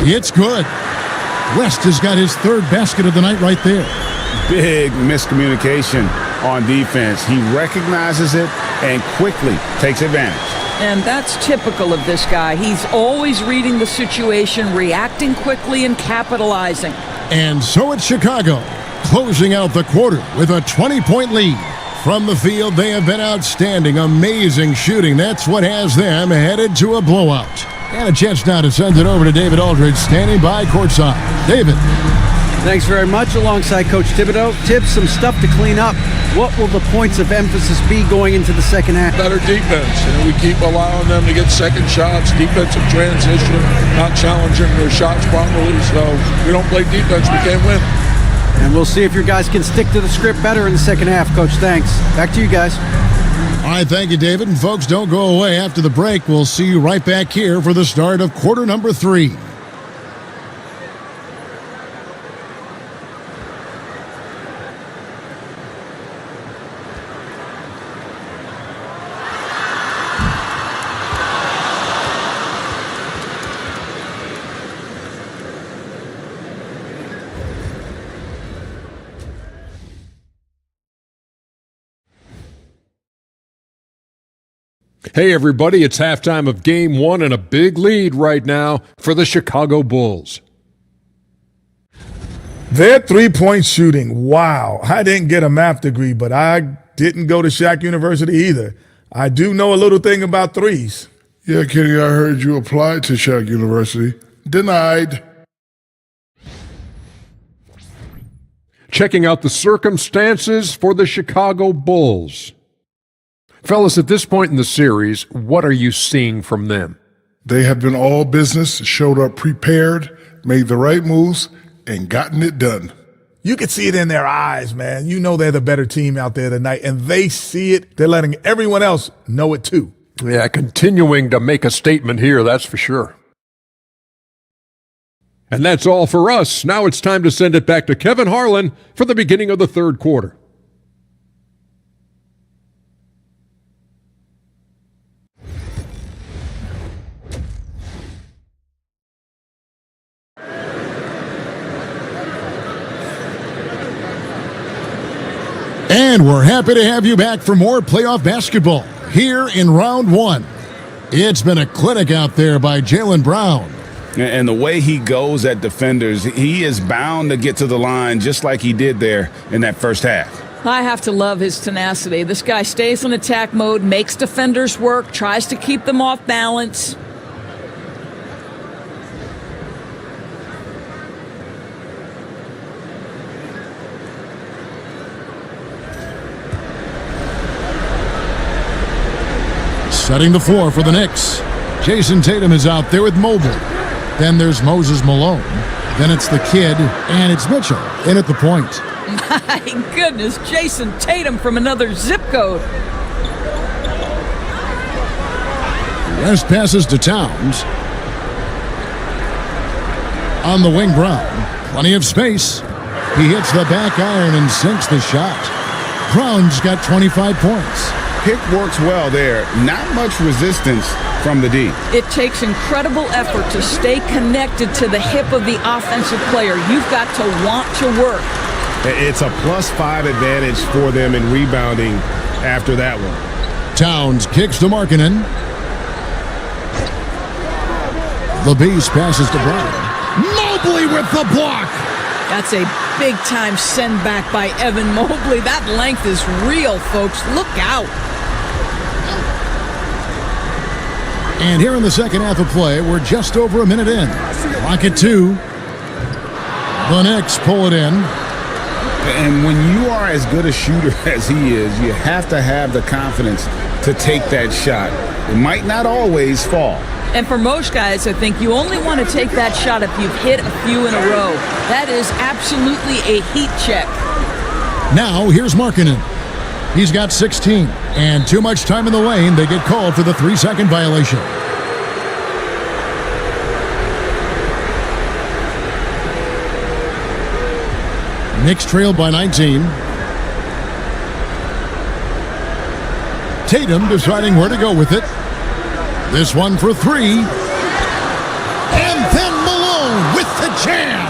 It's good. West has got his third basket of the night right there. Big miscommunication on defense. He recognizes it and quickly takes advantage. And that's typical of this guy. He's always reading the situation, reacting quickly, and capitalizing. And so it's Chicago, closing out the quarter with a 20-point lead. From the field, they have been outstanding, amazing shooting. That's what has them headed to a blowout. And a chance now to send it over to David Aldridge, standing by courtside. David. Thanks very much. Alongside Coach Thibodeau, Tibbs, some stuff to clean up. What will the points of emphasis be going into the second half? Better defense. We keep allowing them to get second shots, defensive transition, not challenging their shots properly. So we don't play defense, we can't win. And we'll see if your guys can stick to the script better in the second half, Coach. Thanks. Back to you guys. All right, thank you, David. And folks, don't go away. After the break, we'll see you right back here for the start of quarter number 3. Hey everybody, it's halftime of Game 1 and a big lead right now for the Chicago Bulls. Their three-point shooting, wow. I didn't get a math degree, but I didn't go to Shack University either. I do know a little thing about threes. Yeah, Kenny, I heard you applied to Shack University. Denied. Checking out the circumstances for the Chicago Bulls. Fellas, at this point in the series, what are you seeing from them? They have been all business, showed up prepared, made the right moves, and gotten it done. You can see it in their eyes, man. You know they're the better team out there tonight, and they see it. They're letting everyone else know it too. Yeah, continuing to make a statement here, that's for sure. And that's all for us. Now it's time to send it back to Kevin Harlan for the beginning of the third quarter. And we're happy to have you back for more playoff basketball here in round 1. It's been a clinic out there by Jaylen Brown. And the way he goes at defenders, he is bound to get to the line just like he did there in that first half. I have to love his tenacity. This guy stays in attack mode, makes defenders work, tries to keep them off balance. Setting the floor for the Knicks. Jason Tatum is out there with Mobley. Then there's Moses Malone. Then it's the kid, and it's Mitchell in at the point. My goodness, Jason Tatum from another zip code. West passes to Towns. On the wing, Brown. Plenty of space. He hits the back iron and sinks the shot. Brown's got 25 points. Pick works well there. Not much resistance from the D. It takes incredible effort to stay connected to the hip of the offensive player. You've got to want to work. It's a +5 advantage for them in rebounding after that one. Towns kicks to Markkanen. The Beast passes to Brown. Mobley with the block. That's a big-time send back by Evan Mobley. That length is real, folks. Look out. And here in the second half of play, we're just over a minute in. Clock at 2. The Knicks pull it in. And when you are as good a shooter as he is, you have to have the confidence to take that shot. It might not always fall. And for most guys, I think you only want to take that shot if you've hit a few in a row. That is absolutely a heat check. Now, here's Markkanen. He's got 16, and too much time in the lane. They get called for the 3-second violation. Knicks trail by 19. Tatum deciding where to go with it. This one for 3. And then Malone with the jam.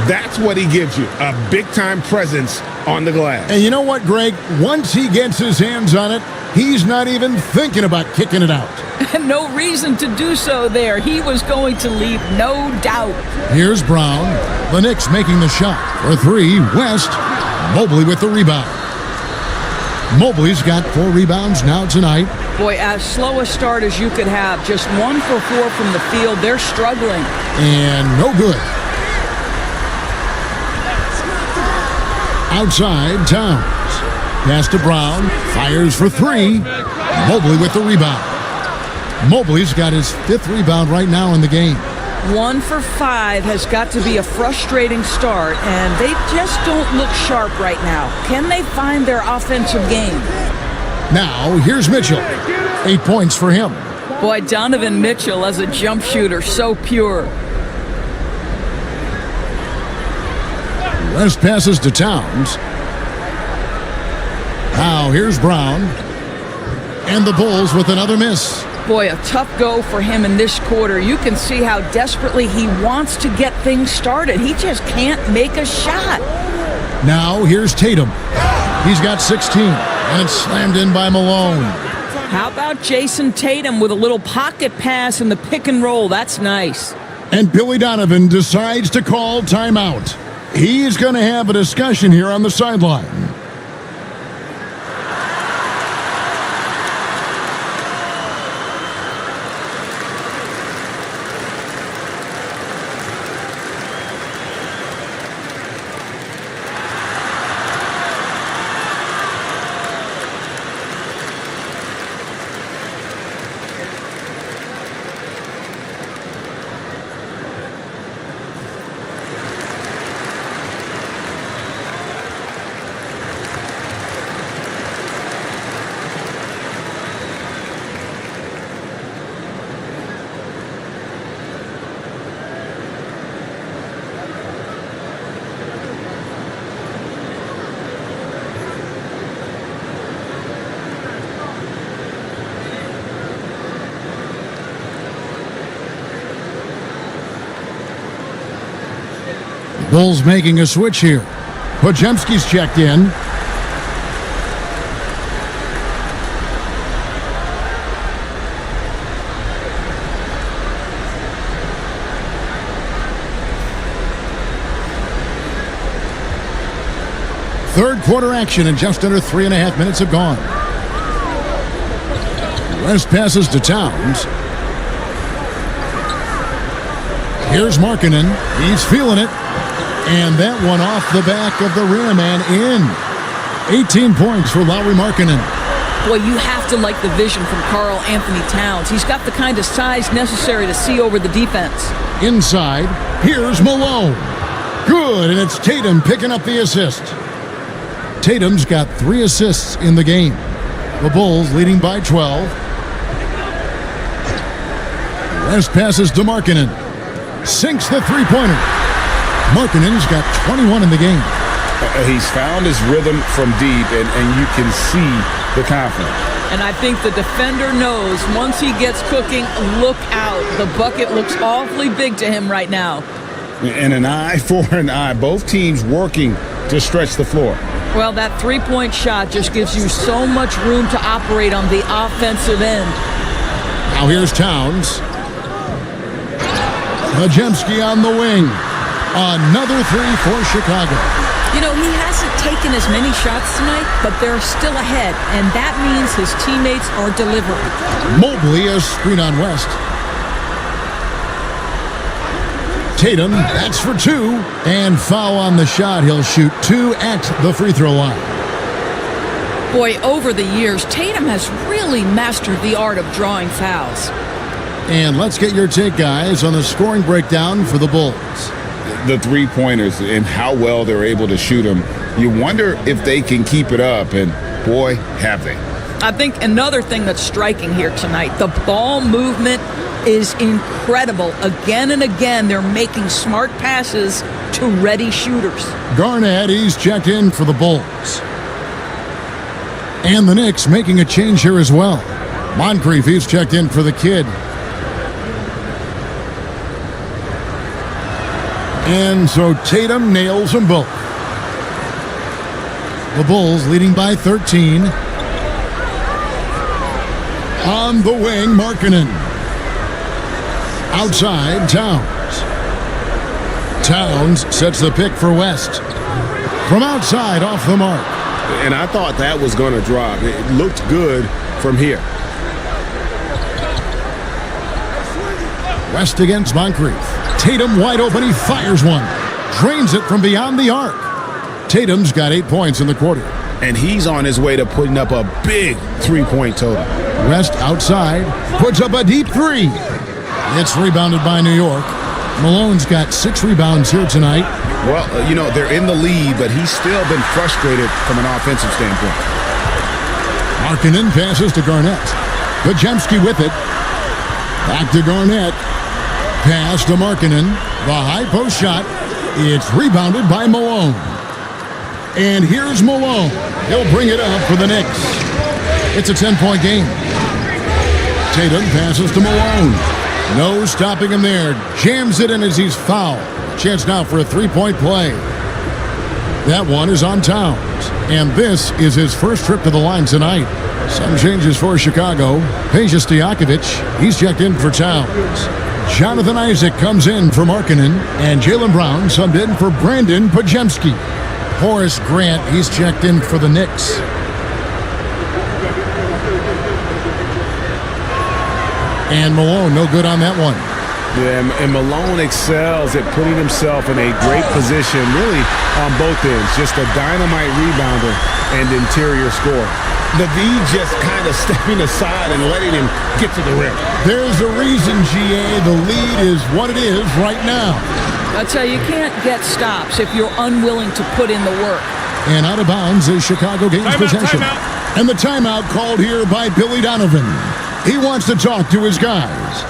That's what he gives you, a big-time presence on the glass. And you know what, Greg? Once he gets his hands on it, he's not even thinking about kicking it out. No reason to do so there. He was going to leave, no doubt. Here's Brown. The Knicks making the shot. For 3, West. Mobley with the rebound. Mobley's got 4 rebounds now tonight. Boy, as slow a start as you could have. Just 1 for 4 from the field. They're struggling. And no good. Outside, Towns. Pass to Brown. Fires for 3. Mobley with the rebound. Mobley's got his 5th rebound right now in the game. 1 for 5 has got to be a frustrating start, and they just don't look sharp right now. Can they find their offensive game? Now, here's Mitchell. 8 points for him. Boy, Donovan Mitchell as a jump shooter, so pure. West passes to Towns. Now, here's Brown. And the Bulls with another miss. Boy, a tough go for him in this quarter. You can see how desperately he wants to get things started. He just can't make a shot. Now, here's Tatum. He's got 16, and it's slammed in by Malone. How about Jason Tatum with a little pocket pass in the pick and roll? That's nice. And Billy Donovan decides to call timeout. He's going to have a discussion here on the sideline. Bulls making a switch here. Podziemski's checked in. Third quarter action, and just under 3.5 minutes have gone. West passes to Towns. Here's Markkanen. He's feeling it. And that one off the back of the rim and in. 18 points for Lauri Markkanen. Boy, you have to like the vision from Karl Anthony Towns. He's got the kind of size necessary to see over the defense. Inside, here's Malone. Good, and it's Tatum picking up the assist. Tatum's got 3 assists in the game. The Bulls leading by 12. West passes to Markkanen. Sinks the three-pointer. Markkanen's got 21 in the game. He's found his rhythm from deep, and you can see the confidence. And I think the defender knows once he gets cooking, look out. The bucket looks awfully big to him right now. And an eye for an eye. Both teams working to stretch the floor. Well, that three-point shot just gives you so much room to operate on the offensive end. Now here's Towns. Podziemski on the wing. Another 3 for Chicago. You know, he hasn't taken as many shots tonight, but they're still ahead, and that means his teammates are delivering. Mobley a screen on West. Tatum, that's for 2. And foul on the shot. He'll shoot 2 at the free throw line. Boy, over the years, Tatum has really mastered the art of drawing fouls. And let's get your take, guys, on the scoring breakdown for the Bulls. The three-pointers and how well they're able to shoot them. You wonder if they can keep it up, and boy, have they. I think another thing that's striking here tonight, the ball movement is incredible. Again and again, they're making smart passes to ready shooters. Garnett, he's checked in for the Bulls. And the Knicks making a change here as well. Moncrief, he's checked in for the Kid. And so Tatum nails them both. The Bulls leading by 13. On the wing, Markkanen. Outside, Towns. Towns sets the pick for West. From outside, off the mark. And I thought that was going to drop. It looked good from here. West against Moncrief. Tatum wide open. He fires one. Drains it from beyond the arc. Tatum's got 8 points in the quarter. And he's on his way to putting up a big three-point total. West outside. Puts up a deep three. It's rebounded by New York. Malone's got 6 rebounds here tonight. Well, they're in the lead, but he's still been frustrated from an offensive standpoint. Markkanen passes to Garnett. Podziemski with it. Back to Garnett. Pass to Markkanen. The high post shot. It's rebounded by Malone. And here's Malone. He'll bring it up for the Knicks. It's a 10-point game. Tatum passes to Malone. No stopping him there. Jams it in as he's fouled. Chance now for a three-point play. That one is on Towns. And this is his first trip to the line tonight. Some changes for Chicago. Peja Stojakovic, he's checked in for Towns. Jonathan Isaac comes in for Markkanen. And Jaylen Brown subbed in for Brandon Podziemski. Horace Grant, he's checked in for the Knicks. And Malone, no good on that one. Yeah, and Malone excels at putting himself in a great position, really on both ends. Just a dynamite rebounder and interior scorer. The V just kind of stepping aside and letting him get to the rim. There's a reason, GA, the lead is what it is right now. I tell you, you can't get stops if you're unwilling to put in the work. And out of bounds is Chicago gains possession. And the timeout called here by Billy Donovan. He wants to talk to his guys.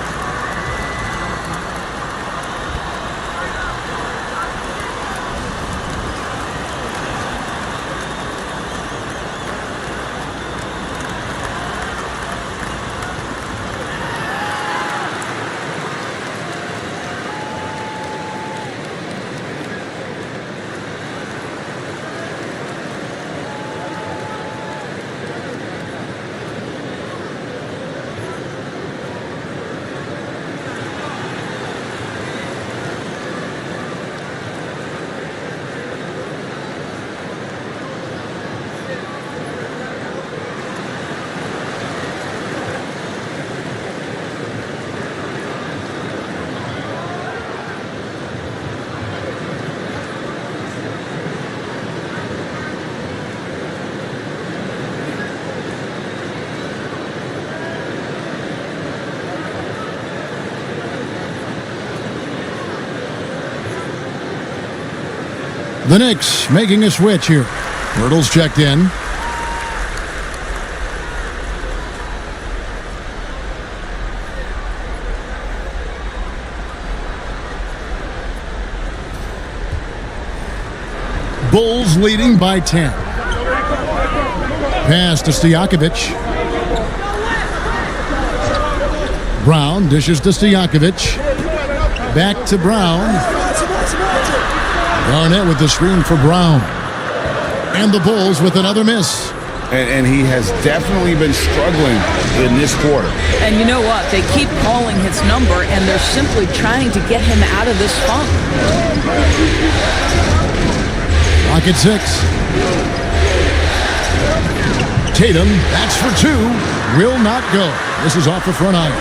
The Knicks making a switch here. Hurdle's checked in. Bulls leading by 10. Pass to Stojakovic. Brown dishes to Stojakovic. Back to Brown. Garnett with the screen for Brown. And the Bulls with another miss. And he has definitely been struggling in this quarter. And you know what? They keep calling his number, and they're simply trying to get him out of this funk. Rocket 6. Tatum, that's for 2. Will not go. This is off the front iron.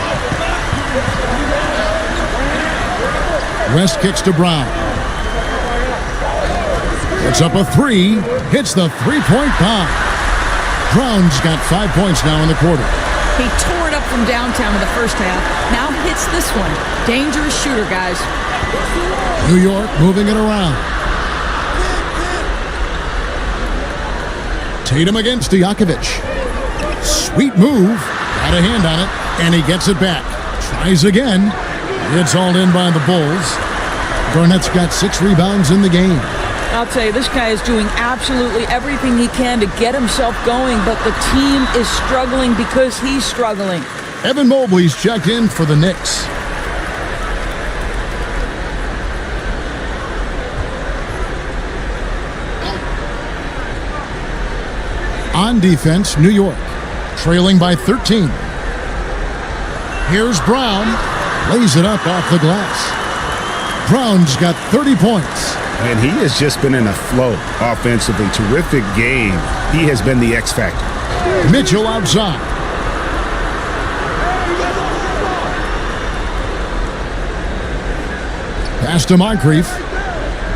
West kicks to Brown. Puts up a 3. Hits the three-point bomb. Brown's got 5 points now in the quarter. He tore it up from downtown in the first half. Now hits this one. Dangerous shooter, guys. New York moving it around. Tatum against Stojakovic. Sweet move. Got a hand on it, and he gets it back. Tries again. It's hauled in by the Bulls. Garnett's got 6 rebounds in the game. I'll tell you, this guy is doing absolutely everything he can to get himself going, but the team is struggling because he's struggling. Evan Mobley's checked in for the Knicks. On defense, New York, trailing by 13. Here's Brown, lays it up off the glass. Brown's got 30 points. And he has just been in a flow offensively. Terrific game. He has been the X factor. Mitchell outside. Pass to Moncrief.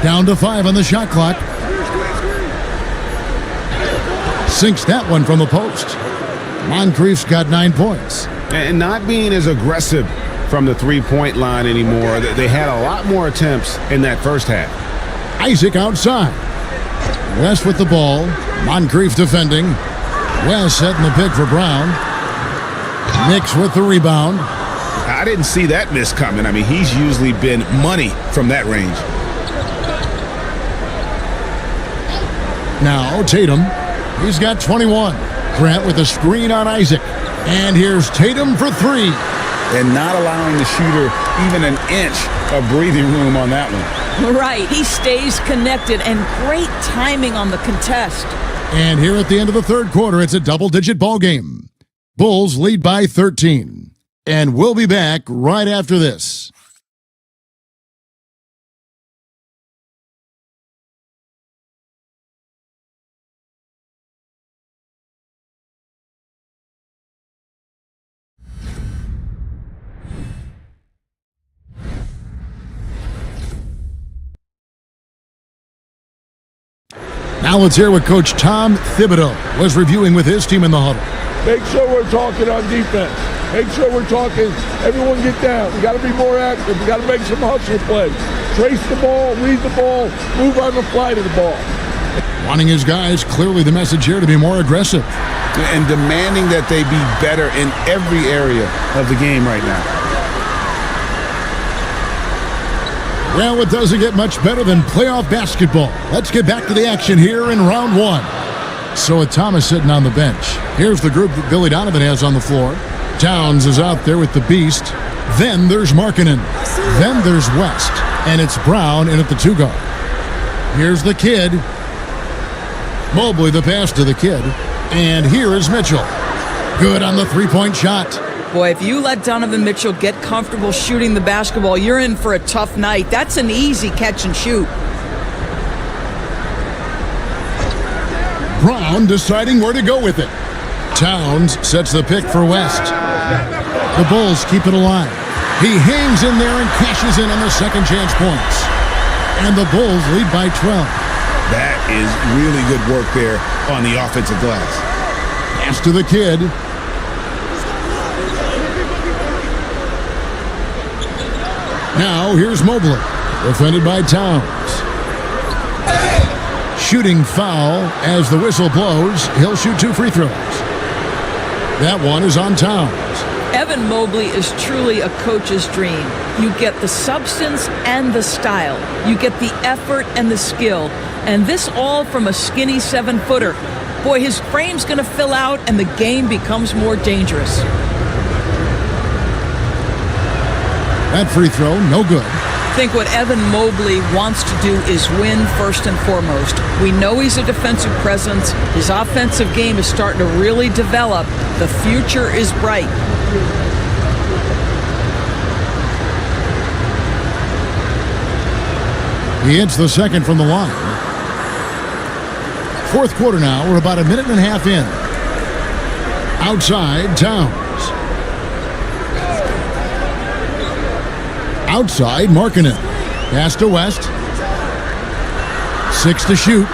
Down to 5 on the shot clock. Sinks that one from the post. Moncrief's got 9 points. And not being as aggressive from the three-point line anymore. They had a lot more attempts in that first half. Isaac outside. West with the ball. Moncrief defending. West setting the pick for Brown. Nix with the rebound. I didn't see that miss coming. I mean, he's usually been money from that range. Now Tatum. He's got 21. Grant with a screen on Isaac. And here's Tatum for 3. And not allowing the shooter even an inch of breathing room on that one. Right. He stays connected and great timing on the contest. And here at the end of the third quarter, it's a double-digit ball game. Bulls lead by 13. And we'll be back right after this. Now let's hear what Coach Tom Thibodeau was reviewing with his team in the huddle. Make sure we're talking on defense. Make sure we're talking, everyone get down. We got to be more active. We got to make some hustle plays. Trace the ball, read the ball, move on the fly to the ball. Wanting his guys, clearly the message here, to be more aggressive. And demanding that they be better in every area of the game right now. Well, it doesn't get much better than playoff basketball. Let's get back to the action here in round 1. So with Thomas sitting on the bench, here's the group that Billy Donovan has on the floor. Towns is out there with the Beast. Then there's Markkanen. Then there's West. And it's Brown in at the 2 guard. Here's the kid. Mobley the pass to the kid. And here is Mitchell. Good on the 3-point shot. Boy, if you let Donovan Mitchell get comfortable shooting the basketball, you're in for a tough night. That's an easy catch and shoot. Brown deciding where to go with it. Towns sets the pick for West. The Bulls keep it alive. He hangs in there and cashes in on the second chance points. And the Bulls lead by 12. That is really good work there on the offensive glass. Pass to the kid. Now here's Mobley, defended by Towns. Shooting foul as the whistle blows. He'll shoot 2 free throws. That one is on Towns. Evan Mobley is truly a coach's dream. You get the substance and the style. You get the effort and the skill. And this all from a skinny 7-footer. Boy, his frame's going to fill out and the game becomes more dangerous. That free throw, no good. I think what Evan Mobley wants to do is win first and foremost. We know he's a defensive presence. His offensive game is starting to really develop. The future is bright. He hits the second from the line. Fourth quarter now. We're about a minute and a half in. Outside, Towns. Outside, Markkanen. Pass to West. 6 to shoot.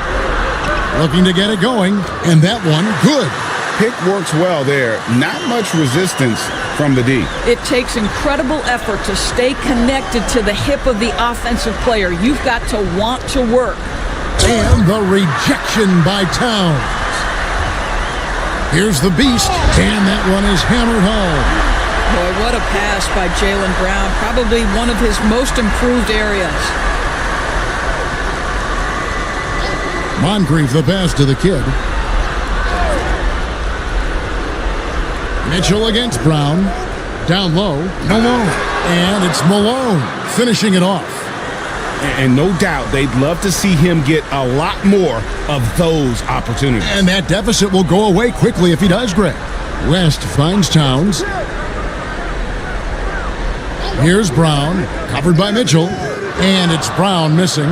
Looking to get it going. And that one, good. Pick works well there. Not much resistance from the D. It takes incredible effort to stay connected to the hip of the offensive player. You've got to want to work. And the rejection by Towns. Here's the Beast. And that one is hammered home. Boy, what a pass by Jaylen Brown. Probably one of his most improved areas. Moncrief the pass to the kid. Mitchell against Brown. Down low. Malone. And it's Malone finishing it off. And no doubt they'd love to see him get a lot more of those opportunities. And that deficit will go away quickly if he does, Greg. West finds Towns. Here's Brown, covered by Mitchell. And it's Brown missing.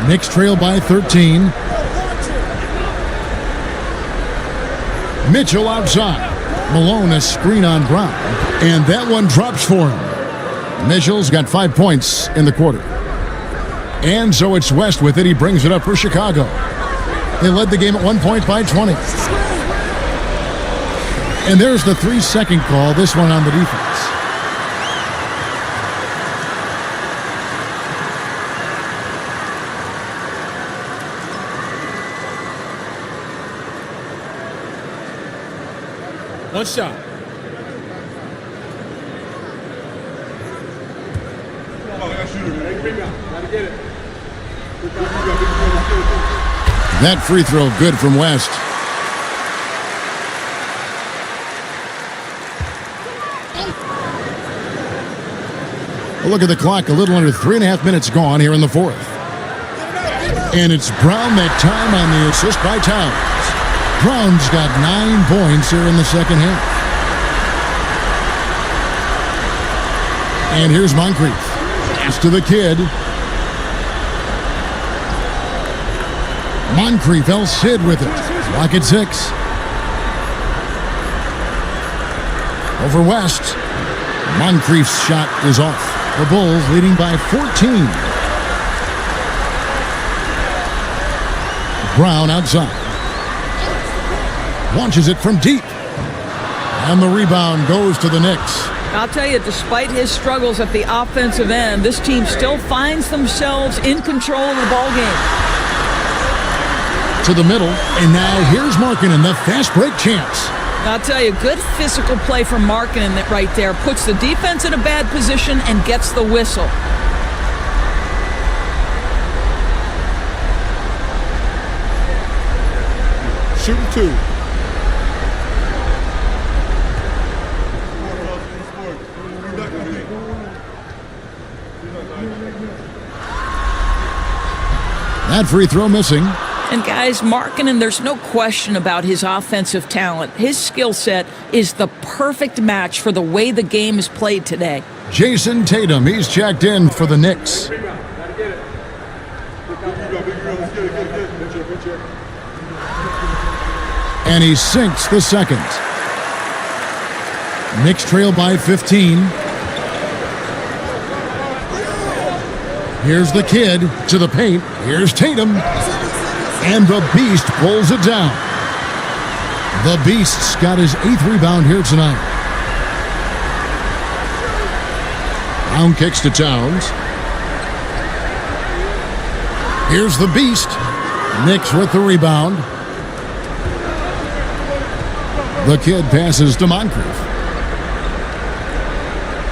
Knicks trail by 13. Mitchell outside. Malone a screen on Brown. And that one drops for him. Mitchell's got 5 points in the quarter. And so it's West with it. He brings it up for Chicago. They led the game at 1 point by 20. And there's the 3-second call, this one on the defense. One shot. That free throw good from West. A look at the clock, a little under 3.5 minutes gone here in the fourth. And it's Brown that time on the assist by Towns. Brown's got 9 points here in the second half. And here's Moncrief. Pass to the kid. Moncrief, El Cid with it. Lock at 6. Over West. Moncrief's shot is off. The Bulls leading by 14. Brown outside. Launches it from deep. And the rebound goes to the Knicks. I'll tell you, despite his struggles at the offensive end, this team still finds themselves in control of the ball game. To the middle, and now here's Markkanen, the fast break chance. I'll tell you, good physical play from Markkanen that right there puts the defense in a bad position and gets the whistle. Shooting 2. That free throw missing. And guys, Markkanen, there's no question about his offensive talent. His skill set is the perfect match for the way the game is played today. Jason Tatum, he's checked in for the Knicks. And he sinks the second. Knicks trail by 15. Here's the kid to the paint. Here's Tatum. And the Beast pulls it down. The Beast's got his 8th rebound here tonight. Brown kicks to Towns. Here's the Beast. Knicks with the rebound. The kid passes to Moncrief.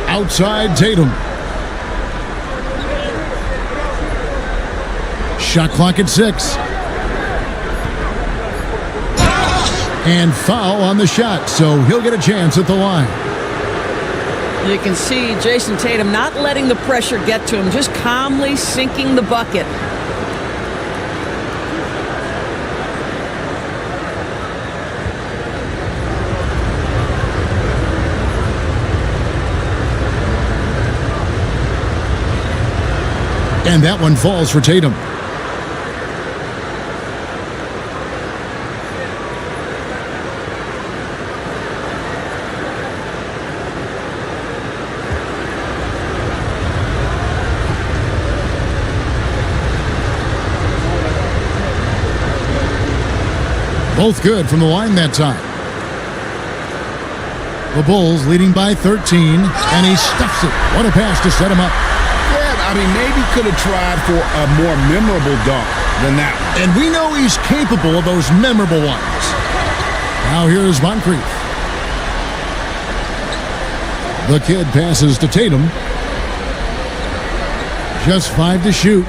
Outside Tatum. Shot clock at 6. And foul on the shot, so he'll get a chance at the line. You can see Jason Tatum not letting the pressure get to him, just calmly sinking the bucket. And that one falls for Tatum. Both good from the line that time. The Bulls leading by 13, and he stuffs it. What a pass to set him up. Yeah, I mean, maybe could have tried for a more memorable dunk than that one. And we know he's capable of those memorable ones. Now here's Moncrief. The kid passes to Tatum. Just 5 to shoot.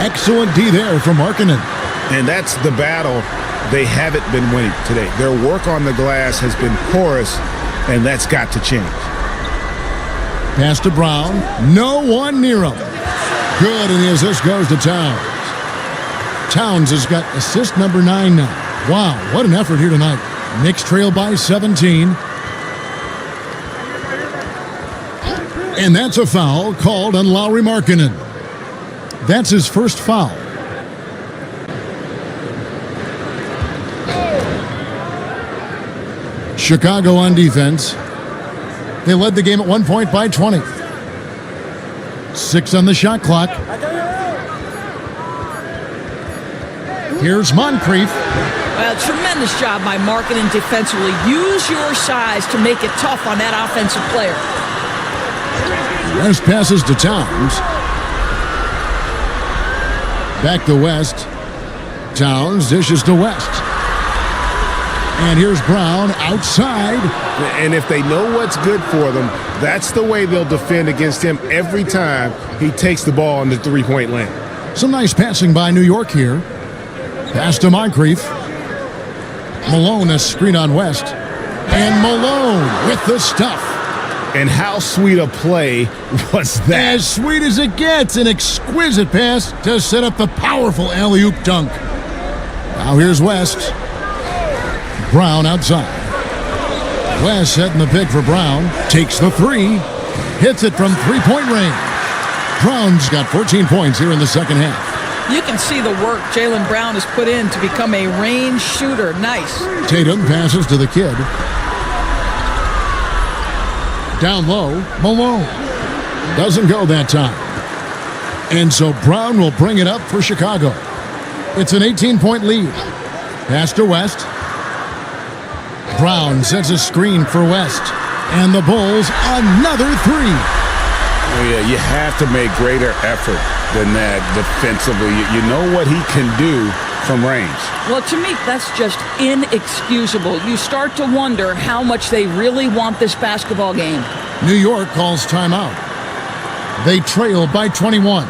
Excellent D there from Markkanen. And that's the battle they haven't been winning today. Their work on the glass has been porous, and that's got to change. Pass to Brown. No one near him. Good, and the assist goes to Towns. Towns has got assist number 9 now. Wow, what an effort here tonight. Knicks trail by 17. And that's a foul called on Lauri Markkanen. That's his first foul. Chicago on defense. They led the game at one point by 20. 6 on the shot clock. Here's Moncrief. Well, tremendous job by Markkanen defensively. Use your size to make it tough on that offensive player. West passes to Towns. Back to West. Towns dishes to West. And here's Brown outside. And if they know what's good for them, that's the way they'll defend against him every time he takes the ball in the three-point lane. Some nice passing by New York here. Pass to Moncrief. Malone a screen on West. And Malone with the stuff. And how sweet a play was that? As sweet as it gets. An exquisite pass to set up the powerful alley-oop dunk. Now here's West. Brown outside. West setting the pick for Brown. Takes the three. Hits it from three-point range. Brown's got 14 points here in the second half. You can see the work Jaylen Brown has put in to become a range shooter. Nice. Tatum passes to the kid. Down low, Malone. Doesn't go that time. And so Brown will bring it up for Chicago. It's an 18-point lead. Pass to West. Brown sets a screen for West. And the Bulls, another three. Oh, yeah, you have to make greater effort than that defensively. You know what he can do from range. Well, to me, that's just inexcusable. You start to wonder how much they really want this basketball game. New York calls timeout. They trail by 21.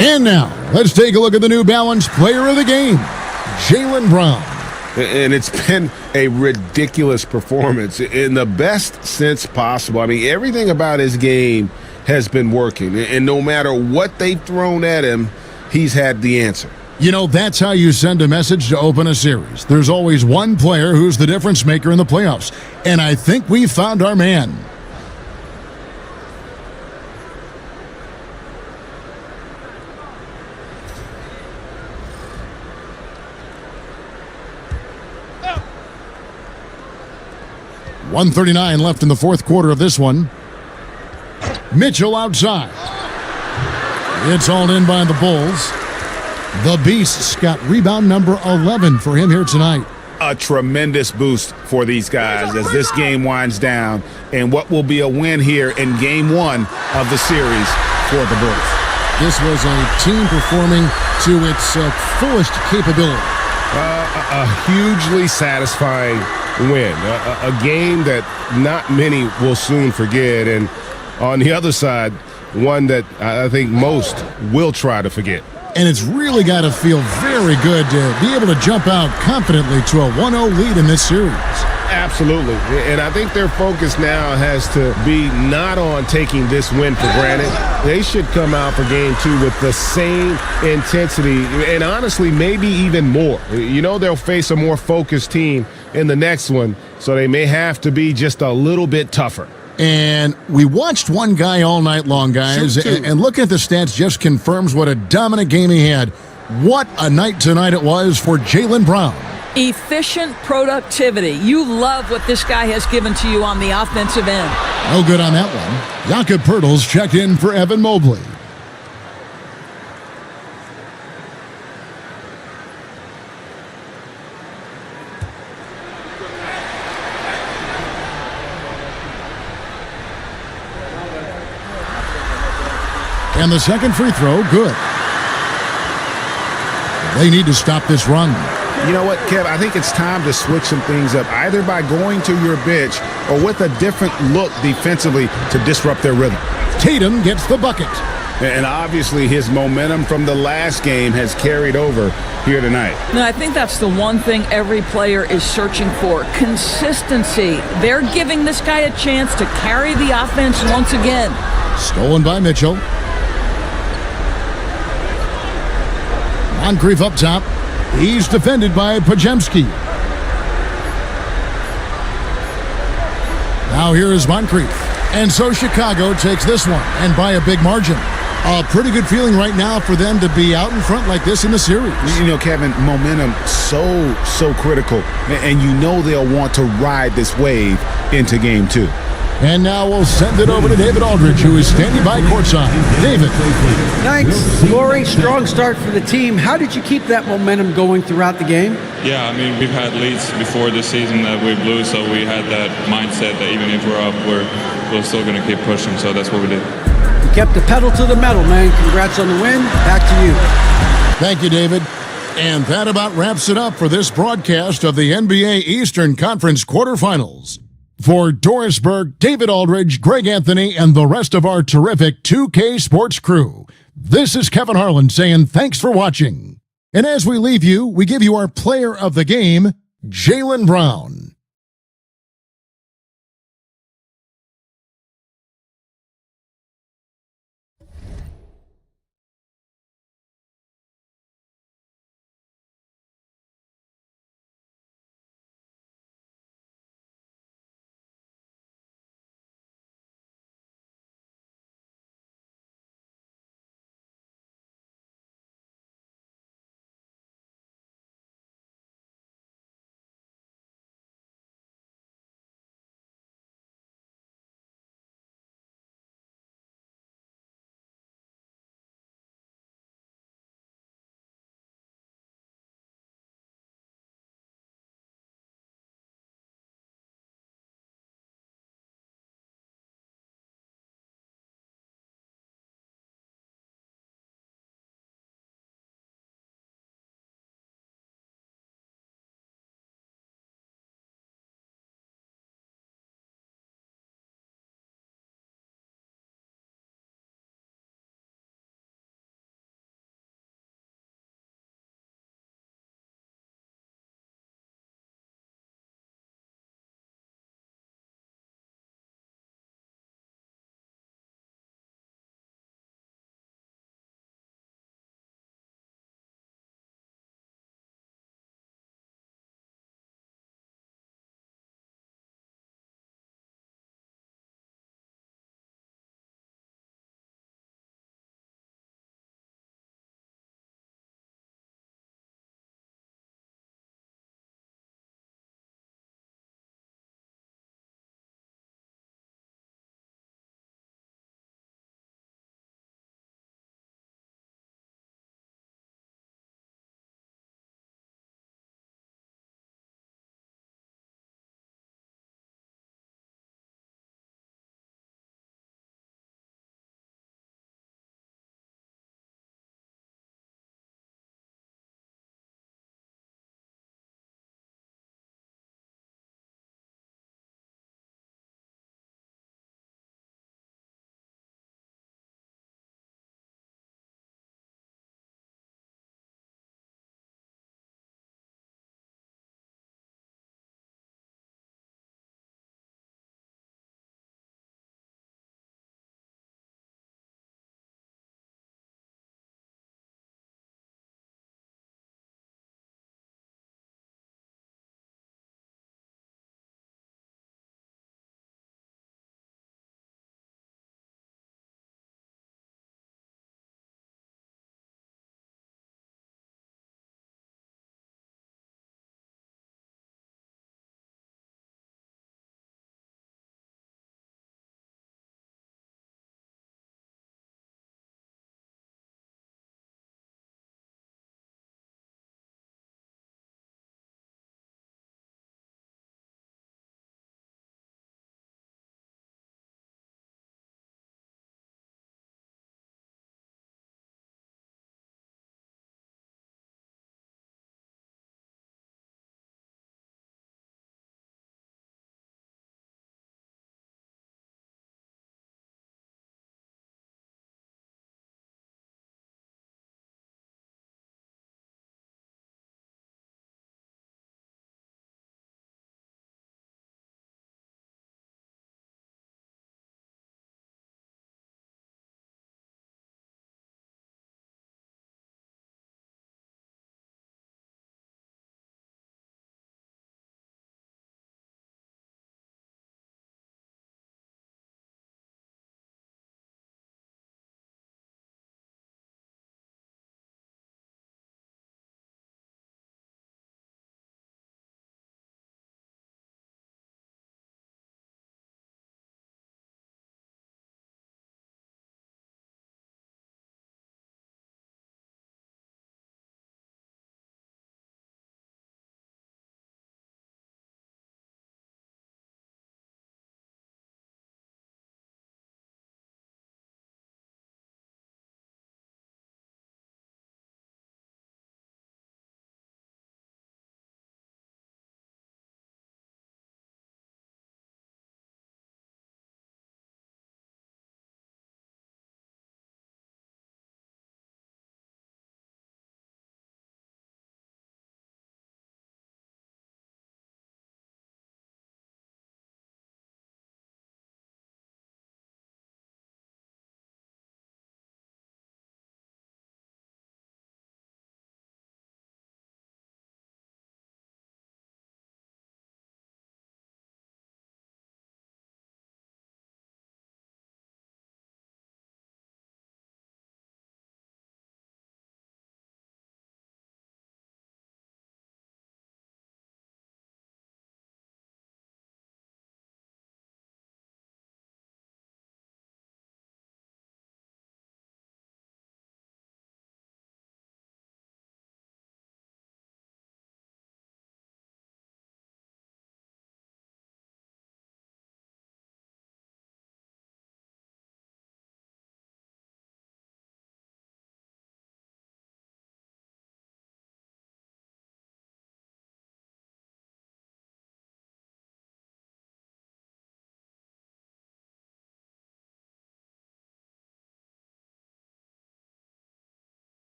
And now, let's take a look at the New Balance player of the game, Jaylen Brown. And it's been a ridiculous performance in the best sense possible. I mean, everything about his game has been working. And no matter what they've thrown at him, he's had the answer. You know, that's how you send a message to open a series. There's always one player who's the difference maker in the playoffs. And I think we found our man. .139 left in the fourth quarter of this one. Mitchell outside. It's all in by the Bulls. The Beasts got rebound number 11 for him here tonight. A tremendous boost for these guys as this game winds down and what will be a win here in game one of the series for the Bulls. This was a team performing to its fullest capability. A hugely satisfying win. A game that not many will soon forget. And on the other side, one that I think most will try to forget. And it's really got to feel very good to be able to jump out confidently to a 1-0 lead in this series. Absolutely. And I think their focus now has to be not on taking this win for granted. They should come out for game two with the same intensity and honestly, maybe even more. You know, they'll face a more focused team in the next one, so they may have to be just a little bit tougher. And we watched one guy all night long, guys, and looking at the stats just confirms what a dominant game he had. What a night tonight it was for Jaylen Brown. Efficient productivity. You love what this guy has given to you on the offensive end. No good on that one. Jakob Poeltl's checked in for Evan Mobley. And the second free throw, good. They need to stop this run. You know what, Kev? I think it's time to switch some things up, either by going to your bench or with a different look defensively to disrupt their rhythm. Tatum gets the bucket. And obviously his momentum from the last game has carried over here tonight. No, I think that's the one thing every player is searching for, consistency. They're giving this guy a chance to carry the offense once again. Stolen by Mitchell. Moncrief up top. He's defended by Pajemski. Now here is Moncrief. And so Chicago takes this one, and by a big margin. A pretty good feeling right now for them to be out in front like this in the series. You know, Kevin, momentum so critical. And you know they'll want to ride this wave into game 2. And now we'll send it over to David Aldridge, who is standing by courtside. David. Thanks. Scoring, strong start for the team. How did you keep that momentum going throughout the game? Yeah, I mean, we've had leads before this season that we blew, so we had that mindset that even if we're up, we're still going to keep pushing, so that's what we did. You kept the pedal to the metal, man. Congrats on the win. Back to you. Thank you, David. And that about wraps it up for this broadcast of the NBA Eastern Conference quarterfinals. For Doris Burke, David Aldridge, Greg Anthony, and the rest of our terrific 2K Sports crew, this is Kevin Harlan saying thanks for watching. And as we leave you, we give you our player of the game, Jaylen Brown.